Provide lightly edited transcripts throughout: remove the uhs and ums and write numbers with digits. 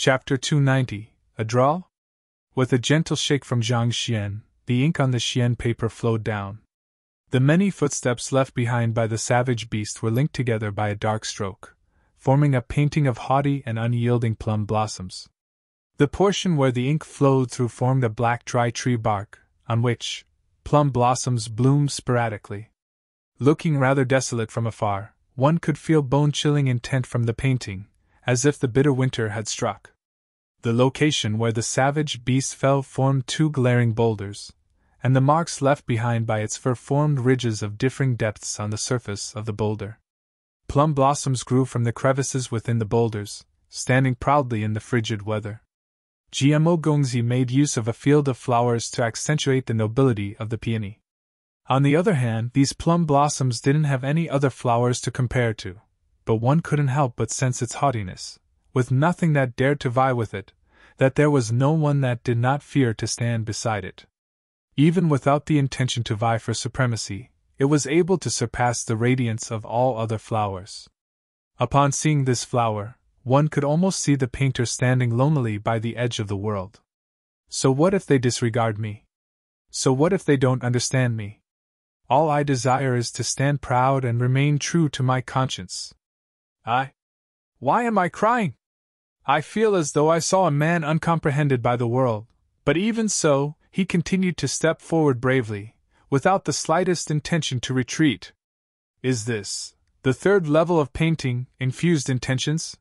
Chapter 290, A Draw? With a gentle shake from Zhang Xian, the ink on the Xian paper flowed down. The many footsteps left behind by the savage beast were linked together by a dark stroke, forming a painting of haughty and unyielding plum blossoms. The portion where the ink flowed through formed a black dry tree bark, on which plum blossoms bloomed sporadically. Looking rather desolate from afar, one could feel bone-chilling intent from the painting, as if the bitter winter had struck. The location where the savage beast fell formed two glaring boulders, and the marks left behind by its fur formed ridges of differing depths on the surface of the boulder. Plum blossoms grew from the crevices within the boulders, standing proudly in the frigid weather. GMO Gongzi made use of a field of flowers to accentuate the nobility of the peony. On the other hand, these plum blossoms didn't have any other flowers to compare to, but one couldn't help but sense its haughtiness, with nothing that dared to vie with it, that there was no one that did not fear to stand beside it. Even without the intention to vie for supremacy, it was able to surpass the radiance of all other flowers. Upon seeing this flower, one could almost see the painter standing lonely by the edge of the world. So what if they disregard me? So what if they don't understand me? All I desire is to stand proud and remain true to my conscience. Why am I crying? I feel as though I saw a man uncomprehended by the world, but even so, he continued to step forward bravely, without the slightest intention to retreat. Is this the third level of painting, infused intentions?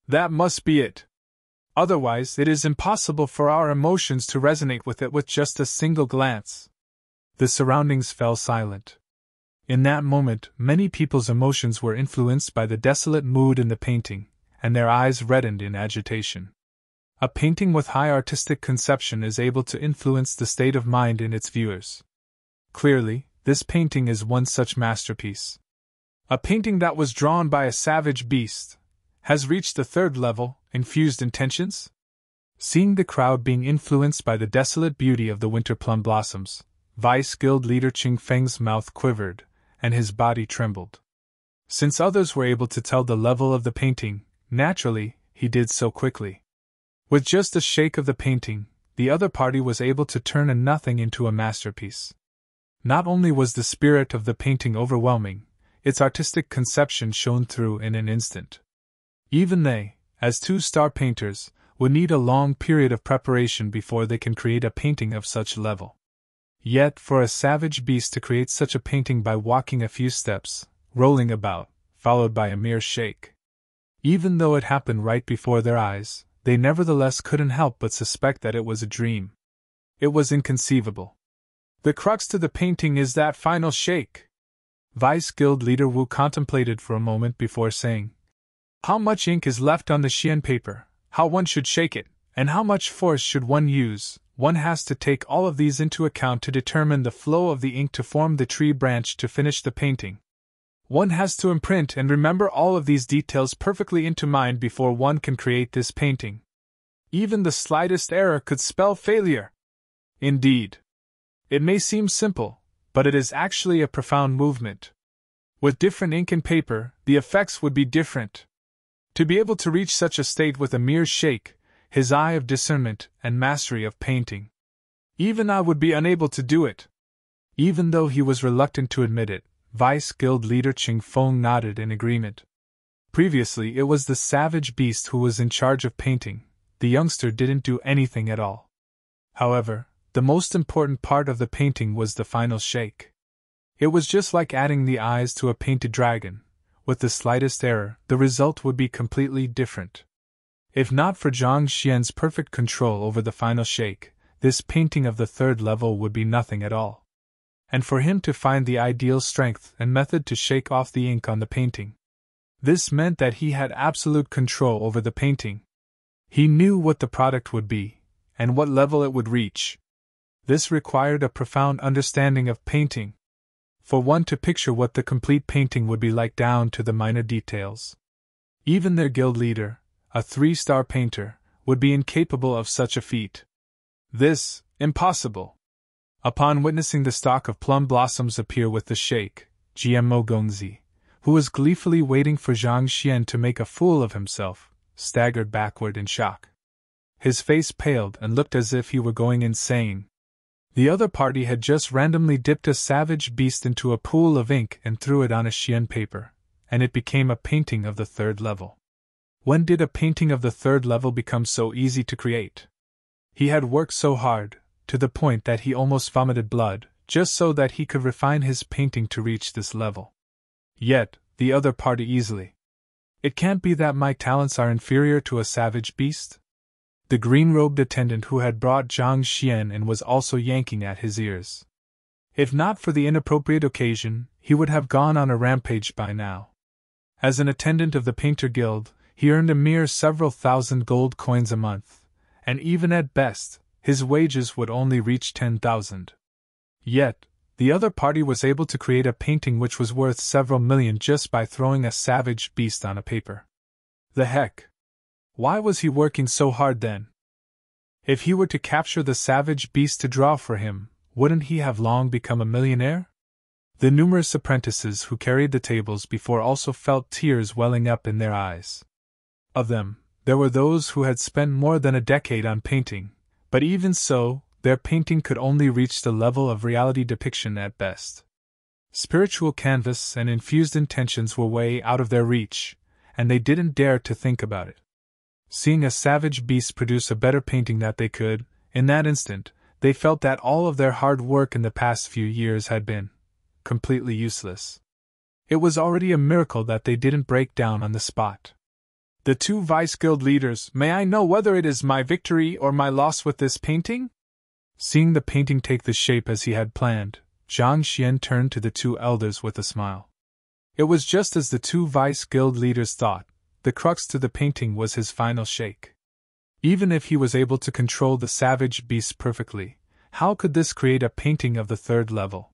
That must be it. Otherwise, it is impossible for our emotions to resonate with it with just a single glance. The surroundings fell silent. In that moment, many people's emotions were influenced by the desolate mood in the painting, and their eyes reddened in agitation. A painting with high artistic conception is able to influence the state of mind in its viewers. Clearly, this painting is one such masterpiece. A painting that was drawn by a savage beast has reached the third level, infused intentions? Seeing the crowd being influenced by the desolate beauty of the winter plum blossoms, Vice Guild leader Qing Feng's mouth quivered, and his body trembled. Since others were able to tell the level of the painting, naturally, he did so quickly. With just a shake of the painting, the other party was able to turn a nothing into a masterpiece. Not only was the spirit of the painting overwhelming, its artistic conception shone through in an instant. Even they, as two-star painters, would need a long period of preparation before they can create a painting of such level. Yet, for a savage beast to create such a painting by walking a few steps, rolling about, followed by a mere shake. Even though it happened right before their eyes, they nevertheless couldn't help but suspect that it was a dream. It was inconceivable. The crux to the painting is that final shake. Vice Guild leader Wu contemplated for a moment before saying, "How much ink is left on the Xian paper, how one should shake it, and how much force should one use? One has to take all of these into account to determine the flow of the ink to form the tree branch to finish the painting. One has to imprint and remember all of these details perfectly into mind before one can create this painting. Even the slightest error could spell failure." Indeed. It may seem simple, but it is actually a profound movement. With different ink and paper, the effects would be different. To be able to reach such a state with a mere shake, his eye of discernment and mastery of painting. Even I would be unable to do it. Even though he was reluctant to admit it, Vice Guild leader Qing Feng nodded in agreement. Previously, it was the savage beast who was in charge of painting. The youngster didn't do anything at all. However, the most important part of the painting was the final shake. It was just like adding the eyes to a painted dragon. With the slightest error, the result would be completely different. If not for Zhang Xian's perfect control over the final shake, this painting of the third level would be nothing at all. And for him to find the ideal strength and method to shake off the ink on the painting. This meant that he had absolute control over the painting. He knew what the product would be, and what level it would reach. This required a profound understanding of painting. For one to picture what the complete painting would be like down to the minor details. Even their guild leader, a 3-star painter, would be incapable of such a feat. This, impossible. Upon witnessing the stalk of plum blossoms appear with the shake, GMO Gongzi, who was gleefully waiting for Zhang Xian to make a fool of himself, staggered backward in shock. His face paled and looked as if he were going insane. The other party had just randomly dipped a savage beast into a pool of ink and threw it on a Xian paper, and it became a painting of the third level. When did a painting of the third level become so easy to create? He had worked so hard, to the point that he almost vomited blood, just so that he could refine his painting to reach this level. Yet, the other party easily. It can't be that my talents are inferior to a savage beast? The green-robed attendant who had brought Zhang Xian in was also yanking at his ears. If not for the inappropriate occasion, he would have gone on a rampage by now. As an attendant of the Painter Guild, he earned a mere several thousand gold coins a month, and even at best, his wages would only reach 10,000. Yet, the other party was able to create a painting which was worth several million just by throwing a savage beast on a paper. The heck? Why was he working so hard then? If he were to capture the savage beast to draw for him, wouldn't he have long become a millionaire? The numerous apprentices who carried the tables before also felt tears welling up in their eyes. Of them, there were those who had spent more than a decade on painting, but even so, their painting could only reach the level of reality depiction at best. Spiritual canvas and infused intentions were way out of their reach, and they didn't dare to think about it. Seeing a savage beast produce a better painting that they could, in that instant, they felt that all of their hard work in the past few years had been completely useless. It was already a miracle that they didn't break down on the spot. The two Vice Guild leaders, may I know whether it is my victory or my loss with this painting? Seeing the painting take the shape as he had planned, Zhang Xian turned to the two elders with a smile. It was just as the two Vice Guild leaders thought. The crux to the painting was his final shake. Even if he was able to control the savage beast perfectly, how could this create a painting of the third level?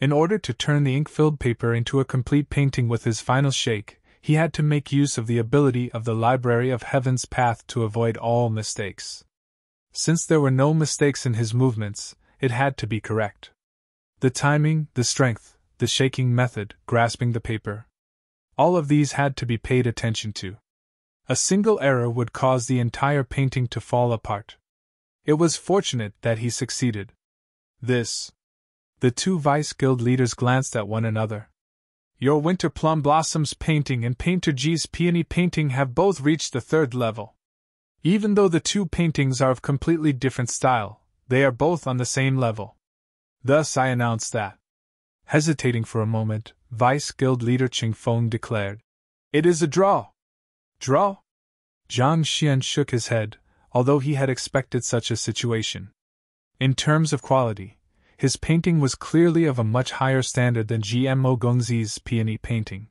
In order to turn the ink-filled paper into a complete painting with his final shake, he had to make use of the ability of the Library of Heaven's Path to avoid all mistakes. Since there were no mistakes in his movements, it had to be correct. The timing, the strength, the shaking method, grasping the paper. All of these had to be paid attention to. A single error would cause the entire painting to fall apart. It was fortunate that he succeeded. The two Vice Guild leaders glanced at one another. Your Winter Plum Blossoms painting and Painter G's Peony painting have both reached the third level. Even though the two paintings are of completely different style, they are both on the same level. Thus I announce that. Hesitating for a moment, Vice Guild leader Qing Feng declared, "It is a draw." Draw? Zhang Xian shook his head, although he had expected such a situation. In terms of quality, his painting was clearly of a much higher standard than GMO Gongzi's Peony painting.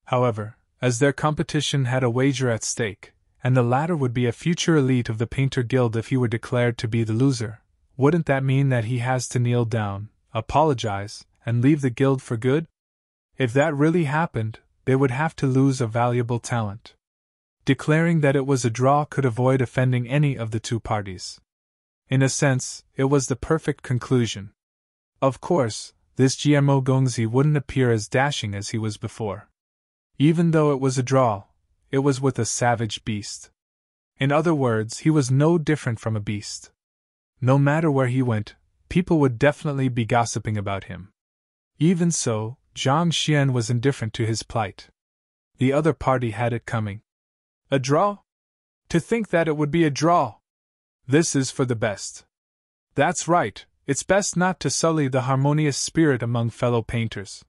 However, as their competition had a wager at stake, and the latter would be a future elite of the Painter Guild if he were declared to be the loser, wouldn't that mean that he has to kneel down, apologize, and leave the guild for good? If that really happened, they would have to lose a valuable talent. Declaring that it was a draw could avoid offending any of the two parties. In a sense, it was the perfect conclusion. Of course, this GMO Gongzi wouldn't appear as dashing as he was before. Even though it was a draw, it was with a savage beast. In other words, he was no different from a beast. No matter where he went, people would definitely be gossiping about him. Even so, Zhang Xian was indifferent to his plight. The other party had it coming. A draw? To think that it would be a draw! This is for the best. That's right, it's best not to sully the harmonious spirit among fellow painters.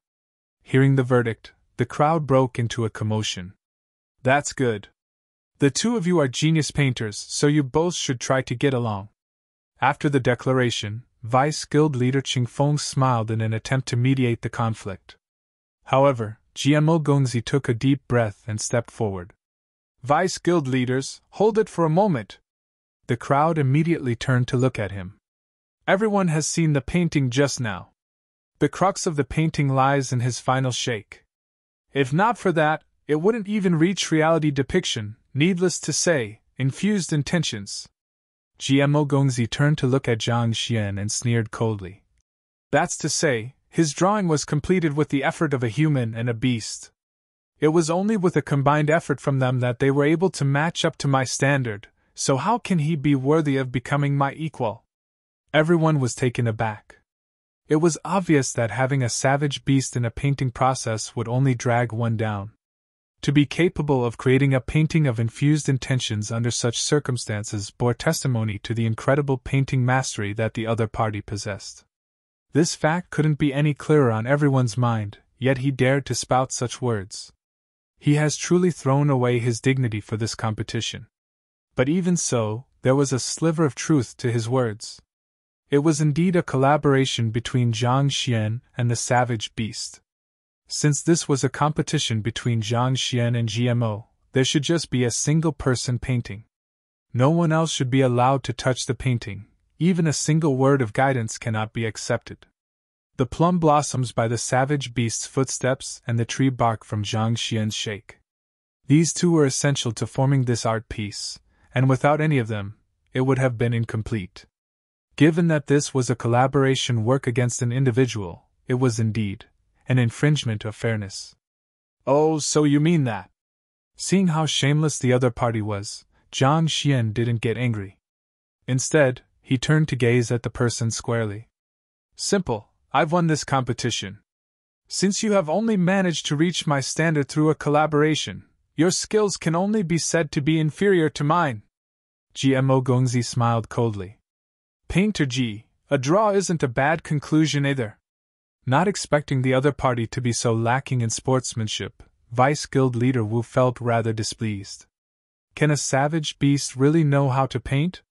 Hearing the verdict, the crowd broke into a commotion. That's good. The two of you are genius painters, so you both should try to get along. After the declaration, Vice Guild leader Qing Feng smiled in an attempt to mediate the conflict. However, GMO Gongzi took a deep breath and stepped forward. Vice Guild leaders, hold it for a moment. The crowd immediately turned to look at him. Everyone has seen the painting just now. The crux of the painting lies in his final shake. If not for that, it wouldn't even reach reality depiction, needless to say, infused intentions. GMO Gongzi turned to look at Zhang Xian and sneered coldly. That's to say, his drawing was completed with the effort of a human and a beast. It was only with a combined effort from them that they were able to match up to my standard, so how can he be worthy of becoming my equal? Everyone was taken aback. It was obvious that having a savage beast in a painting process would only drag one down. To be capable of creating a painting of infused intentions under such circumstances bore testimony to the incredible painting mastery that the other party possessed. This fact couldn't be any clearer on everyone's mind, yet he dared to spout such words. He has truly thrown away his dignity for this competition. But even so, there was a sliver of truth to his words. It was indeed a collaboration between Zhang Xian and the savage beast. Since this was a competition between Zhang Xian and GMO, there should just be a single person painting. No one else should be allowed to touch the painting, even a single word of guidance cannot be accepted. The plum blossoms by the savage beast's footsteps and the tree bark from Zhang Xian's shake. These two were essential to forming this art piece, and without any of them, it would have been incomplete. Given that this was a collaboration work against an individual, it was indeed an infringement of fairness. Oh, so you mean that? Seeing how shameless the other party was, Zhang Xian didn't get angry. Instead, he turned to gaze at the person squarely. Simple, I've won this competition. Since you have only managed to reach my standard through a collaboration, your skills can only be said to be inferior to mine. GMO Gongzi smiled coldly. Painter G, a draw isn't a bad conclusion either. Not expecting the other party to be so lacking in sportsmanship, Vice Guild leader Wu felt rather displeased. Can a savage beast really know how to paint?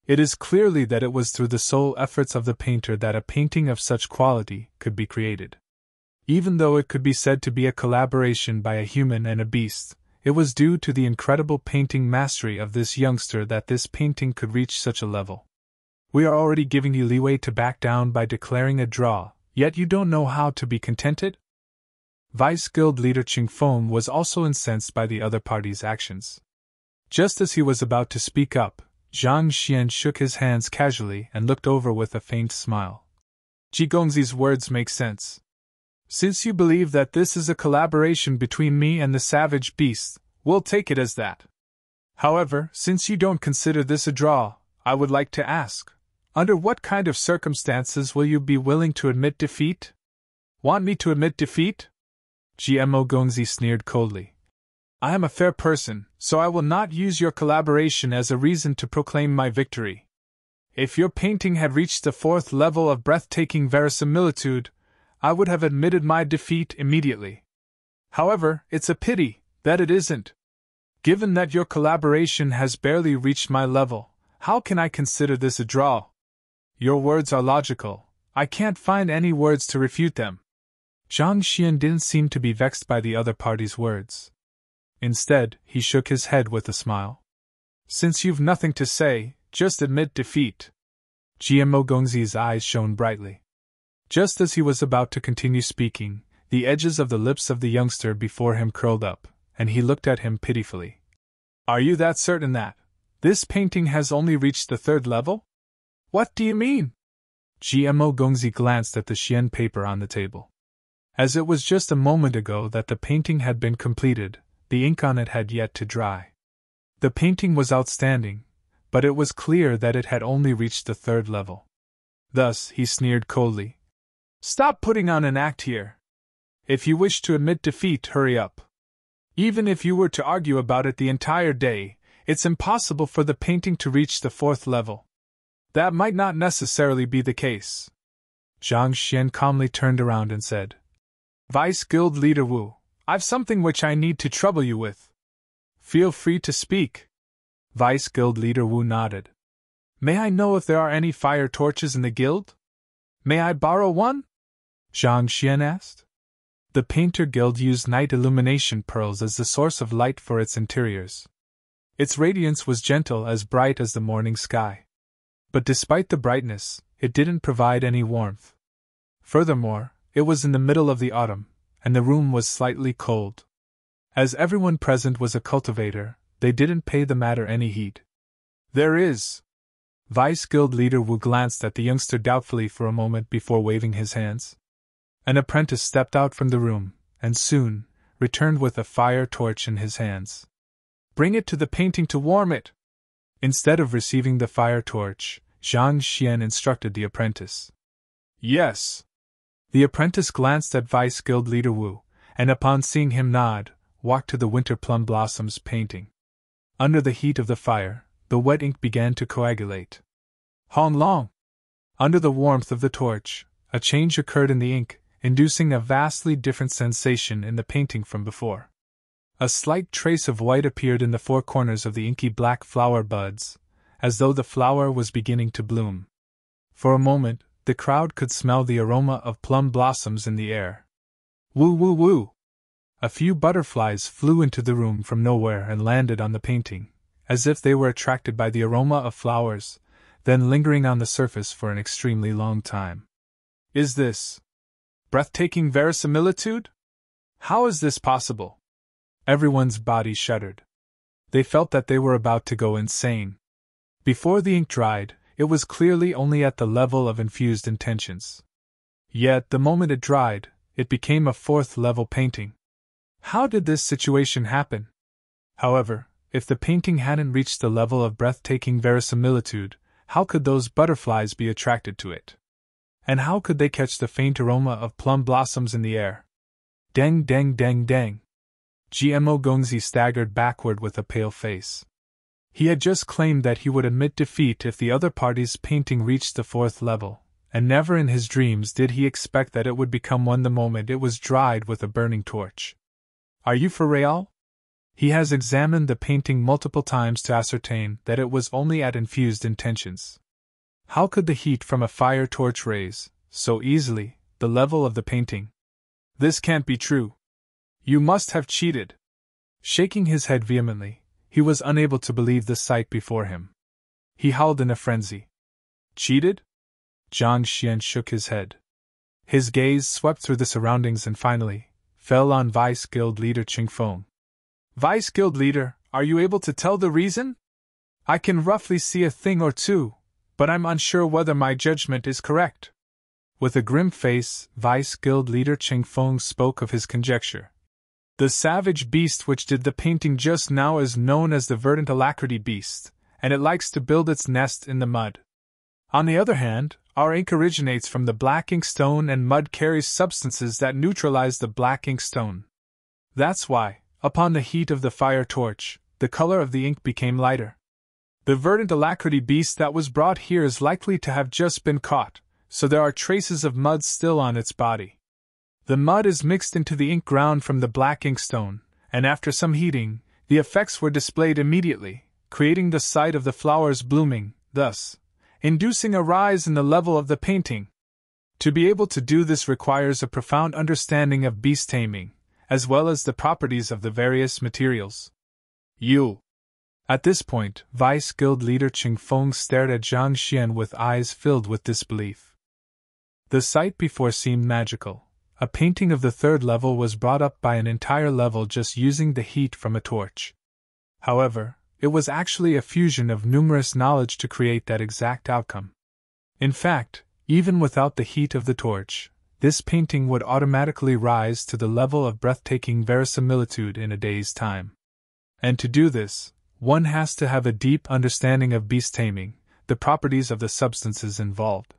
It is clearly that it was through the sole efforts of the painter that a painting of such quality could be created. Even though it could be said to be a collaboration by a human and a beast, it was due to the incredible painting mastery of this youngster that this painting could reach such a level. We are already giving you leeway to back down by declaring a draw, yet you don't know how to be contented? Vice Guild leader Qing Feng was also incensed by the other party's actions. Just as he was about to speak up, Zhang Xian shook his hands casually and looked over with a faint smile. Ji Gongzi's words make sense. Since you believe that this is a collaboration between me and the savage beast, we'll take it as that. However, since you don't consider this a draw, I would like to ask, under what kind of circumstances will you be willing to admit defeat? Want me to admit defeat? GMO Gongzi sneered coldly. I am a fair person, so I will not use your collaboration as a reason to proclaim my victory. If your painting had reached the 4th level of breathtaking verisimilitude, I would have admitted my defeat immediately. However, it's a pity that it isn't. Given that your collaboration has barely reached my level, how can I consider this a draw? Your words are logical. I can't find any words to refute them. Zhang Xian didn't seem to be vexed by the other party's words. Instead, he shook his head with a smile. Since you've nothing to say, just admit defeat. GMO Gongzi's eyes shone brightly. Just as he was about to continue speaking, the edges of the lips of the youngster before him curled up, and he looked at him pitifully. Are you that certain that this painting has only reached the 3rd level? What do you mean? GMO Gongzi glanced at the Xian paper on the table. As it was just a moment ago that the painting had been completed, the ink on it had yet to dry. The painting was outstanding, but it was clear that it had only reached the 3rd level. Thus, he sneered coldly. Stop putting on an act here. If you wish to admit defeat, hurry up. Even if you were to argue about it the entire day, it's impossible for the painting to reach the 4th level. That might not necessarily be the case. Zhang Xian calmly turned around and said, Vice Guild Leader Wu, I've something which I need to trouble you with. Feel free to speak. Vice Guild Leader Wu nodded. May I know if there are any fire torches in the guild? May I borrow one? Zhang Xian asked. The Painter Guild used night illumination pearls as the source of light for its interiors. Its radiance was gentle, as bright as the morning sky. But despite the brightness, it didn't provide any warmth. Furthermore, it was in the middle of the autumn, and the room was slightly cold. As everyone present was a cultivator, they didn't pay the matter any heed. There is. Vice Guild Leader Wu glanced at the youngster doubtfully for a moment before waving his hands. An apprentice stepped out from the room, and soon returned with a fire torch in his hands. Bring it to the painting to warm it. Instead of receiving the fire torch, Zhang Xian instructed the apprentice. Yes. The apprentice glanced at Vice Guild Leader Wu, and upon seeing him nod, walked to the winter plum blossoms painting. Under the heat of the fire, the wet ink began to coagulate. Hong Long! Under the warmth of the torch, a change occurred in the ink, inducing a vastly different sensation in the painting from before. A slight trace of white appeared in the four corners of the inky black flower buds, as though the flower was beginning to bloom. For a moment, the crowd could smell the aroma of plum blossoms in the air. Woo woo woo! A few butterflies flew into the room from nowhere and landed on the painting, as if they were attracted by the aroma of flowers, then lingering on the surface for an extremely long time. Is this breathtaking verisimilitude? How is this possible? Everyone's body shuddered. They felt that they were about to go insane. Before the ink dried, it was clearly only at the level of infused intentions. Yet, the moment it dried, it became a fourth-level painting. How did this situation happen? However, if the painting hadn't reached the level of breathtaking verisimilitude, how could those butterflies be attracted to it? And how could they catch the faint aroma of plum blossoms in the air? Deng deng deng deng. GMO Gongzi staggered backward with a pale face. He had just claimed that he would admit defeat if the other party's painting reached the fourth level, and never in his dreams did he expect that it would become one the moment it was dried with a burning torch. Are you for real? He has examined the painting multiple times to ascertain that it was only at infused intentions. How could the heat from a fire torch raise, so easily, the level of the painting? This can't be true. You must have cheated. Shaking his head vehemently, he was unable to believe the sight before him. He howled in a frenzy. Cheated? Zhang Xian shook his head. His gaze swept through the surroundings and finally fell on Vice Guild Leader Qing Feng. Vice Guild Leader, are you able to tell the reason? I can roughly see a thing or two, but I'm unsure whether my judgment is correct. With a grim face, Vice Guild Leader Qing Feng spoke of his conjecture. The savage beast which did the painting just now is known as the verdant alacrity beast, and it likes to build its nest in the mud. On the other hand, our ink originates from the black ink stone, and mud carries substances that neutralize the black ink stone. That's why, upon the heat of the fire torch, the color of the ink became lighter. The verdant alacrity beast that was brought here is likely to have just been caught, so there are traces of mud still on its body. The mud is mixed into the ink ground from the black ink stone, and after some heating, the effects were displayed immediately, creating the sight of the flowers blooming, thus inducing a rise in the level of the painting. To be able to do this requires a profound understanding of beast taming, as well as the properties of the various materials. You. At this point, Vice Guild Leader Qing Feng stared at Zhang Xian with eyes filled with disbelief. The sight before seemed magical. A painting of the third level was brought up by an entire level just using the heat from a torch. However, it was actually a fusion of numerous knowledge to create that exact outcome. In fact, even without the heat of the torch, this painting would automatically rise to the level of breathtaking verisimilitude in a day's time. And to do this, one has to have a deep understanding of beast taming, the properties of the substances involved,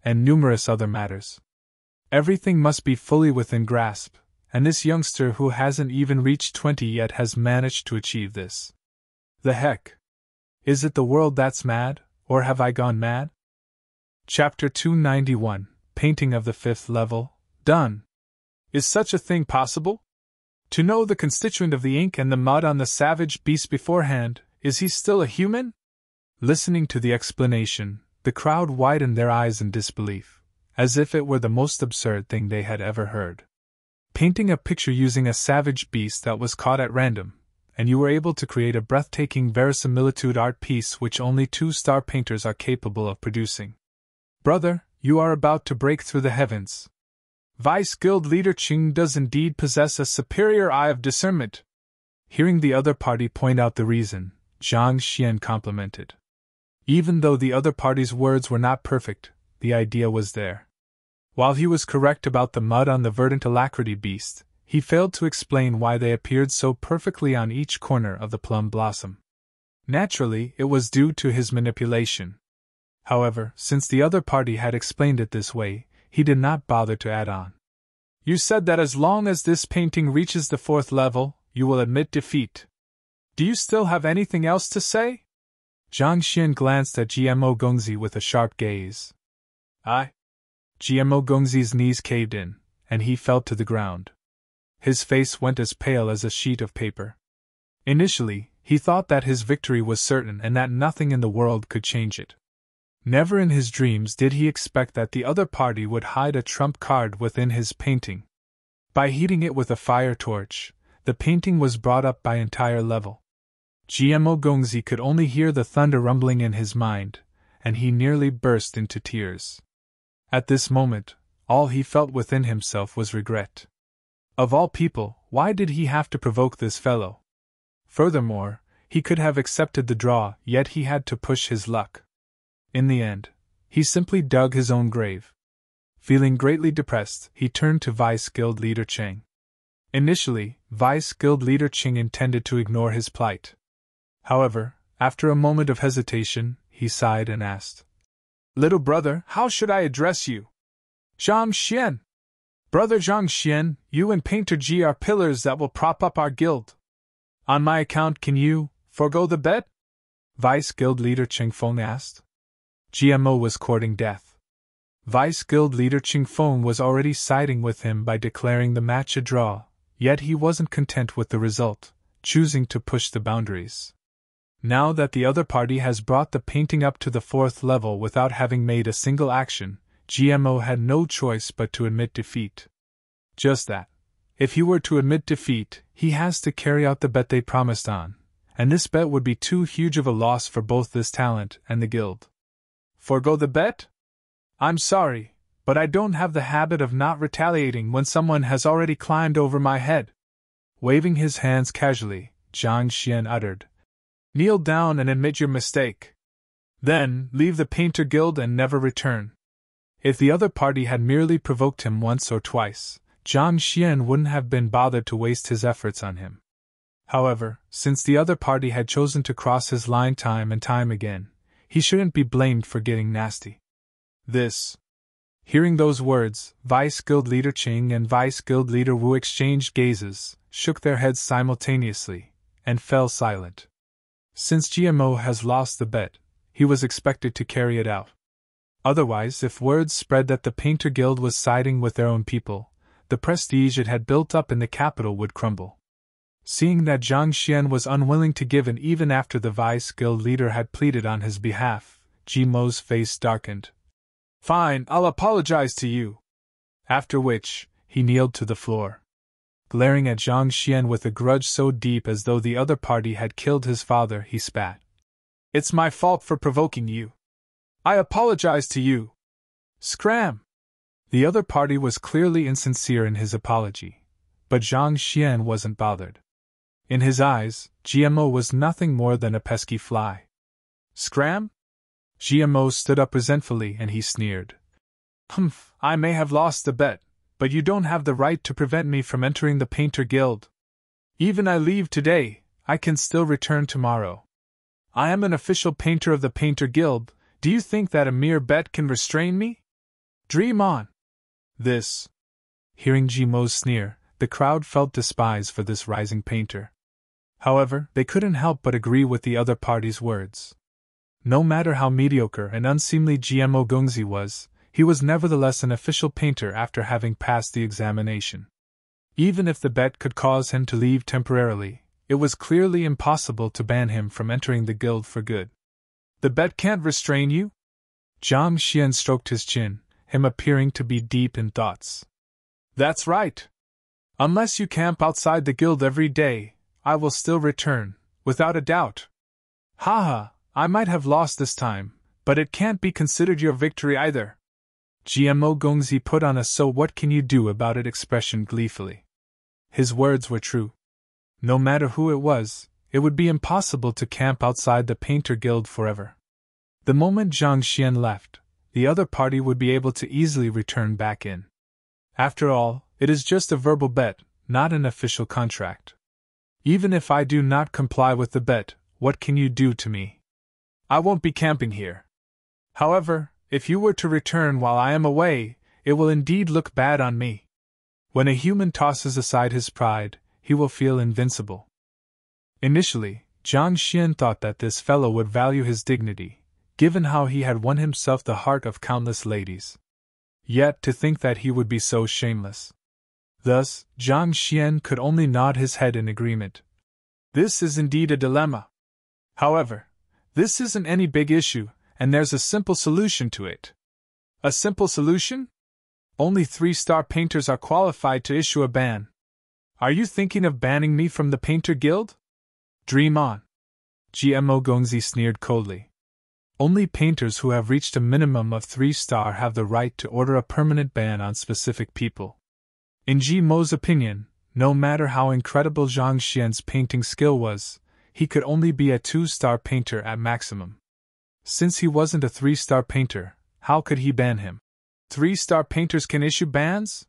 and numerous other matters. Everything must be fully within grasp, and this youngster who hasn't even reached 20 yet has managed to achieve this. The heck? Is it the world that's mad, or have I gone mad? Chapter 291, Painting of the Fifth Level, done. Is such a thing possible? To know the constituent of the ink and the mud on the savage beast beforehand, is he still a human? Listening to the explanation, the crowd widened their eyes in disbelief, as if it were the most absurd thing they had ever heard. Painting a picture using a savage beast that was caught at random, and you were able to create a breathtaking verisimilitude art piece which only 2-star painters are capable of producing. Brother, you are about to break through the heavens. Vice Guild Leader Qing does indeed possess a superior eye of discernment. Hearing the other party point out the reason, Zhang Xian complimented. Even though the other party's words were not perfect, the idea was there. While he was correct about the mud on the verdant alacrity beast, he failed to explain why they appeared so perfectly on each corner of the plum blossom. Naturally, it was due to his manipulation. However, since the other party had explained it this way, he did not bother to add on. You said that as long as this painting reaches the 4th level, you will admit defeat. Do you still have anything else to say? Zhang Xian glanced at GMO Gongzi with a sharp gaze. GMO Gongzi's knees caved in, and he fell to the ground. His face went as pale as a sheet of paper. Initially, he thought that his victory was certain and that nothing in the world could change it. Never in his dreams did he expect that the other party would hide a trump card within his painting. By heating it with a fire torch, the painting was brought up by entire level. GMO Gongzi could only hear the thunder rumbling in his mind, and he nearly burst into tears. At this moment, all he felt within himself was regret. Of all people, why did he have to provoke this fellow? Furthermore, he could have accepted the draw, yet he had to push his luck. In the end, he simply dug his own grave. Feeling greatly depressed, he turned to Vice Guild Leader Cheng. Initially, Vice Guild Leader Cheng intended to ignore his plight. However, after a moment of hesitation, he sighed and asked, Little brother, how should I address you? Zhang Xian. Brother Zhang Xian, you and Painter Ji are pillars that will prop up our guild. On my account, can you forego the bet? Vice Guild Leader Cheng Feng asked. GMO was courting death. Vice Guild Leader Cheng Feng was already siding with him by declaring the match a draw, yet he wasn't content with the result, choosing to push the boundaries. Now that the other party has brought the painting up to the 4th level without having made a single action, GMO had no choice but to admit defeat. Just that. If he were to admit defeat, he has to carry out the bet they promised on, and this bet would be too huge of a loss for both this talent and the guild. Forgo the bet? I'm sorry, but I don't have the habit of not retaliating when someone has already climbed over my head. Waving his hands casually, Zhang Xian uttered, Kneel down and admit your mistake. Then, leave the Painter Guild and never return. If the other party had merely provoked him once or twice, Zhang Xian wouldn't have been bothered to waste his efforts on him. However, since the other party had chosen to cross his line time and time again, he shouldn't be blamed for getting nasty. Hearing those words, Vice Guild Leader Cheng and Vice Guild Leader Wu exchanged gazes, shook their heads simultaneously, and fell silent. Since GMO has lost the bet, he was expected to carry it out. Otherwise, if words spread that the Painter Guild was siding with their own people, the prestige it had built up in the capital would crumble. Seeing that Zhang Xian was unwilling to give in even after the Vice Guild leader had pleaded on his behalf, GMO's face darkened. Fine, I'll apologize to you. After which, he kneeled to the floor. Glaring at Zhang Xian with a grudge so deep as though the other party had killed his father, he spat. It's my fault for provoking you. I apologize to you. Scram! The other party was clearly insincere in his apology, but Zhang Xian wasn't bothered. In his eyes, GMO was nothing more than a pesky fly. Scram? GMO stood up resentfully and he sneered. Humph, I may have lost the bet, but you don't have the right to prevent me from entering the Painter Guild. Even I leave today, I can still return tomorrow. I am an official painter of the Painter Guild. Do you think that a mere bet can restrain me? Dream on. Hearing GMO's sneer, the crowd felt despise for this rising painter. However, they couldn't help but agree with the other party's words. No matter how mediocre and unseemly GMO Gongzi was, he was nevertheless an official painter after having passed the examination. Even if the bet could cause him to leave temporarily, it was clearly impossible to ban him from entering the guild for good. The bet can't restrain you? Zhang Xian stroked his chin, him appearing to be deep in thoughts. That's right. Unless you camp outside the guild every day, I will still return, without a doubt. Haha, I might have lost this time, but it can't be considered your victory either. GMO Gongzi put on a so what can you do about it expression gleefully. His words were true. No matter who it was, it would be impossible to camp outside the Painter Guild forever. The moment Zhang Xian left, the other party would be able to easily return back in. After all, it is just a verbal bet, not an official contract. Even if I do not comply with the bet, what can you do to me? I won't be camping here. However, if you were to return while I am away, it will indeed look bad on me. When a human tosses aside his pride, he will feel invincible. Initially, Jiang Xian thought that this fellow would value his dignity, given how he had won himself the heart of countless ladies. Yet to think that he would be so shameless. Thus, Jiang Xian could only nod his head in agreement. This is indeed a dilemma. However, this isn't any big issue, and there's a simple solution to it. A simple solution? Only 3-star painters are qualified to issue a ban. Are you thinking of banning me from the Painter Guild? Dream on. GMO Gongzi sneered coldly. Only painters who have reached a minimum of 3-star have the right to order a permanent ban on specific people. In GMO's opinion, no matter how incredible Jiang Xian's painting skill was, he could only be a 2-star painter at maximum. Since he wasn't a 3-star painter, how could he ban him? 3-star painters can issue bans?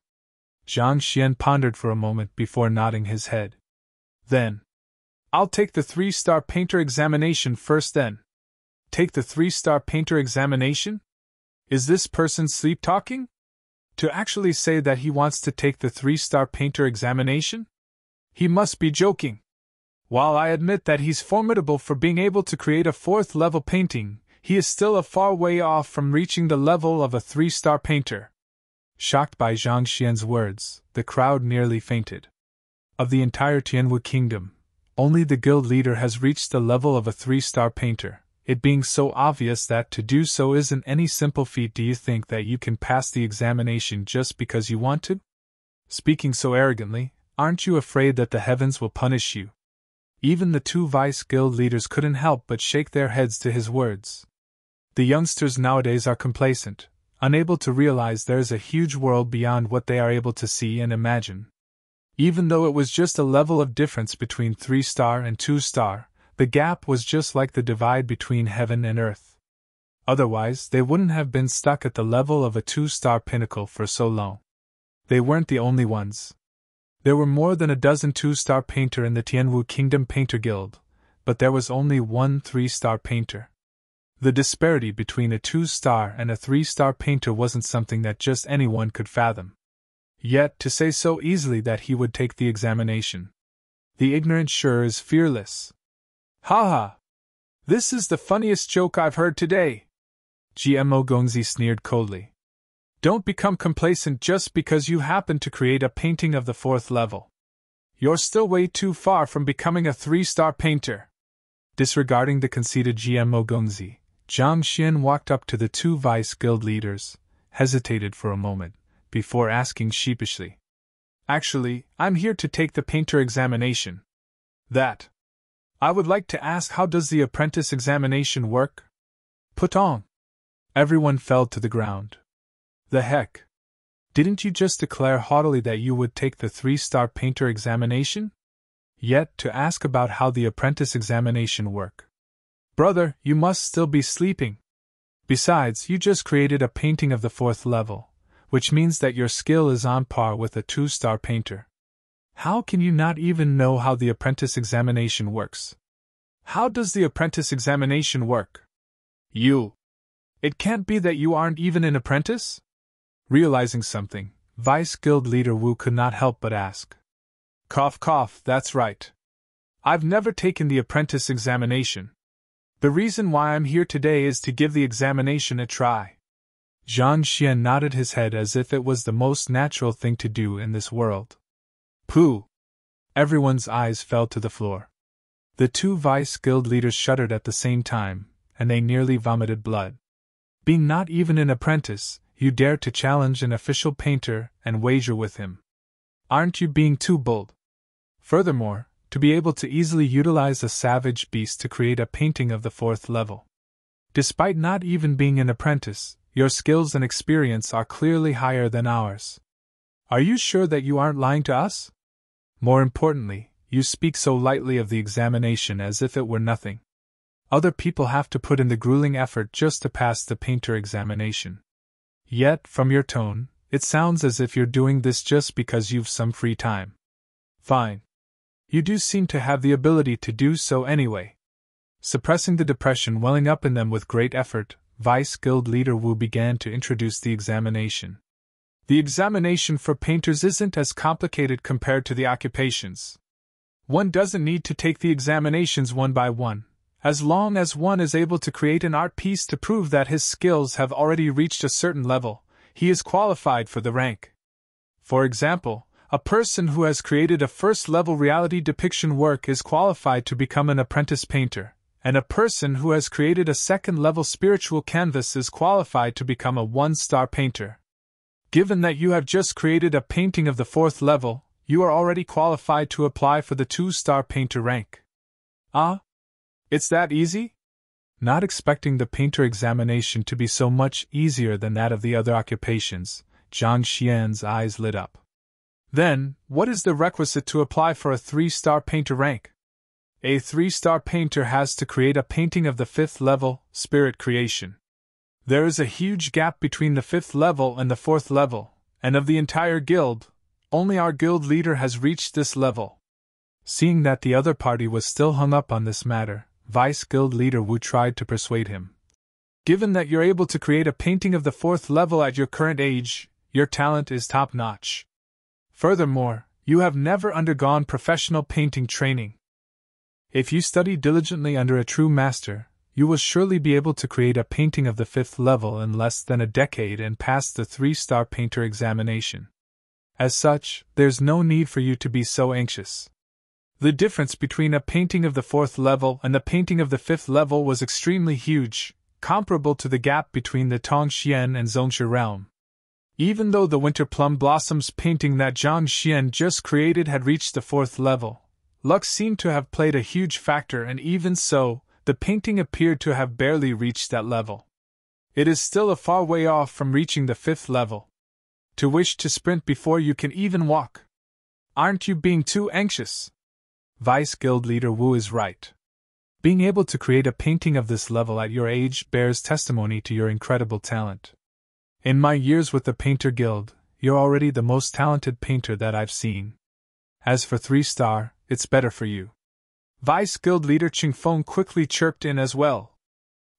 Jiang Xian pondered for a moment before nodding his head. Then, I'll take the 3-star painter examination first then. Take the 3-star painter examination? Is this person sleep-talking? To actually say that he wants to take the 3-star painter examination? He must be joking. While I admit that he's formidable for being able to create a 4th-level painting, he is still a far way off from reaching the level of a 3-star painter. Shocked by Jiang Xian's words, the crowd nearly fainted. Of the entire Tianwu kingdom, only the guild leader has reached the level of a 3-star painter, it being so obvious that to do so isn't any simple feat. Do you think that you can pass the examination just because you want to? Speaking so arrogantly, aren't you afraid that the heavens will punish you? Even the 2 vice guild leaders couldn't help but shake their heads to his words. The youngsters nowadays are complacent, unable to realize there is a huge world beyond what they are able to see and imagine. Even though it was just a level of difference between 3-star and 2-star, the gap was just like the divide between heaven and earth. Otherwise, they wouldn't have been stuck at the level of a 2-star pinnacle for so long. They weren't the only ones. There were more than a dozen 2-star painter in the Tianwu Kingdom Painter Guild, but there was only one 3-star painter. The disparity between a 2-star and a 3-star painter wasn't something that just anyone could fathom. Yet, to say so easily that he would take the examination. The ignorant sure is fearless. Ha ha! This is the funniest joke I've heard today. GMO Gongzi sneered coldly. Don't become complacent just because you happen to create a painting of the 4th level. You're still way too far from becoming a 3-star painter. Disregarding the conceited GMO Gongzi, Jiang Xian walked up to the 2 vice guild leaders, hesitated for a moment, before asking sheepishly. Actually, I'm here to take the painter examination. That. I would like to ask, how does the apprentice examination work? Put on. Everyone fell to the ground. The heck? Didn't you just declare haughtily that you would take the 3-star painter examination? Yet to ask about how the apprentice examination work. Brother, you must still be sleeping. Besides, you just created a painting of the 4th level, which means that your skill is on par with a 2-star painter. How can you not even know how the apprentice examination works? How does the apprentice examination work? It can't be that you aren't even an apprentice? Realizing something, Vice Guild Leader Wu could not help but ask. Cough cough, that's right. I've never taken the apprentice examination. The reason why I'm here today is to give the examination a try. Jiang Xian nodded his head as if it was the most natural thing to do in this world. Pooh! Everyone's eyes fell to the floor. The 2 vice guild leaders shuddered at the same time, and they nearly vomited blood. Being not even an apprentice, you dare to challenge an official painter and wager with him. Aren't you being too bold? Furthermore, to be able to easily utilize a savage beast to create a painting of the 4th level. Despite not even being an apprentice, your skills and experience are clearly higher than ours. Are you sure that you aren't lying to us? More importantly, you speak so lightly of the examination as if it were nothing. Other people have to put in the grueling effort just to pass the painter examination. Yet, from your tone, it sounds as if you're doing this just because you've some free time. Fine. You do seem to have the ability to do so anyway. Suppressing the depression welling up in them with great effort, Vice Guild leader Wu began to introduce the examination. The examination for painters isn't as complicated compared to the occupations. One doesn't need to take the examinations one by one, as long as one is able to create an art piece to prove that his skills have already reached a certain level, he is qualified for the rank. For example, a person who has created a first-level reality depiction work is qualified to become an apprentice painter, and a person who has created a second-level spiritual canvas is qualified to become a one-star painter. Given that you have just created a painting of the fourth level, you are already qualified to apply for the two-star painter rank. Ah? It's that easy? Not expecting the painter examination to be so much easier than that of the other occupations, Zhang Xian's eyes lit up. Then, what is the requisite to apply for a 3-star painter rank? A 3-star painter has to create a painting of the 5th level, spirit creation. There is a huge gap between the 5th level and the 4th level, and of the entire guild, only our guild leader has reached this level. Seeing that the other party was still hung up on this matter, Vice Guild leader Wu tried to persuade him. Given that you're able to create a painting of the 4th level at your current age, your talent is top-notch. Furthermore, you have never undergone professional painting training. If you study diligently under a true master, you will surely be able to create a painting of the 5th level in less than a decade and pass the 3-star painter examination. As such, there's no need for you to be so anxious. The difference between a painting of the 4th level and the painting of the 5th level was extremely huge, comparable to the gap between the Tongxian and Zhongshe realm. Even though the Winter Plum Blossoms painting that Zhang Xian just created had reached the 4th level, luck seemed to have played a huge factor, and even so, the painting appeared to have barely reached that level. It is still a far way off from reaching the 5th level. To wish to sprint before you can even walk. Aren't you being too anxious? Vice Guild leader Wu is right. Being able to create a painting of this level at your age bears testimony to your incredible talent. In my years with the Painter Guild, you're already the most talented painter that I've seen. As for 3-star, it's better for you. Vice Guild leader Qingfeng quickly chirped in as well.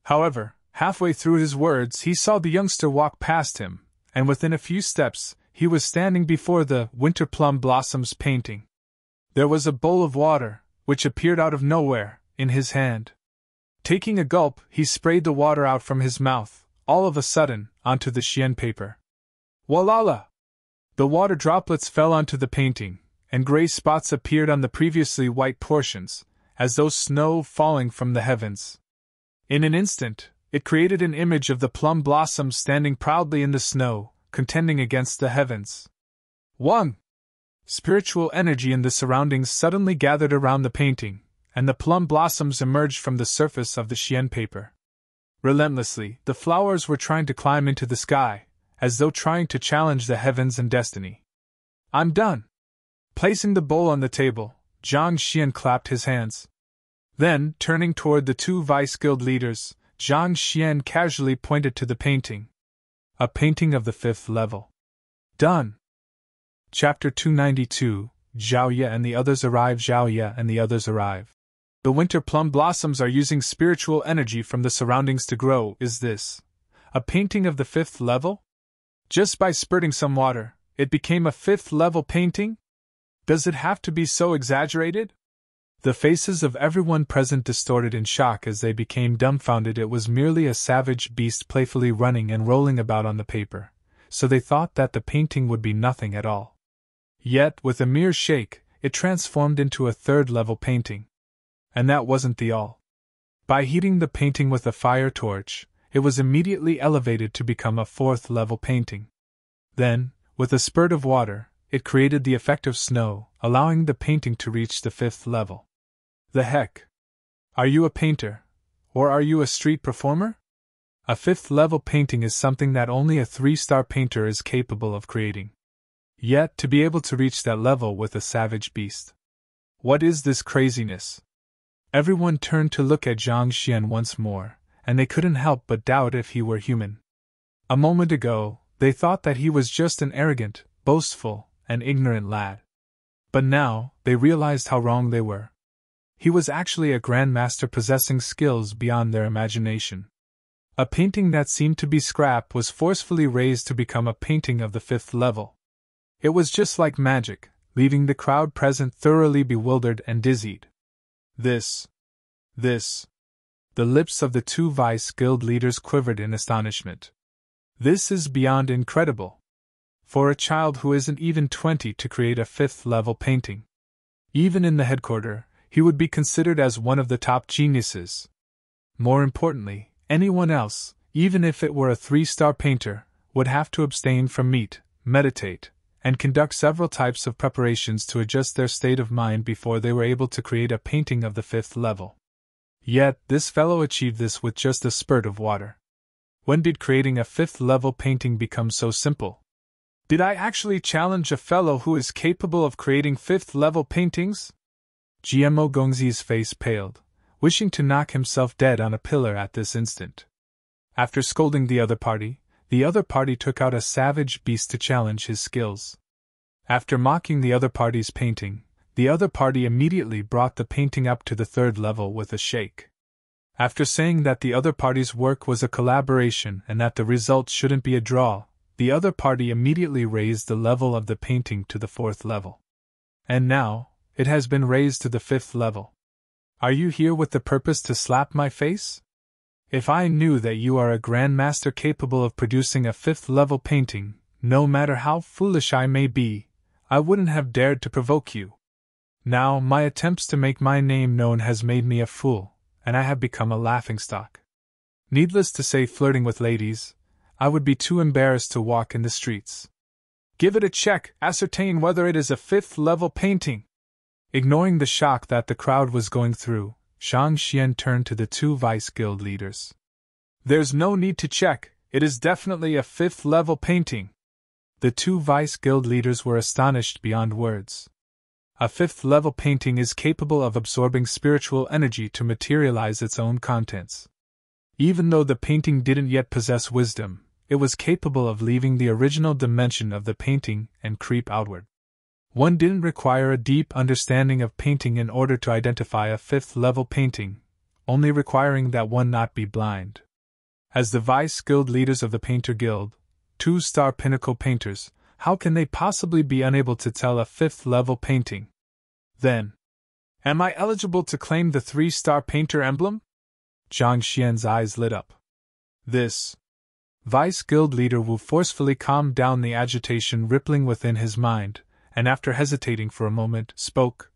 However, halfway through his words he saw the youngster walk past him, and within a few steps, he was standing before the Winter Plum Blossoms painting. There was a bowl of water, which appeared out of nowhere, in his hand. Taking a gulp, he sprayed the water out from his mouth, all of a sudden, onto the Xian paper. Walala! The water droplets fell onto the painting, and gray spots appeared on the previously white portions, as though snow falling from the heavens. In an instant, it created an image of the plum blossoms standing proudly in the snow, contending against the heavens. 1. Spiritual energy in the surroundings suddenly gathered around the painting, and the plum blossoms emerged from the surface of the Xian paper. Relentlessly, the flowers were trying to climb into the sky, as though trying to challenge the heavens and destiny. I'm done. Placing the bowl on the table, Zhang Xian clapped his hands. Then, turning toward the two Vice Guild leaders, Zhang Xian casually pointed to the painting. A painting of the 5th level. Done. Chapter 292, Zhao Ye and the others arrive. Zhao Ye and the others arrive. The winter plum blossoms are using spiritual energy from the surroundings to grow. Is this a painting of the 5th level? Just by spurting some water, it became a 5th level painting? Does it have to be so exaggerated? The faces of everyone present distorted in shock as they became dumbfounded. It was merely a savage beast playfully running and rolling about on the paper, so they thought that the painting would be nothing at all. Yet, with a mere shake, it transformed into a 3rd-level painting. And that wasn't the all. By heating the painting with a fire torch, it was immediately elevated to become a 4th-level painting. Then, with a spurt of water, it created the effect of snow, allowing the painting to reach the 5th level. The heck? Are you a painter? Or are you a street performer? A 5th-level painting is something that only a 3-star painter is capable of creating. Yet, to be able to reach that level with a savage beast. What is this craziness? Everyone turned to look at Zhang Xian once more, and they couldn't help but doubt if he were human. A moment ago, they thought that he was just an arrogant, boastful, and ignorant lad. But now, they realized how wrong they were. he was actually a grandmaster possessing skills beyond their imagination. A painting that seemed to be scrap was forcefully raised to become a painting of the 5th level. It was just like magic, leaving the crowd present thoroughly bewildered and dizzied. This. The lips of the 2 Vice Guild leaders quivered in astonishment. This is beyond incredible. For a child who isn't even 20 to create a 5th level painting. Even in the headquarters, he would be considered as one of the top geniuses. More importantly, anyone else, even if it were a 3-star painter, would have to abstain from meat, meditate, and conduct several types of preparations to adjust their state of mind before they were able to create a painting of the 5th level. Yet, this fellow achieved this with just a spurt of water. When did creating a 5th level painting become so simple? Did I actually challenge a fellow who is capable of creating 5th level paintings? GMO Gongzi's face paled, wishing to knock himself dead on a pillar at this instant. After scolding the other party took out a savage beast to challenge his skills. After mocking the other party's painting, the other party immediately brought the painting up to the 3rd level with a shake. After saying that the other party's work was a collaboration and that the result shouldn't be a draw, the other party immediately raised the level of the painting to the 4th level. And now, it has been raised to the 5th level. Are you here with the purpose to slap my face? If I knew that you are a grandmaster capable of producing a 5th level painting, no matter how foolish I may be, I wouldn't have dared to provoke you. Now, my attempts to make my name known has made me a fool, and I have become a laughingstock. Needless to say, flirting with ladies, I would be too embarrassed to walk in the streets. Give it a check, ascertain whether it is a 5th level painting. Ignoring the shock that the crowd was going through, Zhang Xian turned to the 2 Vice Guild leaders. There's no need to check, it is definitely a 5th level painting. The 2 Vice Guild leaders were astonished beyond words. A 5th level painting is capable of absorbing spiritual energy to materialize its own contents. Even though the painting didn't yet possess wisdom, it was capable of leaving the original dimension of the painting and creep outward. One didn't require a deep understanding of painting in order to identify a 5th level painting, only requiring that one not be blind. As the Vice Guild leaders of the Painter Guild, 2-star pinnacle painters, how can they possibly be unable to tell a 5th level painting? Then, am I eligible to claim the 3-star painter emblem? Zhang Xian's eyes lit up. This Vice Guild leader Wu forcefully calmed down the agitation rippling within his mind, and after hesitating for a moment, spoke.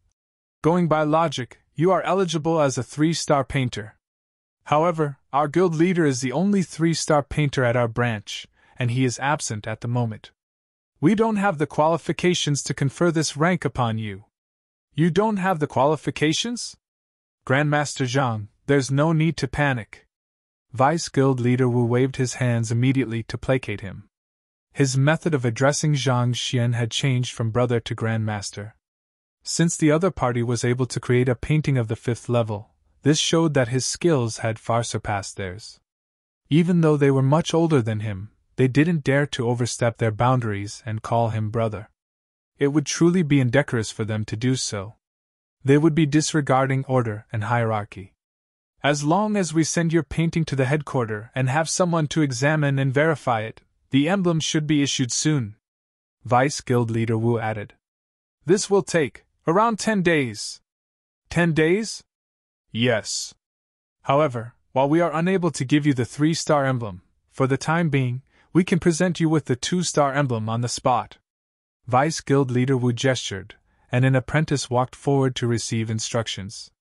Going by logic, you are eligible as a 3-star painter. However, our guild leader is the only 3-star painter at our branch, and he is absent at the moment. We don't have the qualifications to confer this rank upon you. You don't have the qualifications? Grandmaster Zhang, there's no need to panic. Vice Guild leader Wu waved his hands immediately to placate him. His method of addressing Zhang Xian had changed from brother to grandmaster. Since the other party was able to create a painting of the 5th level, this showed that his skills had far surpassed theirs. Even though they were much older than him, they didn't dare to overstep their boundaries and call him brother. It would truly be indecorous for them to do so. They would be disregarding order and hierarchy. As long as we send your painting to the headquarters and have someone to examine and verify it, the emblem should be issued soon. Vice Guild leader Wu added. This will take around 10 days. 10 days? Yes. However, while we are unable to give you the 3-star emblem, for the time being, we can present you with the 2-star emblem on the spot. Vice Guild leader Wu gestured, and an apprentice walked forward to receive instructions.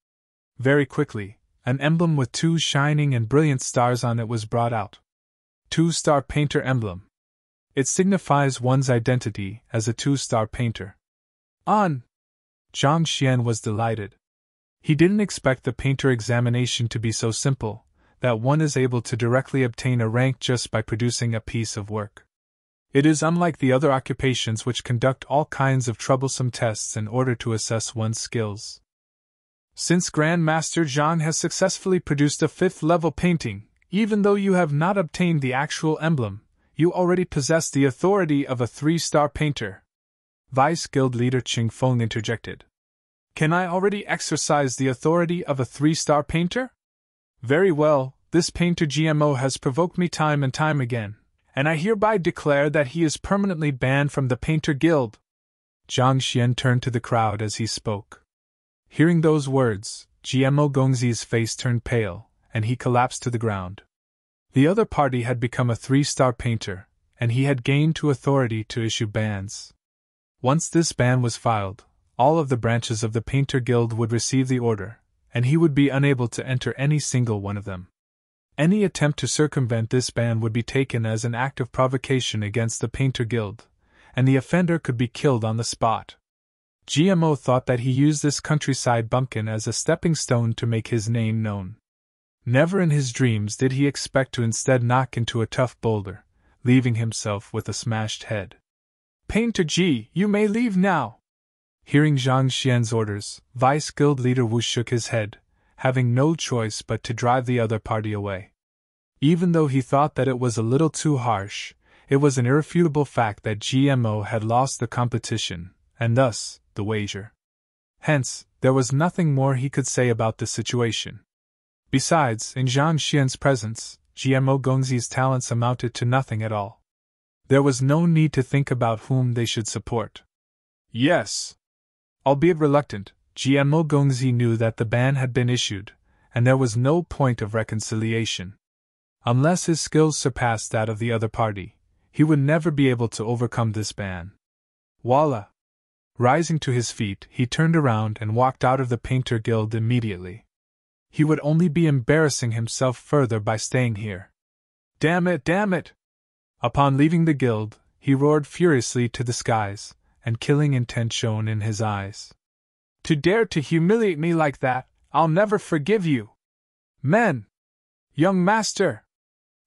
Very quickly, an emblem with 2 shining and brilliant stars on it was brought out. 2-star painter emblem. It signifies one's identity as a 2-star painter. On! Zhang Xian was delighted. He didn't expect the painter examination to be so simple, that one is able to directly obtain a rank just by producing a piece of work. It is unlike the other occupations which conduct all kinds of troublesome tests in order to assess one's skills. Since Grandmaster Zhang has successfully produced a 5th level painting, even though you have not obtained the actual emblem, you already possess the authority of a 3-star painter. Vice Guild leader Qing Feng interjected. Can I already exercise the authority of a 3-star painter? Very well, this painter GMO has provoked me time and time again, and I hereby declare that he is permanently banned from the Painter Guild. Zhang Xian turned to the crowd as he spoke. Hearing those words, GMO Gongzi's face turned pale, and he collapsed to the ground. The other party had become a 3-star painter, and he had gained authority to issue bans. Once this ban was filed, all of the branches of the Painter Guild would receive the order, and he would be unable to enter any single one of them. Any attempt to circumvent this ban would be taken as an act of provocation against the Painter Guild, and the offender could be killed on the spot. GMO thought that he used this countryside bumpkin as a stepping stone to make his name known. Never in his dreams did he expect to instead knock into a tough boulder, leaving himself with a smashed head. Painter G, you may leave now. Hearing Zhang Xian's orders, Vice Guild Leader Wu shook his head, having no choice but to drive the other party away. Even though he thought that it was a little too harsh, it was an irrefutable fact that GMO had lost the competition, and thus, the wager. Hence, there was nothing more he could say about the situation. Besides, in Zhang Xian's presence, GMO Gongzi's talents amounted to nothing at all. There was no need to think about whom they should support. Yes. Albeit reluctant, GMO Gongzi knew that the ban had been issued, and there was no point of reconciliation. Unless his skills surpassed that of the other party, he would never be able to overcome this ban. Voila! Rising to his feet, he turned around and walked out of the Painter Guild immediately. He would only be embarrassing himself further by staying here. Damn it, damn it! Upon leaving the guild, he roared furiously to the skies, and killing intent shone in his eyes. To dare to humiliate me like that, I'll never forgive you! Men! Young master!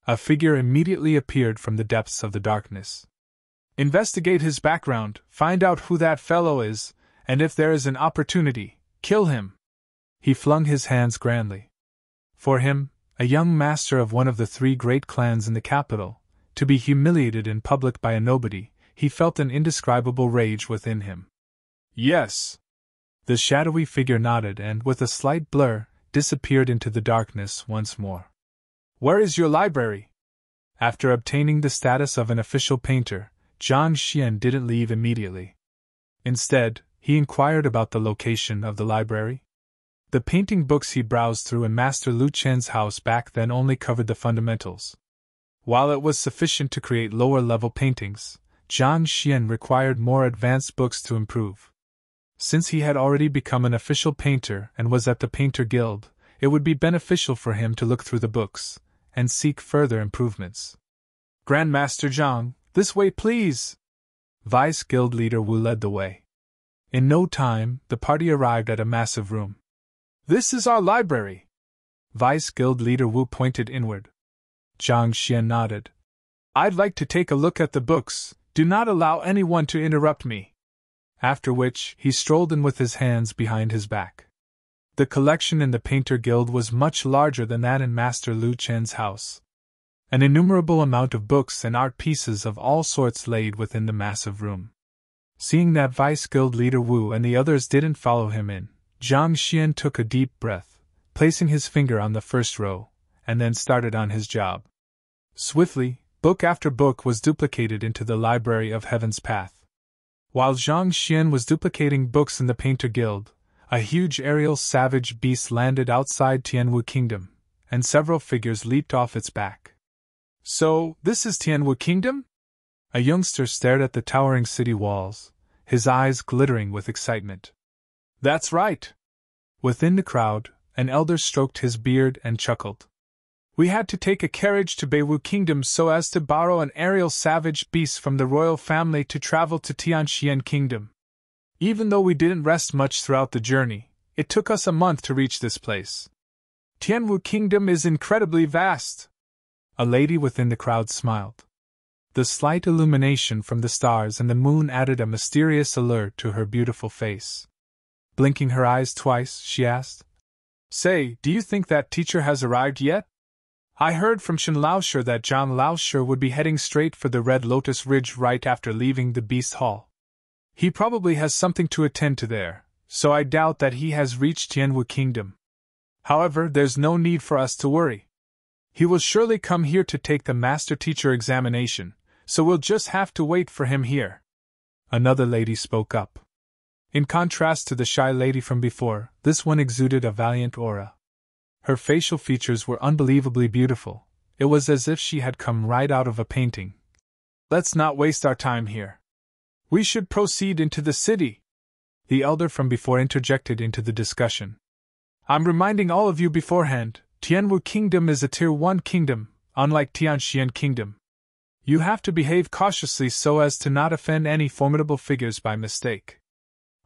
A figure immediately appeared from the depths of the darkness. Investigate his background, find out who that fellow is, and if there is an opportunity, kill him. He flung his hands grandly. For him, a young master of one of the 3 great clans in the capital, to be humiliated in public by a nobody, he felt an indescribable rage within him. Yes. The shadowy figure nodded and, with a slight blur, disappeared into the darkness once more. Where is your library? After obtaining the status of an official painter, Zhang Xian didn't leave immediately. Instead, he inquired about the location of the library. The painting books he browsed through in Master Lu Chen's house back then only covered the fundamentals. While it was sufficient to create lower-level paintings, Zhang Xian required more advanced books to improve. Since he had already become an official painter and was at the Painter Guild, it would be beneficial for him to look through the books and seek further improvements. Grandmaster Zhang, this way please! Vice Guild Leader Wu led the way. In no time, the party arrived at a massive room. This is our library! Vice Guild Leader Wu pointed inward. Zhang Xian nodded. I'd like to take a look at the books, do not allow anyone to interrupt me. After which, he strolled in with his hands behind his back. The collection in the Painter Guild was much larger than that in Master Lu Chen's house. An innumerable amount of books and art pieces of all sorts laid within the massive room. Seeing that Vice Guild Leader Wu and the others didn't follow him in, Zhang Xian took a deep breath, placing his finger on the first row, and then started on his job. Swiftly, book after book was duplicated into the Library of Heaven's Path. While Zhang Xian was duplicating books in the Painter Guild, a huge aerial savage beast landed outside Tianwu Kingdom, and several figures leaped off its back. So, this is Tianwu Kingdom? A youngster stared at the towering city walls, his eyes glittering with excitement. That's right! Within the crowd, an elder stroked his beard and chuckled. We had to take a carriage to Beiwu Kingdom so as to borrow an aerial savage beast from the royal family to travel to Tianxian Kingdom. Even though we didn't rest much throughout the journey, it took us a month to reach this place. Tianwu Kingdom is incredibly vast. A lady within the crowd smiled. The slight illumination from the stars and the moon added a mysterious allure to her beautiful face. Blinking her eyes twice, she asked, Say, do you think that teacher has arrived yet? I heard from Shen Laoshe that Zhang Laoshe would be heading straight for the Red Lotus Ridge right after leaving the Beast Hall. He probably has something to attend to there, so I doubt that he has reached Tianwu Kingdom. However, there's no need for us to worry. He will surely come here to take the master teacher examination, so we'll just have to wait for him here. Another lady spoke up. In contrast to the shy lady from before, this one exuded a valiant aura. Her facial features were unbelievably beautiful. It was as if she had come right out of a painting. Let's not waste our time here. We should proceed into the city. The elder from before interjected into the discussion. I'm reminding all of you beforehand, Tianwu Kingdom is a Tier 1 kingdom, unlike Tianxian Kingdom. You have to behave cautiously so as to not offend any formidable figures by mistake.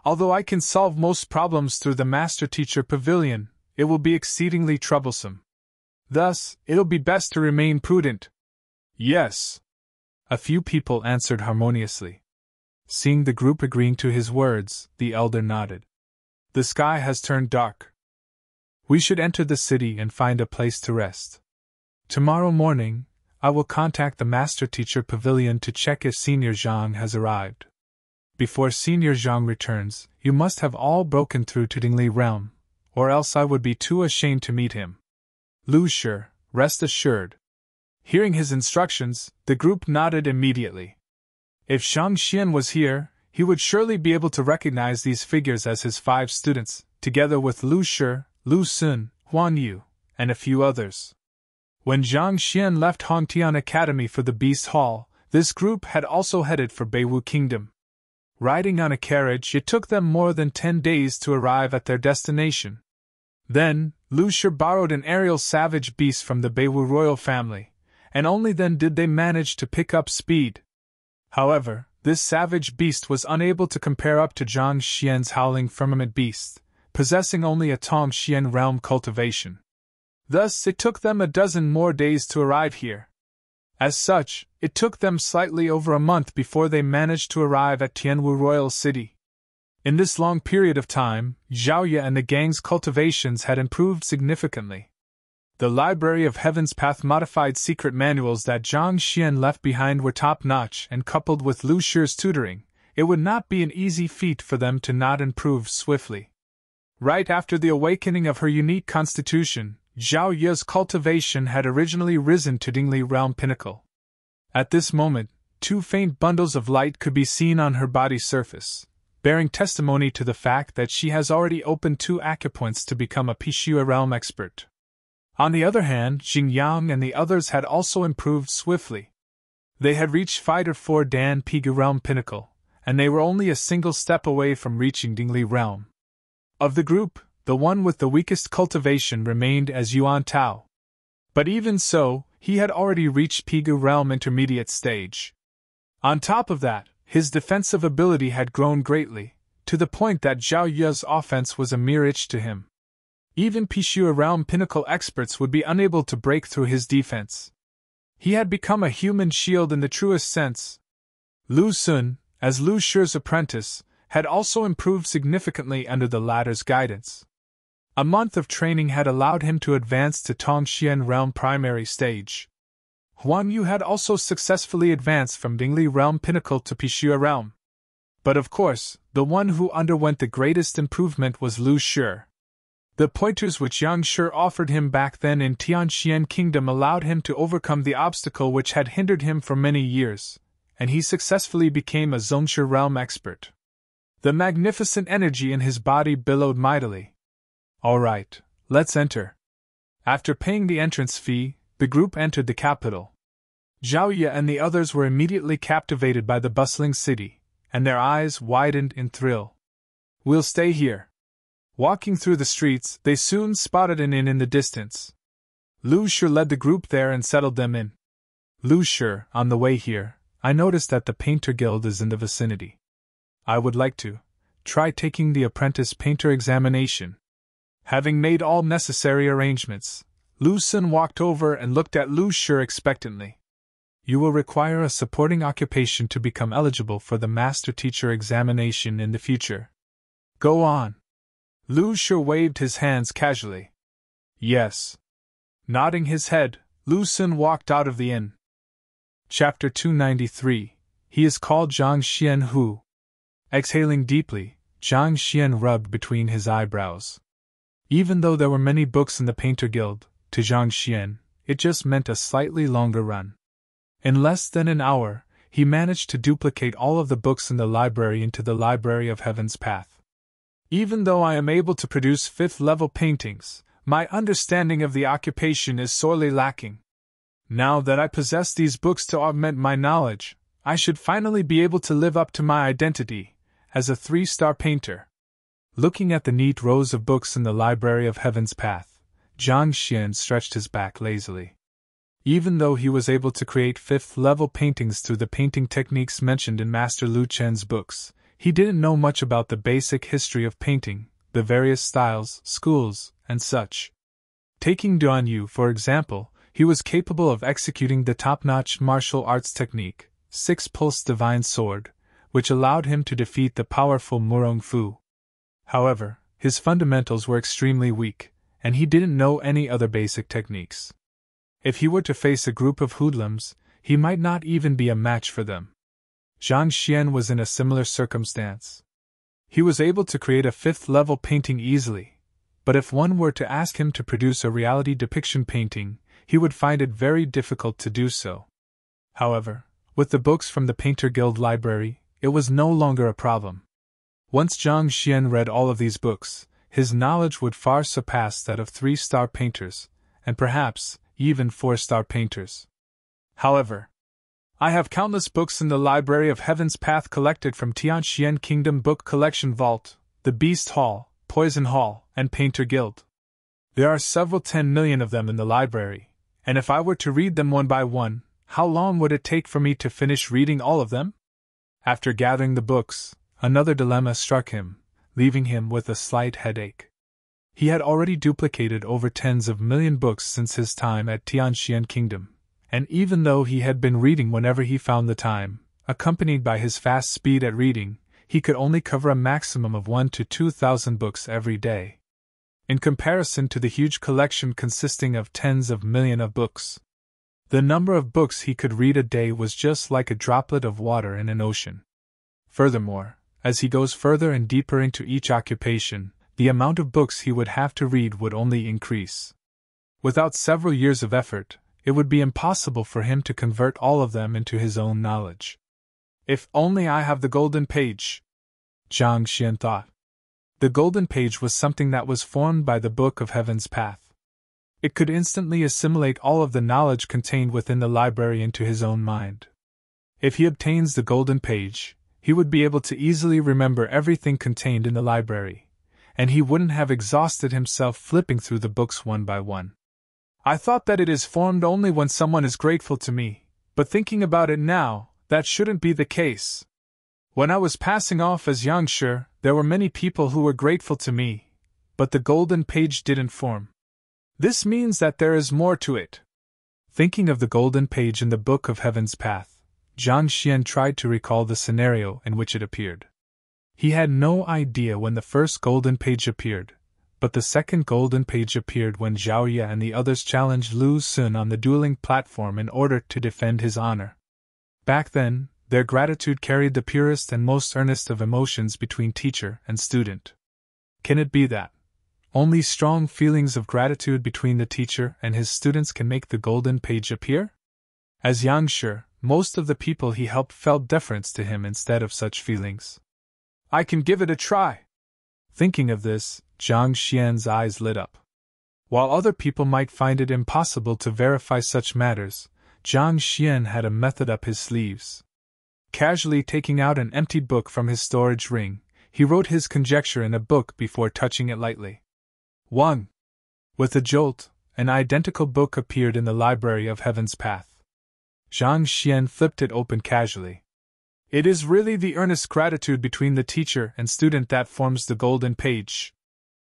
Although I can solve most problems through the Master Teacher Pavilion, it will be exceedingly troublesome. Thus, it'll be best to remain prudent. Yes. A few people answered harmoniously. Seeing the group agreeing to his words, the elder nodded. The sky has turned dark. We should enter the city and find a place to rest. Tomorrow morning, I will contact the Master Teacher Pavilion to check if Senior Zhang has arrived. Before Senior Zhang returns, you must have all broken through to Dingli Realm, or else I would be too ashamed to meet him. Lu Shi, rest assured. Hearing his instructions, the group nodded immediately. If Zhang Xian was here, he would surely be able to recognize these figures as his 5 students, together with Lu Shi, Lu Sun, Huan Yu, and a few others. When Zhang Xian left Hongtian Academy for the Beast Hall, this group had also headed for Beiwu Kingdom. Riding on a carriage, it took them more than 10 days to arrive at their destination. Then, Lu Shi borrowed an aerial savage beast from the Beiwu royal family, and only then did they manage to pick up speed. However, this savage beast was unable to compare up to Zhang Xian's howling firmament beast, possessing only a Tongxian realm cultivation. Thus, it took them a dozen more days to arrive here. As such, it took them slightly over a month before they managed to arrive at Tianwu Royal City. In this long period of time, Zhaoye and the gang's cultivations had improved significantly. The Library of Heaven's Path modified secret manuals that Zhang Xian left behind were top-notch, and coupled with Lu Shi's tutoring, it would not be an easy feat for them to not improve swiftly. Right after the awakening of her unique constitution, Zhao Ye's cultivation had originally risen to Dingli Realm pinnacle. At this moment, 2 faint bundles of light could be seen on her body surface, bearing testimony to the fact that she has already opened 2 acupoints to become a Pixue realm expert. On the other hand, Xingyang and the others had also improved swiftly. They had reached Fighter 4 Dan Pigu realm pinnacle, and they were only a single step away from reaching Dingli realm. Of the group, the one with the weakest cultivation remained as Yuan Tao. But even so, he had already reached Pigu realm intermediate stage. On top of that, his defensive ability had grown greatly, to the point that Zhao Ye's offense was a mere itch to him. Even Pixue realm pinnacle experts would be unable to break through his defense. He had become a human shield in the truest sense. Lu Sun, as Lu Shi's apprentice, had also improved significantly under the latter's guidance. A month of training had allowed him to advance to Tongxian realm primary stage. Huan Yu had also successfully advanced from Dingli realm pinnacle to Pixue realm. But of course, the one who underwent the greatest improvement was Lu Shi. The pointers which Yang Shi offered him back then in Tianxian Kingdom allowed him to overcome the obstacle which had hindered him for many years, and he successfully became a Zongshi realm expert. The magnificent energy in his body billowed mightily. All right, let's enter. After paying the entrance fee, the group entered the capital. Zhao Ye and the others were immediately captivated by the bustling city, and their eyes widened in thrill. We'll stay here. Walking through the streets, they soon spotted an inn in the distance. Lu Shi led the group there and settled them in. Lu Shi, on the way here, I noticed that the Painter Guild is in the vicinity. I would like to try taking the apprentice painter examination. Having made all necessary arrangements, Lu Sun walked over and looked at Lu Shi expectantly. You will require a supporting occupation to become eligible for the master teacher examination in the future. Go on. Lu Shi waved his hands casually. Yes. Nodding his head, Lu Sun walked out of the inn. Chapter 293. He is called Zhang Xian Hu. Exhaling deeply, Zhang Xian rubbed between his eyebrows. Even though there were many books in the Painter Guild, to Zhang Xian, it just meant a slightly longer run. In less than an hour, he managed to duplicate all of the books in the library into the Library of Heaven's Path. Even though I am able to produce fifth-level paintings, my understanding of the occupation is sorely lacking. Now that I possess these books to augment my knowledge, I should finally be able to live up to my identity as a 3-star painter. Looking at the neat rows of books in the Library of Heaven's Path, Zhang Xian stretched his back lazily. Even though he was able to create fifth-level paintings through the painting techniques mentioned in Master Lu Chen's books, he didn't know much about the basic history of painting, the various styles, schools, and such. Taking Duan Yu, for example, he was capable of executing the top-notch martial arts technique, Six-Pulse Divine Sword, which allowed him to defeat the powerful Murong Fu. However, his fundamentals were extremely weak, and he didn't know any other basic techniques. If he were to face a group of hoodlums, he might not even be a match for them. Zhang Xian was in a similar circumstance. He was able to create a fifth-level painting easily, but if one were to ask him to produce a reality depiction painting, he would find it very difficult to do so. However, with the books from the Painter Guild library, it was no longer a problem. Once Zhang Xian read all of these books, his knowledge would far surpass that of 3-star painters, and perhaps even 4-star painters. However, I have countless books in the Library of Heaven's Path collected from Tianxian Kingdom Book Collection Vault, the Beast Hall, Poison Hall, and Painter Guild. There are several 10 million of them in the library, and if I were to read them one by one, how long would it take for me to finish reading all of them? After gathering the books, another dilemma struck him, leaving him with a slight headache. He had already duplicated over tens of million books since his time at Tianxian Kingdom, and even though he had been reading whenever he found the time, accompanied by his fast speed at reading, he could only cover a maximum of 1,000 to 2,000 books every day. In comparison to the huge collection consisting of tens of millions of books, the number of books he could read a day was just like a droplet of water in an ocean. Furthermore, as he goes further and deeper into each occupation, the amount of books he would have to read would only increase. Without several years of effort, it would be impossible for him to convert all of them into his own knowledge. If only I have the golden page, Zhang Xian thought. The golden page was something that was formed by the Book of Heaven's Path. It could instantly assimilate all of the knowledge contained within the library into his own mind. If he obtains the golden page, he would be able to easily remember everything contained in the library, and he wouldn't have exhausted himself flipping through the books one by one. I thought that it is formed only when someone is grateful to me, but thinking about it now, that shouldn't be the case. When I was passing off as Yangshi, there were many people who were grateful to me, but the golden page didn't form. This means that there is more to it. Thinking of the golden page in the Book of Heaven's Path, Zhang Xian tried to recall the scenario in which it appeared. He had no idea when the first golden page appeared, but the second golden page appeared when Zhao Ye and the others challenged Lu Xun on the dueling platform in order to defend his honor. Back then, their gratitude carried the purest and most earnest of emotions between teacher and student. Can it be that only strong feelings of gratitude between the teacher and his students can make the golden page appear? As Yangshi, most of the people he helped felt deference to him instead of such feelings. I can give it a try. Thinking of this, Zhang Xian's eyes lit up. While other people might find it impossible to verify such matters, Zhang Xian had a method up his sleeves. Casually taking out an emptied book from his storage ring, he wrote his conjecture in a book before touching it lightly. 1. With a jolt, an identical book appeared in the Library of Heaven's Path. Zhang Xian flipped it open casually. It is really the earnest gratitude between the teacher and student that forms the golden page.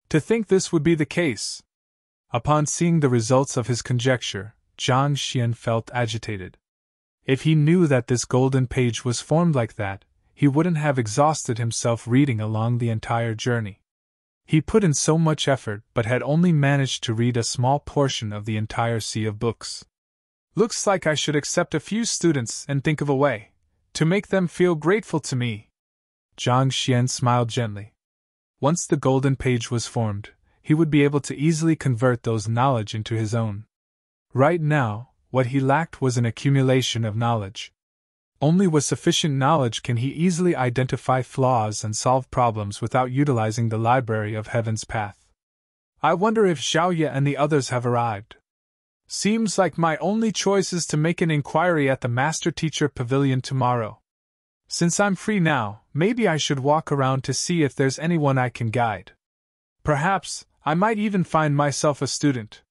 To think this would be the case. Upon seeing the results of his conjecture, Zhang Xian felt agitated. If he knew that this golden page was formed like that, he wouldn't have exhausted himself reading along the entire journey. He put in so much effort but had only managed to read a small portion of the entire sea of books. Looks like I should accept a few students and think of a way to make them feel grateful to me. Zhang Xian smiled gently. Once the golden page was formed, he would be able to easily convert those knowledge into his own. Right now, what he lacked was an accumulation of knowledge. Only with sufficient knowledge can he easily identify flaws and solve problems without utilizing the library of Heaven's Path. I wonder if Xiaoye and the others have arrived. Seems like my only choice is to make an inquiry at the Master Teacher Pavilion tomorrow. Since I'm free now, maybe I should walk around to see if there's anyone I can guide. Perhaps I might even find myself a student.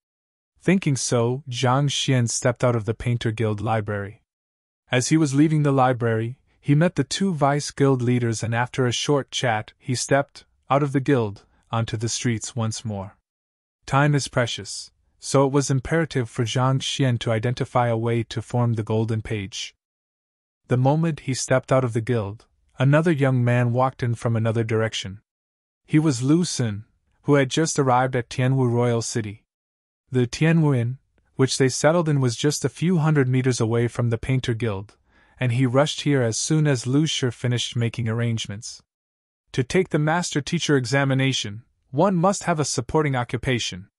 Thinking so, Zhang Xian stepped out of the Painter Guild library. As he was leaving the library, he met the two vice guild leaders, and after a short chat, he stepped out of the guild onto the streets once more. Time is precious, so it was imperative for Zhang Xian to identify a way to form the golden page. The moment he stepped out of the guild, another young man walked in from another direction. He was Lu Sun, who had just arrived at Tianwu Royal City. The Tianwu Inn, which they settled in, was just a few hundred meters away from the Painter Guild, and he rushed here as soon as Lu Shi finished making arrangements. To take the Master Teacher examination, one must have a supporting occupation.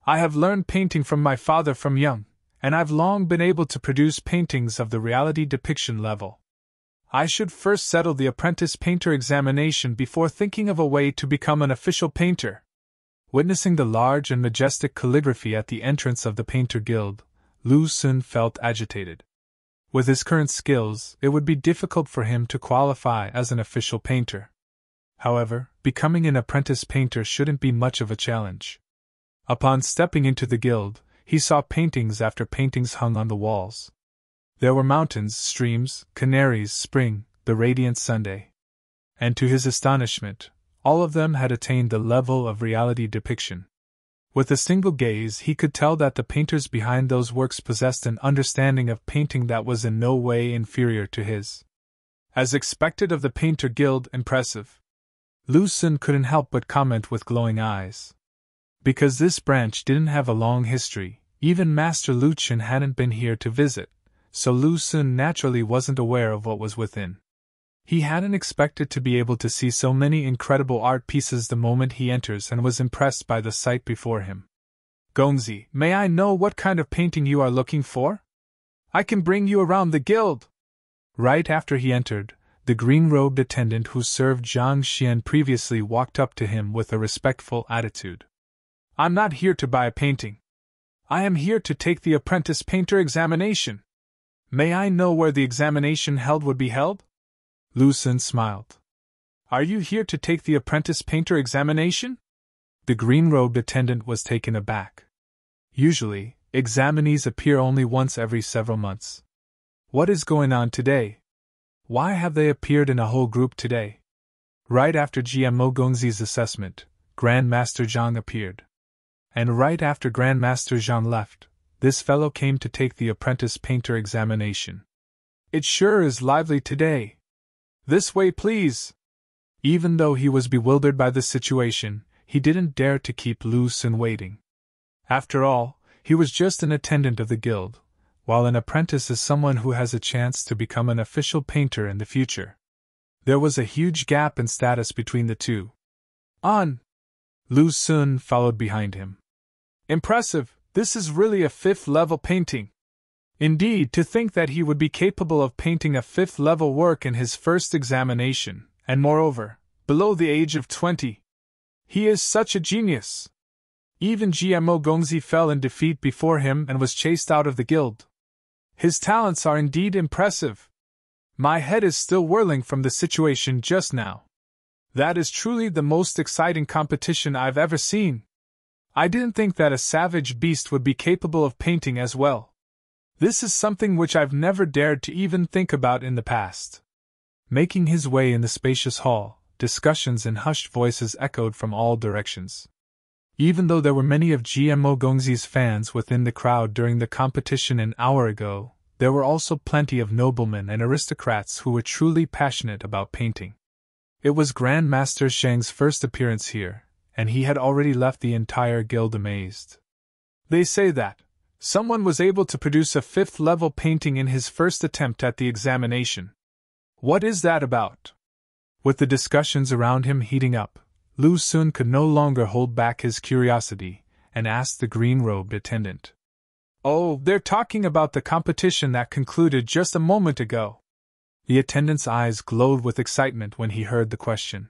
I have learned painting from my father from young, and I've long been able to produce paintings of the reality depiction level. I should first settle the apprentice painter examination before thinking of a way to become an official painter. Witnessing the large and majestic calligraphy at the entrance of the Painter Guild, Lu Sun felt agitated. With his current skills, it would be difficult for him to qualify as an official painter. However, becoming an apprentice painter shouldn't be much of a challenge. Upon stepping into the guild, he saw paintings after paintings hung on the walls. There were mountains, streams, canaries, spring, the radiant Sunday. And to his astonishment, all of them had attained the level of reality depiction. With a single gaze, he could tell that the painters behind those works possessed an understanding of painting that was in no way inferior to his. As expected of the Painter Guild, impressive. Lu Sun couldn't help but comment with glowing eyes. Because this branch didn't have a long history, even Master Lu Chen hadn't been here to visit, so Lu Sun naturally wasn't aware of what was within. He hadn't expected to be able to see so many incredible art pieces the moment he enters, and was impressed by the sight before him. Gongzi, may I know what kind of painting you are looking for? I can bring you around the guild. Right after he entered, the green-robed attendant who served Zhang Xian previously walked up to him with a respectful attitude. I'm not here to buy a painting. I am here to take the apprentice painter examination. May I know where the examination held would be held? Lu Sun smiled. Are you here to take the apprentice painter examination? The green-robed attendant was taken aback. Usually, examinees appear only once every several months. What is going on today? Why have they appeared in a whole group today? Right after GMO Gongzi's assessment, Grandmaster Zhang appeared. And right after Grandmaster Zhang left, this fellow came to take the apprentice painter examination. It sure is lively today. This way, please. Even though he was bewildered by the situation, he didn't dare to keep Lu Sun waiting. After all, he was just an attendant of the guild, while an apprentice is someone who has a chance to become an official painter in the future. There was a huge gap in status between the two. On! Lu Sun followed behind him. Impressive, this is really a 5th-level painting. Indeed, to think that he would be capable of painting a 5th-level work in his first examination, and moreover, below the age of 20. He is such a genius. Even GMO Gongzi fell in defeat before him and was chased out of the guild. His talents are indeed impressive. My head is still whirling from the situation just now. That is truly the most exciting competition I've ever seen. I didn't think that a savage beast would be capable of painting as well. This is something which I've never dared to even think about in the past. Making his way in the spacious hall, discussions in hushed voices echoed from all directions. Even though there were many of GMO Gongzi's fans within the crowd during the competition an hour ago, there were also plenty of noblemen and aristocrats who were truly passionate about painting. It was Grandmaster Shang's first appearance here, and he had already left the entire guild amazed. They say that someone was able to produce a 5th-level painting in his first attempt at the examination. What is that about? With the discussions around him heating up, Lu Xun could no longer hold back his curiosity, and asked the green-robed attendant. "Oh, they're talking about the competition that concluded just a moment ago." The attendant's eyes glowed with excitement when he heard the question.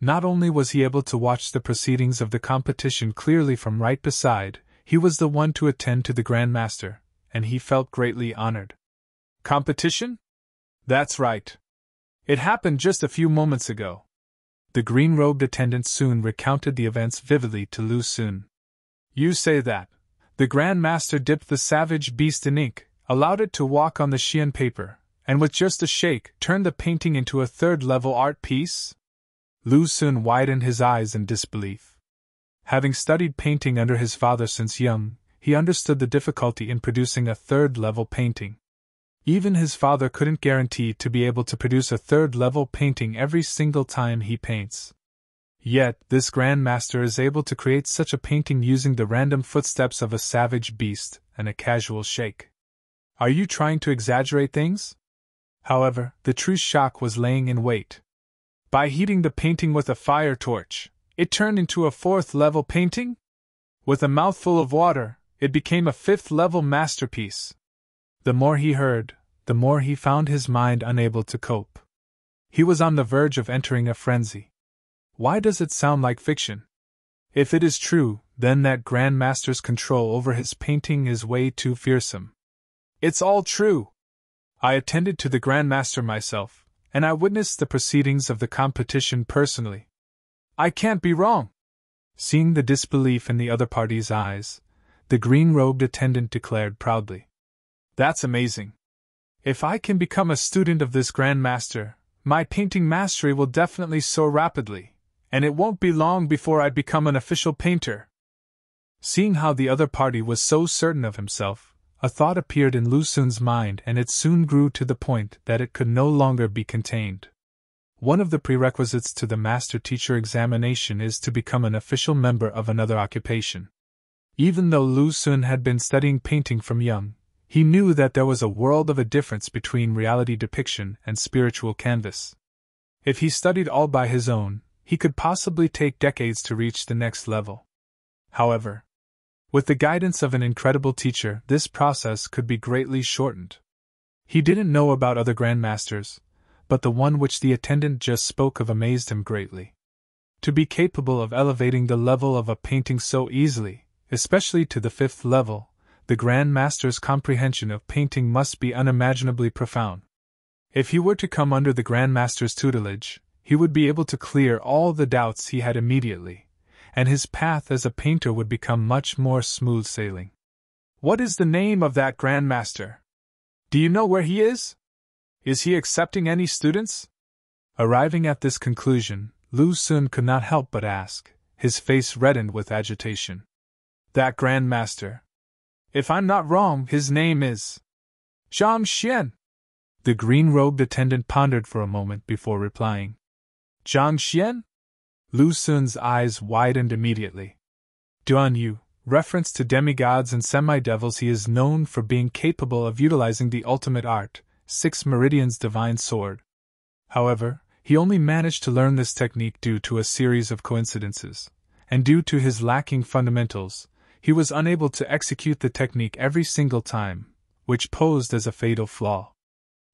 Not only was he able to watch the proceedings of the competition clearly from right beside, he was the one to attend to the Grand Master, and he felt greatly honored. "Competition? That's right. It happened just a few moments ago." The green-robed attendant soon recounted the events vividly to Lu Xun. "You say that the Grand Master dipped the savage beast in ink, allowed it to walk on the Xian paper, and with just a shake turned the painting into a third-level art piece?" Lu Xun widened his eyes in disbelief. Having studied painting under his father since young, he understood the difficulty in producing a third-level painting. Even his father couldn't guarantee to be able to produce a third-level painting every single time he paints. Yet, this Grand Master is able to create such a painting using the random footsteps of a savage beast and a casual shake. Are you trying to exaggerate things? However, the true shock was laying in wait. By heating the painting with a fire torch, it turned into a fourth-level painting? With a mouthful of water, it became a fifth-level masterpiece. The more he heard, the more he found his mind unable to cope. He was on the verge of entering a frenzy. Why does it sound like fiction? If it is true, then that Grand Master's control over his painting is way too fearsome. It's all true. I attended to the Grand Master myself, and I witnessed the proceedings of the competition personally. I can't be wrong. Seeing the disbelief in the other party's eyes, the green-robed attendant declared proudly. That's amazing. If I can become a student of this Grand Master, my painting mastery will definitely soar rapidly, and it won't be long before I'd become an official painter. Seeing how the other party was so certain of himself, a thought appeared in Lu Xun's mind, and it soon grew to the point that it could no longer be contained. One of the prerequisites to the master-teacher examination is to become an official member of another occupation. Even though Lu Xun had been studying painting from young, he knew that there was a world of a difference between reality depiction and spiritual canvas. If he studied all by his own, he could possibly take decades to reach the next level. However, with the guidance of an incredible teacher, this process could be greatly shortened. He didn't know about other grandmasters, but the one which the attendant just spoke of amazed him greatly. To be capable of elevating the level of a painting so easily, especially to the fifth level, the Grand Master's comprehension of painting must be unimaginably profound. If he were to come under the Grand Master's tutelage, he would be able to clear all the doubts he had immediately, and his path as a painter would become much more smooth sailing. What is the name of that Grand Master? Do you know where he is? Is he accepting any students? Arriving at this conclusion, Lu Xun could not help but ask, his face reddened with agitation. That Grand Master. If I'm not wrong, his name is Zhang Xian. The green-robed attendant pondered for a moment before replying. Zhang Xian? Lu Xun's eyes widened immediately. Duan Yu, reference to demigods and semi-devils, he is known for being capable of utilizing the ultimate art, Six Meridians Divine Sword. However, he only managed to learn this technique due to a series of coincidences, and due to his lacking fundamentals, he was unable to execute the technique every single time, which posed as a fatal flaw.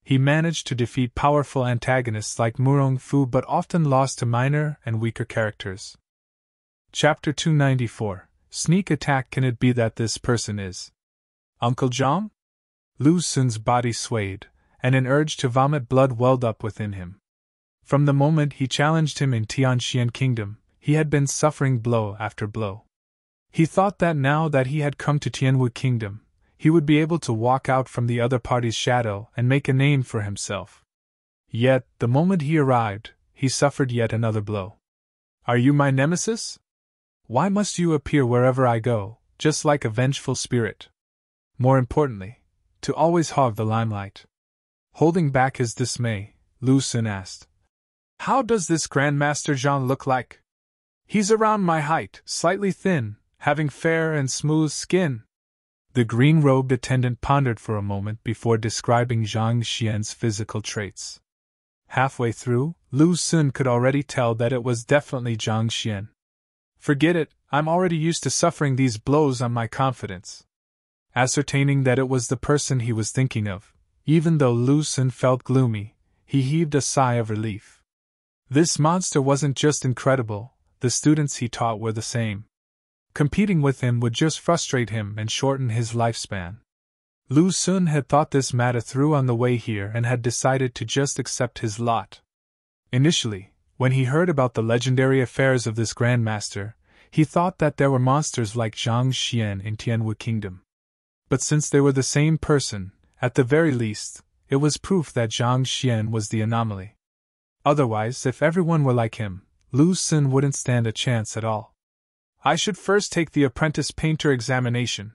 He managed to defeat powerful antagonists like Murong Fu, but often lost to minor and weaker characters. Chapter 294. Sneak Attack. Can it be that this person is Uncle Zhang? Lu Xun's body swayed, and an urge to vomit blood welled up within him. From the moment he challenged him in Tianxian Kingdom, he had been suffering blow after blow. He thought that now that he had come to Tianwu Kingdom, he would be able to walk out from the other party's shadow and make a name for himself. Yet, the moment he arrived, he suffered yet another blow. Are you my nemesis? Why must you appear wherever I go, just like a vengeful spirit? More importantly, to always hog the limelight. Holding back his dismay, Lu Xun asked, How does this Grandmaster Zhang look like? He's around my height, slightly thin, having fair and smooth skin. The green-robed attendant pondered for a moment before describing Zhang Xian's physical traits. Halfway through, Lu Xun could already tell that it was definitely Zhang Xian. Forget it, I'm already used to suffering these blows on my confidence. Ascertaining that it was the person he was thinking of, even though Lu Xun felt gloomy, he heaved a sigh of relief. This monster wasn't just incredible, the students he taught were the same. Competing with him would just frustrate him and shorten his lifespan. Lu Xun had thought this matter through on the way here and had decided to just accept his lot. Initially, when he heard about the legendary affairs of this Grandmaster, he thought that there were monsters like Zhang Xian in Tianwu Kingdom. But since they were the same person, at the very least, it was proof that Zhang Xian was the anomaly. Otherwise, if everyone were like him, Lu Xun wouldn't stand a chance at all. I should first take the apprentice painter examination.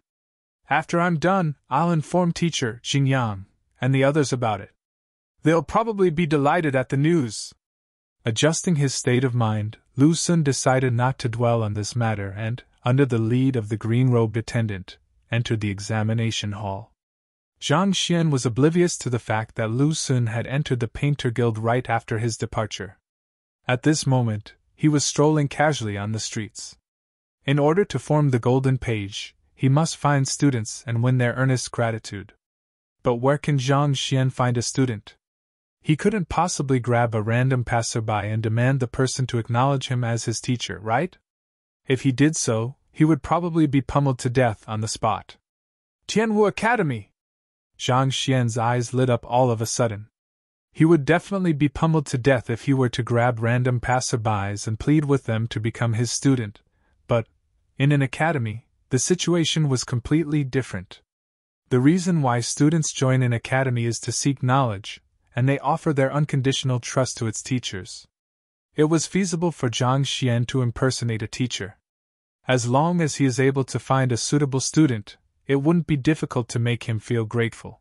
After I'm done, I'll inform teacher Xingyang and the others about it. They'll probably be delighted at the news. Adjusting his state of mind, Lu Xun decided not to dwell on this matter and, under the lead of the green-robed attendant, entered the examination hall. Zhang Xian was oblivious to the fact that Lu Xun had entered the Painter Guild right after his departure. At this moment, he was strolling casually on the streets. In order to form the Golden Page, he must find students and win their earnest gratitude. But where can Zhang Xian find a student? He couldn't possibly grab a random passerby and demand the person to acknowledge him as his teacher, right? If he did so, he would probably be pummeled to death on the spot. Tianwu Academy! Zhang Xian's eyes lit up all of a sudden. He would definitely be pummeled to death if he were to grab random passerbys and plead with them to become his student, but, in an academy, the situation was completely different. The reason why students join an academy is to seek knowledge, and they offer their unconditional trust to its teachers. It was feasible for Zhang Xian to impersonate a teacher. As long as he is able to find a suitable student, it wouldn't be difficult to make him feel grateful.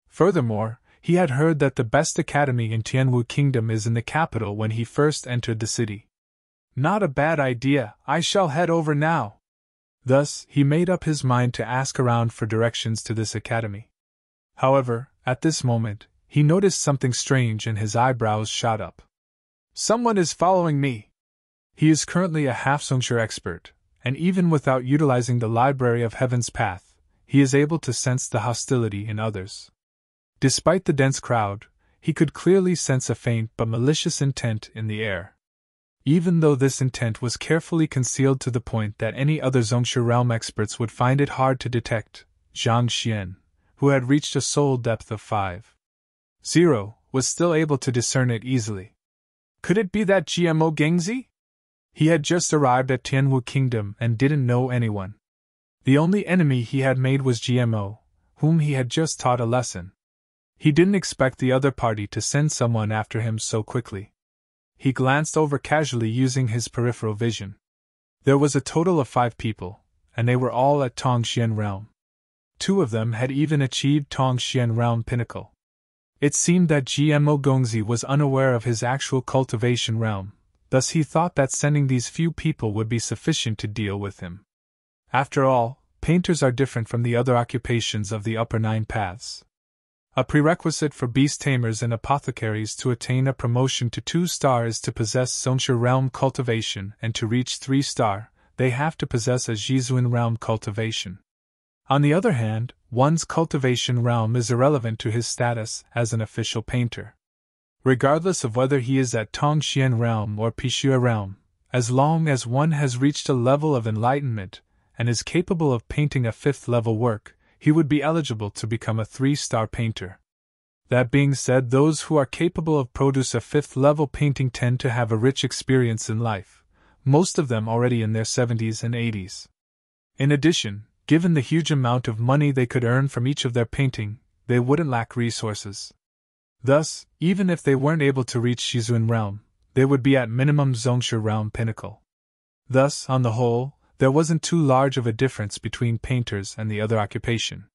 Furthermore, he had heard that the best academy in Tianwu Kingdom is in the capital when he first entered the city. Not a bad idea, I shall head over now. Thus, he made up his mind to ask around for directions to this academy. However, at this moment, he noticed something strange and his eyebrows shot up. Someone is following me. He is currently a half-Zongshi expert, and even without utilizing the Library of Heaven's Path, he is able to sense the hostility in others. Despite the dense crowd, he could clearly sense a faint but malicious intent in the air. Even though this intent was carefully concealed to the point that any other Zongshi realm experts would find it hard to detect, Zhang Xian, who had reached a soul depth of 5.0, was still able to discern it easily. Could it be that GMO Gengzi? He had just arrived at Tianwu Kingdom and didn't know anyone. The only enemy he had made was GMO, whom he had just taught a lesson. He didn't expect the other party to send someone after him so quickly. He glanced over casually using his peripheral vision. There was a total of 5 people, and they were all at Tongxian Realm. 2 of them had even achieved Tongxian Realm Pinnacle. It seemed that GMO Gongzi was unaware of his actual cultivation realm, thus he thought that sending these few people would be sufficient to deal with him. After all, painters are different from the other occupations of the upper 9 paths. A prerequisite for beast tamers and apothecaries to attain a promotion to 2-star is to possess Zongshi realm cultivation, and to reach 3-star, they have to possess a Zhizuan realm cultivation. On the other hand, one's cultivation realm is irrelevant to his status as an official painter. Regardless of whether he is at Tongxian realm or Pixue realm, as long as one has reached a level of enlightenment and is capable of painting a 5th-level work, he would be eligible to become a 3-star painter. That being said, those who are capable of produce a 5th-level painting tend to have a rich experience in life, most of them already in their 70s and 80s. In addition, given the huge amount of money they could earn from each of their painting, they wouldn't lack resources. Thus, even if they weren't able to reach Zhizuan realm, they would be at minimum Zongshi realm pinnacle. Thus, on the whole, there wasn't too large of a difference between painters and the other occupation.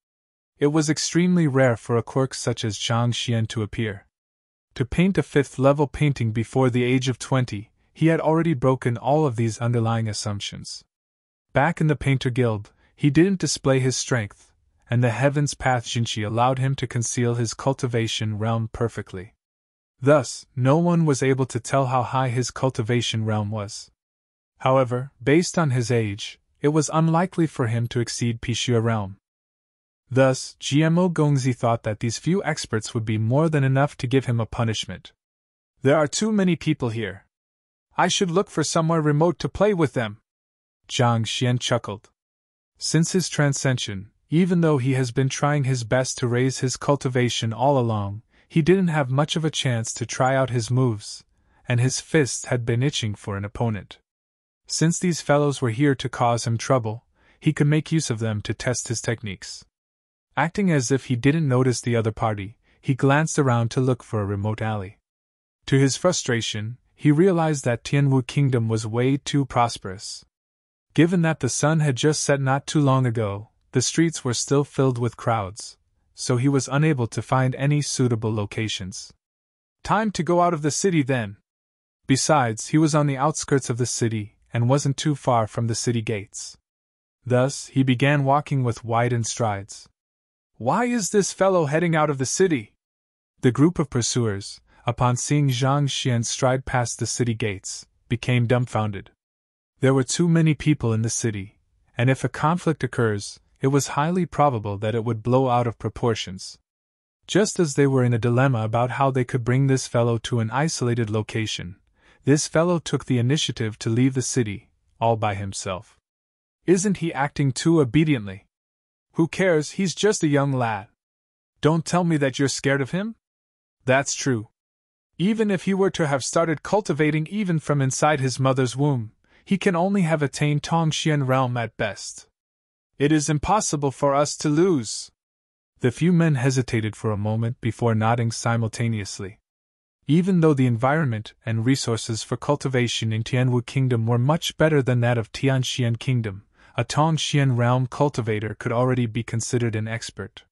It was extremely rare for a quirk such as Zhang Xian to appear. To paint a 5th-level painting before the age of 20, he had already broken all of these underlying assumptions. Back in the Painter Guild, he didn't display his strength, and the Heaven's Path Jinshi allowed him to conceal his cultivation realm perfectly. Thus, no one was able to tell how high his cultivation realm was. However, based on his age, it was unlikely for him to exceed Pishua realm. Thus, GMO Gongzi thought that these few experts would be more than enough to give him a punishment. There are too many people here. I should look for somewhere remote to play with them. Zhang Xian chuckled. Since his transcension, even though he has been trying his best to raise his cultivation all along, he didn't have much of a chance to try out his moves, and his fists had been itching for an opponent. Since these fellows were here to cause him trouble, he could make use of them to test his techniques. Acting as if he didn't notice the other party, he glanced around to look for a remote alley. To his frustration, he realized that Tianwu Kingdom was way too prosperous. Given that the sun had just set not too long ago, the streets were still filled with crowds, so he was unable to find any suitable locations. Time to go out of the city then. Besides, he was on the outskirts of the city and wasn't too far from the city gates. Thus, he began walking with widened strides. Why is this fellow heading out of the city? The group of pursuers, upon seeing Zhang Xian stride past the city gates, became dumbfounded. There were too many people in the city, and if a conflict occurs, it was highly probable that it would blow out of proportions. Just as they were in a dilemma about how they could bring this fellow to an isolated location, this fellow took the initiative to leave the city, all by himself. Isn't he acting too obediently? Who cares, he's just a young lad. Don't tell me that you're scared of him? That's true. Even if he were to have started cultivating even from inside his mother's womb, he can only have attained Tongxian realm at best. It is impossible for us to lose. The few men hesitated for a moment before nodding simultaneously. Even though the environment and resources for cultivation in Tianwu Kingdom were much better than that of Tianxian Kingdom, a Tongxian realm cultivator could already be considered an expert.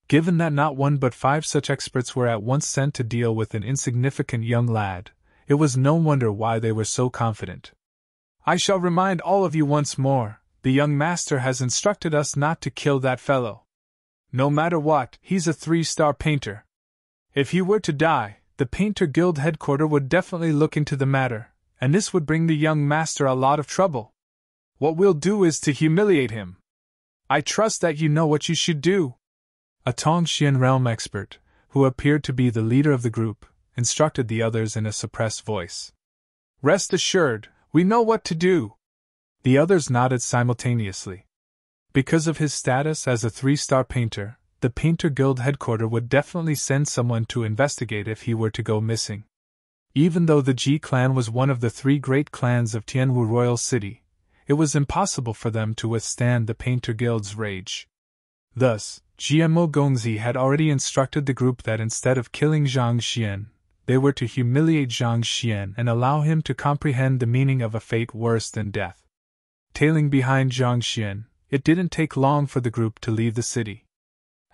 Given that not one but 5 such experts were at once sent to deal with an insignificant young lad, it was no wonder why they were so confident. I shall remind all of you once more, the young master has instructed us not to kill that fellow. No matter what, he's a 3-star painter. If he were to die, the Painter Guild headquarters would definitely look into the matter, and this would bring the young master a lot of trouble. What we'll do is to humiliate him. I trust that you know what you should do. A Tongxian realm expert, who appeared to be the leader of the group, instructed the others in a suppressed voice. Rest assured, we know what to do. The others nodded simultaneously. Because of his status as a 3-star painter, the Painter Guild headquarters would definitely send someone to investigate if he were to go missing. Even though the Ji clan was one of the 3 great clans of Tianwu Royal City, it was impossible for them to withstand the Painter Guild's rage. Thus, GMO Gongzi had already instructed the group that instead of killing Zhang Xian, they were to humiliate Zhang Xian and allow him to comprehend the meaning of a fate worse than death. Tailing behind Zhang Xian, it didn't take long for the group to leave the city.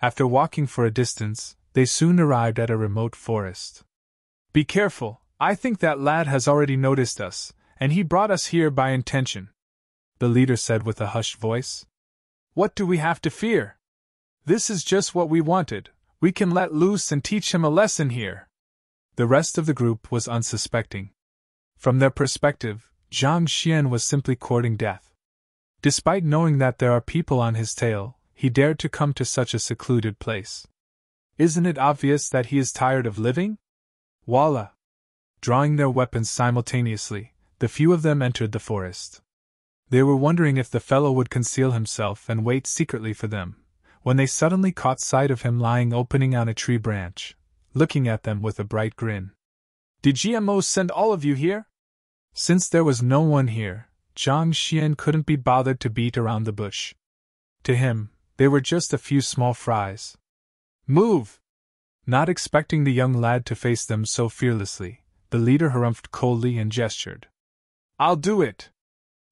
After walking for a distance, they soon arrived at a remote forest. Be careful, I think that lad has already noticed us, and he brought us here by intention, the leader said with a hushed voice. What do we have to fear? This is just what we wanted, we can let loose and teach him a lesson here. The rest of the group was unsuspecting. From their perspective, Zhang Xian was simply courting death. Despite knowing that there are people on his tail, he dared to come to such a secluded place. Isn't it obvious that he is tired of living? Voila! Drawing their weapons simultaneously, the few of them entered the forest. They were wondering if the fellow would conceal himself and wait secretly for them, when they suddenly caught sight of him lying opening on a tree branch, looking at them with a bright grin. Did GMO send all of you here? Since there was no one here, Zhang Xian couldn't be bothered to beat around the bush. To him, they were just a few small fries. Move! Not expecting the young lad to face them so fearlessly, the leader harumphed coldly and gestured. I'll do it!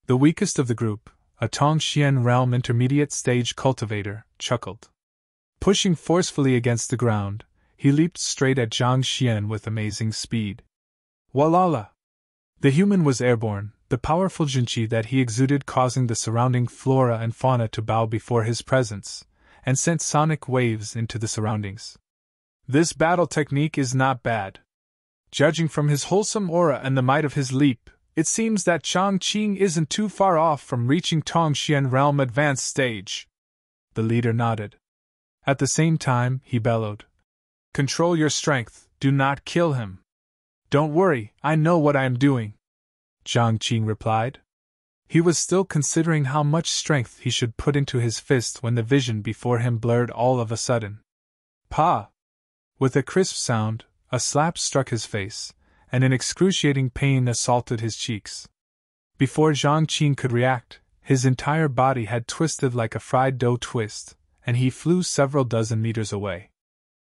The weakest of the group, a Tongxian realm intermediate stage cultivator, chuckled. Pushing forcefully against the ground, he leaped straight at Zhang Xian with amazing speed. Walala! The human was airborne, the powerful Jinqi that he exuded causing the surrounding flora and fauna to bow before his presence, and sent sonic waves into the surroundings. This battle technique is not bad. Judging from his wholesome aura and the might of his leap, it seems that Chang Qing isn't too far off from reaching Tongxian Realm Advanced Stage. The leader nodded. At the same time, he bellowed. Control your strength, do not kill him. Don't worry, I know what I am doing, Zhang Qing replied. He was still considering how much strength he should put into his fist when the vision before him blurred all of a sudden. Pa! With a crisp sound, a slap struck his face, and an excruciating pain assaulted his cheeks. Before Zhang Qing could react, his entire body had twisted like a fried dough twist, and he flew several dozen meters away.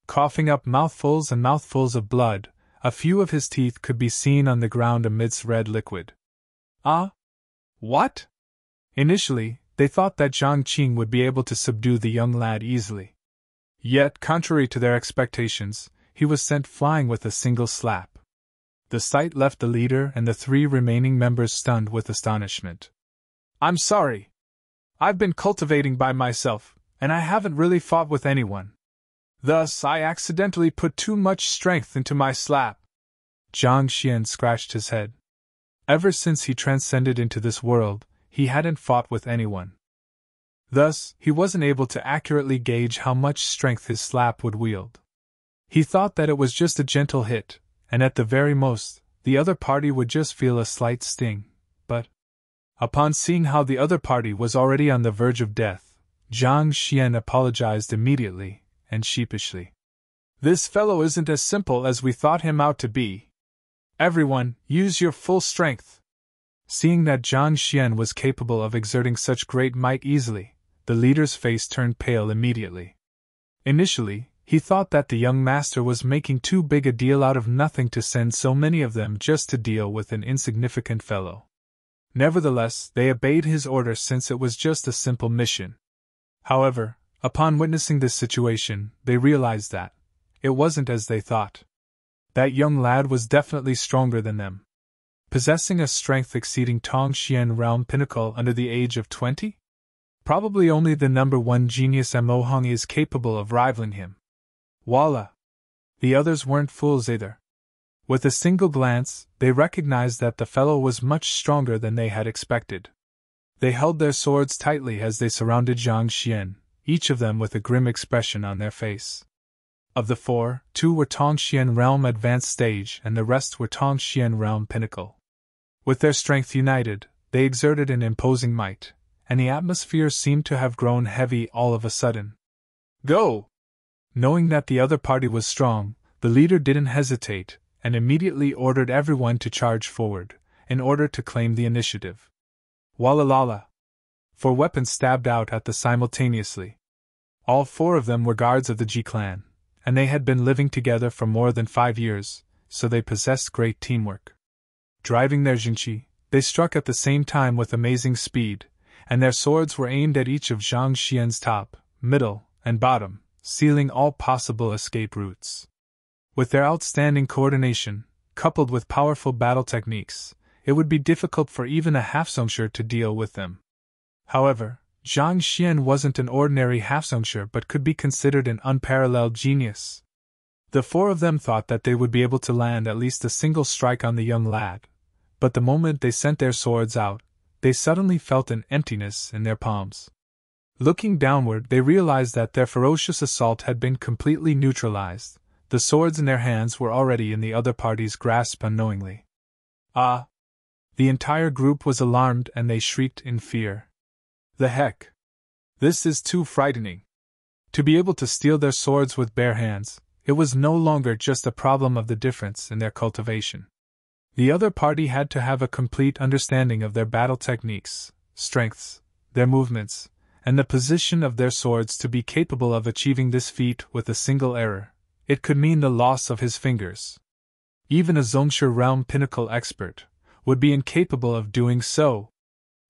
Coughing up mouthfuls and mouthfuls of blood, a few of his teeth could be seen on the ground amidst red liquid. Ah? What? Initially, they thought that Zhang Qing would be able to subdue the young lad easily. Yet, contrary to their expectations, he was sent flying with a single slap. The sight left the leader and the 3 remaining members stunned with astonishment. I'm sorry. I've been cultivating by myself, and I haven't really fought with anyone. Thus, I accidentally put too much strength into my slap. Zhang Xian scratched his head. Ever since he transcended into this world, he hadn't fought with anyone. Thus, he wasn't able to accurately gauge how much strength his slap would wield. He thought that it was just a gentle hit, and at the very most, the other party would just feel a slight sting, but upon seeing how the other party was already on the verge of death, Zhang Xian apologized immediately and sheepishly. This fellow isn't as simple as we thought him out to be. Everyone, use your full strength. Seeing that Zhang Xian was capable of exerting such great might easily, the leader's face turned pale immediately. Initially, he thought that the young master was making too big a deal out of nothing to send so many of them just to deal with an insignificant fellow. Nevertheless, they obeyed his order since it was just a simple mission. However, upon witnessing this situation, they realized that it wasn't as they thought. That young lad was definitely stronger than them. Possessing a strength exceeding Tongxian Realm Pinnacle under the age of 20? Probably only the number 1 genius Mo Hung is capable of rivaling him. Voila! The others weren't fools either. With a single glance, they recognized that the fellow was much stronger than they had expected. They held their swords tightly as they surrounded Zhang Xian, each of them with a grim expression on their face. Of the 4, 2 were Tongxian Realm Advanced Stage and the rest were Tongxian Realm Pinnacle. With their strength united, they exerted an imposing might, and the atmosphere seemed to have grown heavy all of a sudden. Go! Knowing that the other party was strong, the leader didn't hesitate, and immediately ordered everyone to charge forward, in order to claim the initiative. Wallalala! 4 weapons stabbed out at them simultaneously. All 4 of them were guards of the Ji clan, and they had been living together for more than 5 years, so they possessed great teamwork. Driving their Jinqi, they struck at the same time with amazing speed, and their swords were aimed at each of Zhang Xian's top, middle, and bottom, sealing all possible escape routes. With their outstanding coordination, coupled with powerful battle techniques, it would be difficult for even a half-Zongshi to deal with them. However, Zhang Xian wasn't an ordinary half-Zongshi but could be considered an unparalleled genius. The 4 of them thought that they would be able to land at least a single strike on the young lad, but the moment they sent their swords out, they suddenly felt an emptiness in their palms. Looking downward, they realized that their ferocious assault had been completely neutralized. The swords in their hands were already in the other party's grasp unknowingly. Ah! The entire group was alarmed and they shrieked in fear. The heck! This is too frightening. To be able to steal their swords with bare hands, it was no longer just a problem of the difference in their cultivation. The other party had to have a complete understanding of their battle techniques, strengths, their movements, and the position of their swords to be capable of achieving this feat with a single error. It could mean the loss of his fingers. Even a Zongshi Realm Pinnacle expert would be incapable of doing so.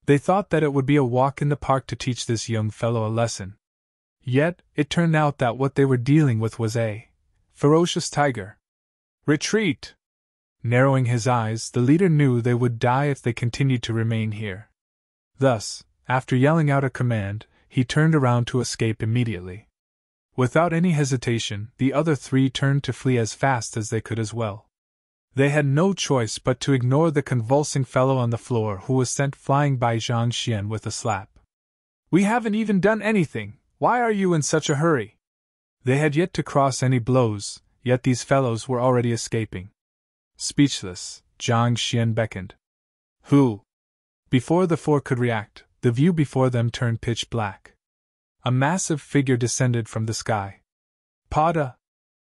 They thought that it would be a walk in the park to teach this young fellow a lesson. Yet, it turned out that what they were dealing with was a ferocious tiger. Retreat! Narrowing his eyes, the leader knew they would die if they continued to remain here. Thus, after yelling out a command, he turned around to escape immediately. Without any hesitation, the other 3 turned to flee as fast as they could as well. They had no choice but to ignore the convulsing fellow on the floor who was sent flying by Zhang Xian with a slap. "We haven't even done anything, why are you in such a hurry?" They had yet to cross any blows, yet these fellows were already escaping. Speechless, Zhang Xian beckoned. "Who?" Before the four could react, the view before them turned pitch black. A massive figure descended from the sky. Pada!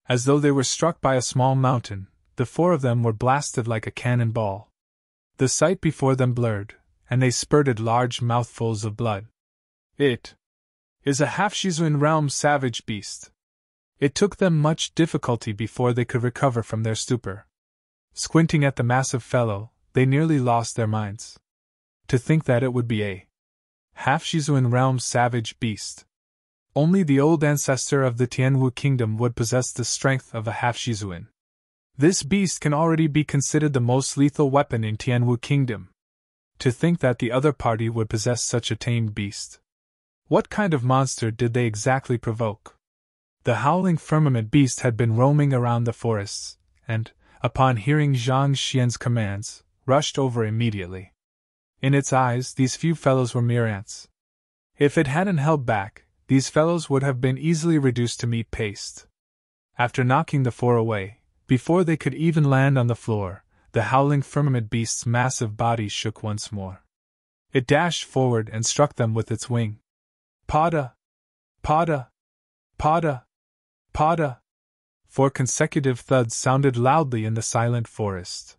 As though they were struck by a small mountain, the four of them were blasted like a cannonball. The sight before them blurred, and they spurted large mouthfuls of blood. "It is a half-Shizuan realm savage beast." It took them much difficulty before they could recover from their stupor. Squinting at the massive fellow, they nearly lost their minds. To think that it would be a half-Shizuan realm savage beast. Only the old ancestor of the Tianwu kingdom would possess the strength of a half-Shizuan. This beast can already be considered the most lethal weapon in Tianwu kingdom. To think that the other party would possess such a tamed beast. What kind of monster did they exactly provoke? The howling firmament beast had been roaming around the forests, and, upon hearing Zhang Xian's commands, rushed over immediately. In its eyes, these few fellows were mere ants. If it hadn't held back, these fellows would have been easily reduced to meat paste. After knocking the four away, before they could even land on the floor, the howling firmament beast's massive body shook once more. It dashed forward and struck them with its wing. Pada! Pada! Pada! Pada! 4 consecutive thuds sounded loudly in the silent forest.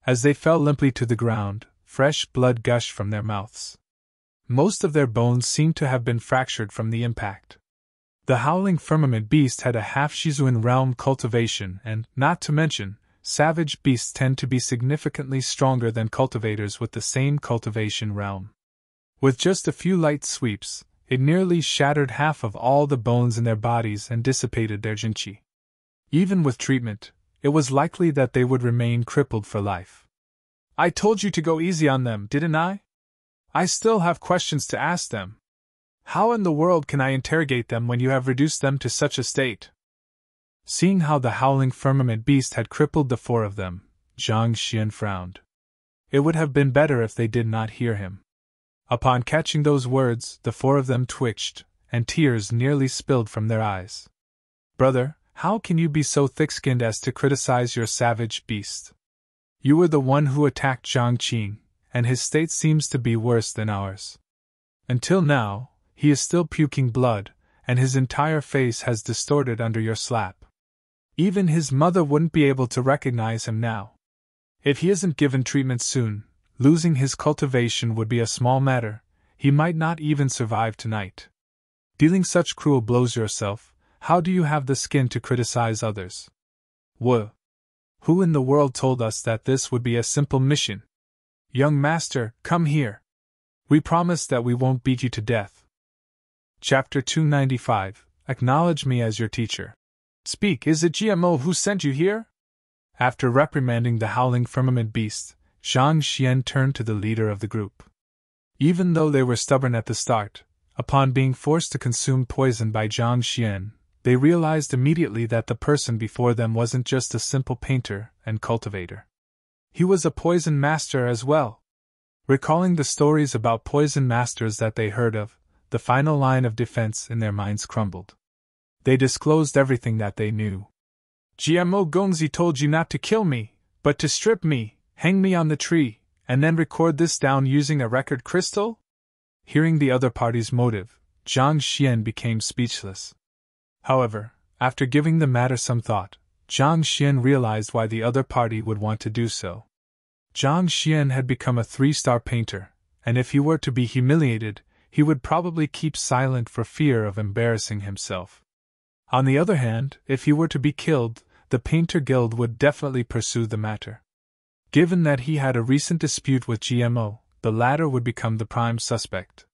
As they fell limply to the ground, fresh blood gushed from their mouths. Most of their bones seemed to have been fractured from the impact. The howling firmament beast had a half-Shizuan realm cultivation and, not to mention, savage beasts tend to be significantly stronger than cultivators with the same cultivation realm. With just a few light sweeps, it nearly shattered half of all the bones in their bodies and dissipated their jinqi. Even with treatment, it was likely that they would remain crippled for life. "I told you to go easy on them, didn't I? I still have questions to ask them. How in the world can I interrogate them when you have reduced them to such a state?" Seeing how the howling firmament beast had crippled the four of them, Zhang Xian frowned. It would have been better if they did not hear him. Upon catching those words, the four of them twitched, and tears nearly spilled from their eyes. "Brother, how can you be so thick-skinned as to criticize your savage beast? You were the one who attacked Zhang Qing, and his state seems to be worse than ours. Until now, he is still puking blood, and his entire face has distorted under your slap. Even his mother wouldn't be able to recognize him now. If he isn't given treatment soon, losing his cultivation would be a small matter, he might not even survive tonight. Dealing such cruel blows yourself, how do you have the skin to criticize others? Who in the world told us that this would be a simple mission? Young master, come here. We promise that we won't beat you to death." Chapter 295, Acknowledge me as your teacher. "Speak, is it GMO who sent you here?" After reprimanding the howling firmament beast, Zhang Xian turned to the leader of the group. Even though they were stubborn at the start, upon being forced to consume poison by Zhang Xian, they realized immediately that the person before them wasn't just a simple painter and cultivator. He was a poison master as well. Recalling the stories about poison masters that they heard of, the final line of defense in their minds crumbled. They disclosed everything that they knew. "GMO Gongzi told you not to kill me, but to strip me, hang me on the tree, and then record this down using a record crystal?" Hearing the other party's motive, Zhang Xian became speechless. However, after giving the matter some thought, Zhang Xian realized why the other party would want to do so. Zhang Xian had become a 3-star painter, and if he were to be humiliated, he would probably keep silent for fear of embarrassing himself. On the other hand, if he were to be killed, the Painter Guild would definitely pursue the matter. Given that he had a recent dispute with GMO, the latter would become the prime suspect.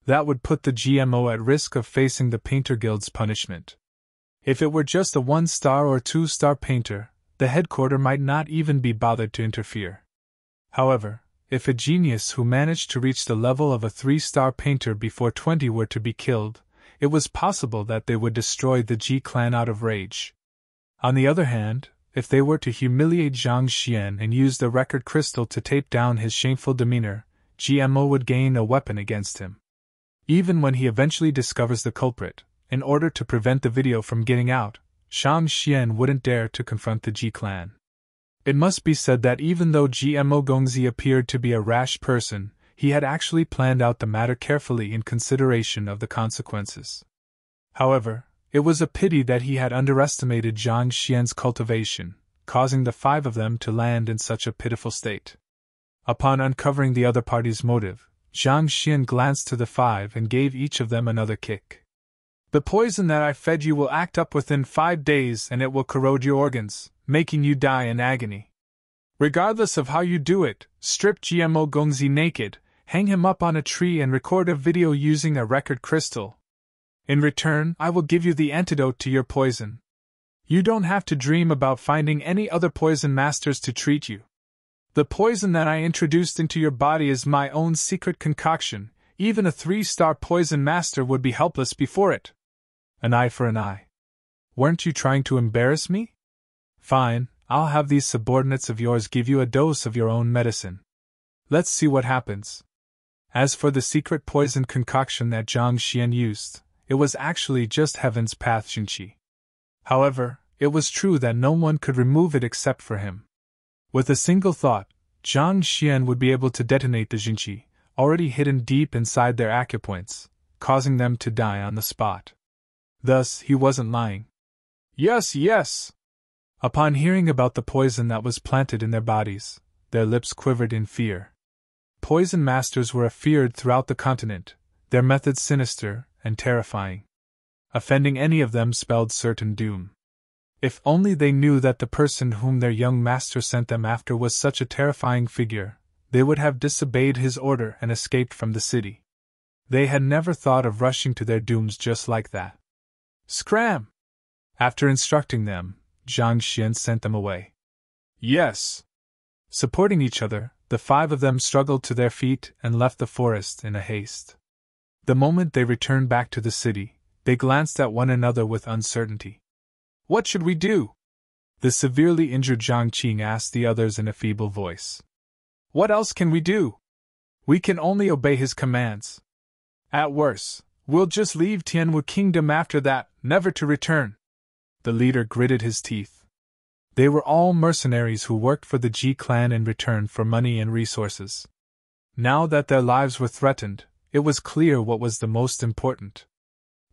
That would put the GMO at risk of facing the Painter Guild's punishment. If it were just a 1-star or 2-star painter, the headquarter might not even be bothered to interfere. However, if a genius who managed to reach the level of a 3-star painter before 20 were to be killed, it was possible that they would destroy the G clan out of rage. On the other hand, if they were to humiliate Zhang Xian and use the record crystal to tape down his shameful demeanor, GMO would gain a weapon against him. Even when he eventually discovers the culprit, in order to prevent the video from getting out, Zhang Xian wouldn't dare to confront the Ji clan. It must be said that even though GMO Gongzi appeared to be a rash person, he had actually planned out the matter carefully in consideration of the consequences. However, it was a pity that he had underestimated Zhang Xian's cultivation, causing the 5 of them to land in such a pitiful state. Upon uncovering the other party's motive, Zhang Xian glanced to the 5 and gave each of them another kick. The poison that I fed you will act up within 5 days and it will corrode your organs, making you die in agony. Regardless of how you do it, strip GMO Gongzi naked, hang him up on a tree and record a video using a record crystal. In return, I will give you the antidote to your poison. You don't have to dream about finding any other poison masters to treat you. The poison that I introduced into your body is my own secret concoction. Even a 3-star poison master would be helpless before it. An eye for an eye. Weren't you trying to embarrass me? Fine, I'll have these subordinates of yours give you a dose of your own medicine. Let's see what happens. As for the secret poison concoction that Zhang Xian used, it was actually just Heaven's Path Xinqi. However, it was true that no one could remove it except for him. With a single thought, Zhang Xian would be able to detonate the Xinqi, already hidden deep inside their acupoints, causing them to die on the spot. Thus, he wasn't lying. Yes, yes! Upon hearing about the poison that was planted in their bodies, their lips quivered in fear. Poison masters were feared throughout the continent, their methods sinister and terrifying. Offending any of them spelled certain doom. If only they knew that the person whom their young master sent them after was such a terrifying figure, they would have disobeyed his order and escaped from the city. They had never thought of rushing to their dooms just like that. Scram! After instructing them, Zhang Xian sent them away. Yes! Supporting each other, the 5 of them struggled to their feet and left the forest in a haste. The moment they returned back to the city, they glanced at one another with uncertainty. What should we do? The severely injured Zhang Qing asked the others in a feeble voice. What else can we do? We can only obey his commands. At worst, we'll just leave Tianwu Kingdom after that, never to return. The leader gritted his teeth. They were all mercenaries who worked for the Ji clan in return for money and resources. Now that their lives were threatened, it was clear what was the most important.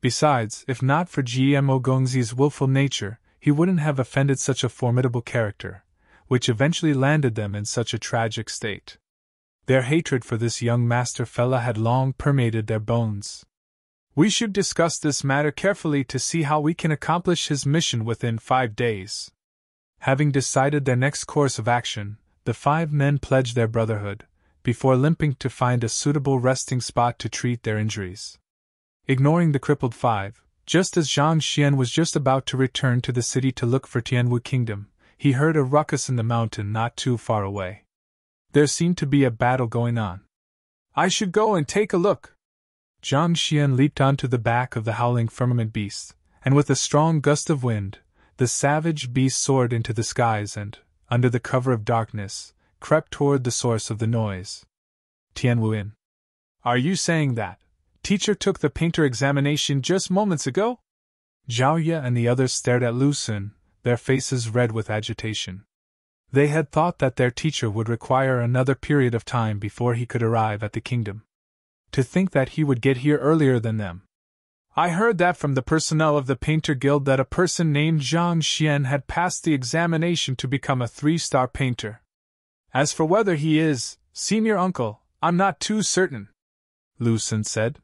Besides, if not for GMO Gongzi's willful nature, he wouldn't have offended such a formidable character, which eventually landed them in such a tragic state. Their hatred for this young master fella had long permeated their bones. We should discuss this matter carefully to see how we can accomplish his mission within 5 days. Having decided their next course of action, the 5 men pledged their brotherhood, before limping to find a suitable resting spot to treat their injuries. Ignoring the crippled 5, just as Zhang Xian was just about to return to the city to look for Tianwu Kingdom, he heard a ruckus in the mountain not too far away. There seemed to be a battle going on. I should go and take a look. Zhang Xian leaped onto the back of the howling firmament beast, and with a strong gust of wind, the savage beast soared into the skies and, under the cover of darkness, crept toward the source of the noise. Tianwu-in. Are you saying that teacher took the painter examination just moments ago? Zhao Ye and the others stared at Lu Sun, their faces red with agitation. They had thought that their teacher would require another period of time before he could arrive at the kingdom. To think that he would get here earlier than them. I heard that from the personnel of the Painter Guild that a person named Zhang Xian had passed the examination to become a 3-star painter. As for whether he is, senior uncle, I'm not too certain, Lu Sun said.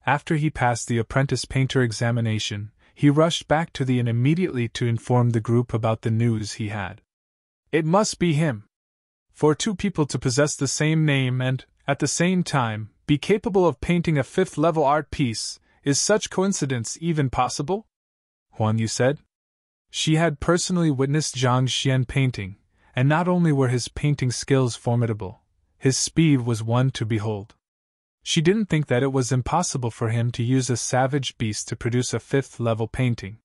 After he passed the apprentice painter examination, he rushed back to the inn immediately to inform the group about the news he had. It must be him. For 2 people to possess the same name and, at the same time, be capable of painting a 5th-level art piece, is such coincidence even possible? Huan Yu said. She had personally witnessed Zhang Xian painting, and not only were his painting skills formidable, his speed was one to behold. She didn't think that it was impossible for him to use a savage beast to produce a 5th-level painting.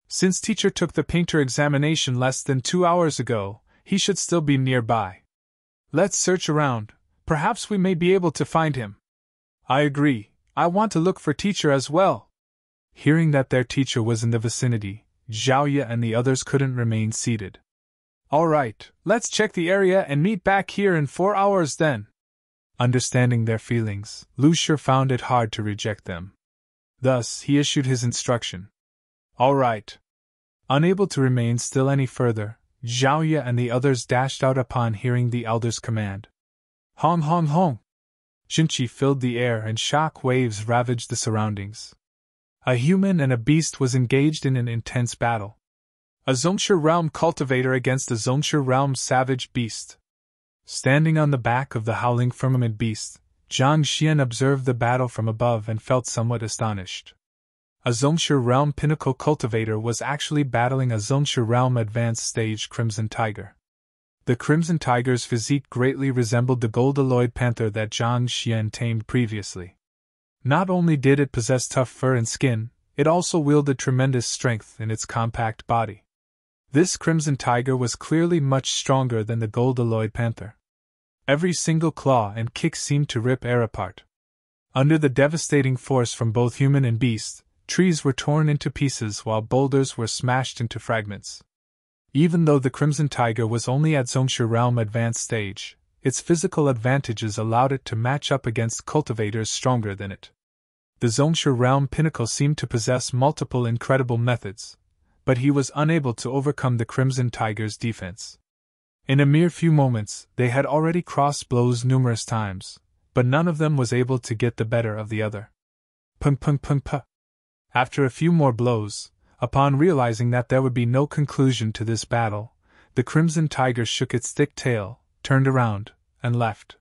Since teacher took the painter examination less than 2 hours ago, he should still be nearby. Let's search around, perhaps we may be able to find him. I agree, I want to look for teacher as well. Hearing that their teacher was in the vicinity, Zhao Ye and the others couldn't remain seated. All right, let's check the area and meet back here in 4 hours then. Understanding their feelings, Lu Shi found it hard to reject them. Thus, he issued his instruction. All right. Unable to remain still any further, Zhao Ye and the others dashed out upon hearing the elder's command. Hong hong hong! Jinqi filled the air and shock waves ravaged the surroundings. A human and a beast was engaged in an intense battle. A Zhongshu realm cultivator against a Zhongshu realm savage beast. Standing on the back of the howling firmament beast, Zhang Xian observed the battle from above and felt somewhat astonished. A Zhongshu realm pinnacle cultivator was actually battling a Zhongshu realm advanced stage Crimson Tiger. The Crimson Tiger's physique greatly resembled the gold-alloyed panther that Zhang Xian tamed previously. Not only did it possess tough fur and skin, it also wielded tremendous strength in its compact body. This Crimson Tiger was clearly much stronger than the gold-alloyed panther. Every single claw and kick seemed to rip air apart. Under the devastating force from both human and beast, trees were torn into pieces while boulders were smashed into fragments. Even though the Crimson Tiger was only at Zhongshu realm advanced stage, its physical advantages allowed it to match up against cultivators stronger than it. The Zhongshu realm pinnacle seemed to possess multiple incredible methods, but he was unable to overcome the Crimson Tiger's defense. In a mere few moments, they had already crossed blows numerous times, but none of them was able to get the better of the other. Pung pung pung puh. After a few more blows, upon realizing that there would be no conclusion to this battle, the Crimson Tiger shook its thick tail, turned around, and left.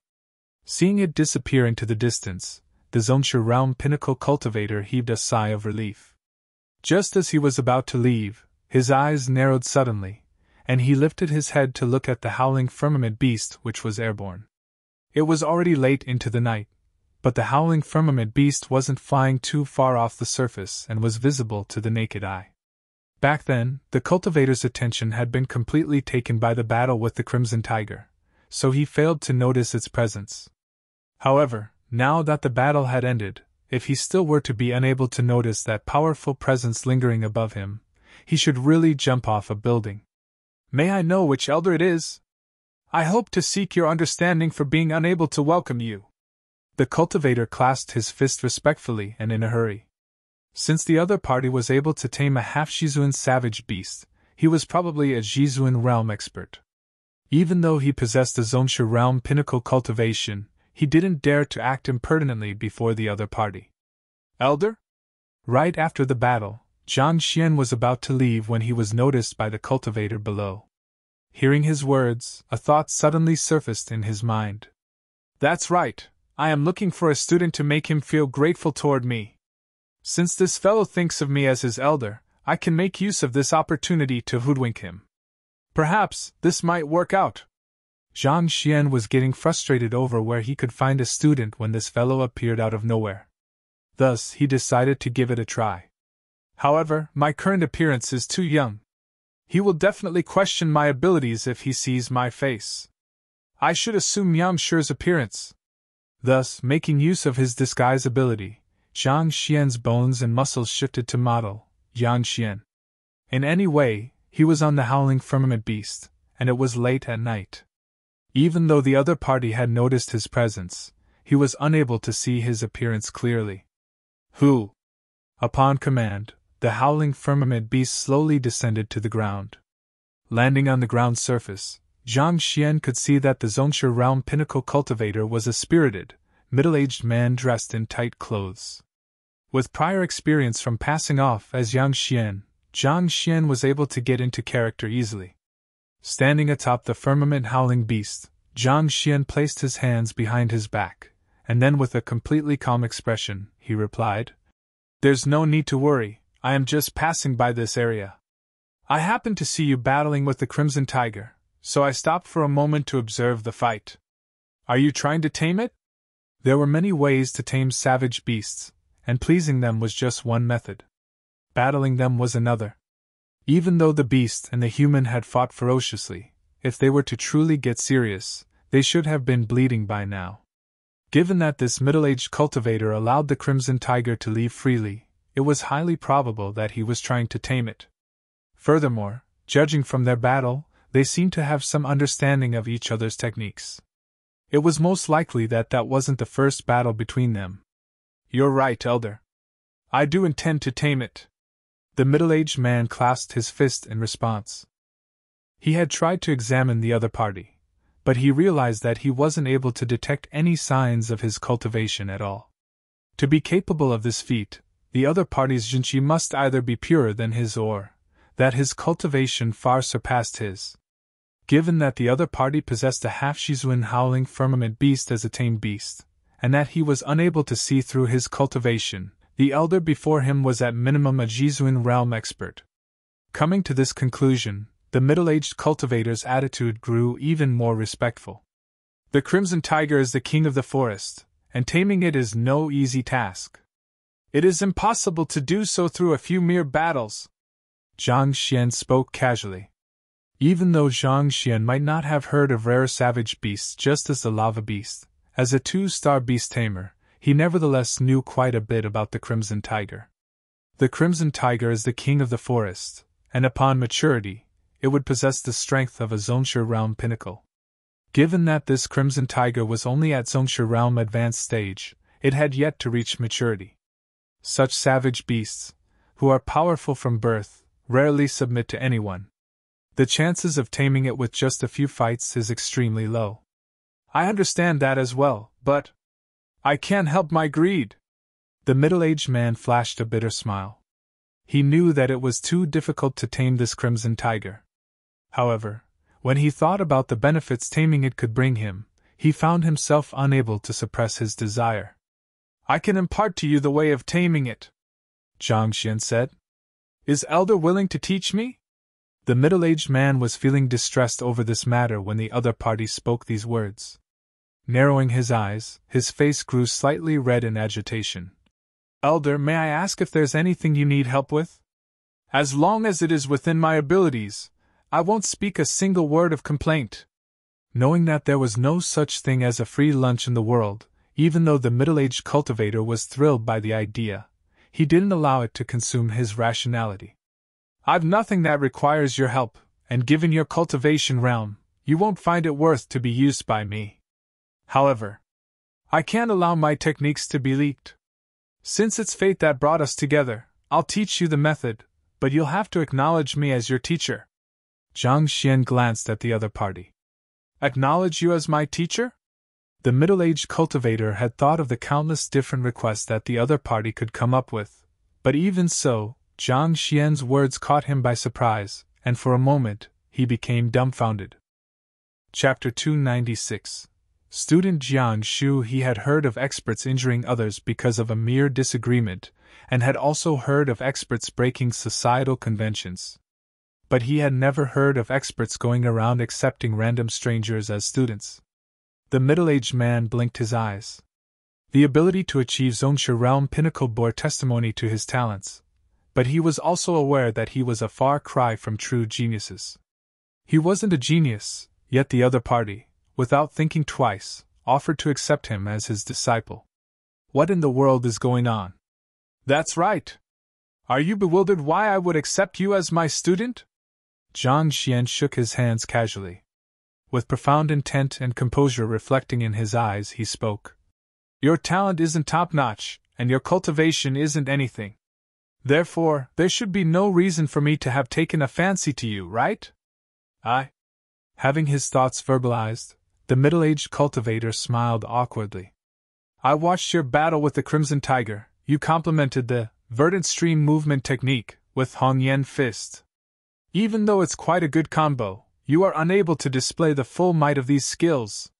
Seeing it disappear into the distance, the Zhongshu realm pinnacle cultivator heaved a sigh of relief. Just as he was about to leave, his eyes narrowed suddenly, and he lifted his head to look at the howling firmament beast which was airborne. It was already late into the night, but the howling firmament beast wasn't flying too far off the surface and was visible to the naked eye. Back then, the cultivator's attention had been completely taken by the battle with the Crimson Tiger, so he failed to notice its presence. However, now that the battle had ended, if he still were to be unable to notice that powerful presence lingering above him, he should really jump off a building. May I know which elder it is? I hope to seek your understanding for being unable to welcome you. The cultivator clasped his fist respectfully and in a hurry. Since the other party was able to tame a half-Zhizuan savage beast, he was probably a Zhizuan realm expert. Even though he possessed a Zhongshu realm pinnacle cultivation, he didn't dare to act impertinently before the other party. Elder? Right after the battle, Zhang Xian was about to leave when he was noticed by the cultivator below. Hearing his words, a thought suddenly surfaced in his mind. That's right, I am looking for a student to make him feel grateful toward me. Since this fellow thinks of me as his elder, I can make use of this opportunity to hoodwink him. Perhaps this might work out. Zhang Xian was getting frustrated over where he could find a student when this fellow appeared out of nowhere. Thus, he decided to give it a try. However, my current appearance is too young. He will definitely question my abilities if he sees my face. I should assume Yang Shi's appearance. Thus, making use of his disguise ability, Zhang Xian's bones and muscles shifted to model Yang Xian. In any way, he was on the howling firmament beast, and it was late at night. Even though the other party had noticed his presence, he was unable to see his appearance clearly. Who? Upon command, the howling firmament beast slowly descended to the ground. Landing on the ground surface, Zhang Xian could see that the Zhongshu realm pinnacle cultivator was a spirited, middle-aged man dressed in tight clothes. With prior experience from passing off as Yang Xian, Zhang Xian was able to get into character easily. Standing atop the firmament howling beast, Zhang Xian placed his hands behind his back, and then with a completely calm expression, he replied, "There's no need to worry, I am just passing by this area. I happened to see you battling with the Crimson Tiger, so I stopped for a moment to observe the fight. Are you trying to tame it?" There were many ways to tame savage beasts, and pleasing them was just one method. Battling them was another. Even though the beast and the human had fought ferociously, if they were to truly get serious, they should have been bleeding by now. Given that this middle-aged cultivator allowed the Crimson Tiger to leave freely, it was highly probable that he was trying to tame it. Furthermore, judging from their battle, they seemed to have some understanding of each other's techniques. It was most likely that that wasn't the first battle between them. "You're right, Elder. I do intend to tame it." The middle-aged man clasped his fist in response. He had tried to examine the other party, but he realized that he wasn't able to detect any signs of his cultivation at all. To be capable of this feat, the other party's Jinchi must either be purer than his or that his cultivation far surpassed his. Given that the other party possessed a half-Shizuan howling firmament beast as a tame beast, and that he was unable to see through his cultivation, the elder before him was at minimum a Jizuan realm expert. Coming to this conclusion, the middle-aged cultivator's attitude grew even more respectful. "The Crimson Tiger is the king of the forest, and taming it is no easy task. It is impossible to do so through a few mere battles." Zhang Xian spoke casually. Even though Zhang Xian might not have heard of rare savage beasts just as the lava beast, as a 2-star beast tamer, he nevertheless knew quite a bit about the Crimson Tiger. The Crimson Tiger is the king of the forest, and upon maturity, it would possess the strength of a Zongshi realm pinnacle. Given that this Crimson Tiger was only at Zongshi realm advanced stage, it had yet to reach maturity. Such savage beasts, who are powerful from birth, rarely submit to anyone. The chances of taming it with just a few fights is extremely low. "I understand that as well, but I can't help my greed." The middle-aged man flashed a bitter smile. He knew that it was too difficult to tame this Crimson Tiger. However, when he thought about the benefits taming it could bring him, he found himself unable to suppress his desire. "I can impart to you the way of taming it," Zhang Xian said. "Is Elder willing to teach me?" The middle-aged man was feeling distressed over this matter when the other party spoke these words. Narrowing his eyes, his face grew slightly red in agitation. "Elder, may I ask if there's anything you need help with? As long as it is within my abilities, I won't speak a single word of complaint." Knowing that there was no such thing as a free lunch in the world, even though the middle-aged cultivator was thrilled by the idea, he didn't allow it to consume his rationality. "I've nothing that requires your help, and given your cultivation realm, you won't find it worth to be used by me. However, I can't allow my techniques to be leaked. Since it's fate that brought us together, I'll teach you the method, but you'll have to acknowledge me as your teacher." Zhang Xian glanced at the other party. "Acknowledge you as my teacher?" The middle-aged cultivator had thought of the countless different requests that the other party could come up with, but even so, Zhang Xian's words caught him by surprise, and for a moment, he became dumbfounded. Chapter 296. Student Jiang Shu. He had heard of experts injuring others because of a mere disagreement, and had also heard of experts breaking societal conventions. But he had never heard of experts going around accepting random strangers as students. The middle-aged man blinked his eyes. The ability to achieve Zongshi realm pinnacle bore testimony to his talents, but he was also aware that he was a far cry from true geniuses. He wasn't a genius, yet the other party, without thinking twice, offered to accept him as his disciple. What in the world is going on? "That's right. Are you bewildered why I would accept you as my student?" Zhang Xian shook his hands casually. With profound intent and composure reflecting in his eyes, he spoke. "Your talent isn't top-notch, and your cultivation isn't anything. Therefore, there should be no reason for me to have taken a fancy to you, right?" Having his thoughts verbalized, the middle-aged cultivator smiled awkwardly. "I watched your battle with the Crimson Tiger. You complemented the verdant stream movement technique with Hongyan Fist. Even though it's quite a good combo, you are unable to display the full might of these skills.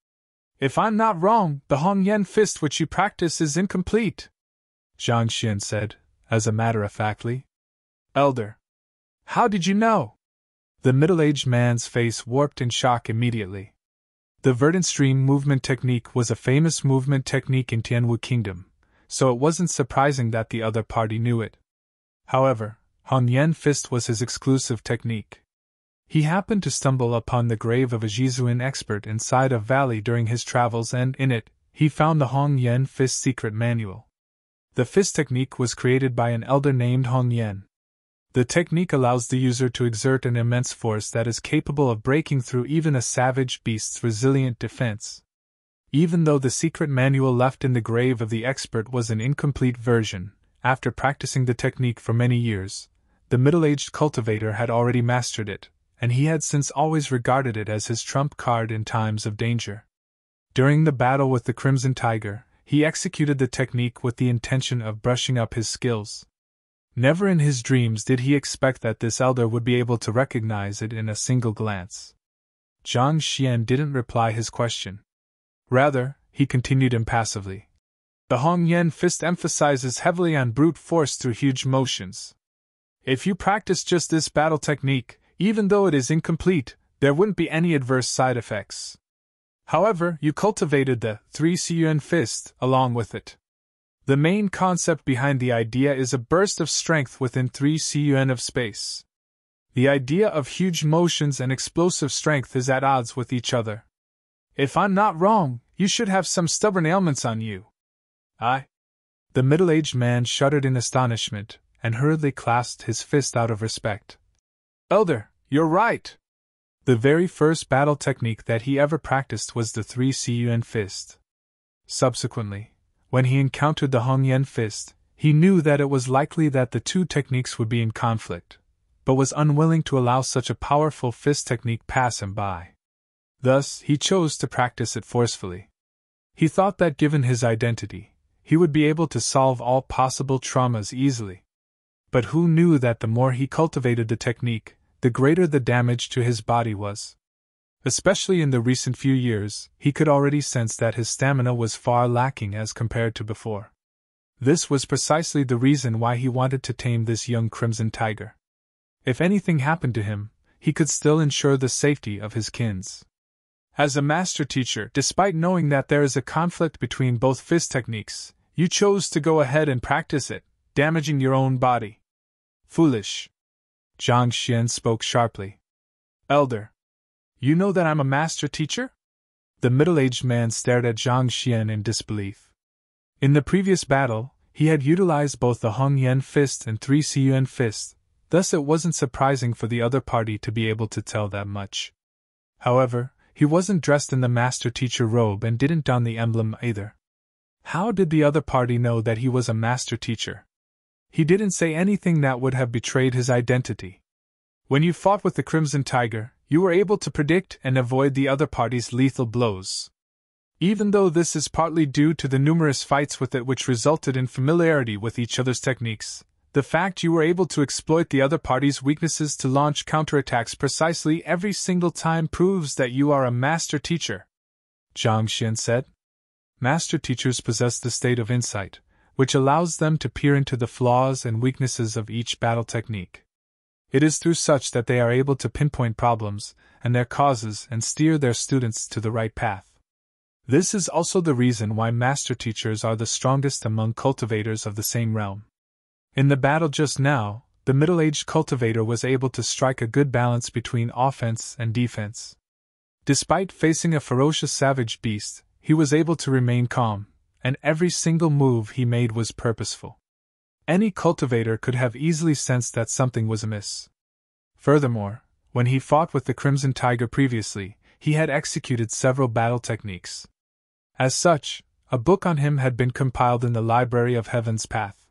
If I'm not wrong, the Hongyan Fist which you practice is incomplete," Zhang Xian said, as a matter-of-factly. "Elder, how did you know?" The middle-aged man's face warped in shock immediately. The verdant stream movement technique was a famous movement technique in Tianwu Kingdom, so it wasn't surprising that the other party knew it. However, Hong Yen Fist was his exclusive technique. He happened to stumble upon the grave of a Jesuin expert inside a valley during his travels, and in it, he found the Hong Yen Fist secret manual. The fist technique was created by an elder named Hong Yen. The technique allows the user to exert an immense force that is capable of breaking through even a savage beast's resilient defense. Even though the secret manual left in the grave of the expert was an incomplete version, after practicing the technique for many years, the middle-aged cultivator had already mastered it, and he had since always regarded it as his trump card in times of danger. During the battle with the Crimson Tiger, he executed the technique with the intention of brushing up his skills. Never in his dreams did he expect that this elder would be able to recognize it in a single glance. Zhang Xian didn't reply his question. Rather, he continued impassively. The Hong Yen Fist emphasizes heavily on brute force through huge motions. If you practice just this battle technique, even though it is incomplete, there wouldn't be any adverse side effects. However, you cultivated the 3 Cun Fist along with it. The main concept behind the idea is a burst of strength within 3 Cun of space. The idea of huge motions and explosive strength is at odds with each other. If I'm not wrong, you should have some stubborn ailments on you. The middle-aged man shuddered in astonishment, and hurriedly clasped his fist out of respect. Elder, you're right! The very first battle technique that he ever practiced was the 3 Cun Fist. Subsequently, when he encountered the Hong Yen Fist, he knew that it was likely that the two techniques would be in conflict, but was unwilling to allow such a powerful fist technique pass him by. Thus, he chose to practice it forcefully. He thought that given his identity, he would be able to solve all possible traumas easily. But who knew that the more he cultivated the technique, the greater the damage to his body was? Especially in the recent few years, he could already sense that his stamina was far lacking as compared to before. This was precisely the reason why he wanted to tame this young Crimson Tiger. If anything happened to him, he could still ensure the safety of his kins. As a master teacher, despite knowing that there is a conflict between both fist techniques, you chose to go ahead and practice it, damaging your own body. Foolish. Zhang Xian spoke sharply. Elder, you know that I'm a master teacher? The middle-aged man stared at Zhang Xian in disbelief. In the previous battle, he had utilized both the Hong Yen Fist and 3 Cun Fist, thus it wasn't surprising for the other party to be able to tell that much. However, he wasn't dressed in the master teacher robe and didn't don the emblem either. How did the other party know that he was a master teacher? He didn't say anything that would have betrayed his identity. When you fought with the Crimson Tiger, you were able to predict and avoid the other party's lethal blows. Even though this is partly due to the numerous fights with it which resulted in familiarity with each other's techniques, the fact you were able to exploit the other party's weaknesses to launch counterattacks precisely every single time proves that you are a master teacher, Zhang Xian said. Master teachers possess the state of insight, which allows them to peer into the flaws and weaknesses of each battle technique. It is through such that they are able to pinpoint problems and their causes and steer their students to the right path. This is also the reason why master teachers are the strongest among cultivators of the same realm. In the battle just now, the middle-aged cultivator was able to strike a good balance between offense and defense. Despite facing a ferocious savage beast, he was able to remain calm, and every single move he made was purposeful. Any cultivator could have easily sensed that something was amiss. Furthermore, when he fought with the Crimson Tiger previously, he had executed several battle techniques. As such, a book on him had been compiled in the Library of Heaven's Path.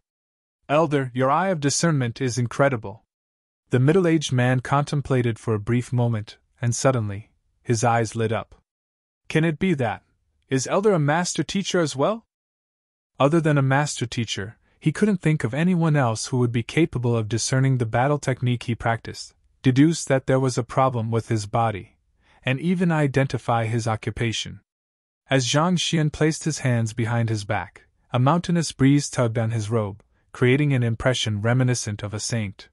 Elder, your eye of discernment is incredible. The middle-aged man contemplated for a brief moment, and suddenly, his eyes lit up. Can it be that? Is Elder a master teacher as well? Other than a master teacher, he couldn't think of anyone else who would be capable of discerning the battle technique he practiced, deduce that there was a problem with his body, and even identify his occupation. As Zhang Xian placed his hands behind his back, a mountainous breeze tugged on his robe, creating an impression reminiscent of a saint.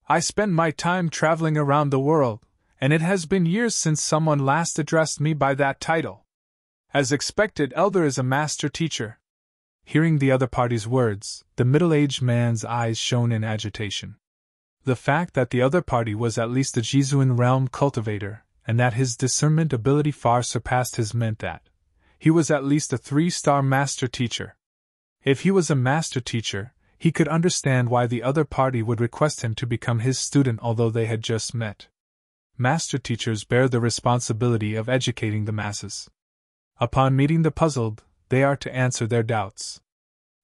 I spend my time traveling around the world, and it has been years since someone last addressed me by that title. As expected, Elder is a master teacher. Hearing the other party's words, the middle-aged man's eyes shone in agitation. The fact that the other party was at least a Jizuan realm cultivator, and that his discernment ability far surpassed his meant that he was at least a 3-star master teacher. If he was a master teacher, he could understand why the other party would request him to become his student although they had just met. Master teachers bear the responsibility of educating the masses. Upon meeting the puzzled, they are to answer their doubts.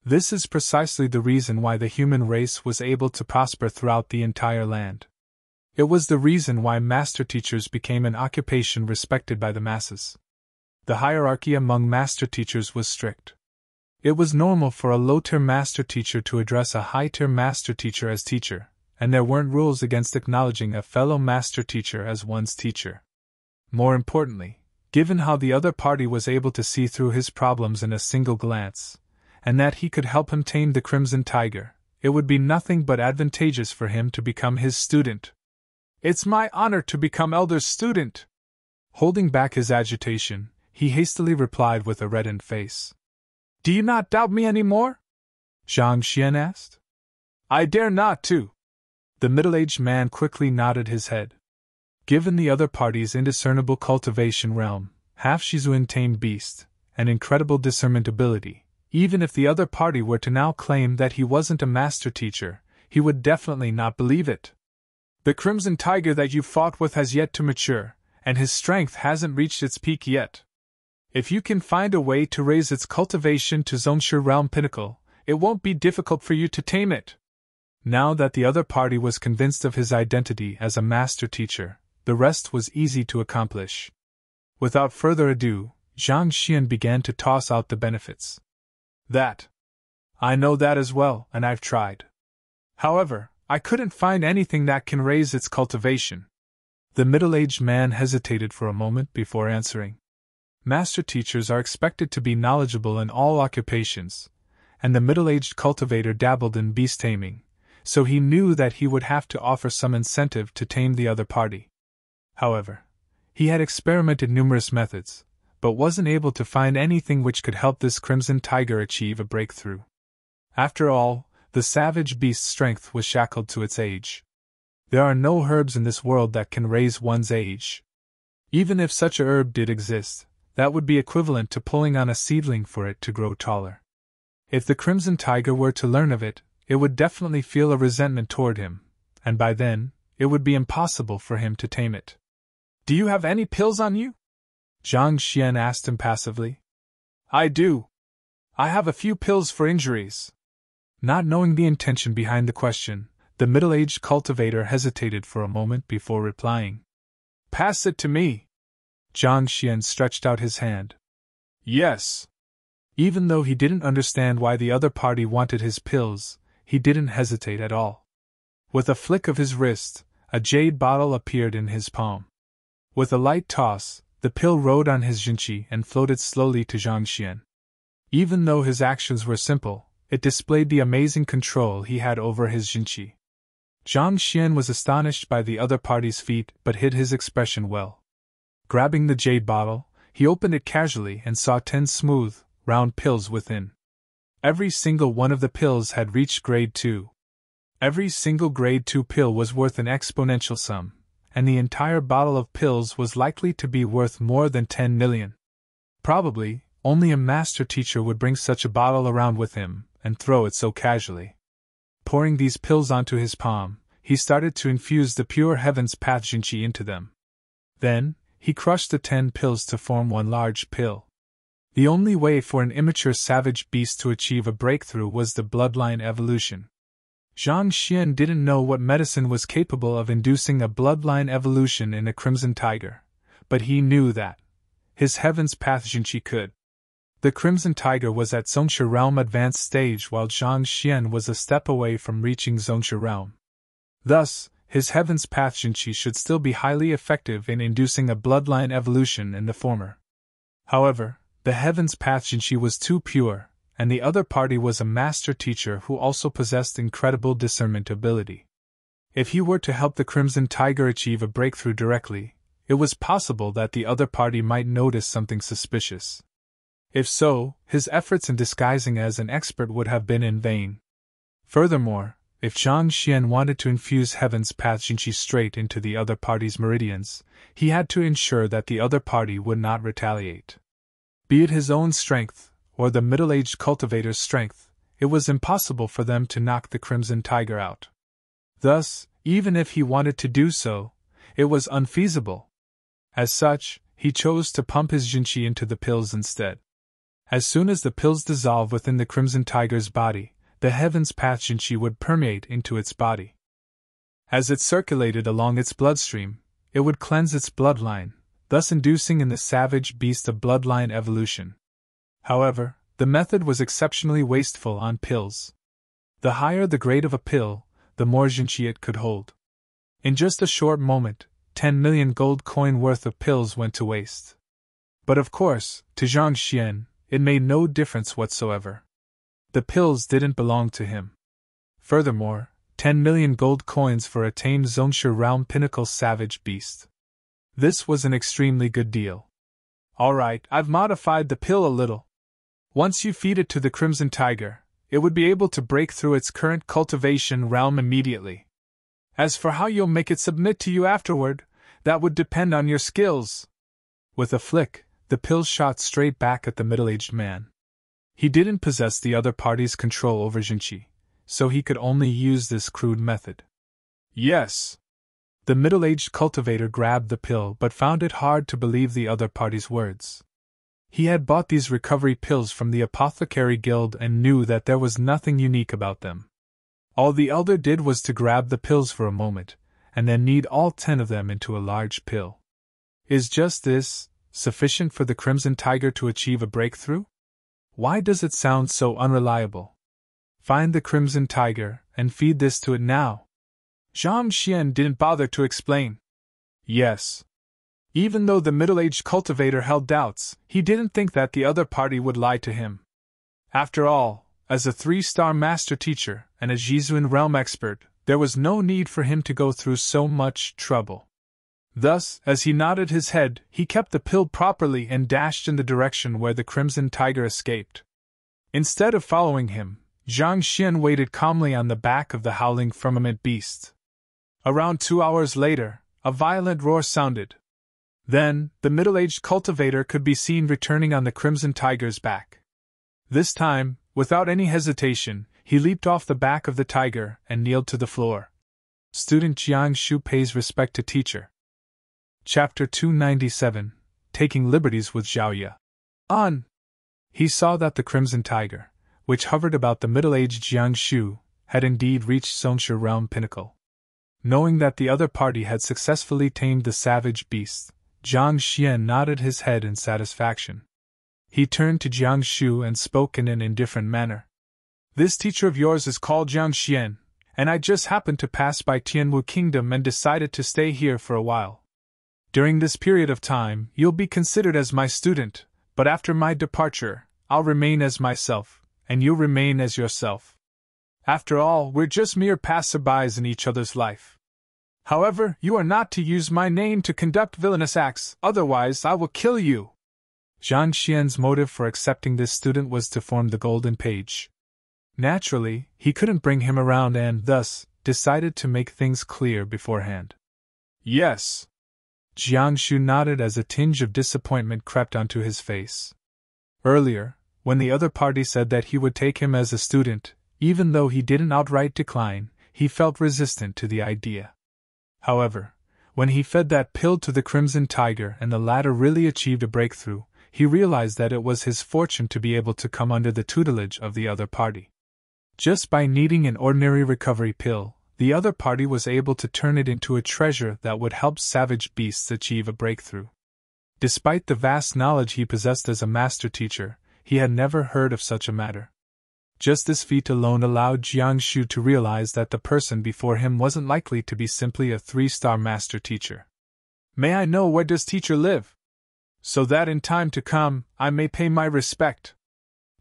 This is precisely the reason why the human race was able to prosper throughout the entire land. It was the reason why master teachers became an occupation respected by the masses. The hierarchy among master teachers was strict. It was normal for a low-tier master teacher to address a high-tier master teacher as teacher, and there weren't rules against acknowledging a fellow master teacher as one's teacher. More importantly, given how the other party was able to see through his problems in a single glance, and that he could help him tame the Crimson Tiger, it would be nothing but advantageous for him to become his student. "It's my honor to become Elder's student." Holding back his agitation, he hastily replied with a reddened face. "Do you not doubt me any more?" Zhang Xian asked. "I dare not to." The middle-aged man quickly nodded his head. Given the other party's indiscernible cultivation realm, half Shizuan tamed beast, and incredible discernment ability, even if the other party were to now claim that he wasn't a master teacher, he would definitely not believe it. "The Crimson Tiger that you fought with has yet to mature, and his strength hasn't reached its peak yet. If you can find a way to raise its cultivation to Zhongshu Realm Pinnacle, it won't be difficult for you to tame it." Now that the other party was convinced of his identity as a master teacher, the rest was easy to accomplish. Without further ado, Zhang Xian began to toss out the benefits. I know that as well, and I've tried. However, I couldn't find anything that can raise its cultivation." The middle-aged man hesitated for a moment before answering. Master teachers are expected to be knowledgeable in all occupations, and the middle-aged cultivator dabbled in beast taming, so he knew that he would have to offer some incentive to tame the other party. However, he had experimented numerous methods, but wasn't able to find anything which could help this Crimson Tiger achieve a breakthrough. After all, the savage beast's strength was shackled to its age. There are no herbs in this world that can raise one's age. Even if such a herb did exist, that would be equivalent to pulling on a seedling for it to grow taller. If the Crimson Tiger were to learn of it, it would definitely feel a resentment toward him, and by then, it would be impossible for him to tame it. "Do you have any pills on you?" Zhang Xian asked impassively. "I do. I have a few pills for injuries." Not knowing the intention behind the question, the middle-aged cultivator hesitated for a moment before replying. "Pass it to me." Zhang Xian stretched out his hand. "Yes." Even though he didn't understand why the other party wanted his pills, he didn't hesitate at all. With a flick of his wrist, a jade bottle appeared in his palm. With a light toss, the pill rode on his jinchi and floated slowly to Zhang Xian. Even though his actions were simple, it displayed the amazing control he had over his jinchi. Zhang Xian was astonished by the other party's feat but hid his expression well. Grabbing the jade bottle, he opened it casually and saw 10 smooth, round pills within. Every single one of the pills had reached grade 2. Every single grade 2 pill was worth an exponential sum, and the entire bottle of pills was likely to be worth more than 10 million. Probably, only a master teacher would bring such a bottle around with him and throw it so casually. Pouring these pills onto his palm, he started to infuse the pure Heaven's Path Jinchi into them. Then, he crushed the 10 pills to form one large pill. The only way for an immature savage beast to achieve a breakthrough was the bloodline evolution. Zhang Xian didn't know what medicine was capable of inducing a bloodline evolution in a Crimson Tiger, but he knew that his Heaven's Path Jinchi could. The Crimson Tiger was at Zhongshu Realm Advanced Stage while Zhang Xian was a step away from reaching Zhongshu Realm. Thus, his Heaven's Path Jinchi should still be highly effective in inducing a bloodline evolution in the former. However, the Heaven's Path Jinchi was too pure, and the other party was a master teacher who also possessed incredible discernment ability. If he were to help the Crimson Tiger achieve a breakthrough directly, it was possible that the other party might notice something suspicious. If so, his efforts in disguising as an expert would have been in vain. Furthermore, if Zhang Xian wanted to infuse Heaven's Path Jinqi straight into the other party's meridians, he had to ensure that the other party would not retaliate. Be it his own strength, or the middle-aged cultivator's strength, it was impossible for them to knock the Crimson Tiger out. Thus, even if he wanted to do so, it was unfeasible. As such, he chose to pump his Jinqi into the pills instead. As soon as the pills dissolved within the Crimson Tiger's body, the Heaven's Path Jinqi would permeate into its body. As it circulated along its bloodstream, it would cleanse its bloodline, thus inducing in the savage beast a bloodline evolution. However, the method was exceptionally wasteful on pills. The higher the grade of a pill, the more Jinqi it could hold. In just a short moment, 10 million gold coin worth of pills went to waste. But of course, to Zhang Xian, it made no difference whatsoever. The pills didn't belong to him. Furthermore, 10 million gold coins for a tamed Zhongshu Realm Pinnacle Savage Beast. This was an extremely good deal. Alright, I've modified the pill a little. Once you feed it to the Crimson Tiger, it would be able to break through its current cultivation realm immediately. As for how you'll make it submit to you afterward, that would depend on your skills. With a flick, the pill shot straight back at the middle-aged man. He didn't possess the other party's control over Jinqi, so he could only use this crude method. Yes. The middle-aged cultivator grabbed the pill but found it hard to believe the other party's words. He had bought these recovery pills from the Apothecary Guild and knew that there was nothing unique about them. All the elder did was to grab the pills for a moment, and then knead all 10 of them into a large pill. Is just this sufficient for the Crimson Tiger to achieve a breakthrough? Why does it sound so unreliable? Find the Crimson Tiger and feed this to it now. Zhang Xian didn't bother to explain. Yes. Even though the middle-aged cultivator held doubts, he didn't think that the other party would lie to him. After all, as a 3-star master teacher and a Zhizuan realm expert, there was no need for him to go through so much trouble. Thus, as he nodded his head, he kept the pill properly and dashed in the direction where the Crimson Tiger escaped. Instead of following him, Zhang Xian waited calmly on the back of the howling firmament beast. Around 2 hours later, a violent roar sounded. Then, the middle-aged cultivator could be seen returning on the Crimson Tiger's back. This time, without any hesitation, he leaped off the back of the tiger and kneeled to the floor. Student Jiang Shu pays respect to teacher. Chapter 297, Taking Liberties with Zhaoye. On! He saw that the Crimson Tiger, which hovered about the middle-aged Jiang Shu, had indeed reached Zhongshu Realm Pinnacle. Knowing that the other party had successfully tamed the savage beast, Zhang Xian nodded his head in satisfaction. He turned to Jiang Shu and spoke in an indifferent manner. This teacher of yours is called Jiang Xian, and I just happened to pass by Tianwu Kingdom and decided to stay here for a while. During this period of time, you'll be considered as my student, but after my departure, I'll remain as myself, and you'll remain as yourself. After all, we're just mere passerbys in each other's life. However, you are not to use my name to conduct villainous acts, otherwise I will kill you. Zhang Xian's motive for accepting this student was to form the Golden Page. Naturally, he couldn't bring him around and, thus, decided to make things clear beforehand. Yes. Jiang Shu nodded as a tinge of disappointment crept onto his face. Earlier, when the other party said that he would take him as a student, even though he didn't outright decline, he felt resistant to the idea. However, when he fed that pill to the Crimson Tiger and the latter really achieved a breakthrough, he realized that it was his fortune to be able to come under the tutelage of the other party. Just by kneading an ordinary recovery pill, the other party was able to turn it into a treasure that would help savage beasts achieve a breakthrough. Despite the vast knowledge he possessed as a master teacher, he had never heard of such a matter. Just this feat alone allowed Jiang Shu to realize that the person before him wasn't likely to be simply a 3-star master teacher. May I know where does teacher live? So that in time to come, I may pay my respect.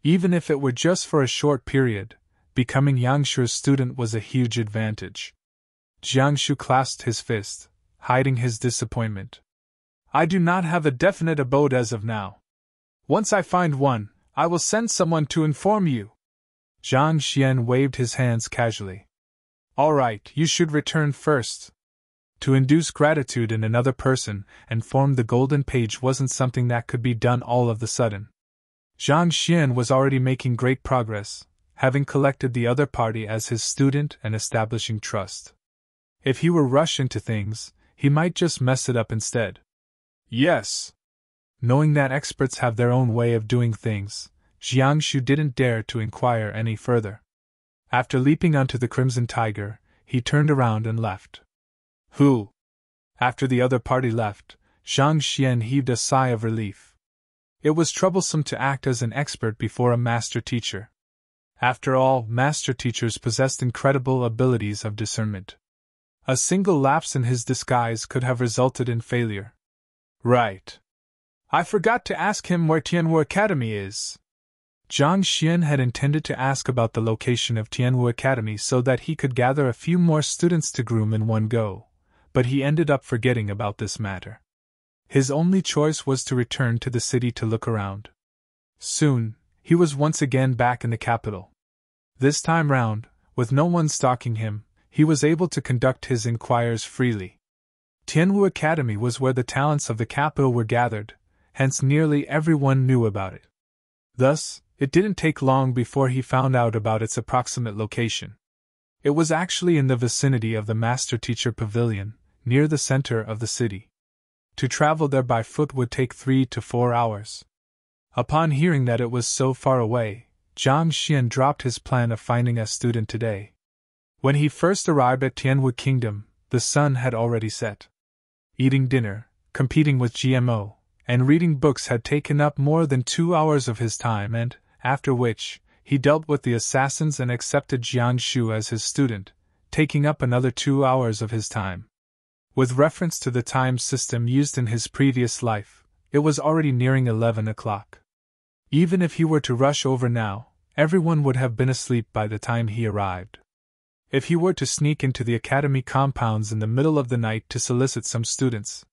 Even if it were just for a short period, becoming Yang Shu's student was a huge advantage. Jiang Shu clasped his fist, hiding his disappointment. I do not have a definite abode as of now. Once I find one, I will send someone to inform you. Zhang Xian waved his hands casually. All right, you should return first. To induce gratitude in another person and form the golden page wasn't something that could be done all of the sudden. Zhang Xian was already making great progress, having collected the other party as his student and establishing trust. If he were rushed into things, he might just mess it up instead. Yes. Knowing that experts have their own way of doing things, Jiang Shu didn't dare to inquire any further. After leaping onto the Crimson Tiger, he turned around and left. Who? After the other party left, Zhang Xian heaved a sigh of relief. It was troublesome to act as an expert before a master teacher. After all, master teachers possessed incredible abilities of discernment. A single lapse in his disguise could have resulted in failure. Right. I forgot to ask him where Tianwu Academy is. Zhang Xian had intended to ask about the location of Tianwu Academy so that he could gather a few more students to groom in one go, but he ended up forgetting about this matter. His only choice was to return to the city to look around. Soon, he was once again back in the capital. This time round, with no one stalking him, he was able to conduct his inquiries freely. Tianwu Academy was where the talents of the capital were gathered, hence nearly everyone knew about it. Thus, it didn't take long before he found out about its approximate location. It was actually in the vicinity of the Master Teacher Pavilion, near the center of the city. To travel there by foot would take 3 to 4 hours. Upon hearing that it was so far away, Zhang Xian dropped his plan of finding a student today. When he first arrived at Tianwu Kingdom, the sun had already set. Eating dinner, competing with GMO, and reading books had taken up more than 2 hours of his time, and, after which, he dealt with the assassins and accepted Jiang Shu as his student, taking up another 2 hours of his time. With reference to the time system used in his previous life, it was already nearing 11 o'clock. Even if he were to rush over now, everyone would have been asleep by the time he arrived. If he were to sneak into the academy compounds in the middle of the night to solicit some students,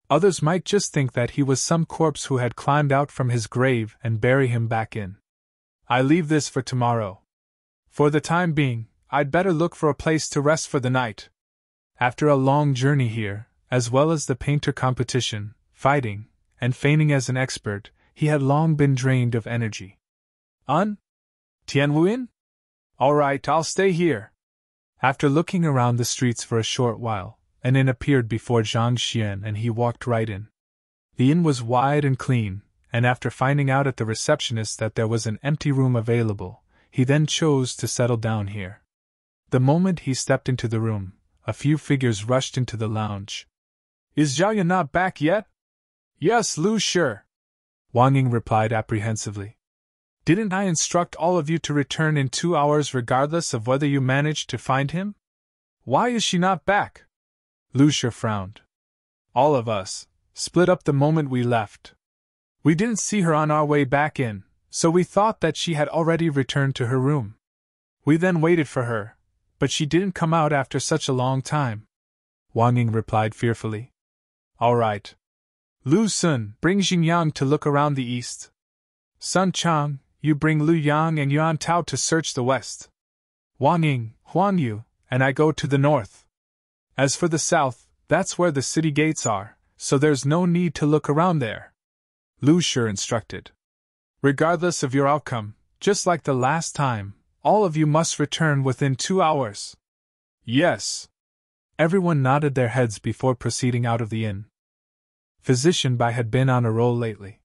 others might just think that he was some corpse who had climbed out from his grave and bury him back in. I leave this for tomorrow. For the time being, I'd better look for a place to rest for the night. After a long journey here, as well as the painter competition, fighting, and feigning as an expert, he had long been drained of energy. Tianwuin? All right, I'll stay here. After looking around the streets for a short while, an inn appeared before Zhang Xian and he walked right in. The inn was wide and clean, and after finding out at the receptionist that there was an empty room available, he then chose to settle down here. The moment he stepped into the room, a few figures rushed into the lounge. Is Zhao Yan not back yet? Yes, Lu Shi. Wang Ying replied apprehensively. Didn't I instruct all of you to return in 2 hours regardless of whether you managed to find him? Why is she not back? Lu Shi frowned. All of us split up the moment we left. We didn't see her on our way back in, so we thought that she had already returned to her room. We then waited for her, but she didn't come out after such a long time. Wang Ying replied fearfully. All right. Lu Sun, bring Xingyang to look around the east. Sun Chang, you bring Lu Yang and Yuan Tao to search the west. Wang Ying, Huang Yu, and I go to the north. As for the south, that's where the city gates are, so there's no need to look around there. Lu Shi instructed. Regardless of your outcome, just like the last time, all of you must return within 2 hours. Yes. Everyone nodded their heads before proceeding out of the inn. Physician Bai had been on a roll lately.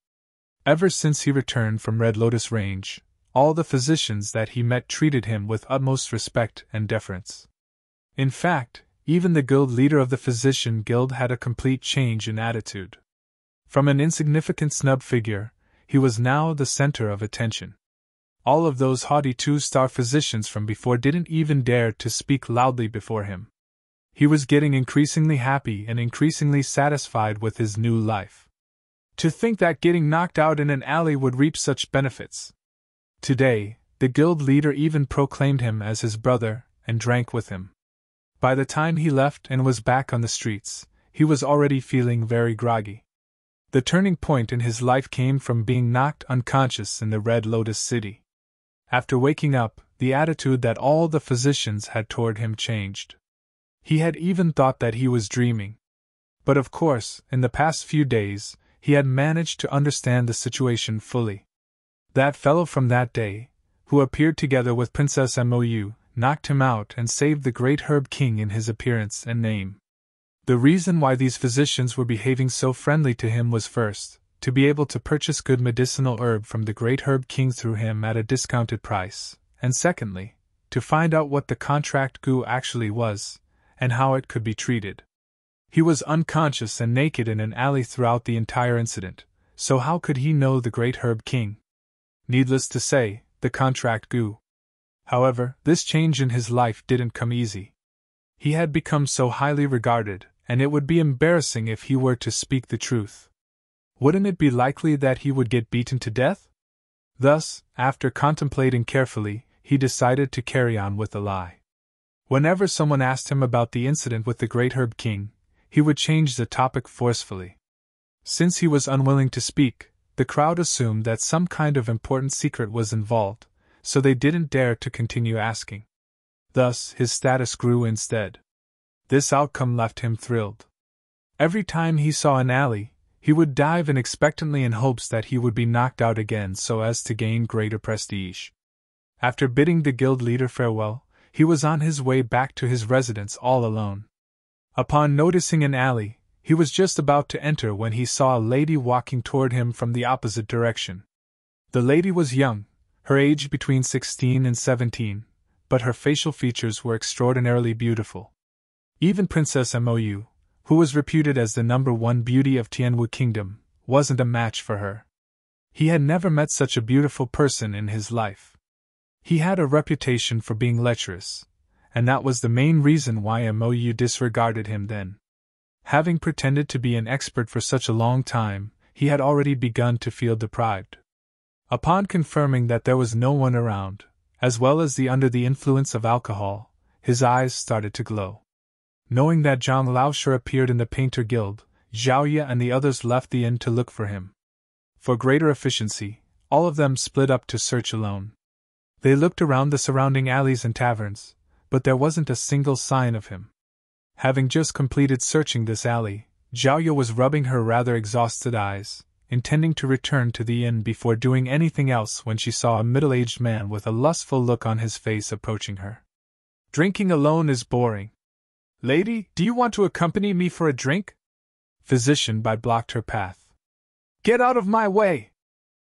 Ever since he returned from Red Lotus Range, all the physicians that he met treated him with utmost respect and deference. In fact, even the guild leader of the Physician Guild had a complete change in attitude. From an insignificant snub figure, he was now the center of attention. All of those haughty 2-star physicians from before didn't even dare to speak loudly before him. He was getting increasingly happy and increasingly satisfied with his new life. To think that getting knocked out in an alley would reap such benefits. Today, the guild leader even proclaimed him as his brother and drank with him. By the time he left and was back on the streets, he was already feeling very groggy. The turning point in his life came from being knocked unconscious in the Red Lotus City. After waking up, the attitude that all the physicians had toward him changed. He had even thought that he was dreaming. But of course, in the past few days, he had managed to understand the situation fully. That fellow from that day, who appeared together with Princess Mou, knocked him out and saved the great Herb King in his appearance and name. The reason why these physicians were behaving so friendly to him was first, to be able to purchase good medicinal herb from the great Herb King through him at a discounted price, and secondly, to find out what the contract goo actually was, and how it could be treated. He was unconscious and naked in an alley throughout the entire incident, so how could he know the great Herb King? Needless to say, the contract goo. However, this change in his life didn't come easy. He had become so highly regarded, and it would be embarrassing if he were to speak the truth. Wouldn't it be likely that he would get beaten to death? Thus, after contemplating carefully, he decided to carry on with the lie. Whenever someone asked him about the incident with the great Herb King, he would change the topic forcefully. Since he was unwilling to speak, the crowd assumed that some kind of important secret was involved, so they didn't dare to continue asking. Thus, his status grew instead. This outcome left him thrilled. Every time he saw an alley, he would dive in expectantly in hopes that he would be knocked out again so as to gain greater prestige. After bidding the guild leader farewell, he was on his way back to his residence all alone. Upon noticing an alley, he was just about to enter when he saw a lady walking toward him from the opposite direction. The lady was young, her age between 16 and 17, but her facial features were extraordinarily beautiful. Even Princess Mou, who was reputed as the #1 beauty of Tianwu Kingdom, wasn't a match for her. He had never met such a beautiful person in his life. He had a reputation for being lecherous, and that was the main reason why Mou disregarded him then. Having pretended to be an expert for such a long time, he had already begun to feel deprived. Upon confirming that there was no one around, as well as under the influence of alcohol, his eyes started to glow. Knowing that Zhang Laoshi appeared in the Painter Guild, Zhao Ye and the others left the inn to look for him. For greater efficiency, all of them split up to search alone. They looked around the surrounding alleys and taverns, but there wasn't a single sign of him. Having just completed searching this alley, Zhao Ye was rubbing her rather exhausted eyes, intending to return to the inn before doing anything else when she saw a middle-aged man with a lustful look on his face approaching her. "Drinking alone is boring. Lady, do you want to accompany me for a drink?" Physician Bai blocked her path. "Get out of my way!"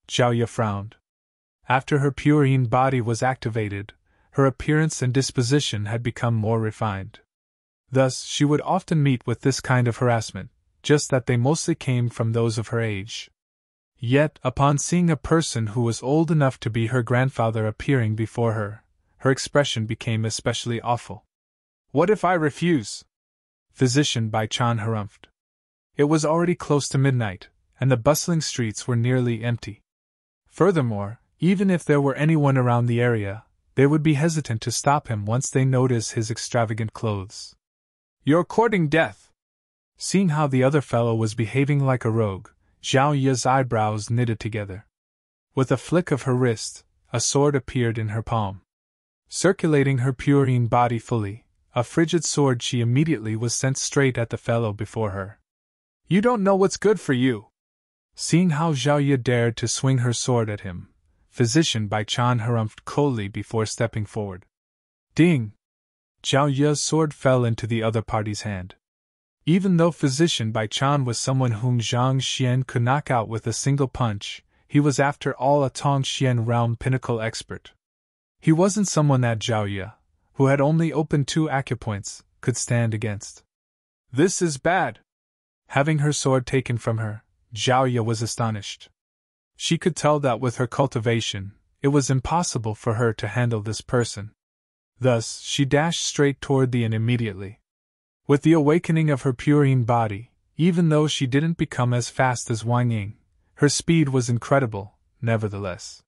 Zhao Ye frowned. After her purine body was activated, her appearance and disposition had become more refined. Thus, she would often meet with this kind of harassment, just that they mostly came from those of her age. Yet, upon seeing a person who was old enough to be her grandfather appearing before her, her expression became especially awful. "What if I refuse?" Physician Bai Chan harumphed. It was already close to midnight, and the bustling streets were nearly empty. Furthermore, even if there were anyone around the area, they would be hesitant to stop him once they noticed his extravagant clothes. "You're courting death." Seeing how the other fellow was behaving like a rogue, Zhao Ye's eyebrows knitted together. With a flick of her wrist, a sword appeared in her palm. Circulating her purine body fully, a frigid sword, she immediately was sent straight at the fellow before her. "You don't know what's good for you." Seeing how Zhao Ye dared to swing her sword at him, Physician Bai Chan harumphed coldly before stepping forward. Ding! Zhao Ye's sword fell into the other party's hand. Even though Physician Bai Chan was someone whom Zhang Xian could knock out with a single punch, he was after all a Tong Xian realm pinnacle expert. He wasn't someone that Zhao Ye, who had only opened 2 acupoints, could stand against. "This is bad." Having her sword taken from her, Zhao Ye was astonished. She could tell that with her cultivation, it was impossible for her to handle this person. Thus, she dashed straight toward the inn immediately. With the awakening of her purine body, even though she didn't become as fast as Wang Ying, her speed was incredible, nevertheless.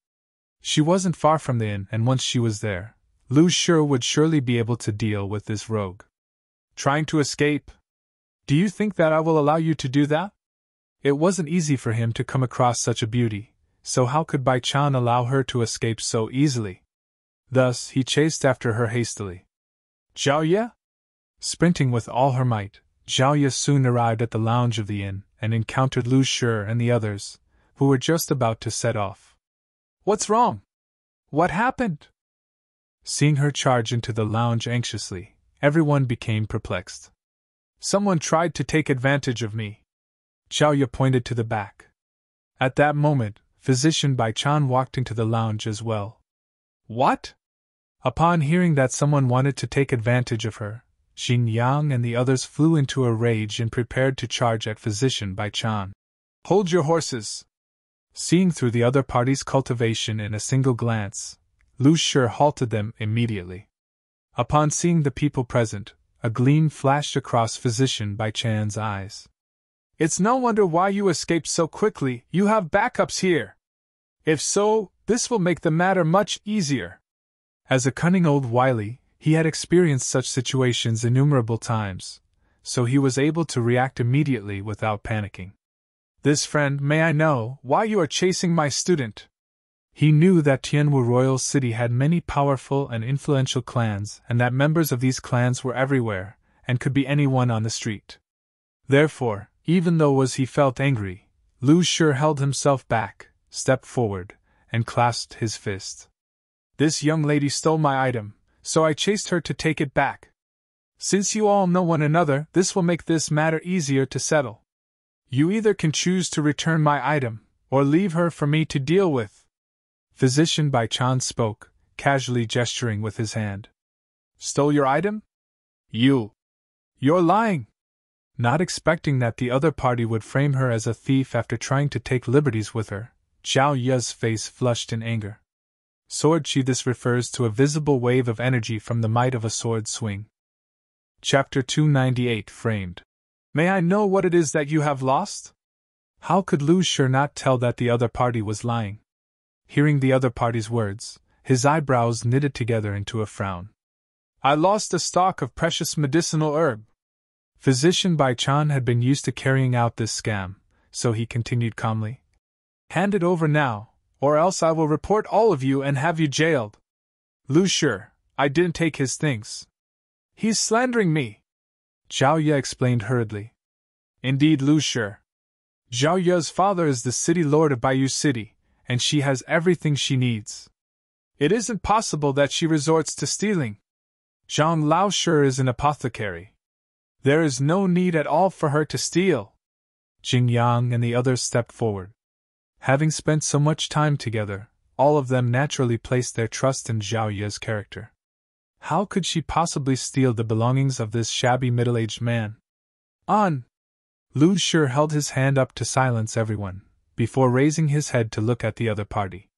She wasn't far from the inn, and once she was there, Lu Shi would surely be able to deal with this rogue. "Trying to escape? Do you think that I will allow you to do that?" It wasn't easy for him to come across such a beauty, so how could Bai Chan allow her to escape so easily? Thus, he chased after her hastily. Zhao Ye? Sprinting with all her might, Zhao Ye soon arrived at the lounge of the inn and encountered Lu Shi and the others, who were just about to set off. What's wrong? What happened? Seeing her charge into the lounge anxiously, everyone became perplexed. Someone tried to take advantage of me. Zhao Ye pointed to the back. At that moment, Physician Bai Chan walked into the lounge as well. What? Upon hearing that someone wanted to take advantage of her, Xin Yang and the others flew into a rage and prepared to charge at Physician Bai Chan. Hold your horses! Seeing through the other party's cultivation in a single glance, Lu Shi halted them immediately. Upon seeing the people present, a gleam flashed across Physician Bai Chan's eyes. It's no wonder why you escaped so quickly, you have backups here. If so, this will make the matter much easier. As a cunning old wily, he had experienced such situations innumerable times, so he was able to react immediately without panicking. This friend, may I know why you are chasing my student? He knew that Tianwu Royal City had many powerful and influential clans and that members of these clans were everywhere, and could be anyone on the street. Therefore, even though he felt angry, Lu Shi held himself back, stepped forward, and clasped his fist. This young lady stole my item, so I chased her to take it back. Since you all know one another, this will make this matter easier to settle. You either can choose to return my item, or leave her for me to deal with. Physician Bai Chan spoke, casually gesturing with his hand. Stole your item? You're lying! Not expecting that the other party would frame her as a thief after trying to take liberties with her, Zhao Ye's face flushed in anger. Sword Chi. This refers to a visible wave of energy from the might of a sword swing. Chapter 298 Framed. May I know what it is that you have lost? How could Lu Shi not tell that the other party was lying? Hearing the other party's words, his eyebrows knitted together into a frown. I lost a stock of precious medicinal herb. Physician Bai Chan had been used to carrying out this scam, so he continued calmly. Hand it over now, or else I will report all of you and have you jailed. Lu Shi, I didn't take his things. He's slandering me. Zhao Ye explained hurriedly. Indeed, Lu Shi. Zhao Ye's father is the city lord of Baiyu City, and she has everything she needs. It isn't possible that she resorts to stealing. Zhang Lao Shi is an apothecary. There is no need at all for her to steal. Jing Yang and the others stepped forward. Having spent so much time together, all of them naturally placed their trust in Zhao Ye's character. How could she possibly steal the belongings of this shabby middle-aged man? On! Lu Shi held his hand up to silence everyone, before raising his head to look at the other party.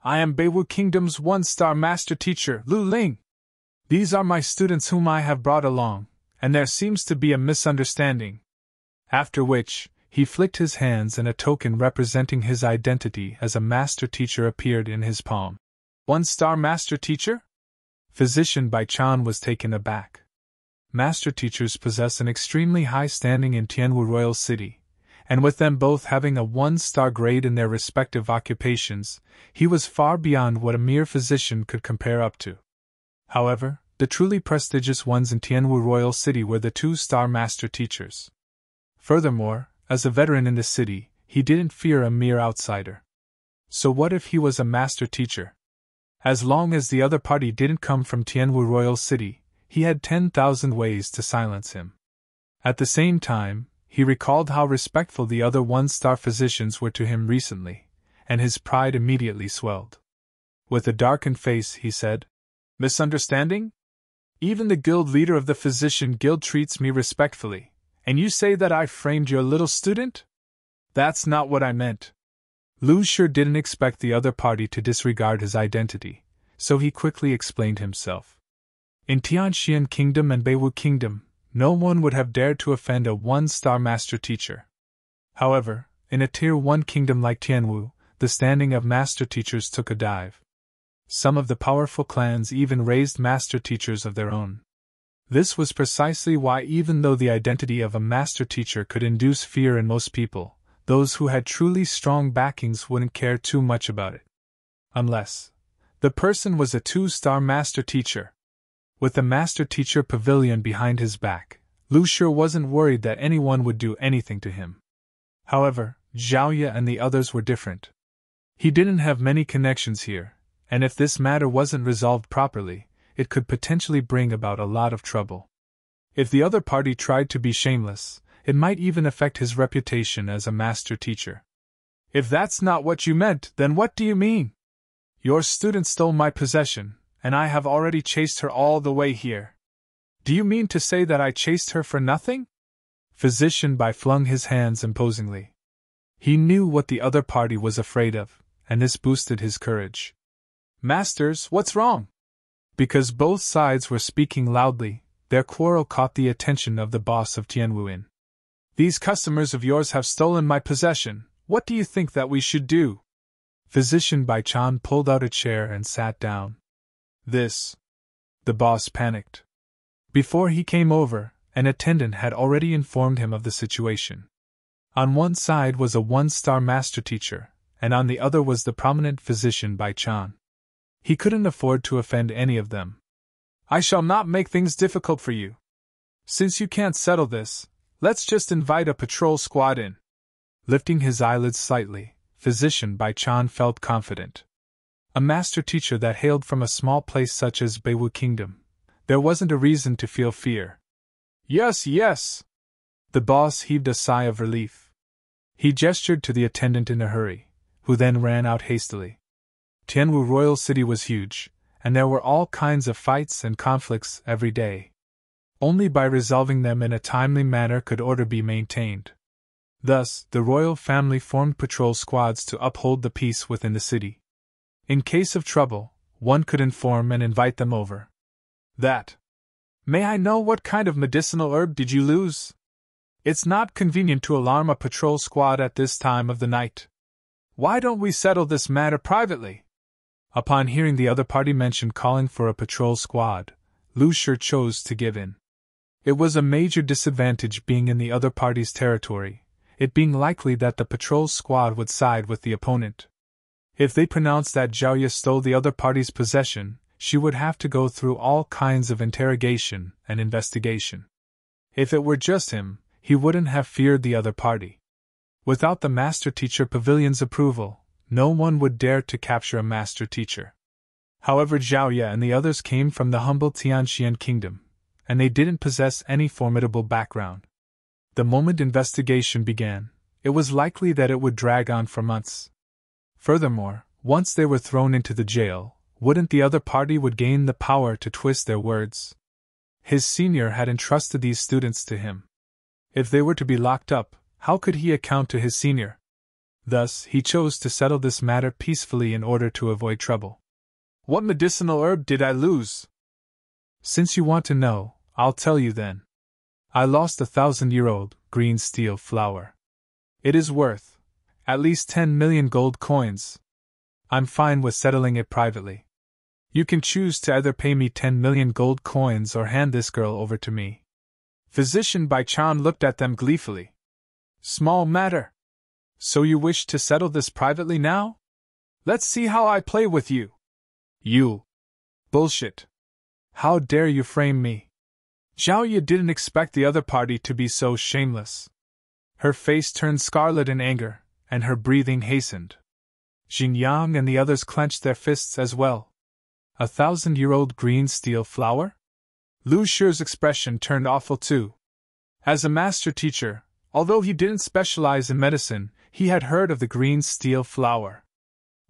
I am Beiwu Kingdom's one-star master teacher, Lu Ling. These are my students whom I have brought along, and there seems to be a misunderstanding. After which, he flicked his hands and a token representing his identity as a master teacher appeared in his palm. One-star master teacher? Physician Bai Chan was taken aback. Master teachers possess an extremely high standing in Tianwu Royal City, and with them both having a one-star grade in their respective occupations, he was far beyond what a mere physician could compare up to. However, the truly prestigious ones in Tianwu Royal City were the two-star master teachers. Furthermore, as a veteran in the city, he didn't fear a mere outsider. So what if he was a master teacher? As long as the other party didn't come from Tianwu Royal City, he had 10,000 ways to silence him. At the same time, he recalled how respectful the other one-star physicians were to him recently, and his pride immediately swelled. With a darkened face, he said, Misunderstanding? Even the guild leader of the physician guild treats me respectfully, and you say that I framed your little student? That's not what I meant. Lu Shi didn't expect the other party to disregard his identity, so he quickly explained himself. In Tianxian Kingdom and Beiwu Kingdom, no one would have dared to offend a one-star master teacher. However, in a Tier 1 kingdom like Tianwu, the standing of master teachers took a dive. Some of the powerful clans even raised master teachers of their own. This was precisely why, even though the identity of a master teacher could induce fear in most people, those who had truly strong backings wouldn't care too much about it. Unless The person was a 2-star master teacher. With the master teacher pavilion behind his back, Lu Shi wasn't worried that anyone would do anything to him. However, Zhao Ye and the others were different. He didn't have many connections here, and if this matter wasn't resolved properly, it could potentially bring about a lot of trouble. If the other party tried to be shameless, it might even affect his reputation as a master teacher. If that's not what you meant, then what do you mean? Your student stole my possession, and I have already chased her all the way here. Do you mean to say that I chased her for nothing? Physician Bai flung his hands imposingly. He knew what the other party was afraid of, and this boosted his courage. Masters, what's wrong? Because both sides were speaking loudly, their quarrel caught the attention of the boss of Tianwuin. These customers of yours have stolen my possession. What do you think that we should do? Physician Bai Chan pulled out a chair and sat down. This. The boss panicked. Before he came over, an attendant had already informed him of the situation. On one side was a 1-star master teacher, and on the other was the prominent physician Bai Chan. He couldn't afford to offend any of them. I shall not make things difficult for you. Since you can't settle this, let's just invite a patrol squad in. Lifting his eyelids slightly, physician Bai Chan felt confident. A master teacher that hailed from a small place such as Beiwu Kingdom, there wasn't a reason to feel fear. Yes, yes! The boss heaved a sigh of relief. He gestured to the attendant in a hurry, who then ran out hastily. Tianwu Royal City was huge, and there were all kinds of fights and conflicts every day. Only by resolving them in a timely manner could order be maintained. Thus, the royal family formed patrol squads to uphold the peace within the city. In case of trouble, one could inform and invite them over. That. May I know what kind of medicinal herb did you lose? It's not convenient to alarm a patrol squad at this time of the night. Why don't we settle this matter privately? Upon hearing the other party mention calling for a patrol squad, Lu Shi chose to give in. It was a major disadvantage being in the other party's territory, it being likely that the patrol squad would side with the opponent. If they pronounced that Zhao Ye stole the other party's possession, she would have to go through all kinds of interrogation and investigation. If it were just him, he wouldn't have feared the other party. Without the master teacher pavilion's approval, no one would dare to capture a master teacher. However, Zhao Ye and the others came from the humble Tianxian kingdom, and they didn't possess any formidable background. The moment investigation began, it was likely that it would drag on for months. Furthermore, once they were thrown into the jail, wouldn't the other party would gain the power to twist their words? His senior had entrusted these students to him. If they were to be locked up, how could he account to his senior? Thus, he chose to settle this matter peacefully in order to avoid trouble. What medicinal herb did I lose? Since you want to know, I'll tell you then. I lost a 1,000-year-old green steel flower. It is worth at least 10 million gold coins. I'm fine with settling it privately. You can choose to either pay me 10 million gold coins or hand this girl over to me. Physician Bai Chan looked at them gleefully. Small matter. So you wish to settle this privately now? Let's see how I play with you. You. Bullshit. How dare you frame me? Zhao Ye didn't expect the other party to be so shameless. Her face turned scarlet in anger, and her breathing hastened. Jin Yang and the others clenched their fists as well. A 1,000-year-old green steel flower? Lu Shi's expression turned awful too. As a master teacher, although he didn't specialize in medicine, he had heard of the green steel flower.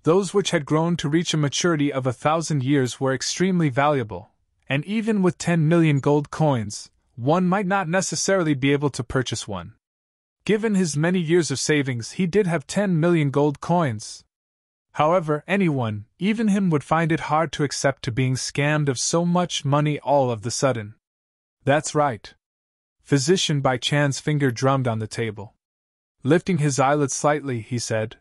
Those which had grown to reach a maturity of 1,000 years were extremely valuable, and even with 10 million gold coins, one might not necessarily be able to purchase one. Given his many years of savings, he did have 10 million gold coins. However, anyone, even him, would find it hard to accept to being scammed of so much money all of the sudden. That's right. Physician Bai Chan's finger drummed on the table. Lifting his eyelids slightly, he said,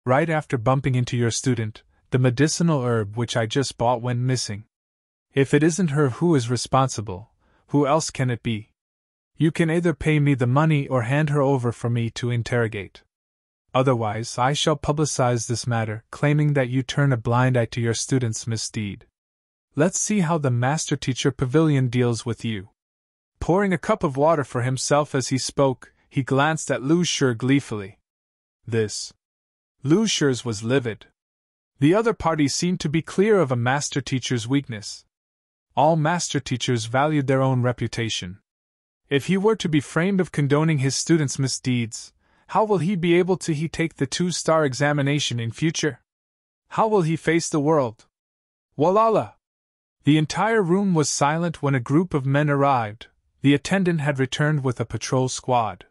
Right after bumping into your student, the medicinal herb which I just bought went missing. If it isn't her who is responsible, who else can it be? You can either pay me the money or hand her over for me to interrogate. Otherwise, I shall publicize this matter, claiming that you turn a blind eye to your students' misdeed. Let's see how the Master-Teacher Pavilion deals with you." Pouring a cup of water for himself as he spoke, he glanced at Lu Shi gleefully. Lu Shi's was livid. The other party seemed to be clear of a master-teacher's weakness. All master-teachers valued their own reputation. If he were to be framed of condoning his students' misdeeds, how will he be able to take the 2-star examination in future? How will he face the world? Walala! The entire room was silent when a group of men arrived. The attendant had returned with a patrol squad.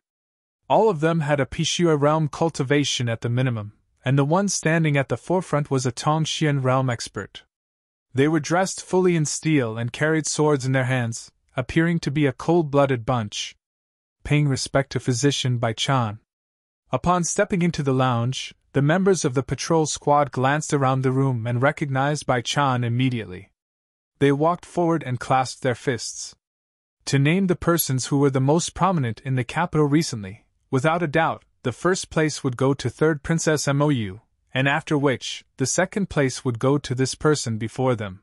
All of them had a Pishua realm cultivation at the minimum, and the one standing at the forefront was a Tongxian realm expert. They were dressed fully in steel and carried swords in their hands, appearing to be a cold-blooded bunch. Paying respect to Physician Bai Chan. Upon stepping into the lounge, the members of the patrol squad glanced around the room and recognized Bai Chan immediately. They walked forward and clasped their fists. To name the persons who were the most prominent in the capital recently, without a doubt, the first place would go to Third Princess Mou, and after which, the second place would go to this person before them.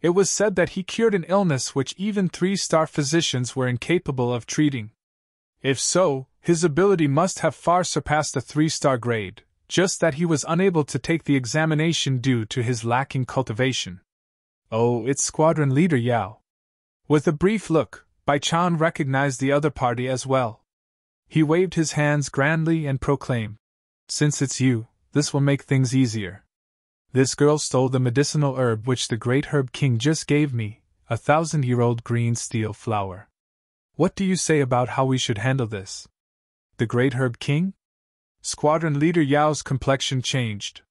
It was said that he cured an illness which even 3-star physicians were incapable of treating. If so, his ability must have far surpassed a 3-star grade, just that he was unable to take the examination due to his lacking cultivation. "Oh, it's Squadron Leader Yao." With a brief look, Bai Chan recognized the other party as well. He waved his hands grandly and proclaimed, "Since it's you, this will make things easier. This girl stole the medicinal herb which the Great Herb King just gave me, a 1,000-year-old green steel flower. What do you say about how we should handle this?" "The Great Herb King?" Squadron Leader Yao's complexion changed.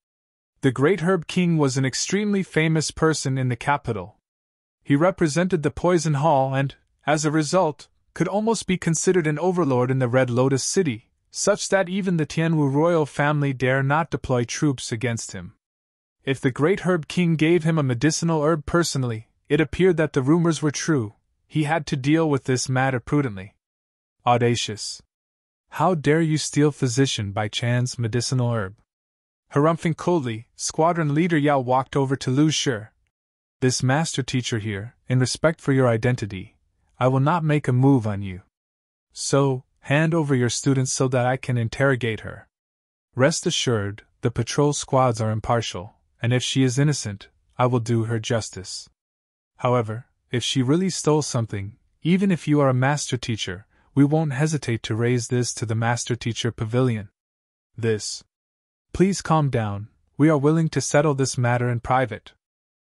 The Great Herb King was an extremely famous person in the capital. He represented the Poison Hall and, as a result, could almost be considered an overlord in the Red Lotus City, such that even the Tianwu royal family dare not deploy troops against him. If the Great Herb King gave him a medicinal herb personally, it appeared that the rumors were true. He had to deal with this matter prudently. Audacious! How dare you steal Physician Bai Chan's medicinal herb? Harumphing coldly, Squadron Leader Yao walked over to Lu Shi. "This master teacher here, in respect for your identity, I will not make a move on you. So, hand over your students so that I can interrogate her. Rest assured, the patrol squads are impartial, and if she is innocent, I will do her justice. However, if she really stole something, even if you are a master teacher, we won't hesitate to raise this to the Master-Teacher Pavilion. Please calm down, we are willing to settle this matter in private."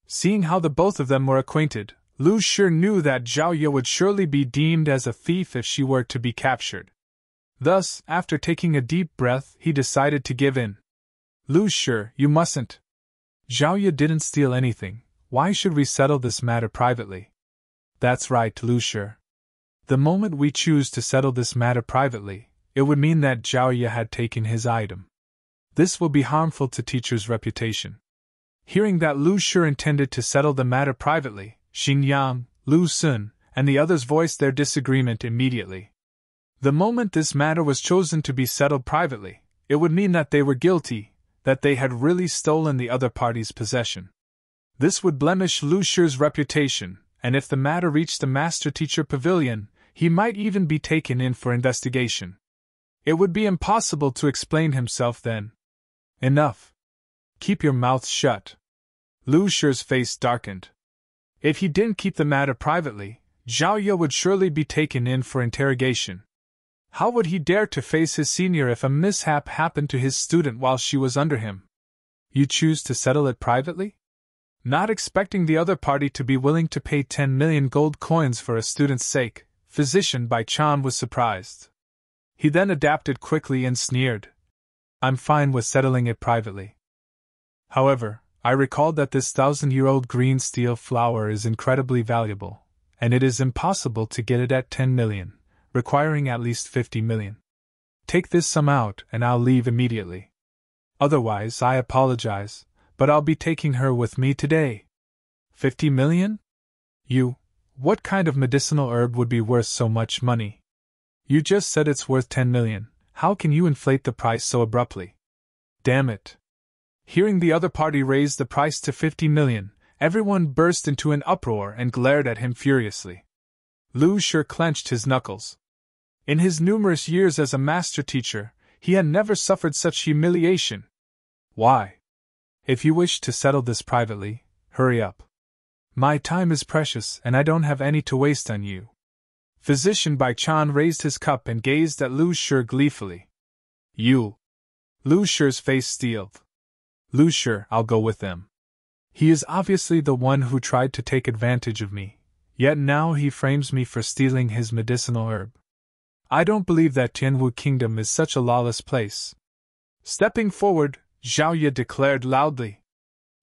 Seeing how the both of them were acquainted, Lu Shi knew that Zhao Ye would surely be deemed as a thief if she were to be captured. Thus, after taking a deep breath, he decided to give in. "Lu Shi, you mustn't. Zhao Ye didn't steal anything, why should we settle this matter privately?" "That's right, Lu Shi. The moment we choose to settle this matter privately, it would mean that Zhao Ye had taken his item. This will be harmful to teacher's reputation." Hearing that Lu Shi intended to settle the matter privately, Xing Yang, Lu Sun, and the others voiced their disagreement immediately. The moment this matter was chosen to be settled privately, it would mean that they were guilty, that they had really stolen the other party's possession. This would blemish Lu Shi's reputation, and if the matter reached the Master-Teacher Pavilion, he might even be taken in for investigation. It would be impossible to explain himself then. "Enough. Keep your mouth shut." Lu Shi's face darkened. If he didn't keep the matter privately, Zhao Ye would surely be taken in for interrogation. How would he dare to face his senior if a mishap happened to his student while she was under him? "You choose to settle it privately?" Not expecting the other party to be willing to pay 10 million gold coins for a student's sake, Physician Bai Chan was surprised. He then adapted quickly and sneered. "I'm fine with settling it privately. However, I recalled that this 1,000-year-old green steel flower is incredibly valuable, and it is impossible to get it at 10 million, requiring at least 50 million. Take this sum out and I'll leave immediately. Otherwise, I apologize, but I'll be taking her with me today." 50 million? What kind of medicinal herb would be worth so much money? You just said it's worth 10 million, how can you inflate the price so abruptly? Damn it. Hearing the other party raise the price to 50 million, everyone burst into an uproar and glared at him furiously. Lu Shi clenched his knuckles. In his numerous years as a master teacher, he had never suffered such humiliation. Why? If you wish to settle this privately, hurry up. My time is precious and I don't have any to waste on you. Physician Bai Chan raised his cup and gazed at Lu Shi gleefully. You. Lu Shi's face steeled. Lu Shi, I'll go with them. He is obviously the one who tried to take advantage of me, yet now he frames me for stealing his medicinal herb. I don't believe that Tianwu Kingdom is such a lawless place. Stepping forward, Zhao Ye declared loudly.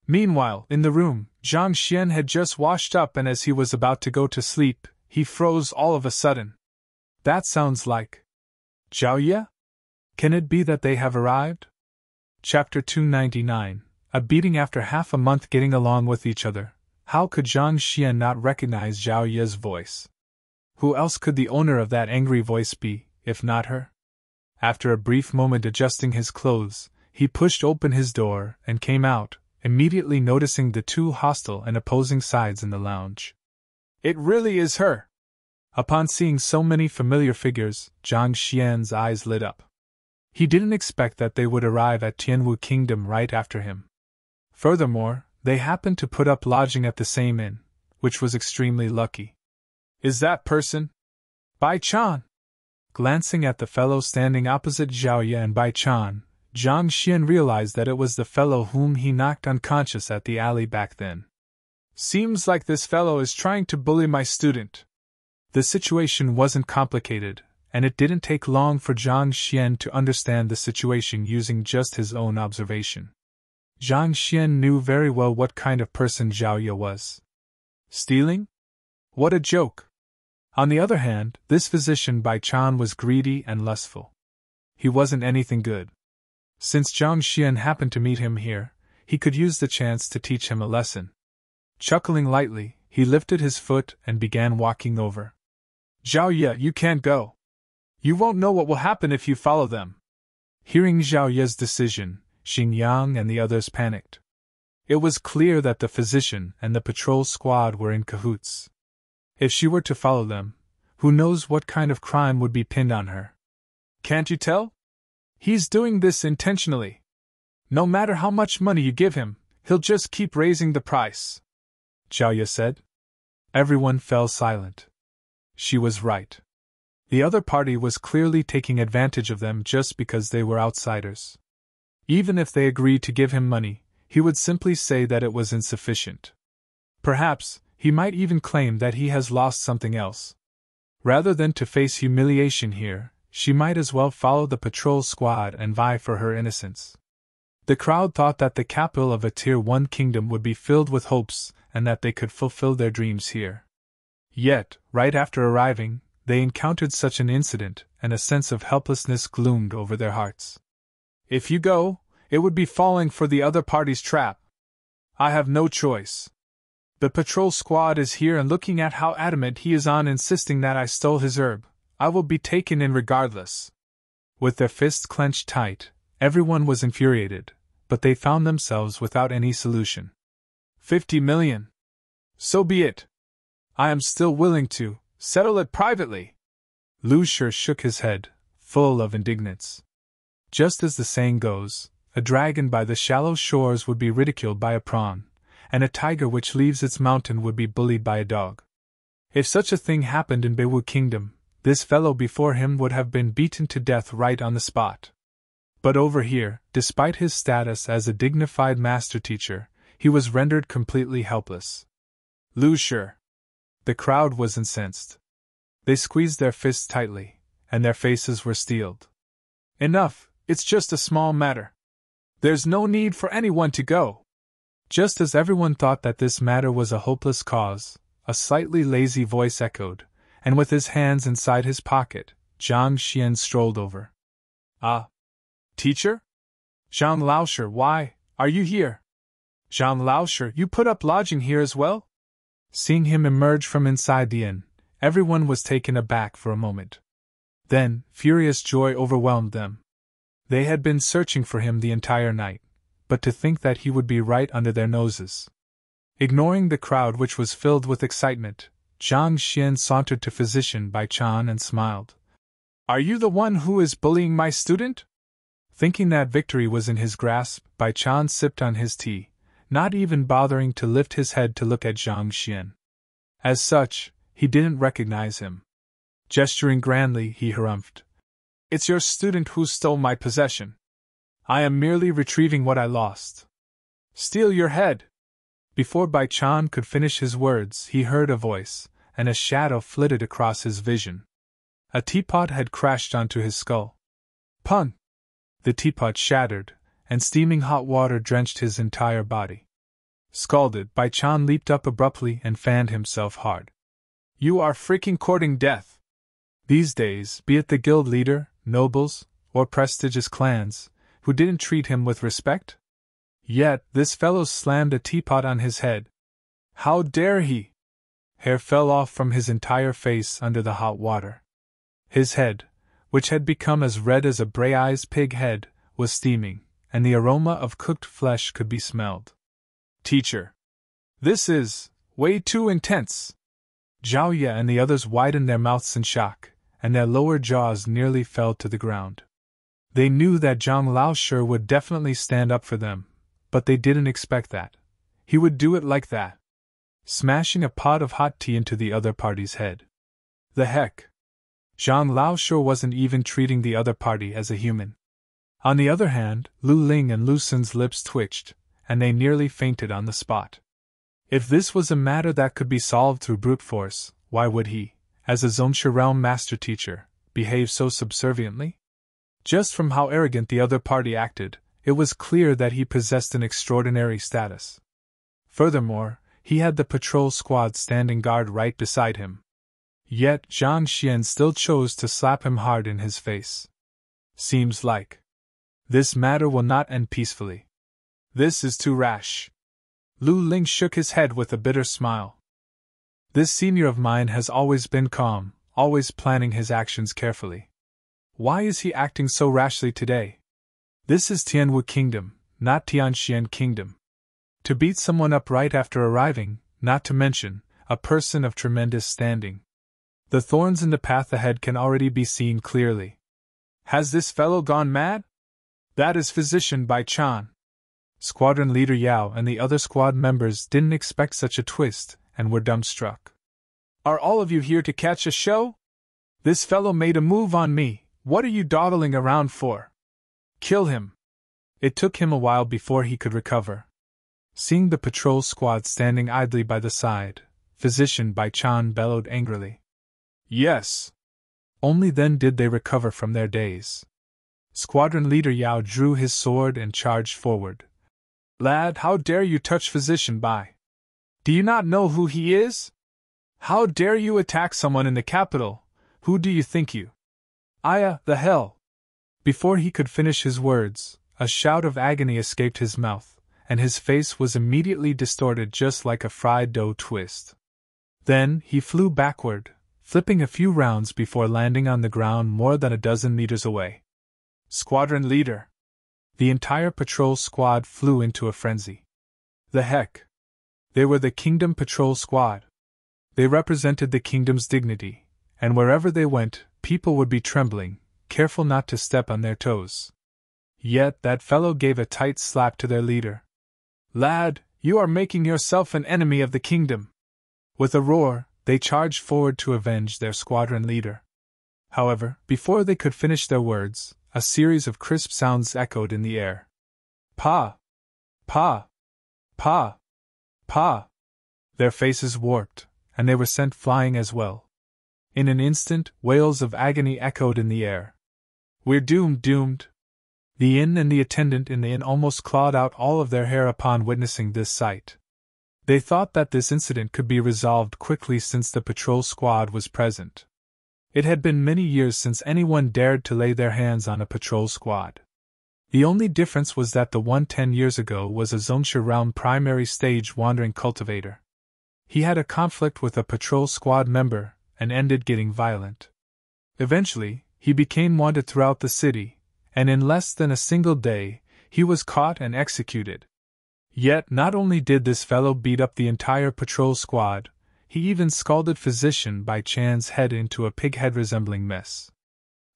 Meanwhile, in the room, Zhang Xian had just washed up, and as he was about to go to sleep, he froze all of a sudden. That sounds like Zhao Ye? Can it be that they have arrived? Chapter 299. A beating after half a month getting along with each other. How could Zhang Xian not recognize Zhao Ye's voice? Who else could the owner of that angry voice be, if not her? After a brief moment adjusting his clothes, he pushed open his door and came out, immediately noticing the two hostile and opposing sides in the lounge. It really is her! Upon seeing so many familiar figures, Zhang Xian's eyes lit up. He didn't expect that they would arrive at Tianwu Kingdom right after him. Furthermore, they happened to put up lodging at the same inn, which was extremely lucky. Is that person Bai Chan? Glancing at the fellow standing opposite Zhao Ye and Bai Chan, Zhang Xian realized that it was the fellow whom he knocked unconscious at the alley back then. Seems like this fellow is trying to bully my student. The situation wasn't complicated, and it didn't take long for Zhang Xian to understand the situation using just his own observation. Zhang Xian knew very well what kind of person Zhao Ye was. Stealing? What a joke! On the other hand, this physician Bai Chan was greedy and lustful. He wasn't anything good. Since Zhang Xian happened to meet him here, he could use the chance to teach him a lesson. Chuckling lightly, he lifted his foot and began walking over. Zhao Ye, you can't go. You won't know what will happen if you follow them. Hearing Zhao Ye's decision, Xing Yang and the others panicked. It was clear that the physician and the patrol squad were in cahoots. If she were to follow them, who knows what kind of crime would be pinned on her? Can't you tell? He's doing this intentionally. No matter how much money you give him, he'll just keep raising the price, Zhao Ye said. Everyone fell silent. She was right. The other party was clearly taking advantage of them just because they were outsiders. Even if they agreed to give him money, he would simply say that it was insufficient. Perhaps, he might even claim that he has lost something else. Rather than to face humiliation here, she might as well follow the patrol squad and vie for her innocence. The crowd thought that the capital of a Tier 1 kingdom would be filled with hopes and that they could fulfill their dreams here. Yet, right after arriving, they encountered such an incident, and a sense of helplessness gloomed over their hearts. If you go, it would be falling for the other party's trap. I have no choice. The patrol squad is here, and looking at how adamant he is on insisting that I stole his herb, I will be taken in regardless. With their fists clenched tight, everyone was infuriated, but they found themselves without any solution. 50 million. So be it. I am still willing to settle it privately. Lu Shi shook his head, full of indignance. Just as the saying goes, a dragon by the shallow shores would be ridiculed by a prawn, and a tiger which leaves its mountain would be bullied by a dog. If such a thing happened in Beiwu Kingdom, this fellow before him would have been beaten to death right on the spot. But over here, despite his status as a dignified master teacher, he was rendered completely helpless. Lu Shi. The crowd was incensed. They squeezed their fists tightly, and their faces were steeled. Enough, it's just a small matter. There's no need for anyone to go. Just as everyone thought that this matter was a hopeless cause, a slightly lazy voice echoed, and with his hands inside his pocket, Zhang Xian strolled over. Ah. Teacher? Zhang Laoshi, why are you here? Zhang Laoshi, you put up lodging here as well? Seeing him emerge from inside the inn, everyone was taken aback for a moment. Then, furious joy overwhelmed them. They had been searching for him the entire night, but to think that he would be right under their noses. Ignoring the crowd which was filled with excitement, Jiang Xian sauntered to Physician Bai Chan and smiled. "Are you the one who is bullying my student?" Thinking that victory was in his grasp, Bai Chan sipped on his tea, not even bothering to lift his head to look at Jiang Xian. As such, he didn't recognize him. Gesturing grandly, he harumphed. "It's your student who stole my possession. I am merely retrieving what I lost." "Steal your head!" Before Bai Chan could finish his words, he heard a voice, and a shadow flitted across his vision. A teapot had crashed onto his skull. Pun! The teapot shattered, and steaming hot water drenched his entire body. Scalded, Bai Chan leaped up abruptly and fanned himself hard. "You are freaking courting death!" These days, be it the guild leader, nobles, or prestigious clans, who didn't treat him with respect? Yet, this fellow slammed a teapot on his head. How dare he? Hair fell off from his entire face under the hot water. His head, which had become as red as a Bray-Eyes pig head, was steaming, and the aroma of cooked flesh could be smelled. "Teacher! This is way too intense!" Zhao Ye and the others widened their mouths in shock, and their lower jaws nearly fell to the ground. They knew that Zhang Laoshi would definitely stand up for them, but they didn't expect that he would do it like that, smashing a pot of hot tea into the other party's head. The heck? Zhang Laoshi wasn't even treating the other party as a human. On the other hand, Lu Ling and Lu Xun's lips twitched, and they nearly fainted on the spot. If this was a matter that could be solved through brute force, why would he, as a Zhongsha realm master teacher, behave so subserviently? Just from how arrogant the other party acted, it was clear that he possessed an extraordinary status. Furthermore, he had the patrol squad standing guard right beside him. Yet Jiang Xian still chose to slap him hard in his face. Seems like this matter will not end peacefully. This is too rash. Lu Ling shook his head with a bitter smile. This senior of mine has always been calm, always planning his actions carefully. Why is he acting so rashly today? This is Tianwu Kingdom, not Tianxian Kingdom. To beat someone up right after arriving, not to mention, a person of tremendous standing. The thorns in the path ahead can already be seen clearly. Has this fellow gone mad? That is Physician Bai Chan. Squadron Leader Yao and the other squad members didn't expect such a twist, and were dumbstruck. Are all of you here to catch a show? This fellow made a move on me, what are you dawdling around for? Kill him. It took him a while before he could recover. Seeing the patrol squad standing idly by the side, Physician Bai Chan bellowed angrily. Yes. Only then did they recover from their daze. Squadron Leader Yao drew his sword and charged forward. Lad, how dare you touch Physician Bai? Do you not know who he is? How dare you attack someone in the capital? Who do you think you? Aya, the hell! Before he could finish his words, a shout of agony escaped his mouth, and his face was immediately distorted just like a fried dough twist. Then he flew backward, flipping a few rounds before landing on the ground more than a dozen meters away. Squadron Leader! The entire patrol squad flew into a frenzy. The heck! They were the Kingdom Patrol Squad. They represented the kingdom's dignity, and wherever they went, people would be trembling, careful not to step on their toes. Yet that fellow gave a tight slap to their leader. Lad, you are making yourself an enemy of the kingdom. With a roar, they charged forward to avenge their squadron leader. However, before they could finish their words, a series of crisp sounds echoed in the air. Pa! Pa! Pa! Pa! Their faces warped, and they were sent flying as well. In an instant, wails of agony echoed in the air. We're doomed, doomed! The inn and the attendant in the inn almost clawed out all of their hair upon witnessing this sight. They thought that this incident could be resolved quickly since the patrol squad was present. It had been many years since anyone dared to lay their hands on a patrol squad. The only difference was that the one 10 years ago was a Zhongsha realm primary stage wandering cultivator. He had a conflict with a patrol squad member, and ended getting violent. Eventually, he became wanted throughout the city, and in less than a single day, he was caught and executed. Yet not only did this fellow beat up the entire patrol squad, he even scalded Physician Bai Chan's head into a pig-head-resembling mess.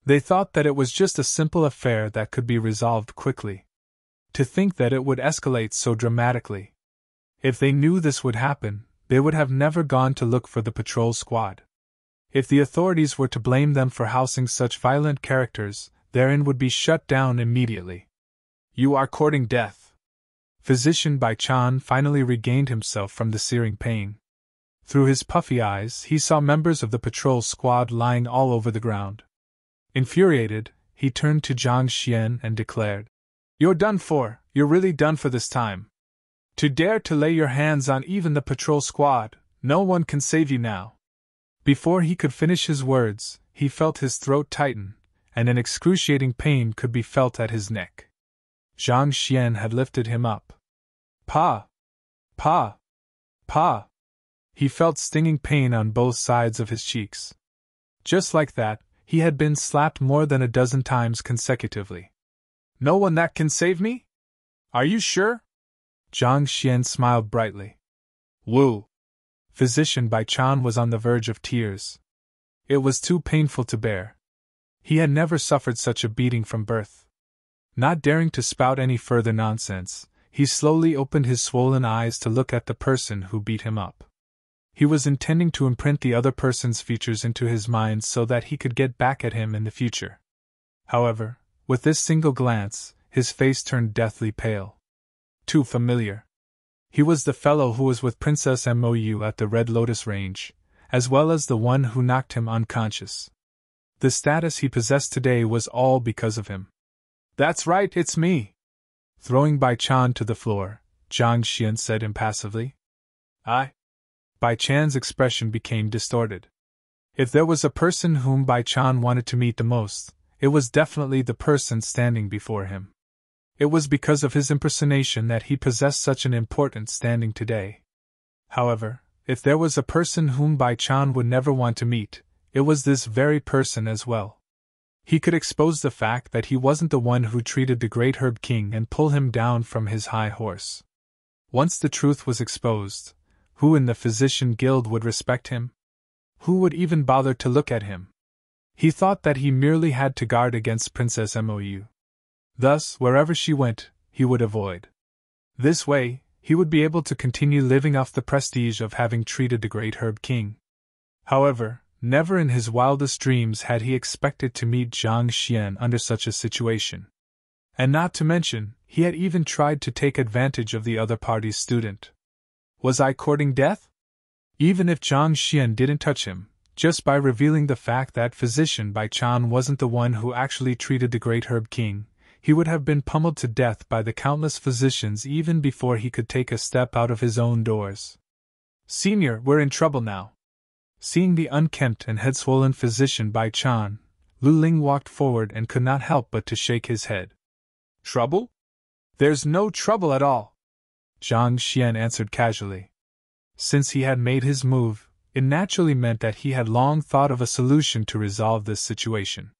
They thought that it was just a simple affair that could be resolved quickly. To think that it would escalate so dramatically. If they knew this would happen, they would have never gone to look for the patrol squad. If the authorities were to blame them for housing such violent characters, their inn would be shut down immediately. You are courting death. Physician Bai Chan finally regained himself from the searing pain. Through his puffy eyes, he saw members of the patrol squad lying all over the ground. Infuriated, he turned to Zhang Xian and declared, "You're done for, you're really done for this time. To dare to lay your hands on even the patrol squad, no one can save you now." Before he could finish his words, he felt his throat tighten, and an excruciating pain could be felt at his neck. Zhang Xian had lifted him up. Pa! Pa! Pa! He felt stinging pain on both sides of his cheeks. Just like that, he had been slapped more than a dozen times consecutively. "No one that can save me? Are you sure?" Zhang Xian smiled brightly. "Woo!" Physician Bai Chan was on the verge of tears. It was too painful to bear. He had never suffered such a beating from birth. Not daring to spout any further nonsense, he slowly opened his swollen eyes to look at the person who beat him up. He was intending to imprint the other person's features into his mind so that he could get back at him in the future. However, with this single glance, his face turned deathly pale. Too familiar. He was the fellow who was with Princess Mou at the Red Lotus Range, as well as the one who knocked him unconscious. The status he possessed today was all because of him. "That's right, it's me." Throwing Bai Chan to the floor, Zhang Xian said impassively. Bai Chan's expression became distorted. If there was a person whom Bai Chan wanted to meet the most, it was definitely the person standing before him. It was because of his impersonation that he possessed such an important standing today. However, if there was a person whom Bai Chan would never want to meet, it was this very person as well. He could expose the fact that he wasn't the one who treated the great Herb King and pull him down from his high horse. Once the truth was exposed, who in the Physician Guild would respect him? Who would even bother to look at him? He thought that he merely had to guard against Princess Mou. Thus, wherever she went, he would avoid. This way, he would be able to continue living off the prestige of having treated the great Herb King. However, never in his wildest dreams had he expected to meet Zhang Xian under such a situation. And not to mention, he had even tried to take advantage of the other party's student. Was I courting death? Even if Zhang Xian didn't touch him, just by revealing the fact that Physician Bai Chan wasn't the one who actually treated the great Herb King, he would have been pummeled to death by the countless physicians even before he could take a step out of his own doors. "Senior, we're in trouble now." Seeing the unkempt and head-swollen Physician Bai Chan, Lu Ling walked forward and could not help but to shake his head. "Trouble? There's no trouble at all," Zhang Xian answered casually. Since he had made his move, it naturally meant that he had long thought of a solution to resolve this situation.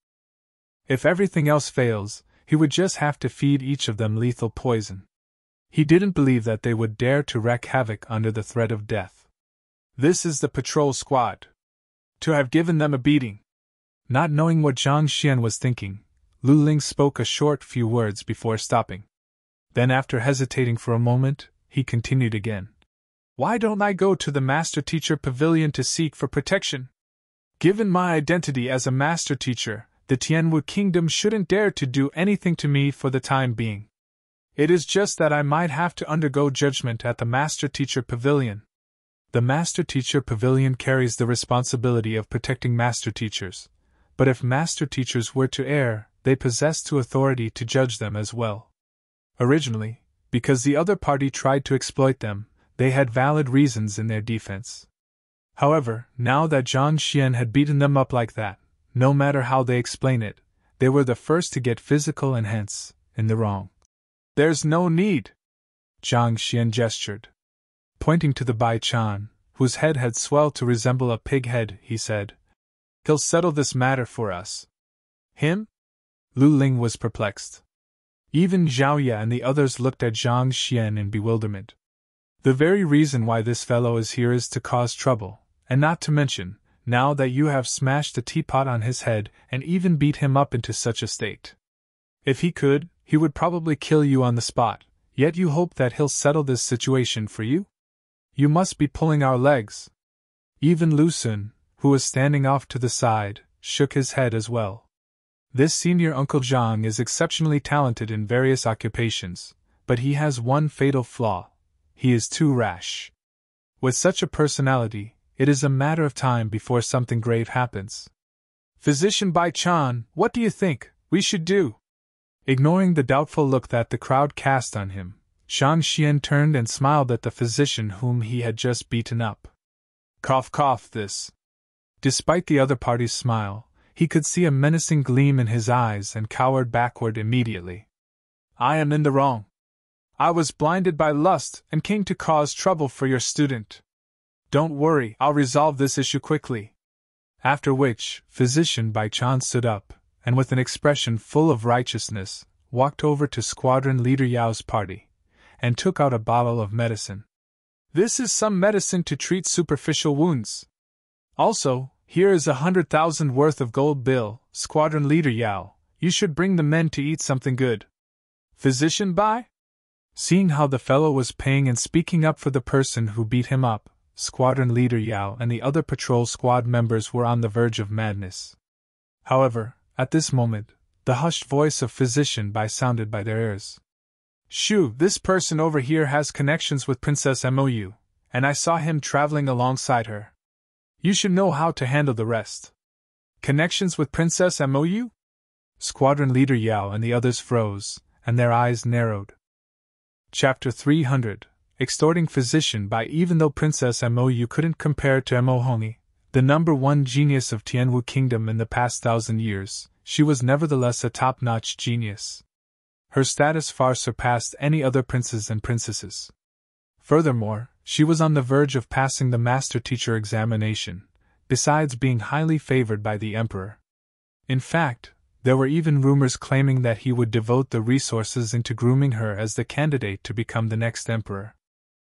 If everything else fails, he would just have to feed each of them lethal poison. He didn't believe that they would dare to wreak havoc under the threat of death. "This is the patrol squad. To have given them a beating." Not knowing what Zhang Xian was thinking, Lu Ling spoke a short few words before stopping. Then, after hesitating for a moment, he continued again. "Why don't I go to the Master Teacher Pavilion to seek for protection? Given my identity as a Master Teacher, the Tianwu Kingdom shouldn't dare to do anything to me for the time being. It is just that I might have to undergo judgment at the Master Teacher Pavilion." The Master Teacher Pavilion carries the responsibility of protecting Master Teachers, but if Master Teachers were to err, they possess the authority to judge them as well. Originally, because the other party tried to exploit them, they had valid reasons in their defense. However, now that Zhang Xian had beaten them up like that, no matter how they explain it, they were the first to get physical and hence, in the wrong. "There's no need," Zhang Xian gestured. Pointing to the Bai Chan, whose head had swelled to resemble a pig head, he said, "He'll settle this matter for us." Him? Lu Ling was perplexed. Even Zhao Ye and the others looked at Zhang Xian in bewilderment. The very reason why this fellow is here is to cause trouble, and not to mention, now that you have smashed a teapot on his head and even beat him up into such a state. If he could, he would probably kill you on the spot, yet you hope that he'll settle this situation for you? You must be pulling our legs. Even Lu Sun, who was standing off to the side, shook his head as well. This senior Uncle Zhang is exceptionally talented in various occupations, but he has one fatal flaw: he is too rash. With such a personality, it is a matter of time before something grave happens. Physician Bai Chan, what do you think we should do? Ignoring the doubtful look that the crowd cast on him, Zhang Xian turned and smiled at the physician whom he had just beaten up. Cough cough this. Despite the other party's smile, he could see a menacing gleam in his eyes and cowered backward immediately. I am in the wrong. I was blinded by lust and came to cause trouble for your student. Don't worry, I'll resolve this issue quickly. After which, Physician Bai Chan stood up, and with an expression full of righteousness, walked over to Squadron Leader Yao's party, and took out a bottle of medicine. This is some medicine to treat superficial wounds. Also, here is 100,000 worth of gold bill, Squadron Leader Yao, you should bring the men to eat something good. Physician Bai? Seeing how the fellow was paying and speaking up for the person who beat him up, Squadron Leader Yao and the other patrol squad members were on the verge of madness. However, at this moment, the hushed voice of Physician Bai sounded by their ears. Shoo, this person over here has connections with Princess Mou, and I saw him traveling alongside her. You should know how to handle the rest. Connections with Princess Mou? Squadron Leader Yao and the others froze, and their eyes narrowed. Chapter 300 Extorting Physician Bai. Even though Princess Mou couldn't compare to Mo Hongyi, the number one genius of Tianwu Kingdom in the past 1,000 years, she was nevertheless a top-notch genius. Her status far surpassed any other princes and princesses. Furthermore, she was on the verge of passing the master-teacher examination, besides being highly favored by the emperor. In fact, there were even rumors claiming that he would devote the resources into grooming her as the candidate to become the next emperor.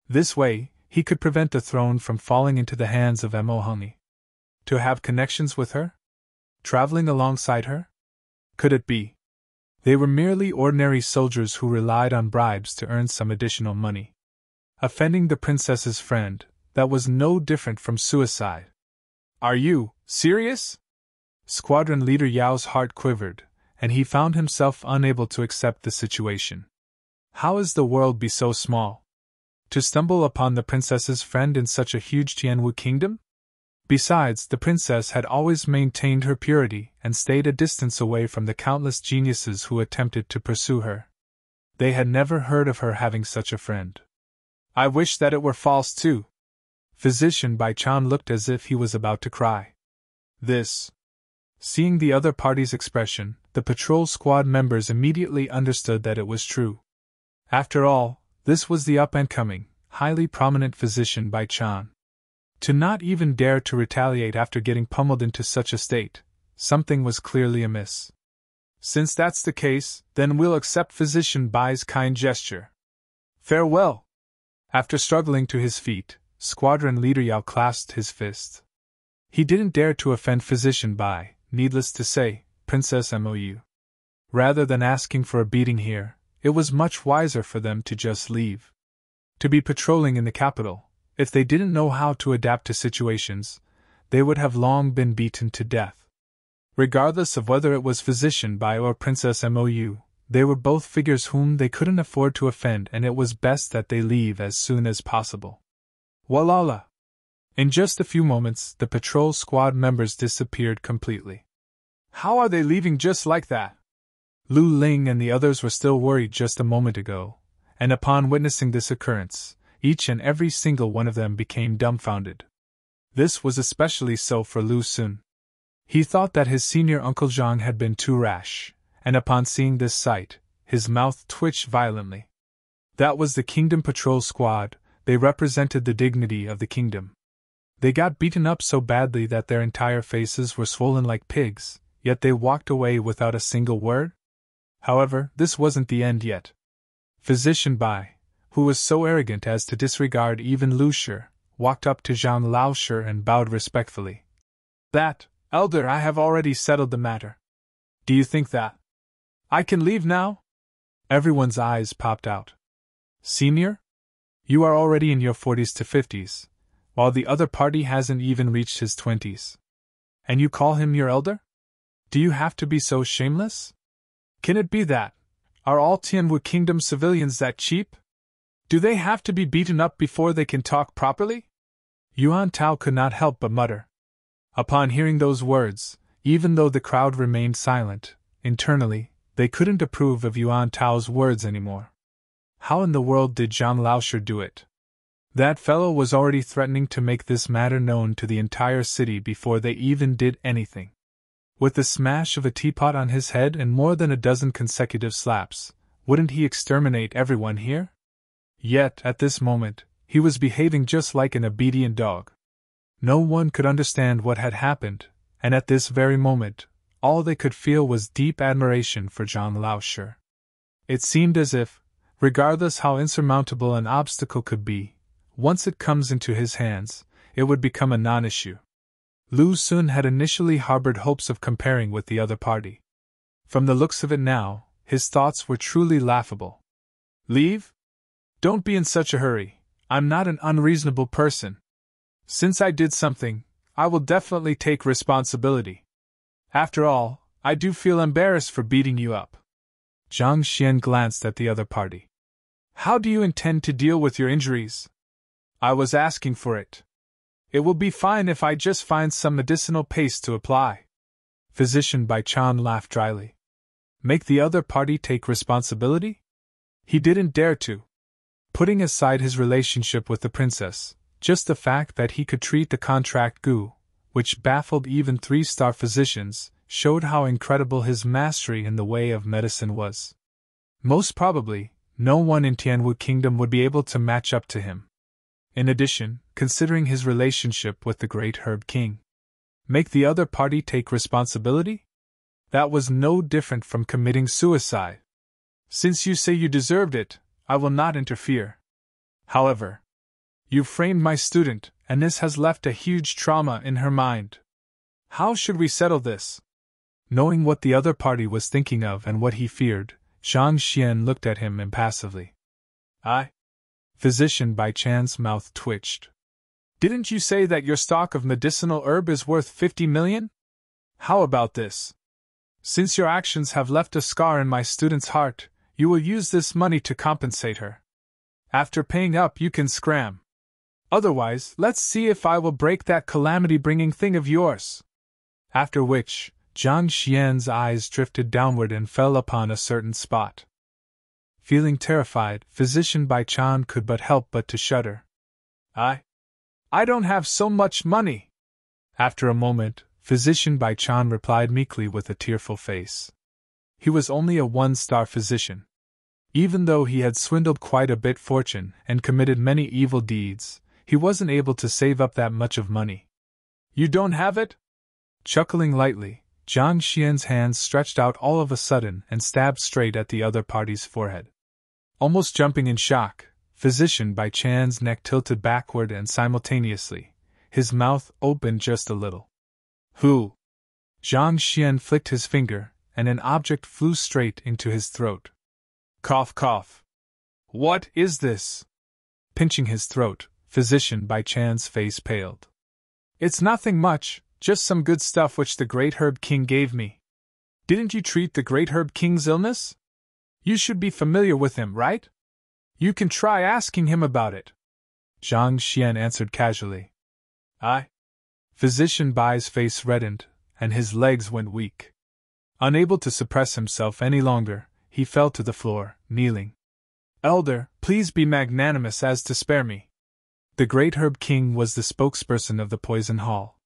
This way, he could prevent the throne from falling into the hands of Mo Hongyi. To have connections with her? Traveling alongside her? Could it be? They were merely ordinary soldiers who relied on bribes to earn some additional money. Offending the princess's friend, that was no different from suicide. Are you serious? Squadron Leader Yao's heart quivered, and he found himself unable to accept the situation. How is the world be so small? To stumble upon the princess's friend in such a huge Tianwu kingdom? Besides, the princess had always maintained her purity and stayed a distance away from the countless geniuses who attempted to pursue her. They had never heard of her having such a friend. I wish that it were false too. Physician Bai Chan looked as if he was about to cry. This. Seeing the other party's expression, the patrol squad members immediately understood that it was true. After all, this was the up-and-coming, highly prominent Physician Bai Chan. To not even dare to retaliate after getting pummeled into such a state, something was clearly amiss. Since that's the case, then we'll accept Physician Bai's kind gesture. Farewell! After struggling to his feet, Squadron Leader Yao clasped his fist. He didn't dare to offend Physician Bai, needless to say, Princess Mou. Rather than asking for a beating here, it was much wiser for them to just leave. To be patrolling in the capital, if they didn't know how to adapt to situations, they would have long been beaten to death. Regardless of whether it was Physician Bai or Princess Mou, they were both figures whom they couldn't afford to offend, and it was best that they leave as soon as possible. Walala! In just a few moments, the patrol squad members disappeared completely. How are they leaving just like that? Lu Ling and the others were still worried just a moment ago, and upon witnessing this occurrence, each and every single one of them became dumbfounded. This was especially so for Lu Sun. He thought that his senior Uncle Zhang had been too rash, and upon seeing this sight, his mouth twitched violently. That was the Kingdom Patrol Squad. They represented the dignity of the kingdom. They got beaten up so badly that their entire faces were swollen like pigs, yet they walked away without a single word? However, this wasn't the end yet. Physician Bai, who was so arrogant as to disregard even Lu Shi, walked up to Zhang Laoshi and bowed respectfully. That, Elder, I have already settled the matter. Do you think that I can leave now? Everyone's eyes popped out. Senior? You are already in your 40s to 50s, while the other party hasn't even reached his 20s. And you call him your elder? Do you have to be so shameless? Can it be that? Are all Tianwu Kingdom civilians that cheap? Do they have to be beaten up before they can talk properly? Yuan Tao could not help but mutter. Upon hearing those words, even though the crowd remained silent, internally, they couldn't approve of Yuan Tao's words anymore. How in the world did Zhang Laoshi do it? That fellow was already threatening to make this matter known to the entire city before they even did anything. With the smash of a teapot on his head and more than a dozen consecutive slaps, wouldn't he exterminate everyone here? Yet, at this moment, he was behaving just like an obedient dog. No one could understand what had happened, and at this very moment, all they could feel was deep admiration for Zhang Laoshi. It seemed as if, regardless how insurmountable an obstacle could be, once it comes into his hands, it would become a non-issue. Lu Xun had initially harbored hopes of comparing with the other party. From the looks of it now, his thoughts were truly laughable. Leave? Don't be in such a hurry. I'm not an unreasonable person. Since I did something, I will definitely take responsibility. After all, I do feel embarrassed for beating you up. Zhang Xian glanced at the other party. How do you intend to deal with your injuries? I was asking for it. It will be fine if I just find some medicinal paste to apply. Physician Bai Chan laughed dryly. Make the other party take responsibility? He didn't dare to. Putting aside his relationship with the princess, just the fact that he could treat the contract gu, which baffled even 3-star physicians, showed how incredible his mastery in the way of medicine was. Most probably, no one in Tianwu Kingdom would be able to match up to him. In addition, considering his relationship with the Great Herb King, make the other party take responsibility? That was no different from committing suicide. Since you say you deserved it, I will not interfere. However, you framed my student, and this has left a huge trauma in her mind. How should we settle this? Knowing what the other party was thinking of and what he feared, Zhang Xian looked at him impassively. Physician Bai Chan's mouth twitched. Didn't you say that your stock of medicinal herb is worth 50 million? How about this? Since your actions have left a scar in my student's heart, you will use this money to compensate her. After paying up, you can scram. Otherwise, let's see if I will break that calamity-bringing thing of yours. After which, Zhang Xian's eyes drifted downward and fell upon a certain spot. Feeling terrified, Physician Bai Chan could but help but to shudder. I don't have so much money. After a moment, Physician Bai Chan replied meekly with a tearful face. He was only a 1-star physician. Even though he had swindled quite a bit fortune and committed many evil deeds, he wasn't able to save up that much of money. You don't have it? Chuckling lightly, Zhang Xian's hands stretched out all of a sudden and stabbed straight at the other party's forehead. Almost jumping in shock, Physician Bai Chan's neck tilted backward and simultaneously, his mouth opened just a little. Who? Zhang Xian flicked his finger, and an object flew straight into his throat. Cough, cough. What is this? Pinching his throat, Physician Bai Chan's face paled. It's nothing much, just some good stuff which the Great Herb King gave me. Didn't you treat the Great Herb King's illness? You should be familiar with him, right? You can try asking him about it. Zhang Xian answered casually. Physician Bai's face reddened, and his legs went weak. Unable to suppress himself any longer, he fell to the floor, kneeling. Elder, please be magnanimous as to spare me. The Great Herb King was the spokesperson of the Poison Hall.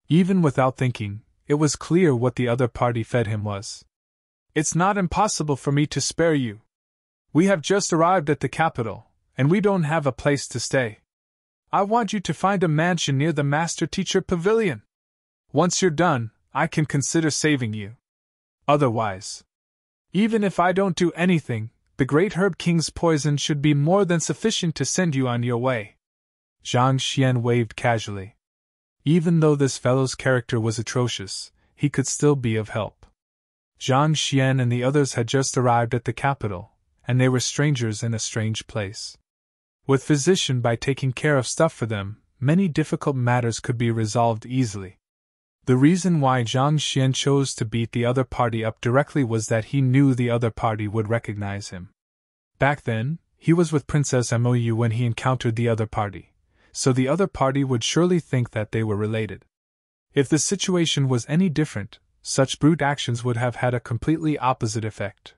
Even without thinking, it was clear what the other party fed him was. It's not impossible for me to spare you. We have just arrived at the capital, and we don't have a place to stay. I want you to find a mansion near the Master Teacher Pavilion. Once you're done, I can consider saving you. Otherwise, even if I don't do anything, the Great Herb King's poison should be more than sufficient to send you on your way. Zhang Xian waved casually. Even though this fellow's character was atrocious, he could still be of help. Zhang Xian and the others had just arrived at the capital, and they were strangers in a strange place. With Physician Bai taking care of stuff for them, many difficult matters could be resolved easily. The reason why Zhang Xian chose to beat the other party up directly was that he knew the other party would recognize him. Back then, he was with Princess Mou when he encountered the other party, so the other party would surely think that they were related. If the situation was any different, such brute actions would have had a completely opposite effect.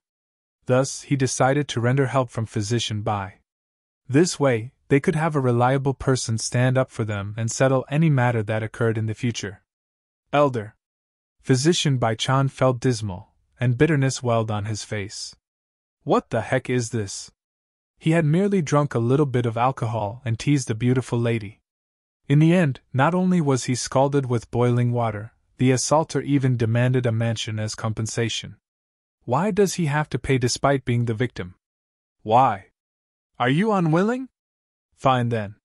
Thus, he decided to render help from Physician Bai. This way, they could have a reliable person stand up for them and settle any matter that occurred in the future. Elder. Physician Bai Chan felt dismal, and bitterness welled on his face. What the heck is this? He had merely drunk a little bit of alcohol and teased a beautiful lady. In the end, not only was he scalded with boiling water, the assaulter even demanded a mansion as compensation. Why does he have to pay despite being the victim? Why? Are you unwilling? Fine then.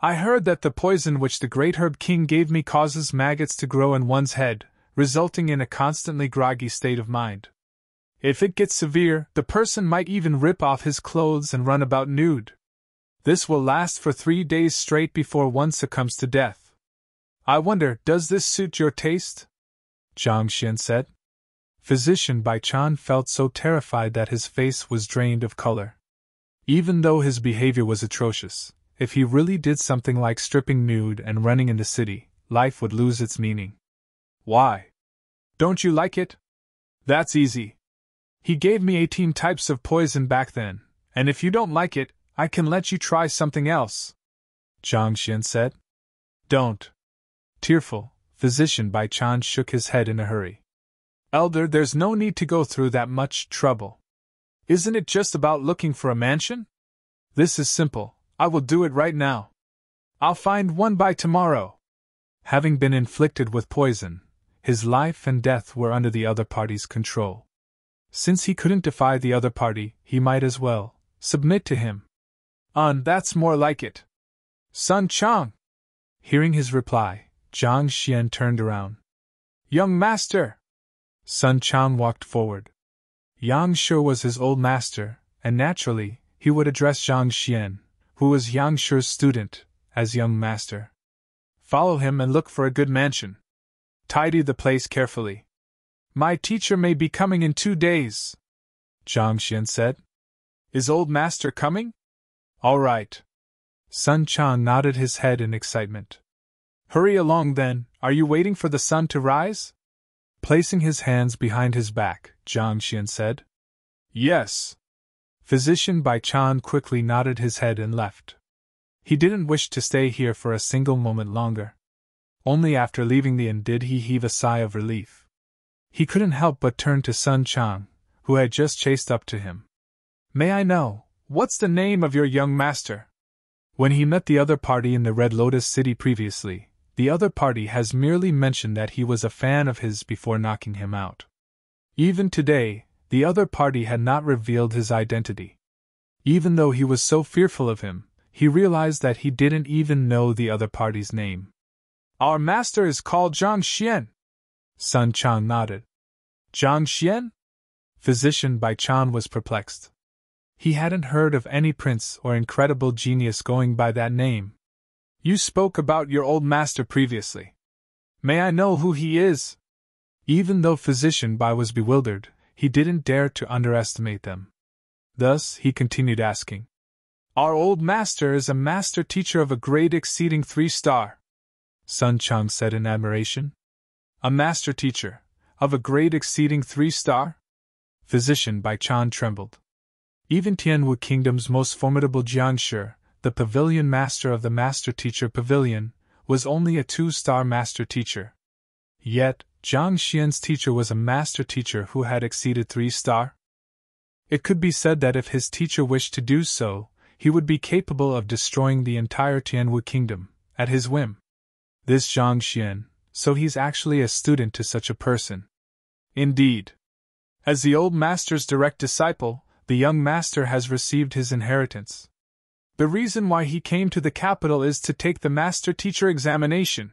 I heard that the poison which the Great Herb King gave me causes maggots to grow in one's head, resulting in a constantly groggy state of mind. If it gets severe, the person might even rip off his clothes and run about nude. This will last for 3 days straight before one succumbs to death. I wonder, does this suit your taste? Zhang Xian said. Physician Bai Chan felt so terrified that his face was drained of color. Even though his behavior was atrocious, if he really did something like stripping nude and running in the city, life would lose its meaning. Why? Don't you like it? That's easy. He gave me 18 types of poison back then, and if you don't like it, I can let you try something else. Zhang Xian said. Don't. Tearful, Physician Bai Chan shook his head in a hurry. Elder, there's no need to go through that much trouble. Isn't it just about looking for a mansion? This is simple. I will do it right now. I'll find one by tomorrow. Having been inflicted with poison, his life and death were under the other party's control. Since he couldn't defy the other party, he might as well submit to him. That's more like it. Sun Chang! Hearing his reply, Zhang Xian turned around. Young master! Sun Chang walked forward. Yang Shi was his old master, and naturally, he would address Zhang Xian, who was Yang Shi's student, as young master. Follow him and look for a good mansion. Tidy the place carefully. My teacher may be coming in 2 days, Zhang Xian said. Is old master coming? All right. Sun Chang nodded his head in excitement. Hurry along then, are you waiting for the sun to rise? Placing his hands behind his back, Zhang Xian said. Yes. Physician Bai Chan quickly nodded his head and left. He didn't wish to stay here for a single moment longer. Only after leaving the inn did he heave a sigh of relief. He couldn't help but turn to Sun Chang, who had just chased up to him. May I know, what's the name of your young master? When he met the other party in the Red Lotus City previously, the other party has merely mentioned that he was a fan of his before knocking him out. Even today, the other party had not revealed his identity. Even though he was so fearful of him, he realized that he didn't even know the other party's name. Our master is called Zhang Xian. Sun Chang nodded. Zhang Xian? Physician Bai Chan was perplexed. He hadn't heard of any prince or incredible genius going by that name. You spoke about your old master previously. May I know who he is? Even though Physician Bai was bewildered, he didn't dare to underestimate them. Thus, he continued asking. Our old master is a master teacher of a grade exceeding 3-star. Sun Chang said in admiration. A master teacher, of a grade exceeding 3-star? Physician Bai Chan trembled. Even Tianwu Kingdom's most formidable Jiang Shi, the pavilion master of the master teacher pavilion, was only a 2-star master teacher. Yet, Zhang Xian's teacher was a master teacher who had exceeded 3-star. It could be said that if his teacher wished to do so, he would be capable of destroying the entire Tianwu Kingdom, at his whim. This Zhang Xian, so he's actually a student to such a person. Indeed. As the old master's direct disciple, the young master has received his inheritance. The reason why he came to the capital is to take the master-teacher examination.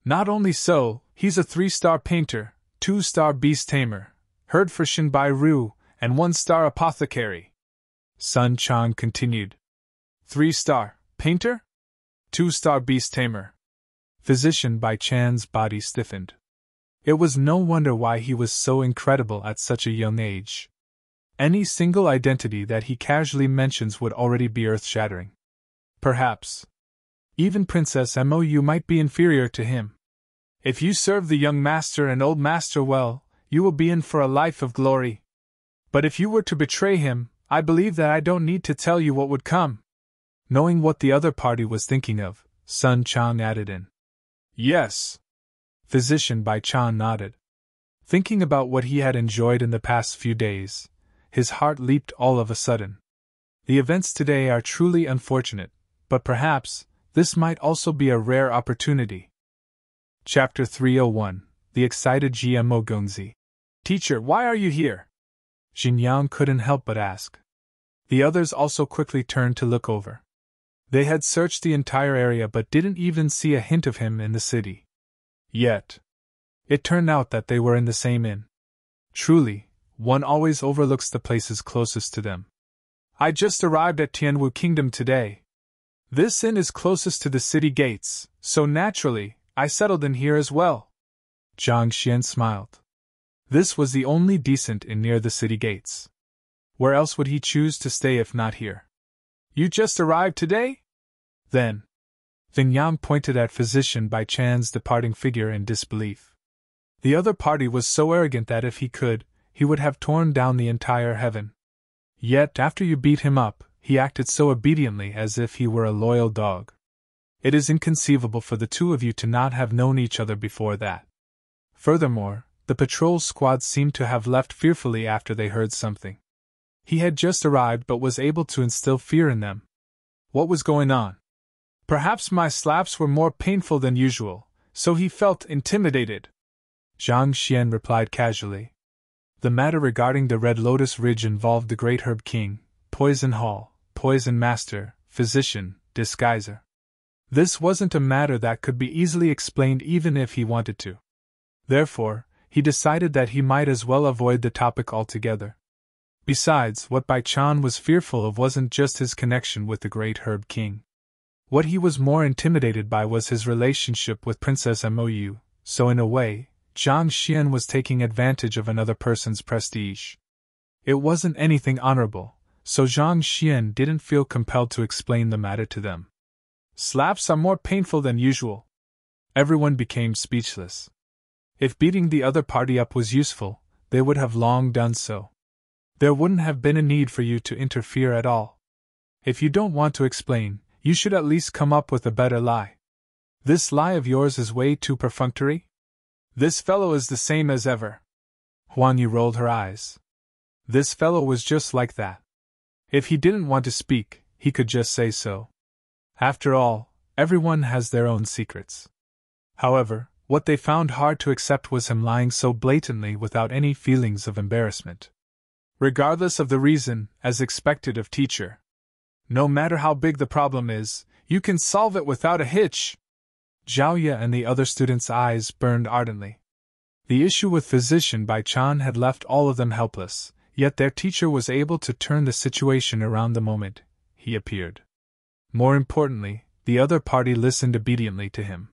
Not only so, he's a 3-star painter, 2-star beast tamer, heard for Shinbai Ryu, and 1-star apothecary. Sun Chang continued. 3-star painter? 2-star beast tamer. Physician Bai Chan's body stiffened. It was no wonder why he was so incredible at such a young age. Any single identity that he casually mentions would already be earth-shattering. Perhaps even Princess Mou might be inferior to him. If you serve the young master and old master well, you will be in for a life of glory. But if you were to betray him, I believe that I don't need to tell you what would come. Knowing what the other party was thinking of, Sun Chang added in. Yes. Physician Bai Chan nodded. Thinking about what he had enjoyed in the past few days, his heart leaped all of a sudden. The events today are truly unfortunate, but perhaps this might also be a rare opportunity. Chapter 301. The Excited GMO Gongzi. Teacher, why are you here? Xinjiang couldn't help but ask. The others also quickly turned to look over. They had searched the entire area but didn't even see a hint of him in the city. Yet it turned out that they were in the same inn. Truly, one always overlooks the places closest to them. I just arrived at Tianwu Kingdom today. This inn is closest to the city gates, so naturally, I settled in here as well. Zhang Xian smiled. This was the only decent inn near the city gates. Where else would he choose to stay if not here? You just arrived today? Then. Vin Yang pointed at Physician Bai Chan's departing figure in disbelief. The other party was so arrogant that if he could, he would have torn down the entire heaven. Yet after you beat him up, he acted so obediently as if he were a loyal dog. It is inconceivable for the two of you to not have known each other before that. Furthermore, the patrol squad seemed to have left fearfully after they heard something. He had just arrived but was able to instill fear in them. What was going on? Perhaps my slaps were more painful than usual, so he felt intimidated. Zhang Xian replied casually. The matter regarding the Red Lotus Ridge involved the Great Herb King, Poison Hall, Poison Master, Physician, Disguiser. This wasn't a matter that could be easily explained even if he wanted to. Therefore, he decided that he might as well avoid the topic altogether. Besides, what Bai Chan was fearful of wasn't just his connection with the Great Herb King. What he was more intimidated by was his relationship with Princess Mou, so in a way, Zhang Xian was taking advantage of another person's prestige. It wasn't anything honorable, so Zhang Xian didn't feel compelled to explain the matter to them. Slaps are more painful than usual. Everyone became speechless. If beating the other party up was useful, they would have long done so. There wouldn't have been a need for you to interfere at all. If you don't want to explain, you should at least come up with a better lie. This lie of yours is way too perfunctory? This fellow is the same as ever. Huang Yi rolled her eyes. This fellow was just like that. If he didn't want to speak, he could just say so. After all, everyone has their own secrets. However, what they found hard to accept was him lying so blatantly without any feelings of embarrassment. Regardless of the reason, as expected of teacher. No matter how big the problem is, you can solve it without a hitch. Zhao Ye and the other students' eyes burned ardently. The issue with Physician Bai Chan had left all of them helpless, yet their teacher was able to turn the situation around the moment he appeared. More importantly, the other party listened obediently to him.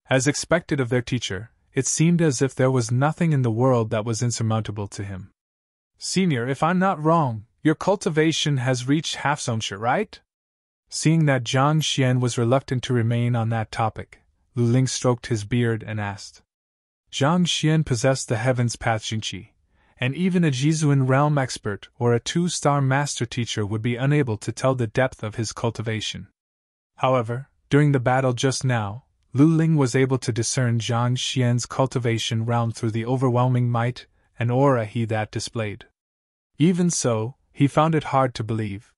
As expected of their teacher, it seemed as if there was nothing in the world that was insurmountable to him. Senior, if I'm not wrong, your cultivation has reached half-zongsha, right? Seeing that Zhang Xian was reluctant to remain on that topic, Lu Ling stroked his beard and asked. Zhang Xian possessed the Heaven's Path Xingqi, and even a Jizuan realm expert or a 2-star master teacher would be unable to tell the depth of his cultivation. However, during the battle just now, Lu Ling was able to discern Zhang Xian's cultivation realm through the overwhelming might and aura he that displayed. Even so, he found it hard to believe.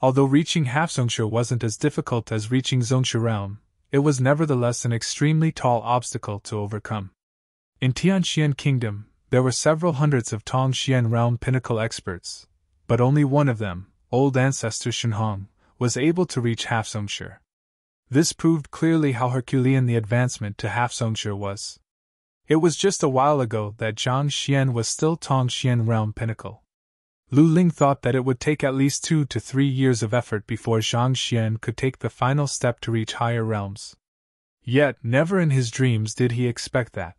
Although reaching half-zongsha wasn't as difficult as reaching zongsha realm, it was nevertheless an extremely tall obstacle to overcome. In Tianxian Kingdom, there were several hundreds of Tongxian realm pinnacle experts, but only one of them, old ancestor Shenhong, was able to reach Half-Zongshi. This proved clearly how Herculean the advancement to Half-Zongshi was. It was just a while ago that Zhang Xian was still Tongxian realm pinnacle. Lu Ling thought that it would take at least 2 to 3 years of effort before Zhang Xian could take the final step to reach higher realms. Yet, never in his dreams did he expect that,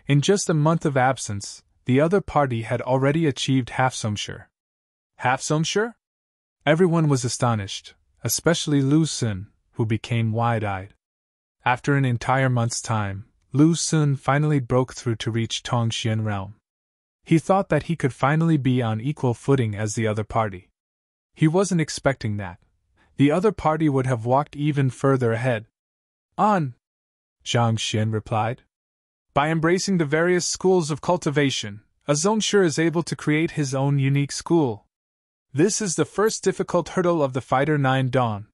in just a month of absence, the other party had already achieved Half-Zongshi. Half-Zongshi? Everyone was astonished, especially Lu Xun, who became wide-eyed. After an entire month's time, Lu Xun finally broke through to reach Tongxian realm. He thought that he could finally be on equal footing as the other party. He wasn't expecting that. The other party would have walked even further ahead. On, Zhang Xian replied. By embracing the various schools of cultivation, a Zongshi is able to create his own unique school. This is the first difficult hurdle of the Fighter 9 Dawn.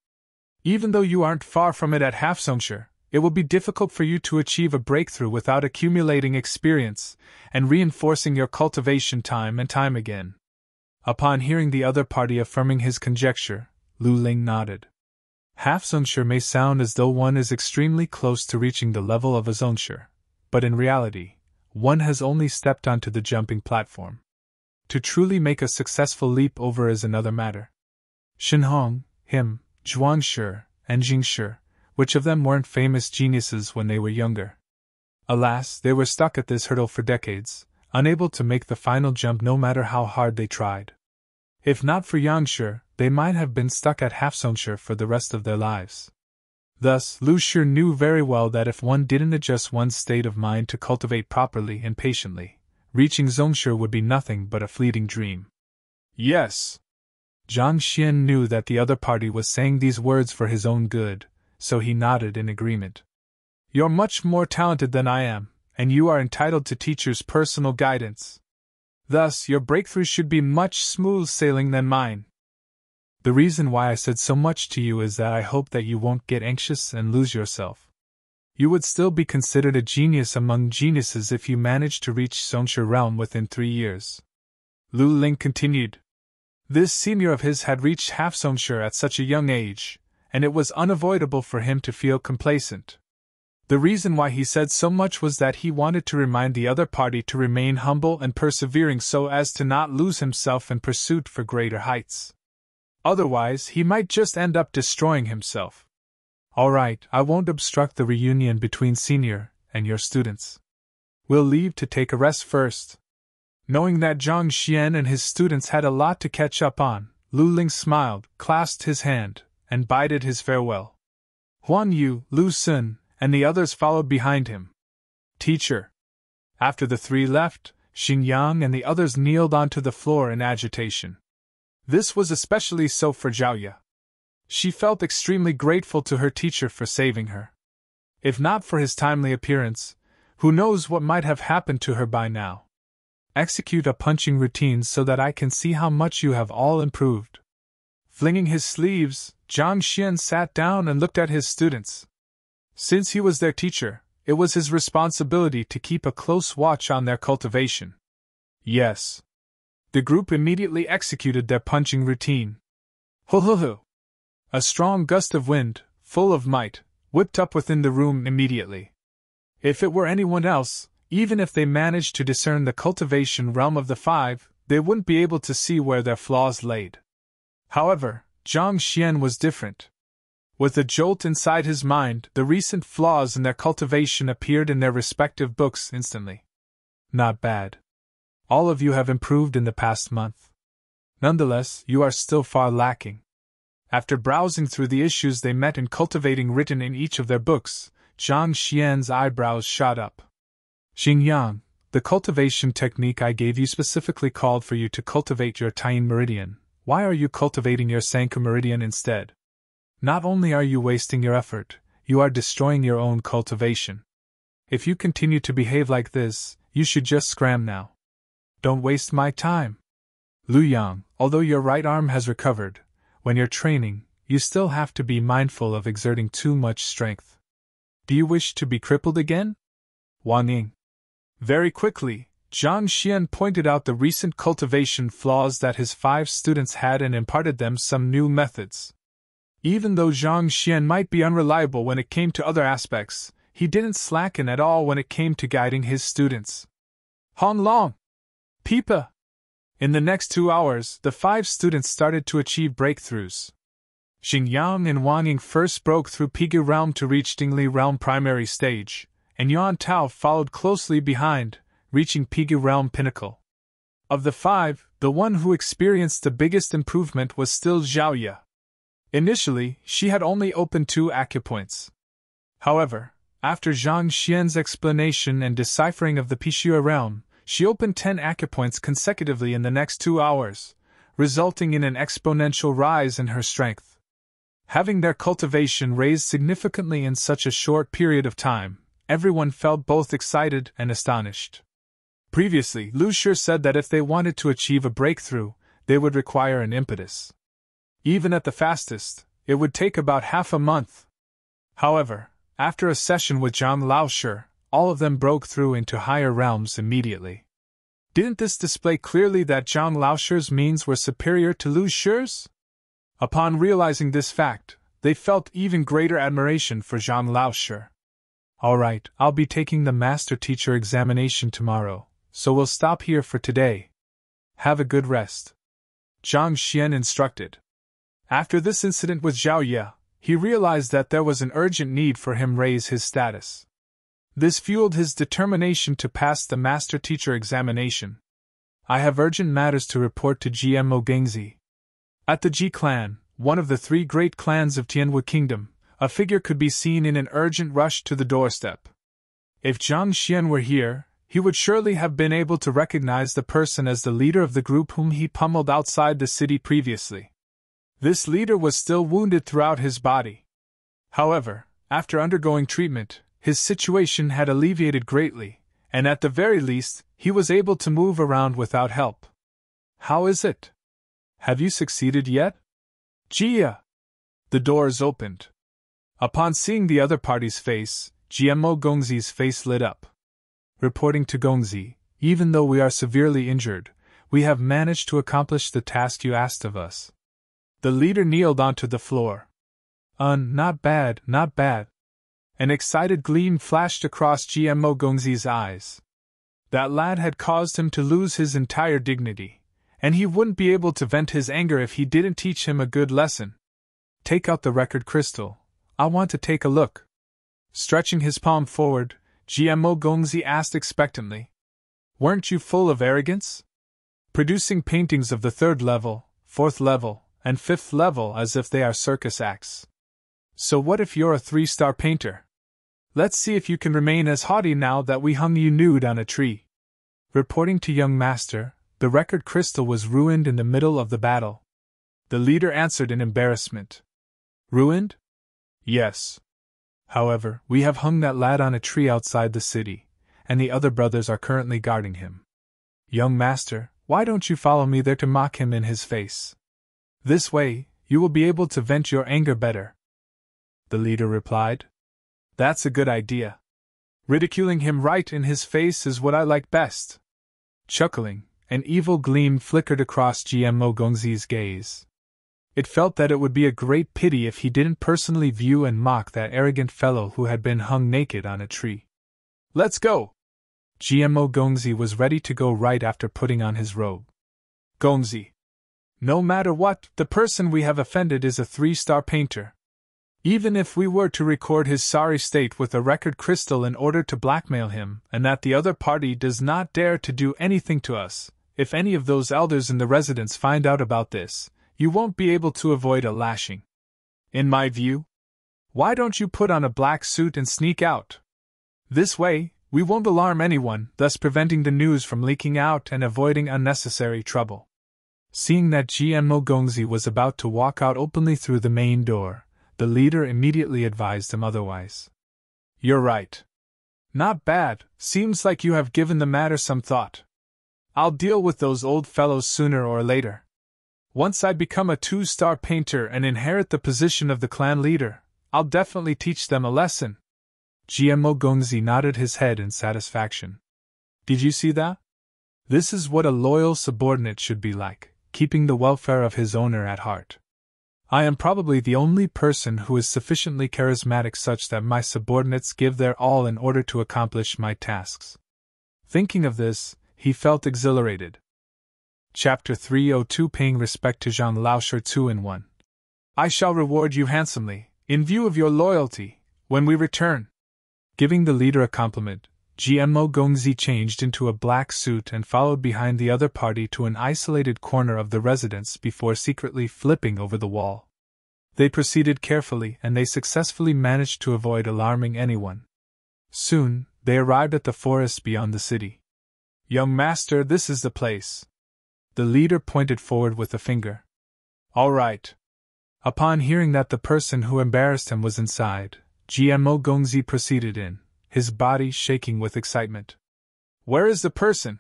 Even though you aren't far from it at Half-Zongshi, it will be difficult for you to achieve a breakthrough without accumulating experience and reinforcing your cultivation time and time again. Upon hearing the other party affirming his conjecture, Lu Ling nodded. Half-Zongshi may sound as though one is extremely close to reaching the level of a Zongshi, but in reality, one has only stepped onto the jumping platform. To truly make a successful leap over is another matter. Shenhong, him, Zhuangshi, and Jingshi, which of them weren't famous geniuses when they were younger? Alas, they were stuck at this hurdle for decades, unable to make the final jump no matter how hard they tried. If not for Yangshi, they might have been stuck at Half-Zongshi for the rest of their lives. Thus, Lu Shi knew very well that if one didn't adjust one's state of mind to cultivate properly and patiently, reaching Zongshi would be nothing but a fleeting dream. Yes! Zhang Xian knew that the other party was saying these words for his own good, so he nodded in agreement. You're much more talented than I am, and you are entitled to teacher's personal guidance. Thus, your breakthrough should be much smooth sailing than mine. The reason why I said so much to you is that I hope that you won't get anxious and lose yourself. You would still be considered a genius among geniuses if you managed to reach Zongshi realm within 3 years. Lu Ling continued. This senior of his had reached Half-Zongshi at such a young age, and it was unavoidable for him to feel complacent. The reason why he said so much was that he wanted to remind the other party to remain humble and persevering so as to not lose himself in pursuit for greater heights. Otherwise, he might just end up destroying himself. All right, I won't obstruct the reunion between senior and your students. We'll leave to take a rest first. Knowing that Zhang Xian and his students had a lot to catch up on, Lu Ling smiled, clasped his hand, and bided his farewell. Huan Yu, Lu Xun, and the others followed behind him. Teacher. After the three left, Xingyang and the others kneeled onto the floor in agitation. This was especially so for Zhaoye. She felt extremely grateful to her teacher for saving her. If not for his timely appearance, who knows what might have happened to her by now. Execute a punching routine so that I can see how much you have all improved. Flinging his sleeves, Zhang Xian sat down and looked at his students. Since he was their teacher, it was his responsibility to keep a close watch on their cultivation. Yes. The group immediately executed their punching routine. Ho! A strong gust of wind, full of might, whipped up within the room immediately. If it were anyone else, even if they managed to discern the cultivation realm of the five, they wouldn't be able to see where their flaws laid. However, Zhang Xian was different. With a jolt inside his mind, the recent flaws in their cultivation appeared in their respective books instantly. Not bad. All of you have improved in the past month. Nonetheless, you are still far lacking. After browsing through the issues they met in cultivating written in each of their books, Zhang Xian's eyebrows shot up. Xingyang, the cultivation technique I gave you specifically called for you to cultivate your Taiyin meridian. Why are you cultivating your Sanku meridian instead? Not only are you wasting your effort, you are destroying your own cultivation. If you continue to behave like this, you should just scram now. Don't waste my time. Lu Yang, although your right arm has recovered, when you're training, you still have to be mindful of exerting too much strength. Do you wish to be crippled again? Wang Ying. Very quickly, Zhang Xian pointed out the recent cultivation flaws that his 5 students had and imparted them some new methods. Even though Zhang Xian might be unreliable when it came to other aspects, he didn't slacken at all when it came to guiding his students. Hong Long! Pipa! In the next 2 hours, the 5 students started to achieve breakthroughs. Xingyang and Wang Ying first broke through Pigu Realm to reach Dingli Realm primary stage, and Yuan Tao followed closely behind, reaching Pigu Realm pinnacle. Of the 5, the one who experienced the biggest improvement was still Zhaoye. Initially, she had only opened 2 acupoints. However, after Zhang Xian's explanation and deciphering of the Pixue realm, she opened 10 acupoints consecutively in the next 2 hours, resulting in an exponential rise in her strength. Having their cultivation raised significantly in such a short period of time, everyone felt both excited and astonished. Previously, Lu Shi said that if they wanted to achieve a breakthrough, they would require an impetus. Even at the fastest, it would take about half a month. However, after a session with Zhang Laoshi, all of them broke through into higher realms immediately. Didn't this display clearly that Zhang Laoshi's means were superior to Lu Shi's? Upon realizing this fact, they felt even greater admiration for Zhang Laoshi. Alright, I'll be taking the master teacher examination tomorrow, so we'll stop here for today. Have a good rest. Zhang Xian instructed. After this incident with Zhaoye, he realized that there was an urgent need for him to raise his status. This fueled his determination to pass the master teacher examination. I have urgent matters to report to GMO Gengzi. At the Ji clan, one of the 3 great clans of Tianwu Kingdom, a figure could be seen in an urgent rush to the doorstep. If Zhang Xian were here, he would surely have been able to recognize the person as the leader of the group whom he pummeled outside the city previously. This leader was still wounded throughout his body. However, after undergoing treatment, his situation had alleviated greatly, and at the very least, he was able to move around without help. How is it? Have you succeeded yet? Jia! The doors opened. Upon seeing the other party's face, GMO Gongzi's face lit up. Reporting to Gongzi, even though we are severely injured, we have managed to accomplish the task you asked of us. The leader kneeled onto the floor. Not bad, not bad. An excited gleam flashed across GMO Gongzi's eyes. That lad had caused him to lose his entire dignity, and he wouldn't be able to vent his anger if he didn't teach him a good lesson. Take out the record crystal. I want to take a look. Stretching his palm forward, GMO Gongzi asked expectantly. Weren't you full of arrogance? Producing paintings of the 3rd level, 4th level, and 5th level as if they are circus acts. So what if you're a 3-star painter? Let's see if you can remain as haughty now that we hung you nude on a tree. Reporting to young master, the record crystal was ruined in the middle of the battle. The leader answered in embarrassment. Ruined? Yes. However, we have hung that lad on a tree outside the city, and the other brothers are currently guarding him. Young master, why don't you follow me there to mock him in his face? This way, you will be able to vent your anger better. The leader replied. That's a good idea. Ridiculing him right in his face is what I like best. Chuckling, an evil gleam flickered across GMO Gongzi's gaze. It felt that it would be a great pity if he didn't personally view and mock that arrogant fellow who had been hung naked on a tree. Let's go! GMO Gongzi was ready to go right after putting on his robe. Gongzi. No matter what, the person we have offended is a 3-star painter. Even if we were to record his sorry state with a record crystal in order to blackmail him, and that the other party does not dare to do anything to us, if any of those elders in the residence find out about this, you won't be able to avoid a lashing. In my view, why don't you put on a black suit and sneak out? This way, we won't alarm anyone, thus preventing the news from leaking out and avoiding unnecessary trouble. Seeing that GMO Gongzi was about to walk out openly through the main door, the leader immediately advised him otherwise. You're right. Not bad, seems like you have given the matter some thought. I'll deal with those old fellows sooner or later. Once I become a 2-star painter and inherit the position of the clan leader, I'll definitely teach them a lesson. GMO Gongzi nodded his head in satisfaction. Did you see that? This is what a loyal subordinate should be like, keeping the welfare of his owner at heart. I am probably the only person who is sufficiently charismatic such that my subordinates give their all in order to accomplish my tasks. Thinking of this, he felt exhilarated. Chapter 302 Paying Respect to Zhang Laoshi 2-in-1. I shall reward you handsomely, in view of your loyalty, when we return. Giving the leader a compliment, GMO Gongzi changed into a black suit and followed behind the other party to an isolated corner of the residence before secretly flipping over the wall. They proceeded carefully and they successfully managed to avoid alarming anyone. Soon, they arrived at the forest beyond the city. Young master, this is the place. The leader pointed forward with a finger. All right. Upon hearing that the person who embarrassed him was inside, GMO Gongzi proceeded in, his body shaking with excitement. Where is the person?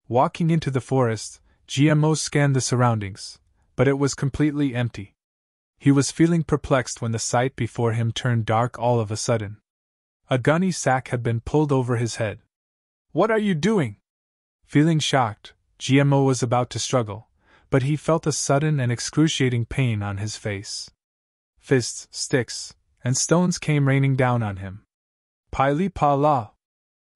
Walking into the forest, GMO scanned the surroundings, but it was completely empty. He was feeling perplexed when the sight before him turned dark all of a sudden. A gunny sack had been pulled over his head. What are you doing? Feeling shocked, GMO was about to struggle, but he felt a sudden and excruciating pain on his face. Fists, sticks, and stones came raining down on him. Pili pa la!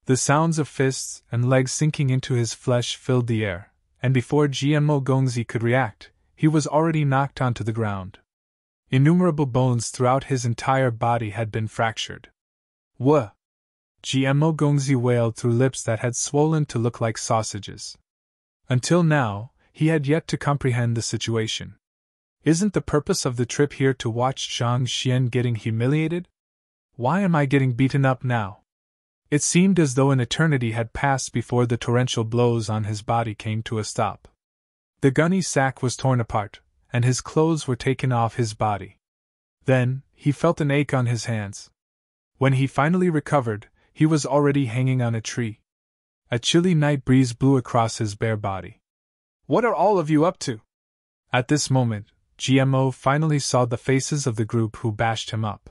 The sounds of fists and legs sinking into his flesh filled the air, and before GMO Gongzi could react, he was already knocked onto the ground. Innumerable bones throughout his entire body had been fractured. Wuh! GMO Gongzi wailed through lips that had swollen to look like sausages. Until now, he had yet to comprehend the situation. Isn't the purpose of the trip here to watch Zhang Xian getting humiliated? Why am I getting beaten up now? It seemed as though an eternity had passed before the torrential blows on his body came to a stop. The gunny sack was torn apart, and his clothes were taken off his body. Then, he felt an ache on his hands. When he finally recovered, he was already hanging on a tree. A chilly night breeze blew across his bare body. What are all of you up to? At this moment, GMO finally saw the faces of the group who bashed him up.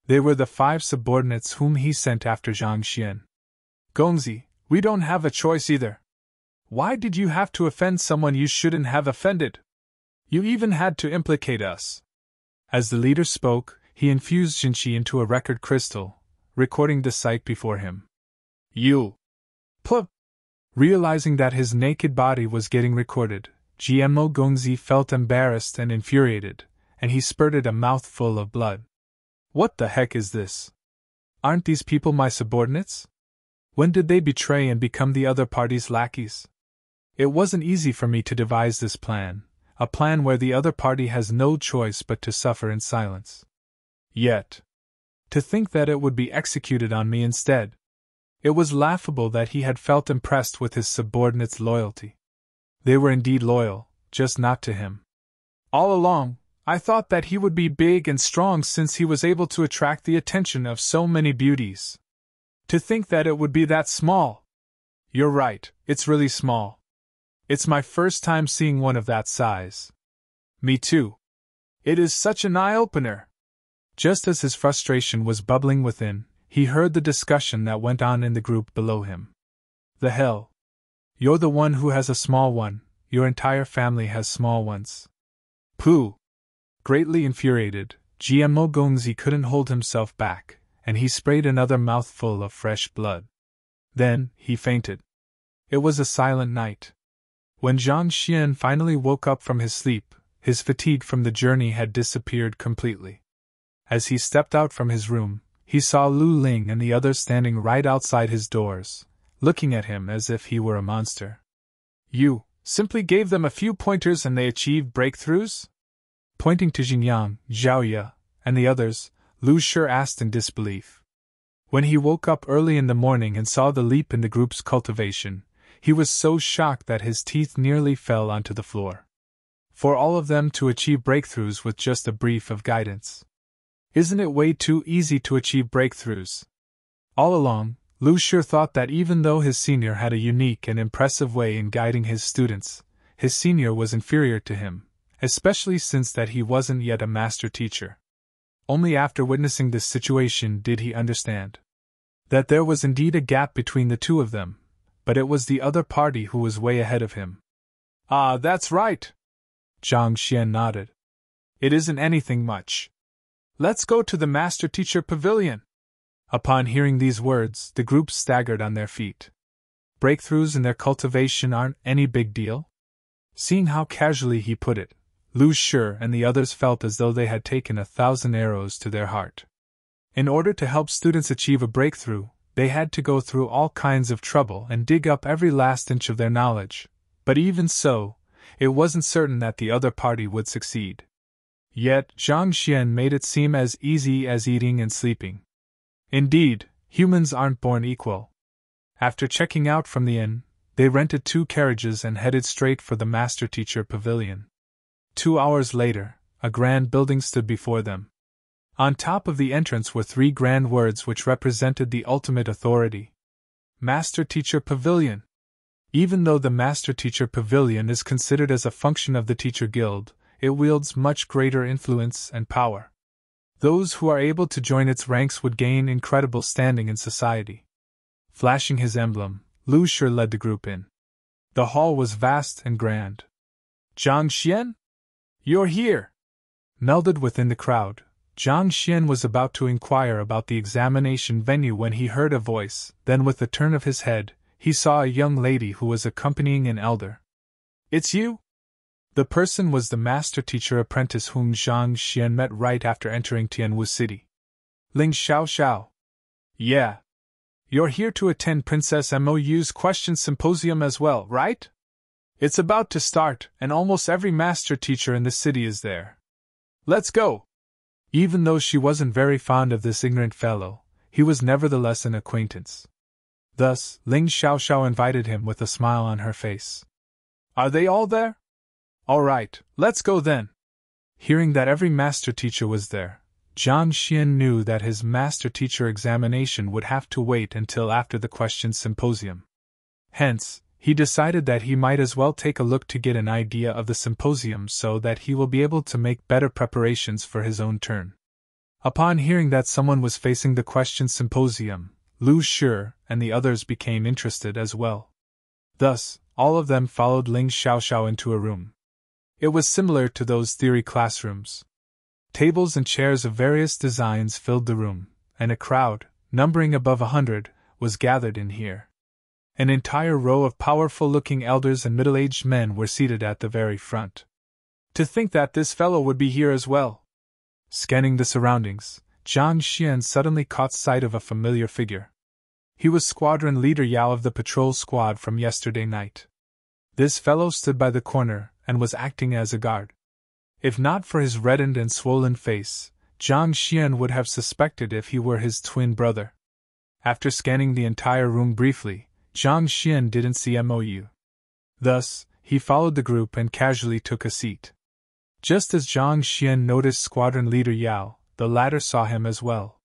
They were the 5 subordinates whom he sent after Zhang Xian. Gongzi, we don't have a choice either. Why did you have to offend someone you shouldn't have offended? You even had to implicate us. As the leader spoke, he infused Jinqi into a record crystal, recording the sight before him. You! Puh! Realizing that his naked body was getting recorded, GMO Gongzi felt embarrassed and infuriated, and he spurted a mouthful of blood. What the heck is this? Aren't these people my subordinates? When did they betray and become the other party's lackeys? It wasn't easy for me to devise this plan, a plan where the other party has no choice but to suffer in silence. Yet, to think that it would be executed on me instead. It was laughable that he had felt impressed with his subordinates' loyalty. They were indeed loyal, just not to him. All along, I thought that he would be big and strong since he was able to attract the attention of so many beauties. To think that it would be that small! You're right, it's really small. It's my first time seeing one of that size. Me too. It is such an eye-opener. Just as his frustration was bubbling within, he heard the discussion that went on in the group below him. The hell? You're the one who has a small one, your entire family has small ones. Pooh! Greatly infuriated, GMO Gongzi couldn't hold himself back, and he sprayed another mouthful of fresh blood. Then, he fainted. It was a silent night. When Zhang Xian finally woke up from his sleep, his fatigue from the journey had disappeared completely. As he stepped out from his room, he saw Lu Ling and the others standing right outside his doors, looking at him as if he were a monster. You simply gave them a few pointers and they achieved breakthroughs? Pointing to Xingyang, Zhaoye, and the others, Lu Shi asked in disbelief. When he woke up early in the morning and saw the leap in the group's cultivation, he was so shocked that his teeth nearly fell onto the floor. For all of them to achieve breakthroughs with just a brief of guidance. Isn't it way too easy to achieve breakthroughs? All along, Lu Shi thought that even though his senior had a unique and impressive way in guiding his students, his senior was inferior to him, especially since that he wasn't yet a master teacher. Only after witnessing this situation did he understand. That there was indeed a gap between the two of them, but it was the other party who was way ahead of him. Ah, that's right! Zhang Xian nodded. It isn't anything much. Let's go to the Master-Teacher Pavilion. Upon hearing these words, the group staggered on their feet. Breakthroughs in their cultivation aren't any big deal? Seeing how casually he put it, Lu Shi and the others felt as though they had taken 1,000 arrows to their heart. In order to help students achieve a breakthrough, they had to go through all kinds of trouble and dig up every last inch of their knowledge, but even so, it wasn't certain that the other party would succeed. Yet, Zhang Xian made it seem as easy as eating and sleeping. Indeed, humans aren't born equal. After checking out from the inn, they rented 2 carriages and headed straight for the Master-Teacher Pavilion. 2 hours later, a grand building stood before them. On top of the entrance were 3 grand words which represented the ultimate authority. Master-Teacher Pavilion. Even though the Master-Teacher Pavilion is considered as a function of the Teacher Guild, it wields much greater influence and power. Those who are able to join its ranks would gain incredible standing in society. Flashing his emblem, Lu Shi led the group in. The hall was vast and grand. Zhang Xian? You're here! Melded within the crowd, Zhang Xian was about to inquire about the examination venue when he heard a voice, then with a turn of his head, he saw a young lady who was accompanying an elder. It's you? The person was the master-teacher apprentice whom Zhang Xian met right after entering Tianwu City. Ling Xiaoxiao. Yeah. You're here to attend Princess Mou's question symposium as well, right? It's about to start, and almost every master-teacher in the city is there. Let's go! Even though she wasn't very fond of this ignorant fellow, he was nevertheless an acquaintance. Thus, Ling Xiaoxiao invited him with a smile on her face. Are they all there? All right, let's go then. Hearing that every master-teacher was there, Zhang Xian knew that his master-teacher examination would have to wait until after the question symposium. Hence, he decided that he might as well take a look to get an idea of the symposium so that he will be able to make better preparations for his own turn. Upon hearing that someone was facing the question symposium, Lu Shi and the others became interested as well. Thus, all of them followed Ling Xiaoxiao into a room. It was similar to those theory classrooms. Tables and chairs of various designs filled the room, and a crowd, numbering above 100, was gathered in here. An entire row of powerful-looking elders and middle-aged men were seated at the very front. To think that this fellow would be here as well! Scanning the surroundings, Zhang Xian suddenly caught sight of a familiar figure. He was Squadron Leader Yao of the patrol squad from yesterday night. This fellow stood by the corner and was acting as a guard. If not for his reddened and swollen face, Zhang Xian would have suspected if he were his twin brother. After scanning the entire room briefly, Zhang Xian didn't see Mou. Thus, he followed the group and casually took a seat. Just as Zhang Xian noticed Squadron Leader Yao, the latter saw him as well.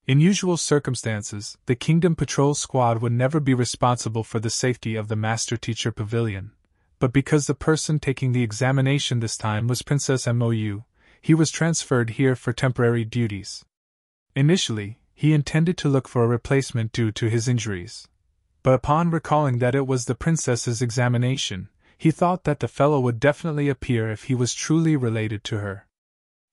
In usual circumstances, the Kingdom Patrol Squad would never be responsible for the safety of the Master-Teacher Pavilion, but because the person taking the examination this time was Princess Mou, he was transferred here for temporary duties. Initially, he intended to look for a replacement due to his injuries, but upon recalling that it was the princess's examination, he thought that the fellow would definitely appear if he was truly related to her.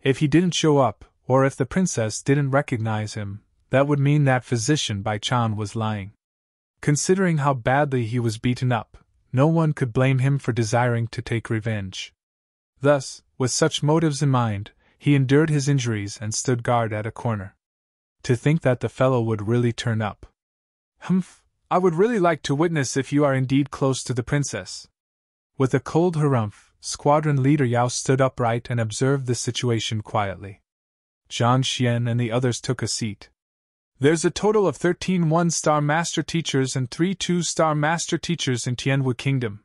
If he didn't show up, or if the princess didn't recognize him, that would mean that physician Bai Chan was lying. Considering how badly he was beaten up, no one could blame him for desiring to take revenge. Thus, with such motives in mind, he endured his injuries and stood guard at a corner. To think that the fellow would really turn up. Humph, I would really like to witness if you are indeed close to the princess. With a cold harumph, Squadron Leader Yao stood upright and observed the situation quietly. Zhang Xian and the others took a seat. There's a total of 13 one-star master teachers and 3 two-star master teachers in Tianwu Kingdom.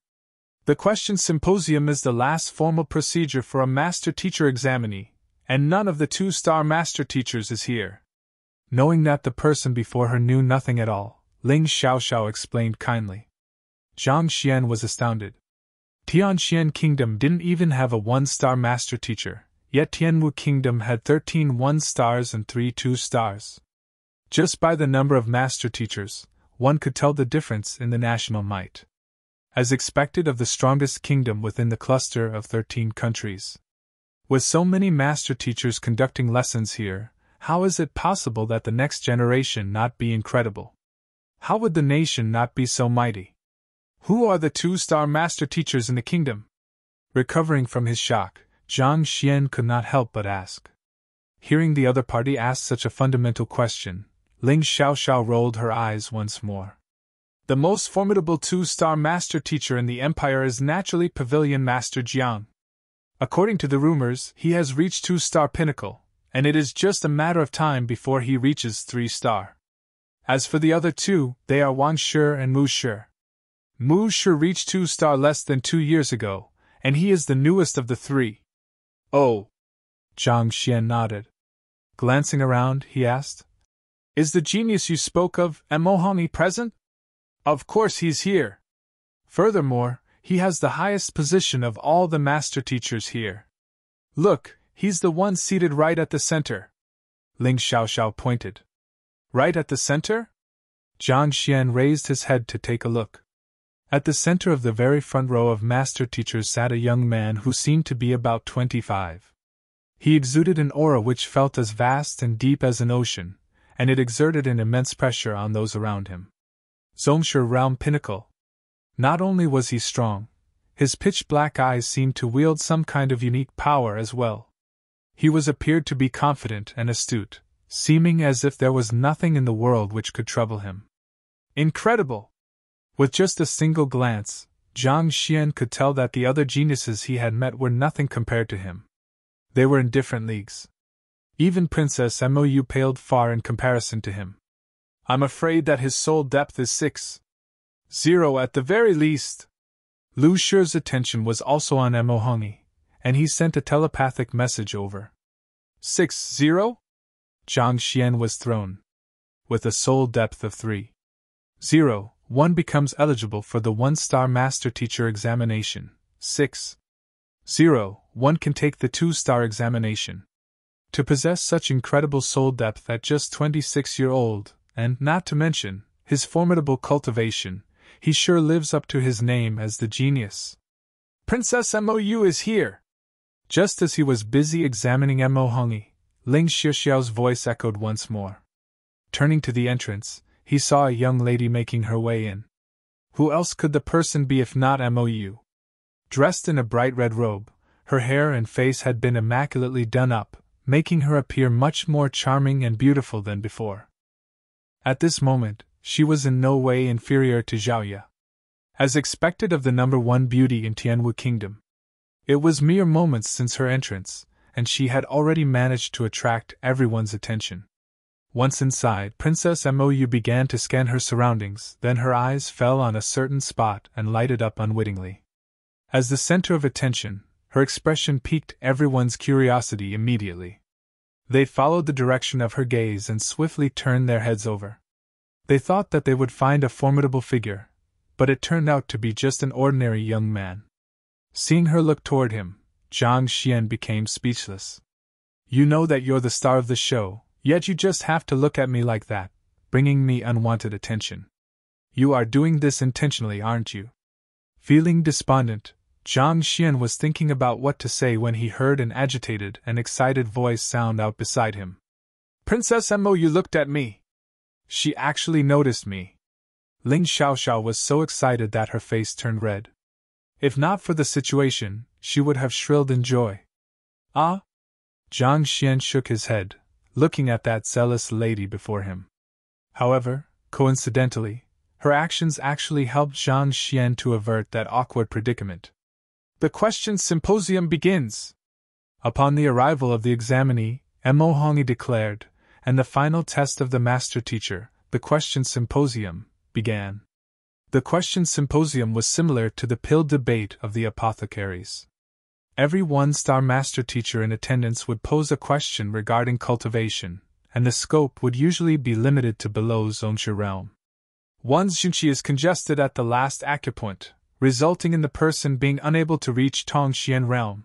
The question symposium is the last formal procedure for a master teacher examinee, and none of the two-star master teachers is here. Knowing that the person before her knew nothing at all, Ling Xiaoxiao explained kindly. Zhang Xian was astounded. Tianxian Kingdom didn't even have a one-star master teacher, yet Tianwu Kingdom had 13 one-stars and 3 two-stars. Just by the number of master teachers, one could tell the difference in the national might. As expected of the strongest kingdom within the cluster of 13 countries. With so many master teachers conducting lessons here, how is it possible that the next generation not be incredible? How would the nation not be so mighty? Who are the 2-star master teachers in the kingdom? Recovering from his shock, Zhang Xian could not help but ask. Hearing the other party ask such a fundamental question, Ling Xiaoxiao rolled her eyes once more. The most formidable 2-star master teacher in the empire is naturally Pavilion Master Jiang. According to the rumors, he has reached 2-star pinnacle, and it is just a matter of time before he reaches 3-star. As for the other two, they are Wang Shi and Mu Shi. Mu Shi reached 2-star less than 2 years ago, and he is the newest of the three. Oh! Zhang Xian nodded. Glancing around, he asked, "Is the genius you spoke of, Mo Hongyi, present?" "Of course he's here. Furthermore, he has the highest position of all the master teachers here. Look, he's the one seated right at the center." Ling Xiaoxiao pointed. Right at the center? Zhang Xian raised his head to take a look. At the center of the very front row of master teachers sat a young man who seemed to be about 25. He exuded an aura which felt as vast and deep as an ocean, and it exerted an immense pressure on those around him. Zhongshu Realm Pinnacle. Not only was he strong, his pitch-black eyes seemed to wield some kind of unique power as well. He appeared to be confident and astute, seeming as if there was nothing in the world which could trouble him. Incredible! With just a single glance, Zhang Xian could tell that the other geniuses he had met were nothing compared to him. They were in different leagues. Even Princess Mou paled far in comparison to him. I'm afraid that his soul depth is 6-0 at the very least. Lu Shi's attention was also on Mo Hongyi, and he sent a telepathic message over. 6-0? Zhang Xian was thrown. With a soul depth of 3-0, one becomes eligible for the 1-star master teacher examination. 6-0, one can take the 2-star examination. To possess such incredible soul depth at just 26-year-old, and, not to mention, his formidable cultivation, he sure lives up to his name as the genius. Princess Mou is here! Just as he was busy examining Mo Hongyi, Ling Xiaoxiao's voice echoed once more. Turning to the entrance, he saw a young lady making her way in. Who else could the person be if not Mou? Dressed in a bright red robe, her hair and face had been immaculately done up, making her appear much more charming and beautiful than before. At this moment, she was in no way inferior to Zhaoye. As expected of the number 1 beauty in Tianwu Kingdom. It was mere moments since her entrance, and she had already managed to attract everyone's attention. Once inside, Princess Mou began to scan her surroundings, then her eyes fell on a certain spot and lighted up unwittingly. As the center of attention, her expression piqued everyone's curiosity immediately. They followed the direction of her gaze and swiftly turned their heads over. They thought that they would find a formidable figure, but it turned out to be just an ordinary young man. Seeing her look toward him, Zhang Xian became speechless. You know that you're the star of the show, yet you just have to look at me like that, bringing me unwanted attention. You are doing this intentionally, aren't you? Feeling despondent, Zhang Xian was thinking about what to say when he heard an agitated and excited voice sound out beside him. Princess Mou looked at me. She actually noticed me. Ling Xiaoxiao was so excited that her face turned red. If not for the situation, she would have shrilled in joy. Ah? Zhang Xian shook his head, looking at that zealous lady before him. However, coincidentally, her actions actually helped Zhang Xian to avert that awkward predicament. The question symposium begins! Upon the arrival of the examinee, Mo Hongyi declared, and the final test of the master teacher, the question symposium, began. The question symposium was similar to the pill debate of the apothecaries. Every 1-star master teacher in attendance would pose a question regarding cultivation, and the scope would usually be limited to below Zhongshu realm. One's Junqi is congested at the last acupoint, resulting in the person being unable to reach Tongxian realm.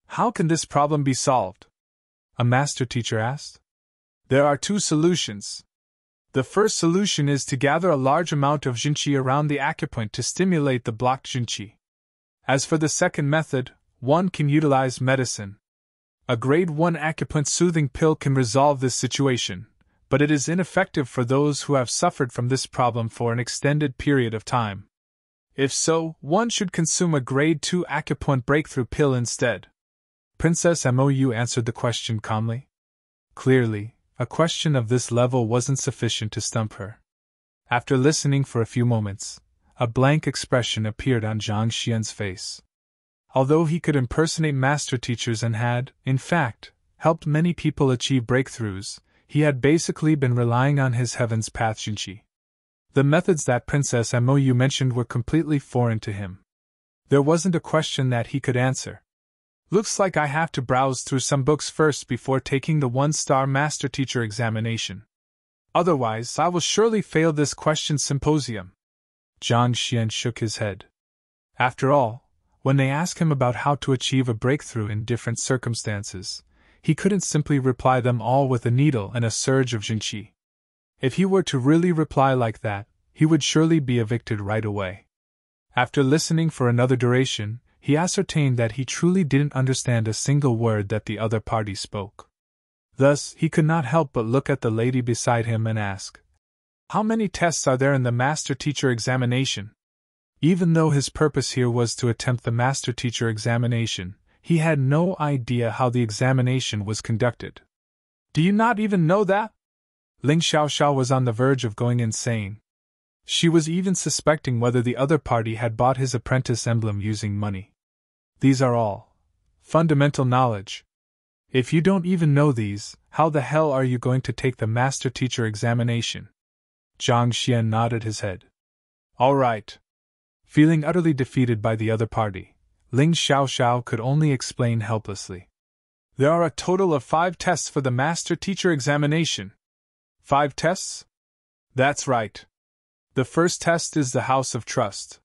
How can this problem be solved? A master teacher asked. There are 2 solutions. The first solution is to gather a large amount of junqi around the acupoint to stimulate the blocked junqi. As for the second method, one can utilize medicine. A grade 1 acupuncture soothing pill can resolve this situation, but it is ineffective for those who have suffered from this problem for an extended period of time. If so, one should consume a grade 2 acupoint breakthrough pill instead. Princess Mou answered the question calmly. Clearly, a question of this level wasn't sufficient to stump her. After listening for a few moments, a blank expression appeared on Zhang Xian's face. Although he could impersonate master teachers and had, in fact, helped many people achieve breakthroughs, he had basically been relying on his Heaven's Path junqi. The methods that Princess Mou mentioned were completely foreign to him. There wasn't a question that he could answer. Looks like I have to browse through some books first before taking the 1-star master teacher examination. Otherwise, I will surely fail this question symposium. Zhang Xian shook his head. After all, when they asked him about how to achieve a breakthrough in different circumstances, he couldn't simply reply them all with a needle and a surge of junqi. If he were to really reply like that, he would surely be evicted right away. After listening for another duration, he ascertained that he truly didn't understand a single word that the other party spoke. Thus, he could not help but look at the lady beside him and ask, "How many tests are there in the master teacher examination?" Even though his purpose here was to attempt the master teacher examination, he had no idea how the examination was conducted. "Do you not even know that?" Ling Xiaoxiao was on the verge of going insane. She was even suspecting whether the other party had bought his apprentice emblem using money. These are all fundamental knowledge. If you don't even know these, how the hell are you going to take the master teacher examination? Zhang Xian nodded his head. All right. Feeling utterly defeated by the other party, Ling Xiaoxiao could only explain helplessly. There are a total of 5 tests for the master teacher examination. 5 tests? That's right. The first test is the House of Trust.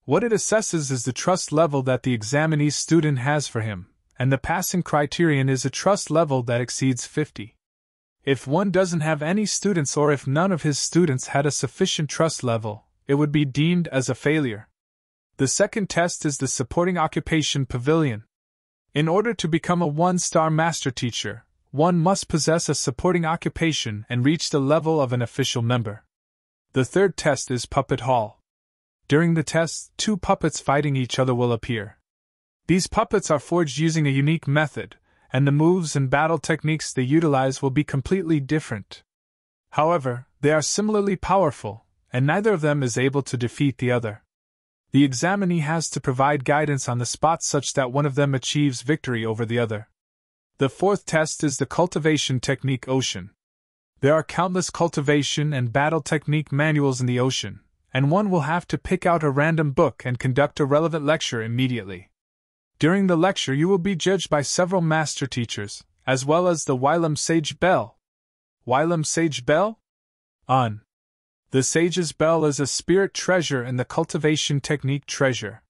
What it assesses is the trust level that the examinee's student has for him, and the passing criterion is a trust level that exceeds 50. If one doesn't have any students or if none of his students had a sufficient trust level, it would be deemed as a failure. The second test is the Supporting Occupation Pavilion. In order to become a 1-star master teacher, one must possess a supporting occupation and reach the level of an official member. The third test is Puppet Hall. During the test, 2 puppets fighting each other will appear. These puppets are forged using a unique method, and the moves and battle techniques they utilize will be completely different. However, they are similarly powerful, and neither of them is able to defeat the other. The examinee has to provide guidance on the spot such that one of them achieves victory over the other. The fourth test is the Cultivation Technique Ocean. There are countless cultivation and battle technique manuals in the ocean, and one will have to pick out a random book and conduct a relevant lecture immediately. During the lecture you will be judged by several master teachers, as well as the Wylam Sage Bell. Wylam Sage Bell? The Sage's Bell is a spirit treasure and the cultivation technique treasure.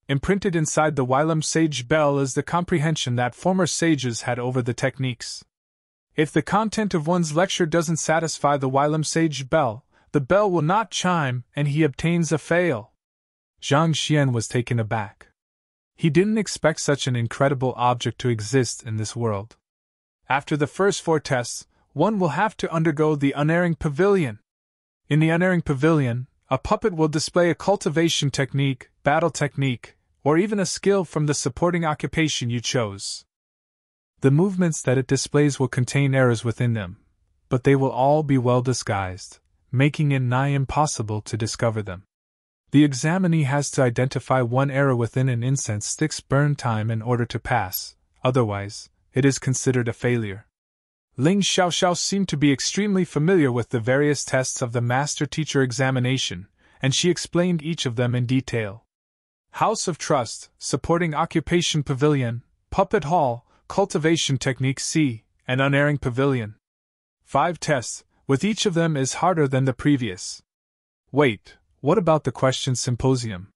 Imprinted inside the Wylam Sage Bell is the comprehension that former sages had over the techniques. If the content of one's lecture doesn't satisfy the Wylam Sage Bell, the bell will not chime and he obtains a fail. Zhang Xian was taken aback. He didn't expect such an incredible object to exist in this world. After the first 4 tests, one will have to undergo the Unerring Pavilion. In the Unerring Pavilion, a puppet will display a cultivation technique, battle technique, or even a skill from the supporting occupation you chose. The movements that it displays will contain errors within them, but they will all be well disguised, making it nigh impossible to discover them. The examinee has to identify one error within an incense stick's burn time in order to pass, otherwise, it is considered a failure. Ling Xiaoxiao seemed to be extremely familiar with the various tests of the master teacher examination, and she explained each of them in detail. House of Trust, Supporting Occupation Pavilion, Puppet Hall, Cultivation Technique C, and Unerring Pavilion. 5 tests, with each of them is harder than the previous. Wait, what about the question symposium?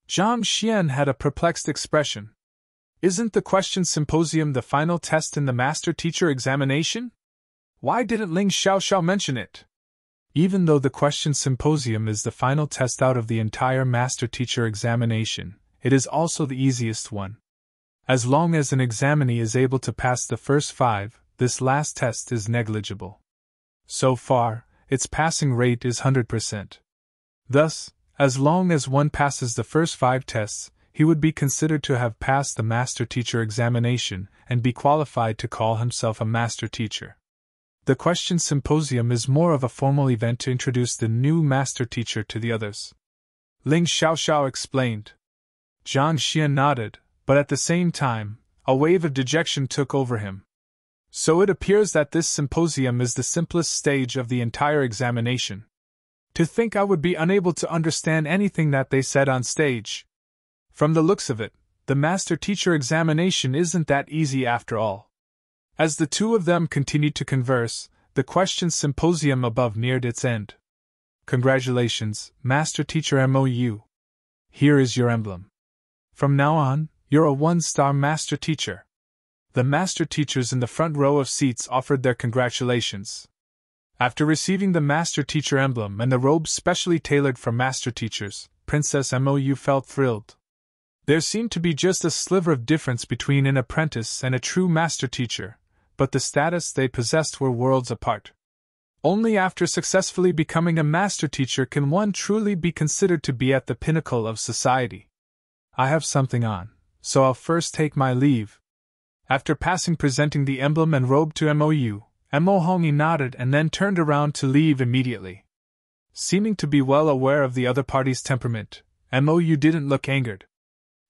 Zhang Xian had a perplexed expression. Isn't the question symposium the final test in the master teacher examination? Why didn't Ling Xiaoxiao mention it? Even though the question symposium is the final test out of the entire master-teacher examination, it is also the easiest one. As long as an examinee is able to pass the first 5, this last test is negligible. So far, its passing rate is 100%. Thus, as long as one passes the first 5 tests, he would be considered to have passed the master-teacher examination and be qualified to call himself a master-teacher. The question symposium is more of a formal event to introduce the new master-teacher to the others. Ling Xiaoxiao explained. Zhang Xian nodded, but at the same time, a wave of dejection took over him. So it appears that this symposium is the simplest stage of the entire examination. To think I would be unable to understand anything that they said on stage. From the looks of it, the master-teacher examination isn't that easy after all. As the two of them continued to converse, the question symposium above neared its end. Congratulations, Master-Teacher MOU. Here is your emblem. From now on, you're a 1-star master-teacher. The master-teachers in the front row of seats offered their congratulations. After receiving the master-teacher emblem and the robe specially tailored for master-teachers, Princess MOU felt thrilled. There seemed to be just a sliver of difference between an apprentice and a true master-teacher, but the status they possessed were worlds apart. Only after successfully becoming a master-teacher can one truly be considered to be at the pinnacle of society. I have something on, so I'll first take my leave. After presenting the emblem and robe to MOU, Mo Hongyi nodded and then turned around to leave immediately. Seeming to be well aware of the other party's temperament, MOU didn't look angered.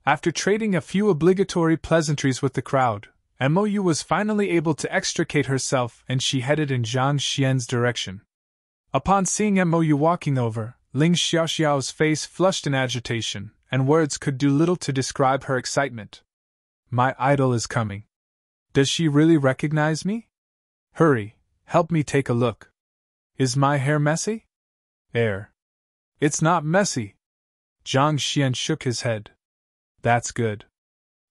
After trading a few obligatory pleasantries with the crowd, MOU was finally able to extricate herself and she headed in Zhang Xian's direction. Upon seeing MOU walking over, Ling Xiaoxiao's face flushed in agitation, and words could do little to describe her excitement. My idol is coming. Does she really recognize me? Hurry, help me take a look. Is my hair messy? It's not messy. Zhang Xian shook his head. That's good.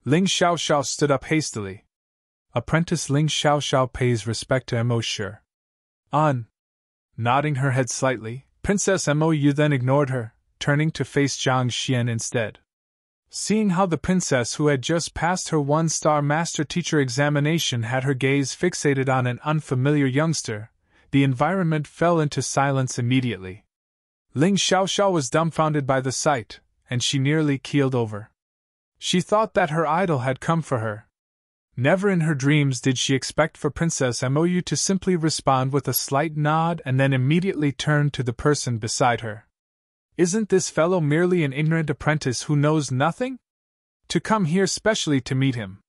Ling Xiaoxiao stood up hastily. Apprentice Ling Xiaoxiao pays respect to Mo Sure. On. Nodding her head slightly, Princess Mou then ignored her, turning to face Zhang Xian instead. Seeing how the princess who had just passed her 1-star master-teacher examination had her gaze fixated on an unfamiliar youngster, the environment fell into silence immediately. Ling Xiaoxiao was dumbfounded by the sight, and she nearly keeled over. She thought that her idol had come for her. Never in her dreams did she expect for Princess Mou to simply respond with a slight nod and then immediately turn to the person beside her. Isn't this fellow merely an ignorant apprentice who knows nothing? To come here specially to meet him.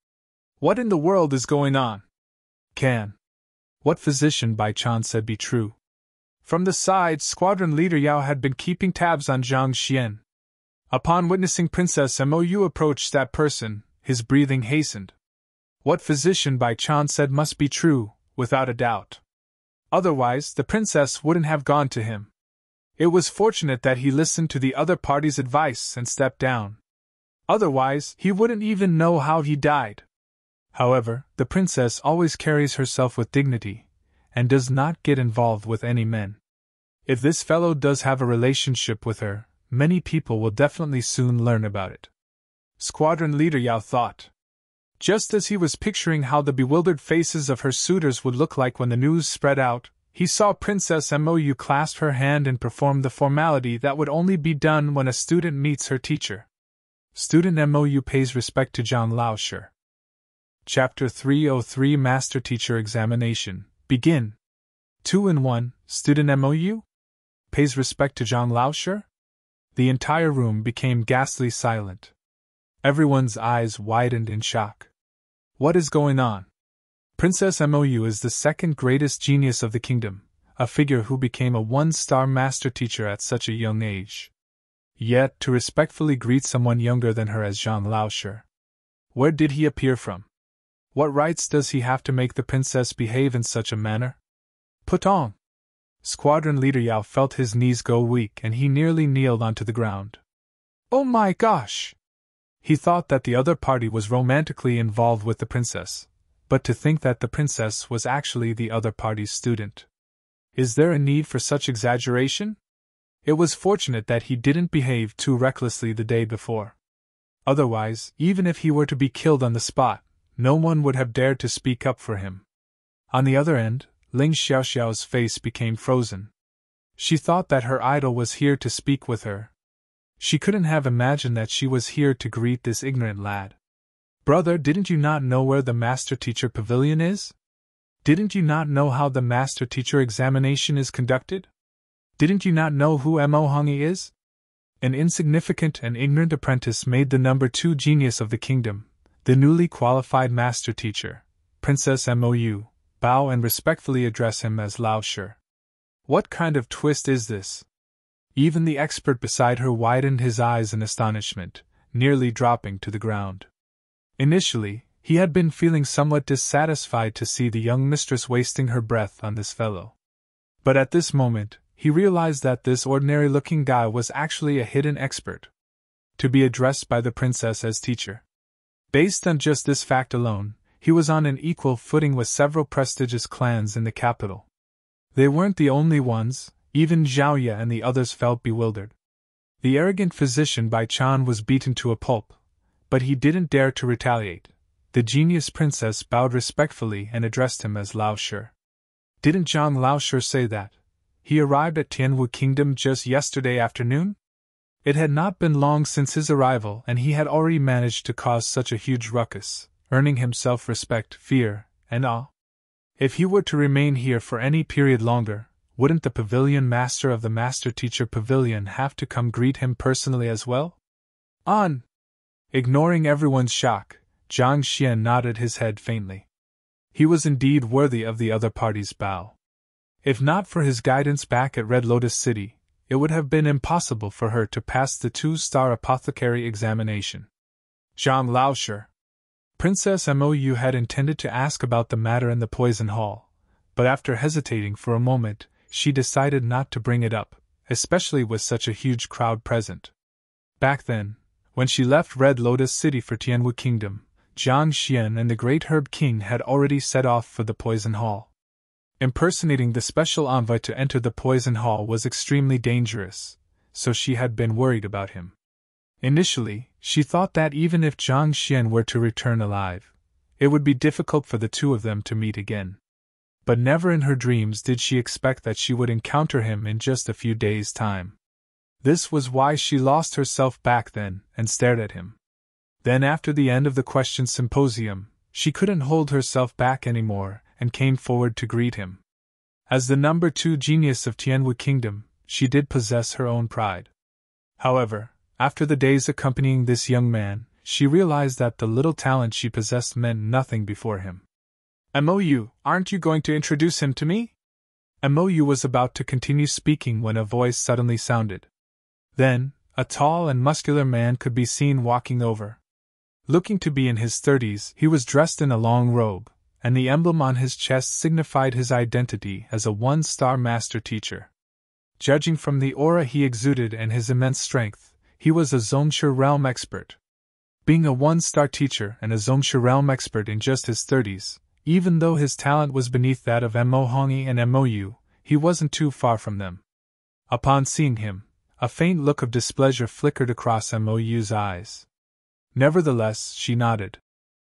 What in the world is going on? What physician by chance said be true? From the side, Squadron Leader Yao had been keeping tabs on Zhang Xian. Upon witnessing Princess Mou approach that person, his breathing hastened. What physician by chance said must be true, without a doubt. Otherwise, the princess wouldn't have gone to him. It was fortunate that he listened to the other party's advice and stepped down. Otherwise, he wouldn't even know how he died. However, the princess always carries herself with dignity, and does not get involved with any men. If this fellow does have a relationship with her, many people will definitely soon learn about it. Squadron Leader Yao thought. Just as he was picturing how the bewildered faces of her suitors would look like when the news spread out, he saw Princess Mou clasp her hand and perform the formality that would only be done when a student meets her teacher. Student Mou pays respect to Zhang Laoshi. Chapter 303 Master Teacher Examination. Begin. 2-in-1, Student Mou pays respect to Zhang Laoshi? The entire room became ghastly silent. Everyone's eyes widened in shock. What is going on? Princess Mou is the second greatest genius of the kingdom, a figure who became a 1-star master teacher at such a young age. Yet, to respectfully greet someone younger than her as Zhang Laoshi. Where did he appear from? What rights does he have to make the princess behave in such a manner? Putong! Squadron Leader Yao felt his knees go weak and he nearly kneeled onto the ground. Oh my gosh! He thought that the other party was romantically involved with the princess, but to think that the princess was actually the other party's student. Is there a need for such exaggeration? It was fortunate that he didn't behave too recklessly the day before. Otherwise, even if he were to be killed on the spot, no one would have dared to speak up for him. On the other end, Ling Xiaoxiao's face became frozen. She thought that her idol was here to speak with her. She couldn't have imagined that she was here to greet this ignorant lad. Brother, didn't you not know where the master-teacher pavilion is? Didn't you not know how the master-teacher examination is conducted? Didn't you not know who Mo Hongyi is? An insignificant and ignorant apprentice made the number 2 genius of the kingdom, the newly qualified master-teacher, Princess Mou, bow and respectfully address him as Lao Shi. What kind of twist is this? Even the expert beside her widened his eyes in astonishment, nearly dropping to the ground. Initially, he had been feeling somewhat dissatisfied to see the young mistress wasting her breath on this fellow. But at this moment, he realized that this ordinary-looking guy was actually a hidden expert, to be addressed by the princess as teacher. Based on just this fact alone, he was on an equal footing with several prestigious clans in the capital. They weren't the only ones, even Zhao Ye and the others felt bewildered. The arrogant physician Bai Chan was beaten to a pulp, but he didn't dare to retaliate. The genius princess bowed respectfully and addressed him as Lao Shi. Didn't Zhang Lao Shi say that he arrived at Tianwu Kingdom just yesterday afternoon? It had not been long since his arrival and he had already managed to cause such a huge ruckus, earning himself respect, fear, and awe. If he were to remain here for any period longer, wouldn't the pavilion master of the master-teacher pavilion have to come greet him personally as well? On! Ignoring everyone's shock, Zhang Xian nodded his head faintly. He was indeed worthy of the other party's bow. If not for his guidance back at Red Lotus City, it would have been impossible for her to pass the 2-star apothecary examination. Zhang Laoshi. Princess Mou had intended to ask about the matter in the poison hall, but after hesitating for a moment, she decided not to bring it up, especially with such a huge crowd present. Back then, when she left Red Lotus City for Tianwu Kingdom, Zhang Xian and the Great Herb King had already set off for the Poison Hall. Impersonating the special envoy to enter the Poison Hall was extremely dangerous, so she had been worried about him. Initially, she thought that even if Zhang Xian were to return alive, it would be difficult for the two of them to meet again. But never in her dreams did she expect that she would encounter him in just a few days' time. This was why she lost herself back then and stared at him. Then after the end of the question symposium, she couldn't hold herself back anymore and came forward to greet him. As the number 2 genius of Tianwu Kingdom, she did possess her own pride. However, after the days accompanying this young man, she realized that the little talent she possessed meant nothing before him. Mou, aren't you going to introduce him to me? Mou was about to continue speaking when a voice suddenly sounded. Then, a tall and muscular man could be seen walking over. Looking to be in his 30s, he was dressed in a long robe, and the emblem on his chest signified his identity as a 1-star master teacher. Judging from the aura he exuded and his immense strength, he was a Zhongshu realm expert. Being a 1-star teacher and a Zhongshu realm expert in just his 30s, even though his talent was beneath that of Mo Hongyi and Mou, he wasn't too far from them. Upon seeing him, a faint look of displeasure flickered across Mou's eyes. Nevertheless, she nodded.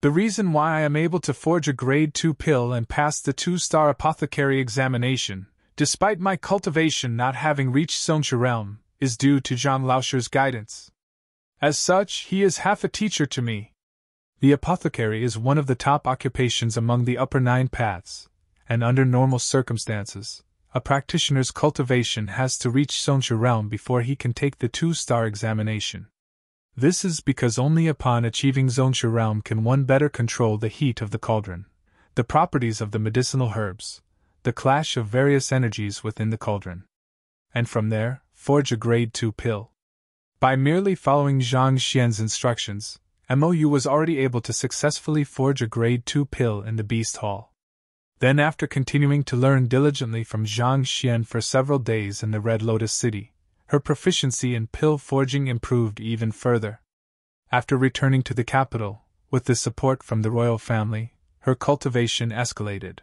The reason why I am able to forge a grade 2 pill and pass the 2-star apothecary examination, despite my cultivation not having reached Zhongshu realm, is due to Zhang Laoshi's guidance. As such, he is half a teacher to me. The apothecary is one of the top occupations among the upper 9 paths, and under normal circumstances, a practitioner's cultivation has to reach Zhongshu realm before he can take the 2-star examination. This is because only upon achieving Zhongshu realm can one better control the heat of the cauldron, the properties of the medicinal herbs, the clash of various energies within the cauldron, and from there, forge a grade 2 pill. By merely following Zhang Xian's instructions, Mou was already able to successfully forge a grade 2 pill in the Beast Hall. Then after continuing to learn diligently from Zhang Xian for several days in the Red Lotus City, her proficiency in pill forging improved even further. After returning to the capital, with the support from the royal family, her cultivation escalated.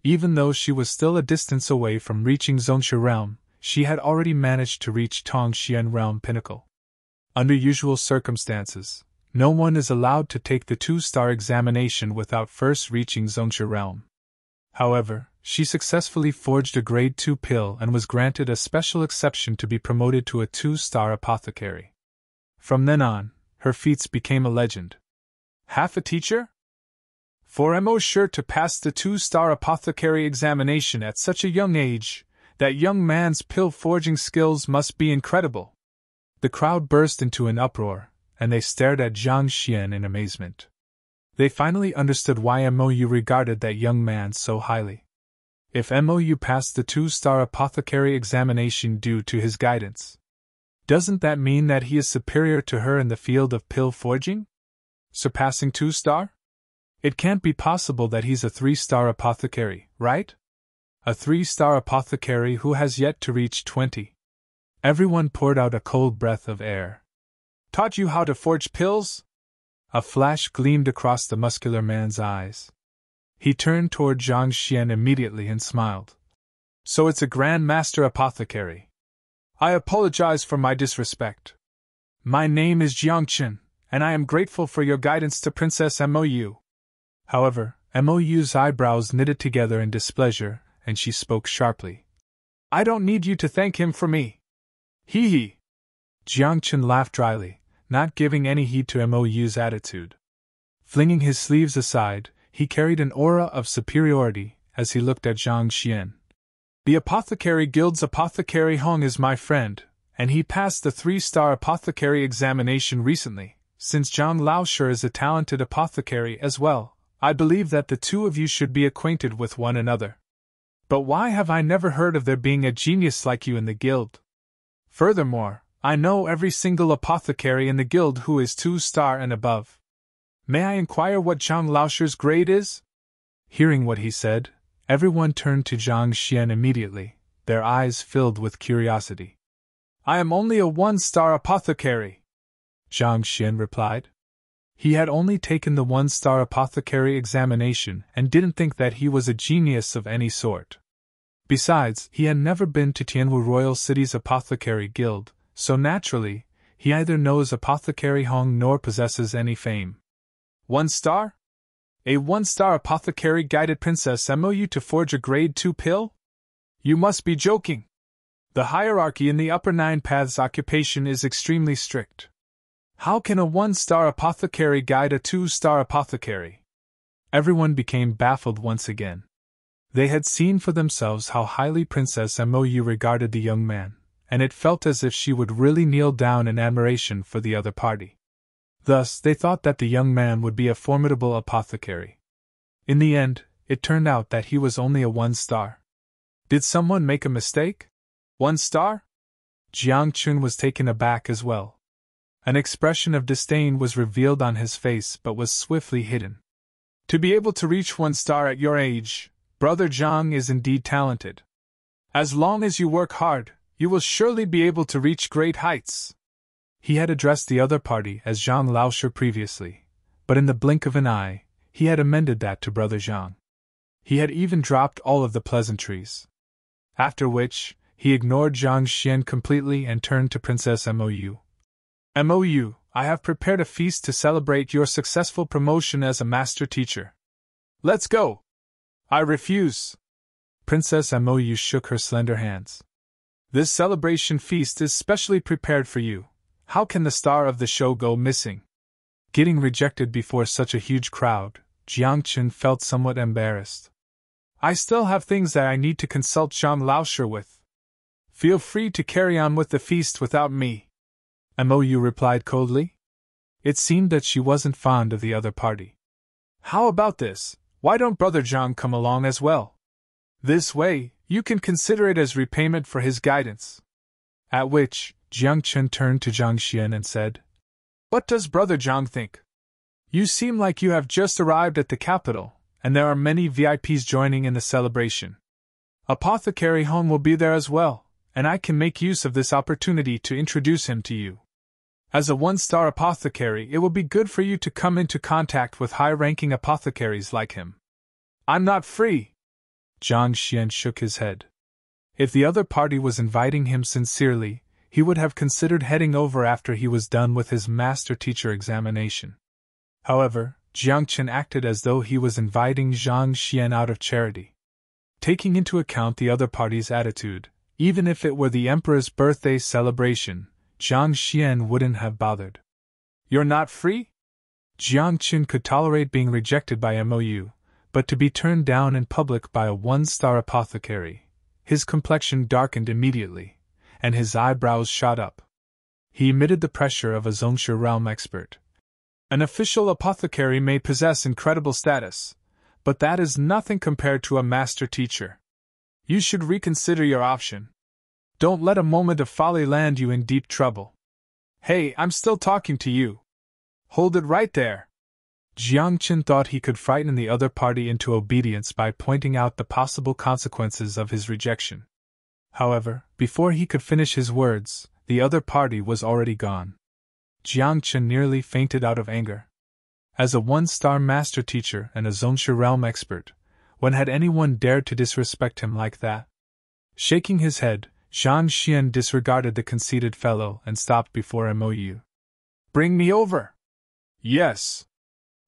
Even though she was still a distance away from reaching Zhongsha realm, she had already managed to reach Tongxian realm pinnacle. Under usual circumstances, no one is allowed to take the 2-star examination without first reaching Zhongsha realm. However, she successfully forged a grade 2 pill and was granted a special exception to be promoted to a 2-star apothecary. From then on, her feats became a legend. Half a teacher? For Mo sure to pass the 2-star apothecary examination at such a young age, that young man's pill forging skills must be incredible. The crowd burst into an uproar, and they stared at Zhang Xian in amazement. They finally understood why Mou regarded that young man so highly. If Mou passed the 2-star apothecary examination due to his guidance, doesn't that mean that he is superior to her in the field of pill forging? Surpassing 2-star? It can't be possible that he's a 3-star apothecary, right? A 3-star apothecary who has yet to reach 20. Everyone poured out a cold breath of air. Taught you how to forge pills? A flash gleamed across the muscular man's eyes. He turned toward Zhang Xian immediately and smiled. So it's a Grand Master Apothecary. I apologize for my disrespect. My name is Jiang Chen, and I am grateful for your guidance to Princess Mou. However, Mou's eyebrows knitted together in displeasure, and she spoke sharply. I don't need you to thank him for me. Hee hee. Jiang Chen laughed dryly, not giving any heed to Mou's attitude. Flinging his sleeves aside, he carried an aura of superiority as he looked at Zhang Xian. The Apothecary Guild's Apothecary Hong is my friend, and he passed the 3-star apothecary examination recently. Since Zhang Laoshi is a talented apothecary as well, I believe that the two of you should be acquainted with one another. But why have I never heard of there being a genius like you in the guild? Furthermore, I know every single apothecary in the guild who is 2-star and above. May I inquire what Zhang Laoshi's grade is? Hearing what he said, everyone turned to Zhang Xian immediately, their eyes filled with curiosity. I am only a 1-star apothecary, Zhang Xian replied. He had only taken the 1-star apothecary examination and didn't think that he was a genius of any sort. Besides, he had never been to Tianwu Royal City's Apothecary Guild, so naturally, he neither knows Apothecary Hong nor possesses any fame. 1-star? A 1-star apothecary guided Princess Mou to forge a grade 2 pill? You must be joking. The hierarchy in the Upper Nine Paths occupation is extremely strict. How can a 1-star apothecary guide a 2-star apothecary? Everyone became baffled once again. They had seen for themselves how highly Princess Mou regarded the young man, and it felt as if she would really kneel down in admiration for the other party. Thus, they thought that the young man would be a formidable apothecary. In the end, it turned out that he was only a 1-star. Did someone make a mistake? 1-star? Jiang Chun was taken aback as well. An expression of disdain was revealed on his face but was swiftly hidden. To be able to reach 1-star at your age, Brother Zhang is indeed talented. As long as you work hard, you will surely be able to reach great heights. He had addressed the other party as Zhang Laoshi previously, but in the blink of an eye, he had amended that to Brother Zhang. He had even dropped all of the pleasantries. After which, he ignored Zhang Xian completely and turned to Princess Mou. Mou, I have prepared a feast to celebrate your successful promotion as a master teacher. Let's go! I refuse! Princess Mou shook her slender hands. This celebration feast is specially prepared for you. How can the star of the show go missing? Getting rejected before such a huge crowd, Jiang Chen felt somewhat embarrassed. I still have things that I need to consult Zhang Laoshi with. Feel free to carry on with the feast without me. Mou replied coldly. It seemed that she wasn't fond of the other party. How about this? Why don't Brother Zhang come along as well? This way, you can consider it as repayment for his guidance. At which, Jiang Chen turned to Zhang Xian and said, What does Brother Zhang think? You seem like you have just arrived at the capital, and there are many VIPs joining in the celebration. Apothecary Hong will be there as well, and I can make use of this opportunity to introduce him to you. As a 1-star apothecary, it will be good for you to come into contact with high-ranking apothecaries like him. I'm not free! Jiang Xian shook his head. If the other party was inviting him sincerely, he would have considered heading over after he was done with his master-teacher examination. However, Jiang Chen acted as though he was inviting Jiang Xian out of charity. Taking into account the other party's attitude, even if it were the emperor's birthday celebration, Jiang Xian wouldn't have bothered. You're not free? Jiang Chen could tolerate being rejected by Mou, but to be turned down in public by a one-star apothecary. His complexion darkened immediately, and his eyebrows shot up. He emitted the pressure of a Zhongshu realm expert. An official apothecary may possess incredible status, but that is nothing compared to a master teacher. You should reconsider your option. Don't let a moment of folly land you in deep trouble. Hey, I'm still talking to you. Hold it right there. Jiang Chen thought he could frighten the other party into obedience by pointing out the possible consequences of his rejection. However, before he could finish his words, the other party was already gone. Jiang Chen nearly fainted out of anger. As a one-star master teacher and a Zhongshu realm expert, when had anyone dared to disrespect him like that? Shaking his head, Jiang Xian disregarded the conceited fellow and stopped before Mou. Bring me over! Yes.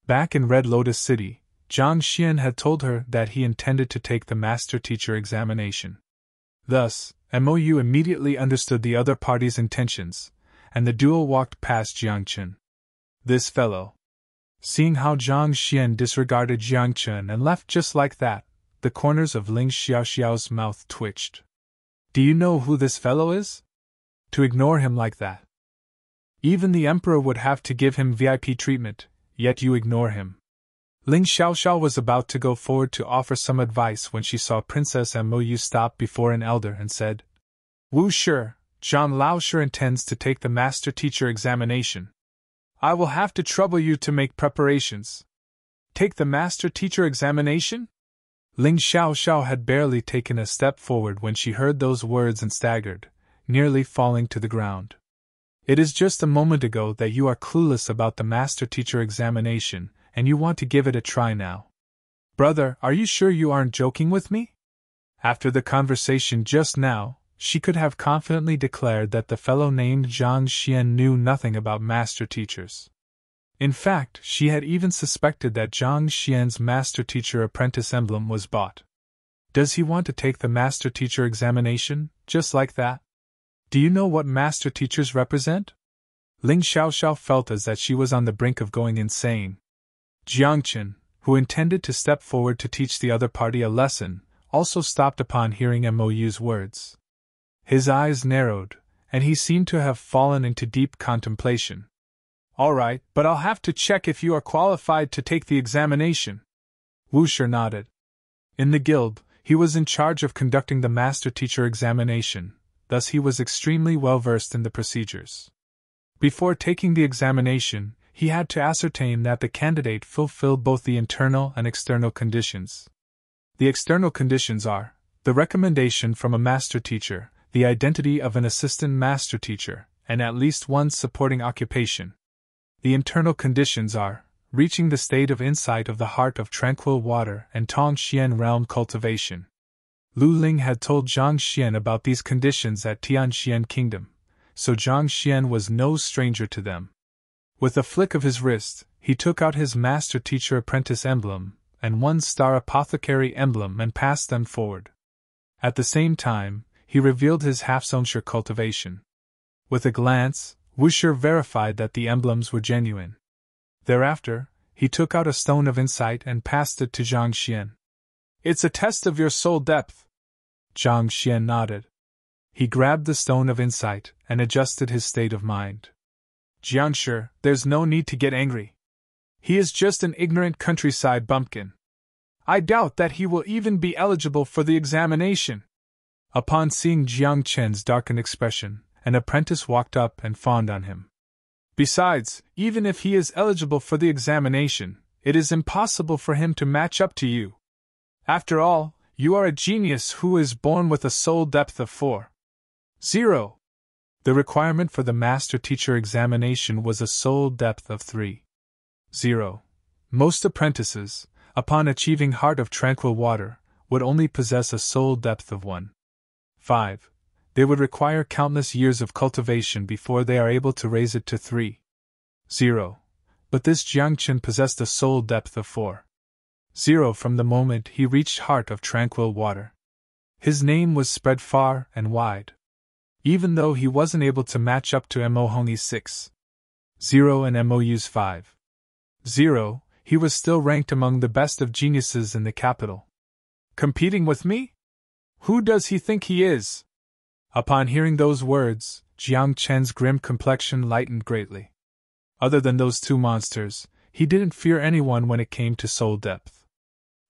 Back in Red Lotus City, Jiang Xian had told her that he intended to take the master-teacher examination. Thus, Mou immediately understood the other party's intentions, and the duo walked past Jiang Chen. This fellow. Seeing how Jiang Xian disregarded Jiang Chen and left just like that, the corners of Ling Xiaoxiao's mouth twitched. Do you know who this fellow is? To ignore him like that. Even the emperor would have to give him VIP treatment, yet you ignore him. Ling Xiaoxiao was about to go forward to offer some advice when she saw Princess Mou stop before an elder and said, Wu Shi, Zhang Laoshi intends to take the master-teacher examination. I will have to trouble you to make preparations. Take the master-teacher examination? Ling Xiaoxiao had barely taken a step forward when she heard those words and staggered, nearly falling to the ground. It is just a moment ago that you are clueless about the master-teacher examination, and you want to give it a try now. Brother, are you sure you aren't joking with me? After the conversation just now, she could have confidently declared that the fellow named Jiang Xian knew nothing about master-teachers. In fact, she had even suspected that Jiang Xian's master-teacher apprentice emblem was bought. Does he want to take the master-teacher examination, just like that? Do you know what master-teachers represent? Ling Xiaoxiao felt as that she was on the brink of going insane. Jiang Chen, who intended to step forward to teach the other party a lesson, also stopped upon hearing Mou's words. His eyes narrowed, and he seemed to have fallen into deep contemplation. All right, but I'll have to check if you are qualified to take the examination. Wu Shi nodded. In the guild, he was in charge of conducting the master-teacher examination, thus he was extremely well versed in the procedures. Before taking the examination, he had to ascertain that the candidate fulfilled both the internal and external conditions. The external conditions are the recommendation from a master teacher, the identity of an assistant master teacher, and at least one supporting occupation. The internal conditions are reaching the state of insight of the heart of tranquil water and Tongxian realm cultivation. Lu Ling had told Jiang Xian about these conditions at Tianxian Kingdom, so Jiang Xian was no stranger to them. With a flick of his wrist, he took out his master-teacher apprentice emblem and one-star apothecary emblem and passed them forward. At the same time, he revealed his half-Zhongshu cultivation. With a glance, Wu Shi verified that the emblems were genuine. Thereafter, he took out a stone of insight and passed it to Jiang Xian. It's a test of your soul depth. Jiang Xian nodded. He grabbed the stone of insight and adjusted his state of mind. Jiang Shi, there's no need to get angry. He is just an ignorant countryside bumpkin. I doubt that he will even be eligible for the examination. Upon seeing Jiang Chen's darkened expression, an apprentice walked up and fawned on him. Besides, even if he is eligible for the examination, it is impossible for him to match up to you. After all, you are a genius who is born with a soul depth of 4.0. The requirement for the master-teacher examination was a soul depth of 3.0. Most apprentices, upon achieving Heart of Tranquil Water, would only possess a soul depth of 1. 5. They would require countless years of cultivation before they are able to raise it to 3. 0. But this Jiang Chen possessed a soul depth of 4. 0 from the moment he reached Heart of Tranquil Water. His name was spread far and wide. Even though he wasn't able to match up to Mo Hongyi's 6. 0 and Mou's 5. 0, he was still ranked among the best of geniuses in the capital. Competing with me? Who does he think he is? Upon hearing those words, Jiang Chen's grim complexion lightened greatly. Other than those two monsters, he didn't fear anyone when it came to soul depth.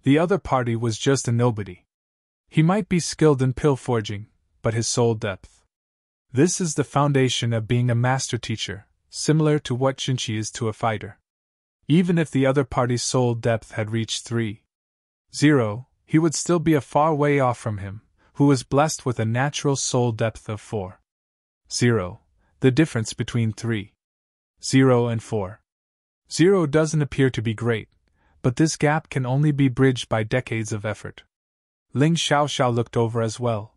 The other party was just a nobody. He might be skilled in pill forging, but his soul depth. This is the foundation of being a master teacher, similar to what Xinqi is to a fighter. Even if the other party's soul depth had reached 3. 0, he would still be a far way off from him, who was blessed with a natural soul depth of 4. 0. The difference between 3. 0 and 4. 0 doesn't appear to be great, but this gap can only be bridged by decades of effort. Ling Xiaoxiao looked over as well.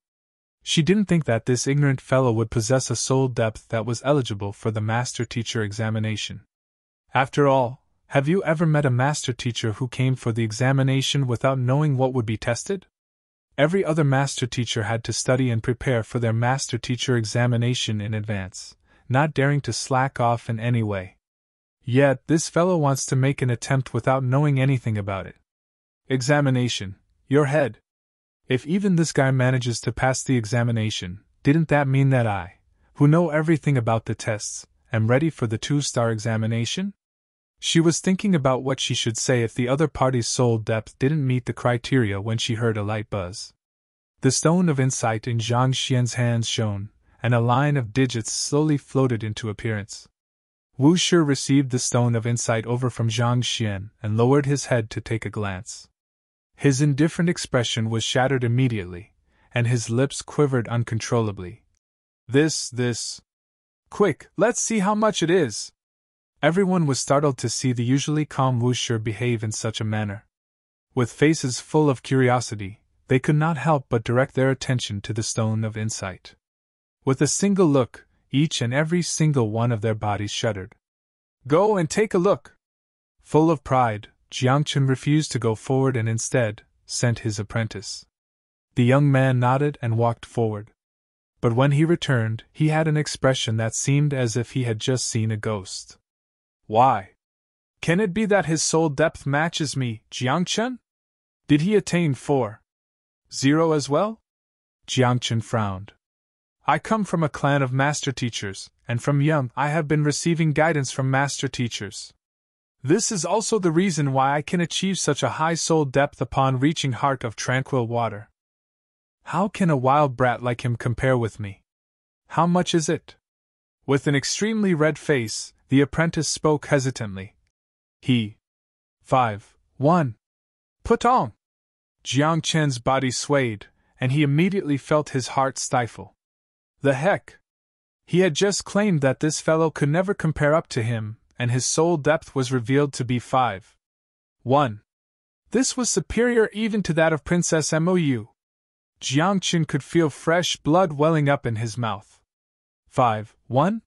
She didn't think that this ignorant fellow would possess a soul depth that was eligible for the master teacher examination. After all, have you ever met a master teacher who came for the examination without knowing what would be tested? Every other master teacher had to study and prepare for their master teacher examination in advance, not daring to slack off in any way. Yet this fellow wants to make an attempt without knowing anything about it. Examination, your head. If even this guy manages to pass the examination, didn't that mean that I, who know everything about the tests, am ready for the 2-star examination? She was thinking about what she should say if the other party's soul depth didn't meet the criteria when she heard a light buzz. The stone of insight in Zhang Xian's hands shone, and a line of digits slowly floated into appearance. Wu Shi received the stone of insight over from Zhang Xian and lowered his head to take a glance. His indifferent expression was shattered immediately, and his lips quivered uncontrollably. This. Quick, let's see how much it is! Everyone was startled to see the usually calm Wu Shi behave in such a manner. With faces full of curiosity, they could not help but direct their attention to the stone of insight. With a single look, each and every single one of their bodies shuddered. Go and take a look! Full of pride, Jiang Chen refused to go forward and instead sent his apprentice. The young man nodded and walked forward. But when he returned, he had an expression that seemed as if he had just seen a ghost. Why? Can it be that his soul depth matches me, Jiang Chen? Did he attain 4. 0 as well? Jiang Chen frowned. I come from a clan of master teachers, and from young I have been receiving guidance from master teachers. This is also the reason why I can achieve such a high soul depth upon reaching Heart of Tranquil Water. How can a wild brat like him compare with me? How much is it? With an extremely red face, the apprentice spoke hesitantly. 5. 1. Putong! Jiang Chen's body swayed, and he immediately felt his heart stifle. The heck! He had just claimed that this fellow could never compare up to him, and his soul depth was revealed to be 5. 1. This was superior even to that of Princess Mou. Jiang Chen could feel fresh blood welling up in his mouth. 5. 1?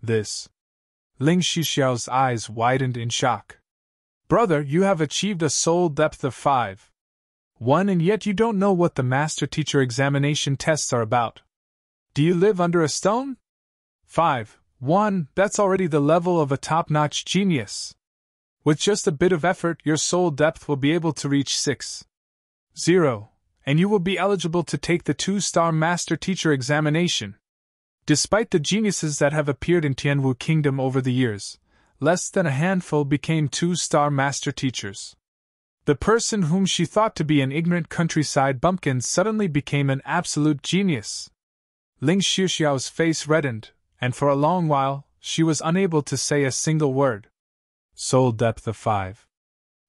This. Ling Xiaoxiao's eyes widened in shock. Brother, you have achieved a soul depth of 5. 1 and yet you don't know what the master teacher examination tests are about. Do you live under a stone? 5. 1, that's already the level of a top-notch genius. With just a bit of effort, your soul depth will be able to reach 6. 0, and you will be eligible to take the 2-star master teacher examination. Despite the geniuses that have appeared in Tianwu Kingdom over the years, less than a handful became 2-star master teachers. The person whom she thought to be an ignorant countryside bumpkin suddenly became an absolute genius. Ling Xiaoxiao's face reddened, and for a long while, she was unable to say a single word. Soul depth of 5.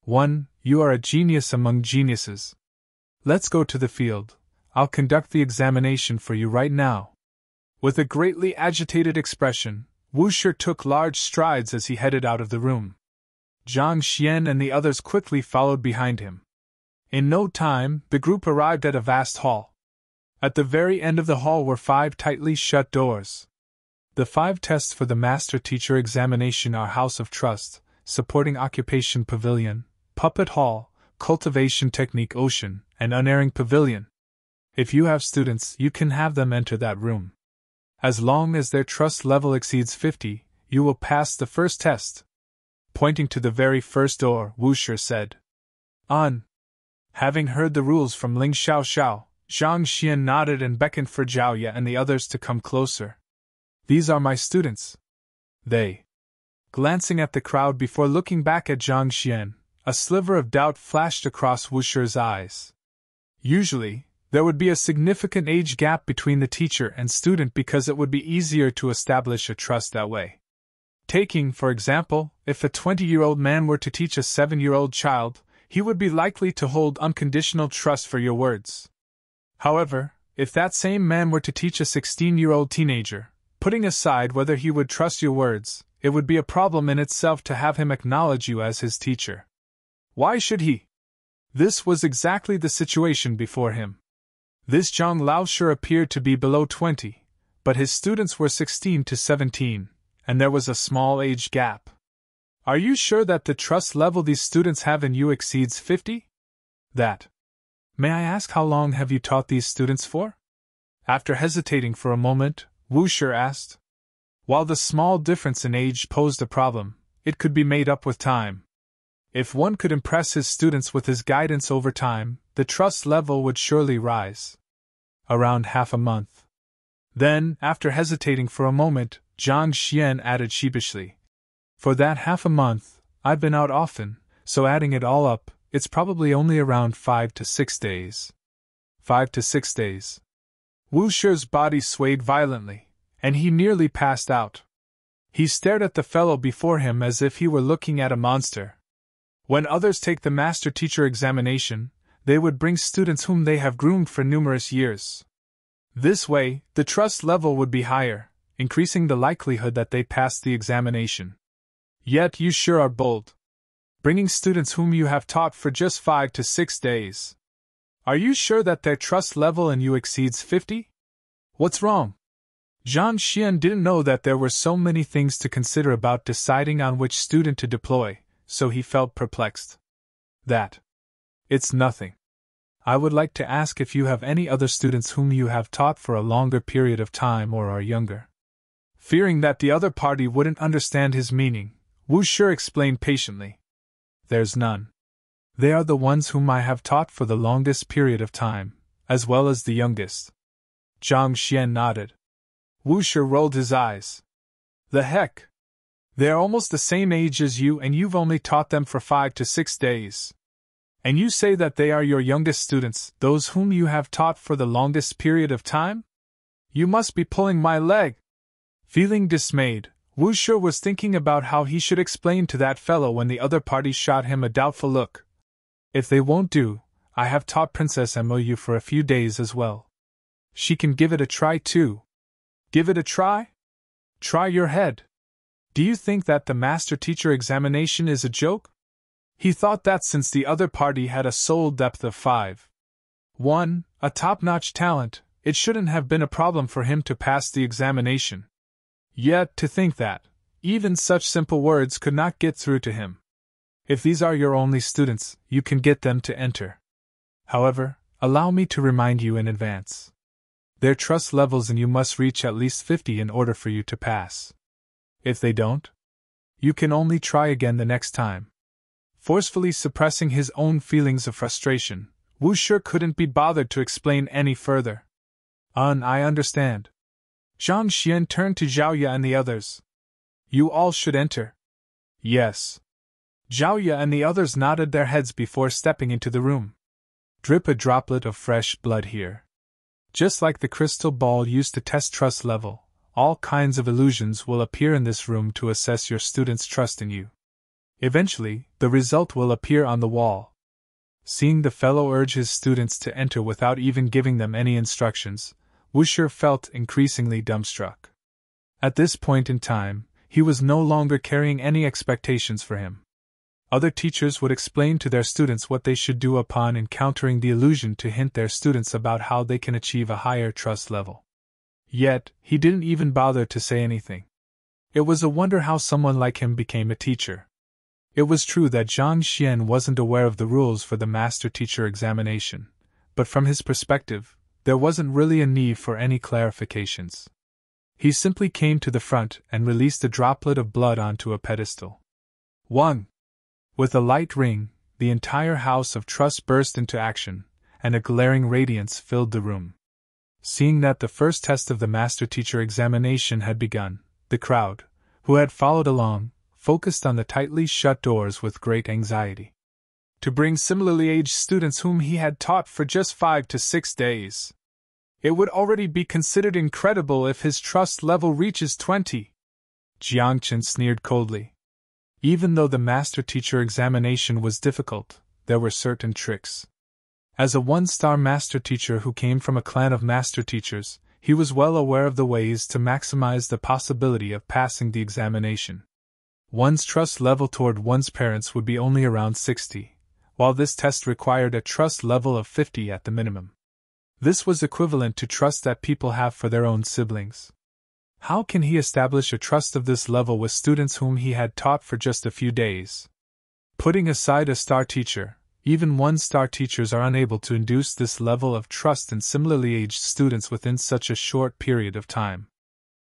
1, you are a genius among geniuses. Let's go to the field. I'll conduct the examination for you right now. With a greatly agitated expression, Wu Shi took large strides as he headed out of the room. Zhang Xian and the others quickly followed behind him. In no time, the group arrived at a vast hall. At the very end of the hall were 5 tightly shut doors. The 5 tests for the Master Teacher examination are House of Trust, Supporting Occupation Pavilion, Puppet Hall, Cultivation Technique Ocean, and Unerring Pavilion. If you have students, you can have them enter that room. As long as their trust level exceeds 50, you will pass the first test. Pointing to the very first door, Wu Shi said. On. Having heard the rules from Ling Xiaoxiao, Zhang Xian nodded and beckoned for Zhao Ye and the others to come closer. These are my students. They. Glancing at the crowd before looking back at Zhang Xian, a sliver of doubt flashed across Wu Shi's eyes. Usually, there would be a significant age gap between the teacher and student because it would be easier to establish a trust that way. Taking, for example, if a 20-year-old man were to teach a 7-year-old child, he would be likely to hold unconditional trust for your words. However, if that same man were to teach a 16-year-old teenager, putting aside whether he would trust your words, it would be a problem in itself to have him acknowledge you as his teacher. Why should he? This was exactly the situation before him. This Zhang Laoshi appeared to be below 20, but his students were 16 to 17, and there was a small age gap. Are you sure that the trust level these students have in you exceeds 50? That. May I ask how long have you taught these students for? After hesitating for a moment, Wu Shi asked. While the small difference in age posed a problem, it could be made up with time. If one could impress his students with his guidance over time, the trust level would surely rise. Around half a month. Then, after hesitating for a moment, Zhang Xian added sheepishly. For that half a month, I've been out often, so adding it all up, it's probably only around 5 to 6 days. 5 to 6 days. Wu Shi's body swayed violently, and he nearly passed out. He stared at the fellow before him as if he were looking at a monster. When others take the Master Teacher examination, they would bring students whom they have groomed for numerous years. This way, the trust level would be higher, increasing the likelihood that they pass the examination. Yet you sure are bold. Bringing students whom you have taught for just 5 to 6 days. Are you sure that their trust level in you exceeds 50? What's wrong? Zhang Xian didn't know that there were so many things to consider about deciding on which student to deploy, so he felt perplexed. That. It's nothing. I would like to ask if you have any other students whom you have taught for a longer period of time or are younger. Fearing that the other party wouldn't understand his meaning, Wu Shi explained patiently. There's none. They are the ones whom I have taught for the longest period of time, as well as the youngest. Zhang Xian nodded. Wu Shi rolled his eyes. The heck? They're almost the same age as you and you've only taught them for 5 to 6 days. And you say that they are your youngest students, those whom you have taught for the longest period of time? You must be pulling my leg. Feeling dismayed, Wu Shi was thinking about how he should explain to that fellow when the other party shot him a doubtful look. If they won't do, I have taught Princess Mou for a few days as well. She can give it a try too. Give it a try? Try your head. Do you think that the Master Teacher examination is a joke? He thought that since the other party had a soul depth of 5.1, a top-notch talent, it shouldn't have been a problem for him to pass the examination. Yet to think that, even such simple words could not get through to him. If these are your only students, you can get them to enter. However, allow me to remind you in advance. Their trust levels in you must reach at least 50 in order for you to pass. If they don't, you can only try again the next time. Forcefully suppressing his own feelings of frustration, Wu Shi couldn't be bothered to explain any further. I understand. Zhang Xian turned to Zhao Ye and the others. You all should enter. Yes. Zhao Ye and the others nodded their heads before stepping into the room. Drip a droplet of fresh blood here. Just like the crystal ball used to test trust level, all kinds of illusions will appear in this room to assess your students' trust in you. Eventually, the result will appear on the wall. Seeing the fellow urge his students to enter without even giving them any instructions, Wu Shi felt increasingly dumbstruck. At this point in time, he was no longer carrying any expectations for him. Other teachers would explain to their students what they should do upon encountering the illusion to hint their students about how they can achieve a higher trust level. Yet, he didn't even bother to say anything. It was a wonder how someone like him became a teacher. It was true that Zhang Xian wasn't aware of the rules for the master-teacher examination, but from his perspective, there wasn't really a need for any clarifications. He simply came to the front and released a droplet of blood onto a pedestal. 1. With a light ring, the entire house of trust burst into action, and a glaring radiance filled the room. Seeing that the first test of the master-teacher examination had begun, the crowd, who had followed along, focused on the tightly shut doors with great anxiety. To bring similarly aged students whom he had taught for just 5 to 6 days. It would already be considered incredible if his trust level reaches 20. Jiang Chen sneered coldly. Even though the master-teacher examination was difficult, there were certain tricks. As a one-star master-teacher who came from a clan of master-teachers, he was well aware of the ways to maximize the possibility of passing the examination. One's trust level toward one's parents would be only around 60, while this test required a trust level of 50 at the minimum. This was equivalent to trust that people have for their own siblings. How can he establish a trust of this level with students whom he had taught for just a few days? Putting aside a star teacher, even one-star teachers are unable to induce this level of trust in similarly aged students within such a short period of time.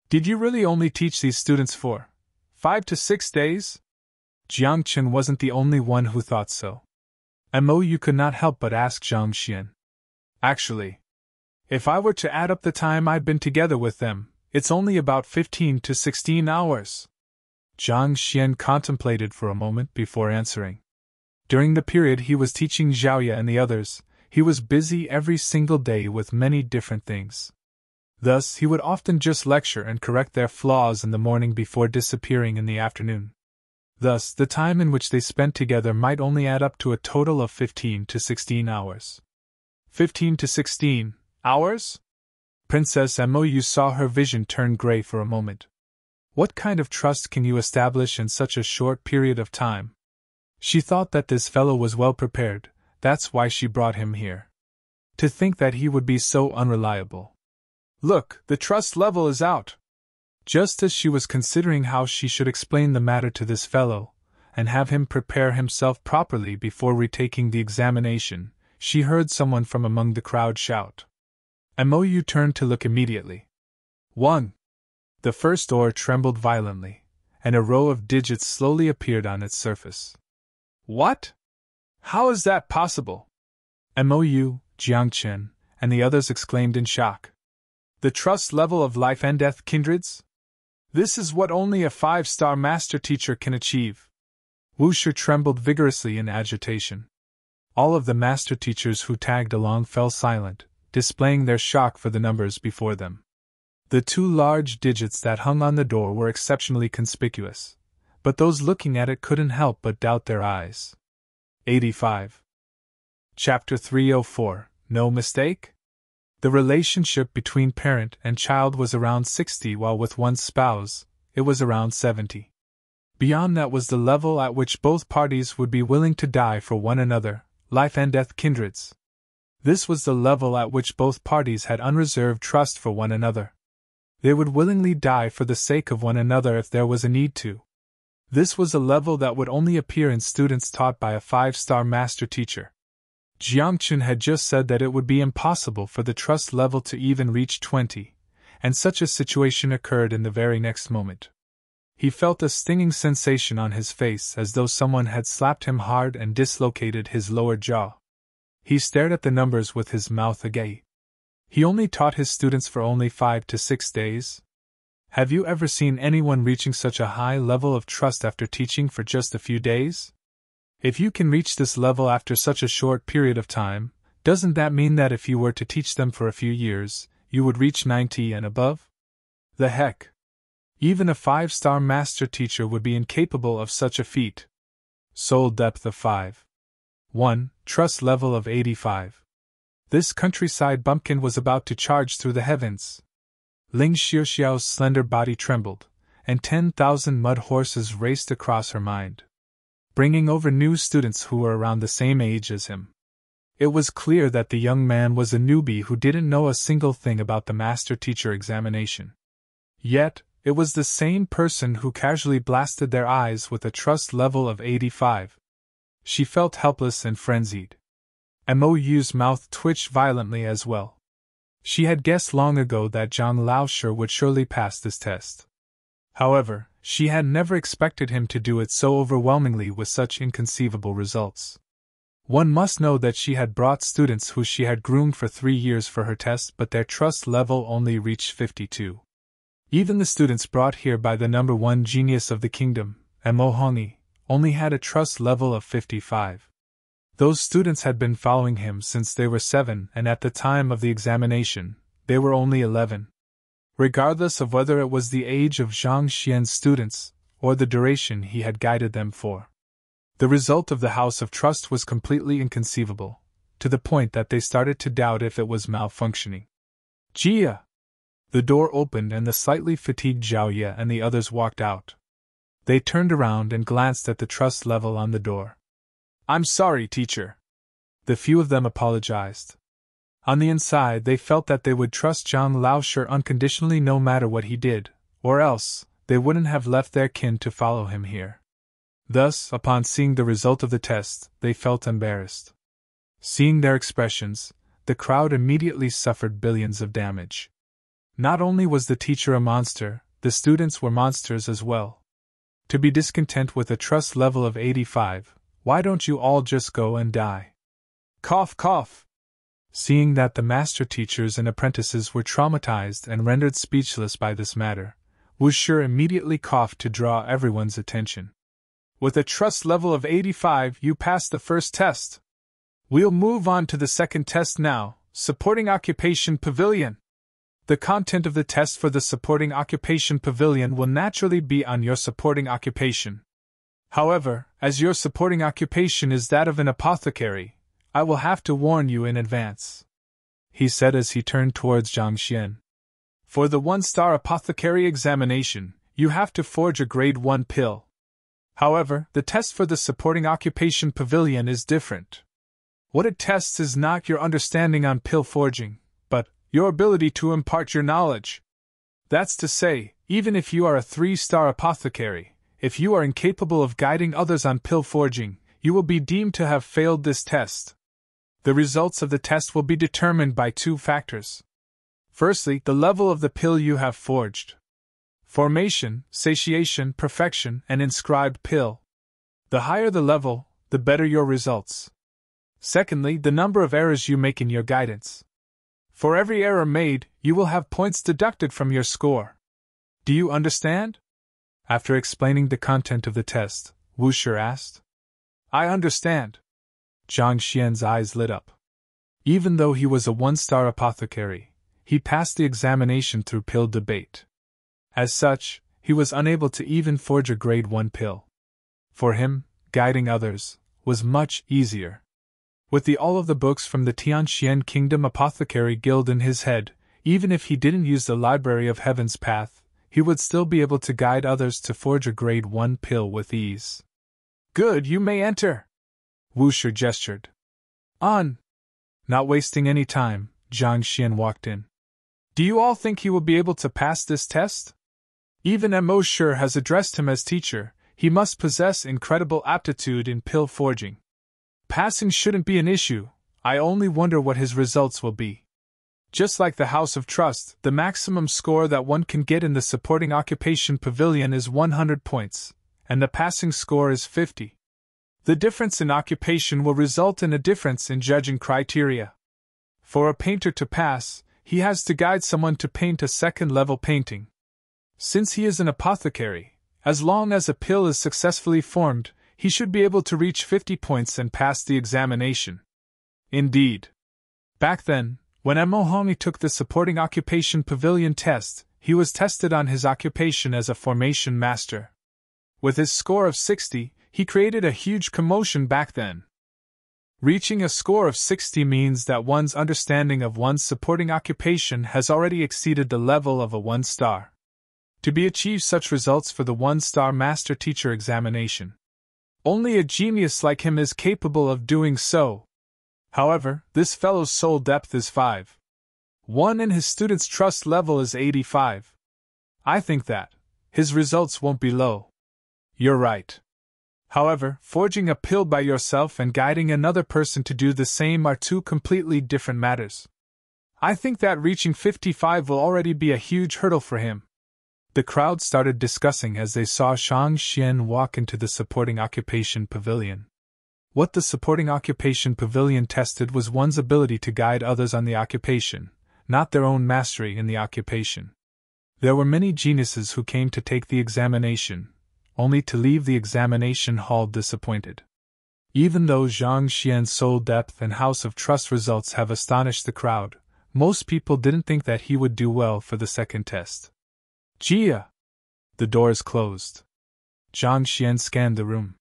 Did you really only teach these students for 5 to 6 days? Jiang Chen wasn't the only one who thought so. Mo could not help but ask Zhang Xian. Actually, if I were to add up the time I'd been together with them, it's only about 15 to 16 hours. Zhang Xian contemplated for a moment before answering. During the period he was teaching Xiaoya and the others, he was busy every single day with many different things. Thus, he would often just lecture and correct their flaws in the morning before disappearing in the afternoon. Thus, the time in which they spent together might only add up to a total of 15 to 16 hours. 15 to 16 hours? Princess Mo saw her vision turn gray for a moment. What kind of trust can you establish in such a short period of time? She thought that this fellow was well prepared, that's why she brought him here. To think that he would be so unreliable. Look, the trust level is out. Just as she was considering how she should explain the matter to this fellow, and have him prepare himself properly before retaking the examination, she heard someone from among the crowd shout. Mo turned to look immediately. 1. The first door trembled violently, and a row of digits slowly appeared on its surface. What? How is that possible? Mo, Jiang Chen, and the others exclaimed in shock. The trust level of life and death kindreds? This is what only a 5-star master teacher can achieve. Wu Shi trembled vigorously in agitation. All of the master teachers who tagged along fell silent, displaying their shock for the numbers before them. The 2 large digits that hung on the door were exceptionally conspicuous, but those looking at it couldn't help but doubt their eyes. 85. Chapter 304, No Mistake? The relationship between parent and child was around 60, while with one's spouse, it was around 70. Beyond that was the level at which both parties would be willing to die for one another, life and death kindreds. This was the level at which both parties had unreserved trust for one another. They would willingly die for the sake of one another if there was a need to. This was a level that would only appear in students taught by a 5-star master teacher. Jiang Chen had just said that it would be impossible for the trust level to even reach 20, and such a situation occurred in the very next moment. He felt a stinging sensation on his face as though someone had slapped him hard and dislocated his lower jaw. He stared at the numbers with his mouth agape. He only taught his students for only 5 to 6 days? Have you ever seen anyone reaching such a high level of trust after teaching for just a few days? If you can reach this level after such a short period of time, doesn't that mean that if you were to teach them for a few years, you would reach 90 and above? The heck! Even a 5-star master teacher would be incapable of such a feat. Soul depth of 5. 1. Trust level of 85. This countryside bumpkin was about to charge through the heavens. Ling Xiaoxiao's slender body trembled, and 10,000 mud horses raced across her mind. bringing over new students who were around the same age as him. It was clear that the young man was a newbie who didn't know a single thing about the master-teacher examination. Yet, it was the same person who casually blasted their eyes with a trust level of 85. She felt helpless and frenzied. Mou's mouth twitched violently as well. She had guessed long ago that Zhang Laoshi would surely pass this test. However, she had never expected him to do it so overwhelmingly with such inconceivable results. One must know that she had brought students who she had groomed for 3 years for her test, but their trust level only reached 52. Even the students brought here by the number 1 genius of the kingdom, Mo Hongyi, only had a trust level of 55. Those students had been following him since they were 7, and at the time of the examination, they were only 11. Regardless of whether it was the age of Zhang Xian's students, or the duration he had guided them for, the result of the House of Trust was completely inconceivable, to the point that they started to doubt if it was malfunctioning. Jia! The door opened and the slightly fatigued Zhao Ye and the others walked out. They turned around and glanced at the trust level on the door. "I'm sorry, teacher." The few of them apologized. On the inside, they felt that they would trust Zhang Laoshi unconditionally no matter what he did, or else, they wouldn't have left their kin to follow him here. Thus, upon seeing the result of the test, they felt embarrassed. Seeing their expressions, the crowd immediately suffered billions of damage. Not only was the teacher a monster, the students were monsters as well. To be discontent with a trust level of 85, why don't you all just go and die? Cough, cough! Seeing that the master teachers and apprentices were traumatized and rendered speechless by this matter, Wu Shi immediately coughed to draw everyone's attention. With a trust level of 85, you passed the first test. We'll move on to the second test now, Supporting Occupation Pavilion. The content of the test for the Supporting Occupation Pavilion will naturally be on your supporting occupation. However, as your supporting occupation is that of an apothecary, I will have to warn you in advance, he said as he turned towards Zhang Xian. For the 1-star apothecary examination, you have to forge a grade 1 pill. However, the test for the Supporting Occupation Pavilion is different. What it tests is not your understanding on pill forging, but your ability to impart your knowledge. That's to say, even if you are a 3-star apothecary, if you are incapable of guiding others on pill forging, you will be deemed to have failed this test. The results of the test will be determined by 2 factors. Firstly, the level of the pill you have forged. Formation, satiation, perfection, and inscribed pill. The higher the level, the better your results. Secondly, the number of errors you make in your guidance. For every error made, you will have points deducted from your score. Do you understand? After explaining the content of the test, Wu Shi asked. I understand. Zhang Xian's eyes lit up. Even though he was a 1-star apothecary, he passed the examination through pill debate. As such, he was unable to even forge a grade 1 pill. For him, guiding others was much easier. With all of the books from the Tianxian Kingdom Apothecary Guild in his head, even if he didn't use the Library of Heaven's Path, he would still be able to guide others to forge a grade 1 pill with ease. Good, you may enter. Wu Shi gestured. On. Not wasting any time, Zhang Xian walked in. Do you all think he will be able to pass this test? Even Mo Shi has addressed him as teacher. He must possess incredible aptitude in pill forging. Passing shouldn't be an issue. I only wonder what his results will be. Just like the House of Trust, the maximum score that one can get in the Supporting Occupation Pavilion is 100 points, and the passing score is 50. The difference in occupation will result in a difference in judging criteria. For a painter to pass, he has to guide someone to paint a 2nd-level painting. Since he is an apothecary, as long as a pill is successfully formed, he should be able to reach 50 points and pass the examination. Indeed. Back then, when Mo Hongyi took the Supporting Occupation Pavilion test, he was tested on his occupation as a formation master. With his score of 60, he created a huge commotion back then. Reaching a score of 60 means that one's understanding of one's supporting occupation has already exceeded the level of a 1-star. To be achieved such results for the 1-star master teacher examination. Only a genius like him is capable of doing so. However, this fellow's soul depth is 5.1 and his student's trust level is 85. I think that his results won't be low. You're right. However, forging a pill by yourself and guiding another person to do the same are two completely different matters. I think that reaching 55 will already be a huge hurdle for him. The crowd started discussing as they saw Zhang Xian walk into the supporting occupation pavilion. What the supporting occupation pavilion tested was one's ability to guide others on the occupation, not their own mastery in the occupation. There were many geniuses who came to take the examination, only to leave the examination hall disappointed. Even though Zhang Xian's soul depth and house of trust results have astonished the crowd, most people didn't think that he would do well for the second test. Jia! The doors closed. Zhang Xian scanned the room.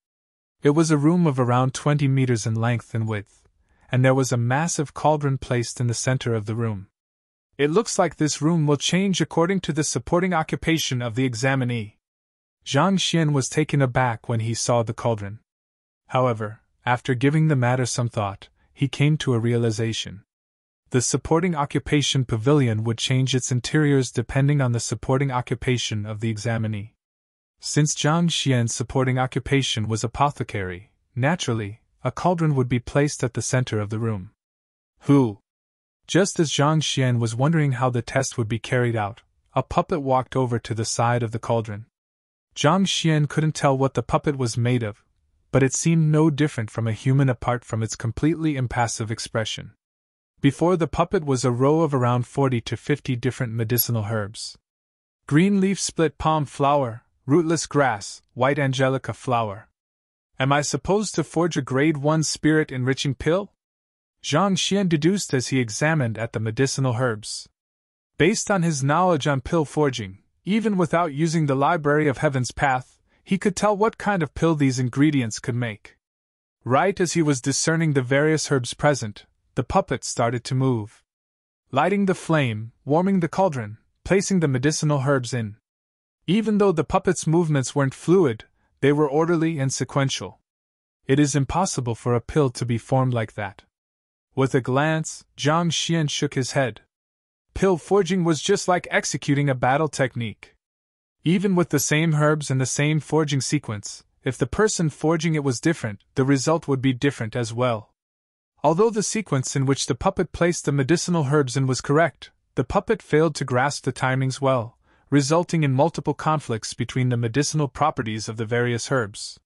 It was a room of around 20 meters in length and width, and there was a massive cauldron placed in the center of the room. It looks like this room will change according to the supporting occupation of the examinee. Zhang Xian was taken aback when he saw the cauldron. However, after giving the matter some thought, he came to a realization. The supporting occupation pavilion would change its interiors depending on the supporting occupation of the examinee. Since Zhang Xian's supporting occupation was apothecary, naturally, a cauldron would be placed at the center of the room. Just as Zhang Xian was wondering how the test would be carried out, a puppet walked over to the side of the cauldron. Zhang Xian couldn't tell what the puppet was made of, but it seemed no different from a human apart from its completely impassive expression. Before the puppet was a row of around 40 to 50 different medicinal herbs. Green leaf split palm flower, rootless grass, white angelica flower. Am I supposed to forge a grade 1 spirit enriching pill? Zhang Xian deduced as he examined at the medicinal herbs. Based on his knowledge on pill forging, even without using the Library of Heaven's Path, he could tell what kind of pill these ingredients could make. Right as he was discerning the various herbs present, the puppet started to move. Lighting the flame, warming the cauldron, placing the medicinal herbs in. Even though the puppet's movements weren't fluid, they were orderly and sequential. It is impossible for a pill to be formed like that. With a glance, Zhang Xian shook his head. Pill forging was just like executing a battle technique. Even with the same herbs and the same forging sequence, if the person forging it was different, the result would be different as well. Although the sequence in which the puppet placed the medicinal herbs in was correct, the puppet failed to grasp the timings well, resulting in multiple conflicts between the medicinal properties of the various herbs.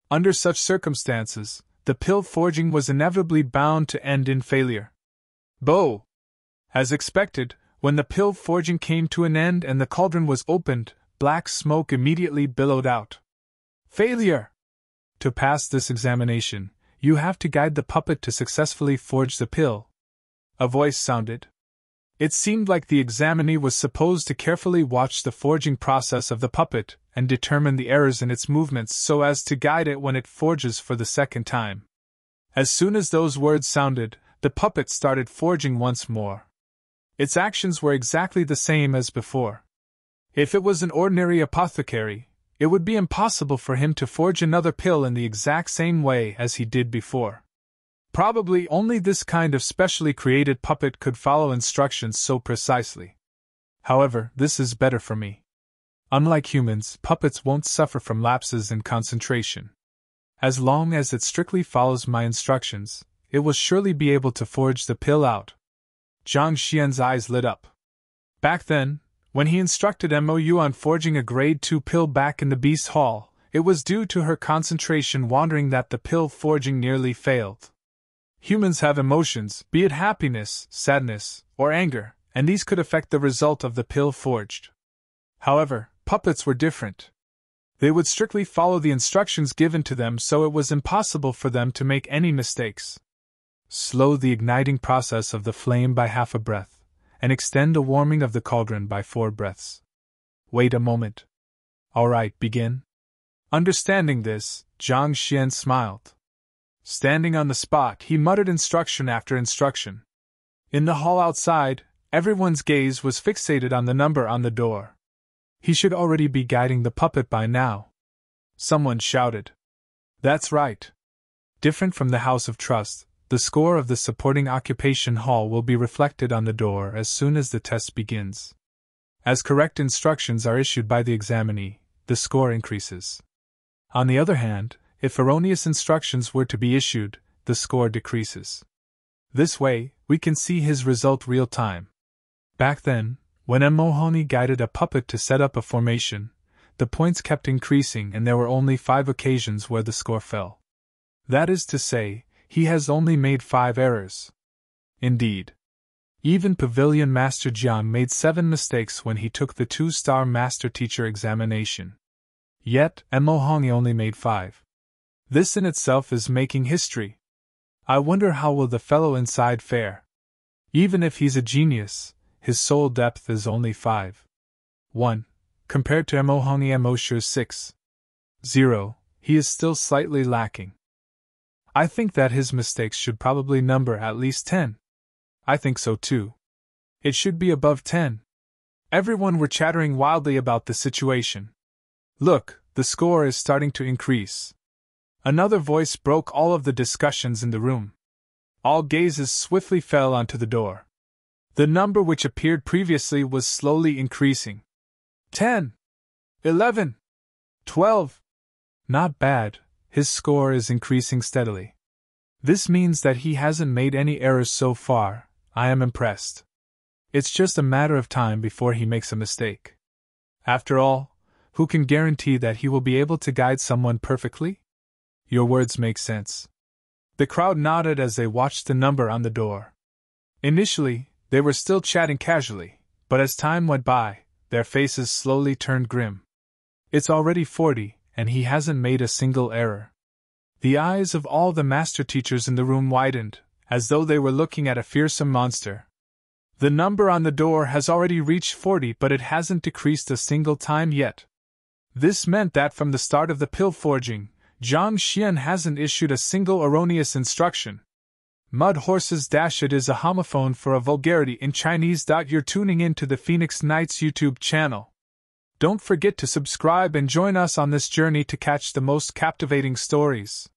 Under such circumstances, the pill forging was inevitably bound to end in failure. As expected, when the pill forging came to an end and the cauldron was opened, black smoke immediately billowed out. Failure! To pass this examination, you have to guide the puppet to successfully forge the pill. A voice sounded. It seemed like the examinee was supposed to carefully watch the forging process of the puppet and determine the errors in its movements so as to guide it when it forges for the second time. As soon as those words sounded, the puppet started forging once more. Its actions were exactly the same as before. If it was an ordinary apothecary, it would be impossible for him to forge another pill in the exact same way as he did before. Probably only this kind of specially created puppet could follow instructions so precisely. However, this is better for me. Unlike humans, puppets won't suffer from lapses in concentration. As long as it strictly follows my instructions, it will surely be able to forge the pill out. Zhang Xian's eyes lit up. Back then, when he instructed Mou on forging a grade 2 pill back in the Beast Hall, it was due to her concentration wandering that the pill forging nearly failed. Humans have emotions, be it happiness, sadness, or anger, and these could affect the result of the pill forged. However, puppets were different. They would strictly follow the instructions given to them, so it was impossible for them to make any mistakes. Slow the igniting process of the flame by half a breath, and extend the warming of the cauldron by 4 breaths. Wait a moment. All right, begin. Understanding this, Zhang Xian smiled. Standing on the spot, he muttered instruction after instruction. In the hall outside, everyone's gaze was fixated on the number on the door. He should already be guiding the puppet by now. Someone shouted. That's right. Different from the House of Trust, the score of the supporting occupation hall will be reflected on the door as soon as the test begins. As correct instructions are issued by the examinee, the score increases. On the other hand, if erroneous instructions were to be issued, the score decreases. This way, we can see his result real time. Back then, when M. Mahoney guided a puppet to set up a formation, the points kept increasing and there were only 5 occasions where the score fell. That is to say, he has only made 5 errors. Indeed. Even Pavilion Master Jiang made 7 mistakes when he took the 2-star Master Teacher examination. Yet, M. Mahoney only made 5. This in itself is making history. I wonder how will the fellow inside fare. Even if he's a genius, his soul depth is only 5. 1. Compared to M. Mahoney M. Osher's 6. 0, he is still slightly lacking. I think that his mistakes should probably number at least 10. I think so too. It should be above 10. Everyone were chattering wildly about the situation. Look, the score is starting to increase. Another voice broke all of the discussions in the room. All gazes swiftly fell onto the door. The number which appeared previously was slowly increasing. 10. 11. 12. Not bad, his score is increasing steadily. This means that he hasn't made any errors so far. I am impressed. It's just a matter of time before he makes a mistake. After all, who can guarantee that he will be able to guide someone perfectly? Your words make sense. The crowd nodded as they watched the number on the door. Initially, they were still chatting casually, but as time went by, their faces slowly turned grim. It's already 40, and he hasn't made a single error. The eyes of all the master teachers in the room widened, as though they were looking at a fearsome monster. The number on the door has already reached 40, but it hasn't decreased a single time yet. This meant that from the start of the pill forging, Zhang Xian hasn't issued a single erroneous instruction. Mud Horses It is a homophone for a vulgarity in Chinese. You're tuning in to the Phoenix Knights YouTube channel. Don't forget to subscribe and join us on this journey to catch the most captivating stories.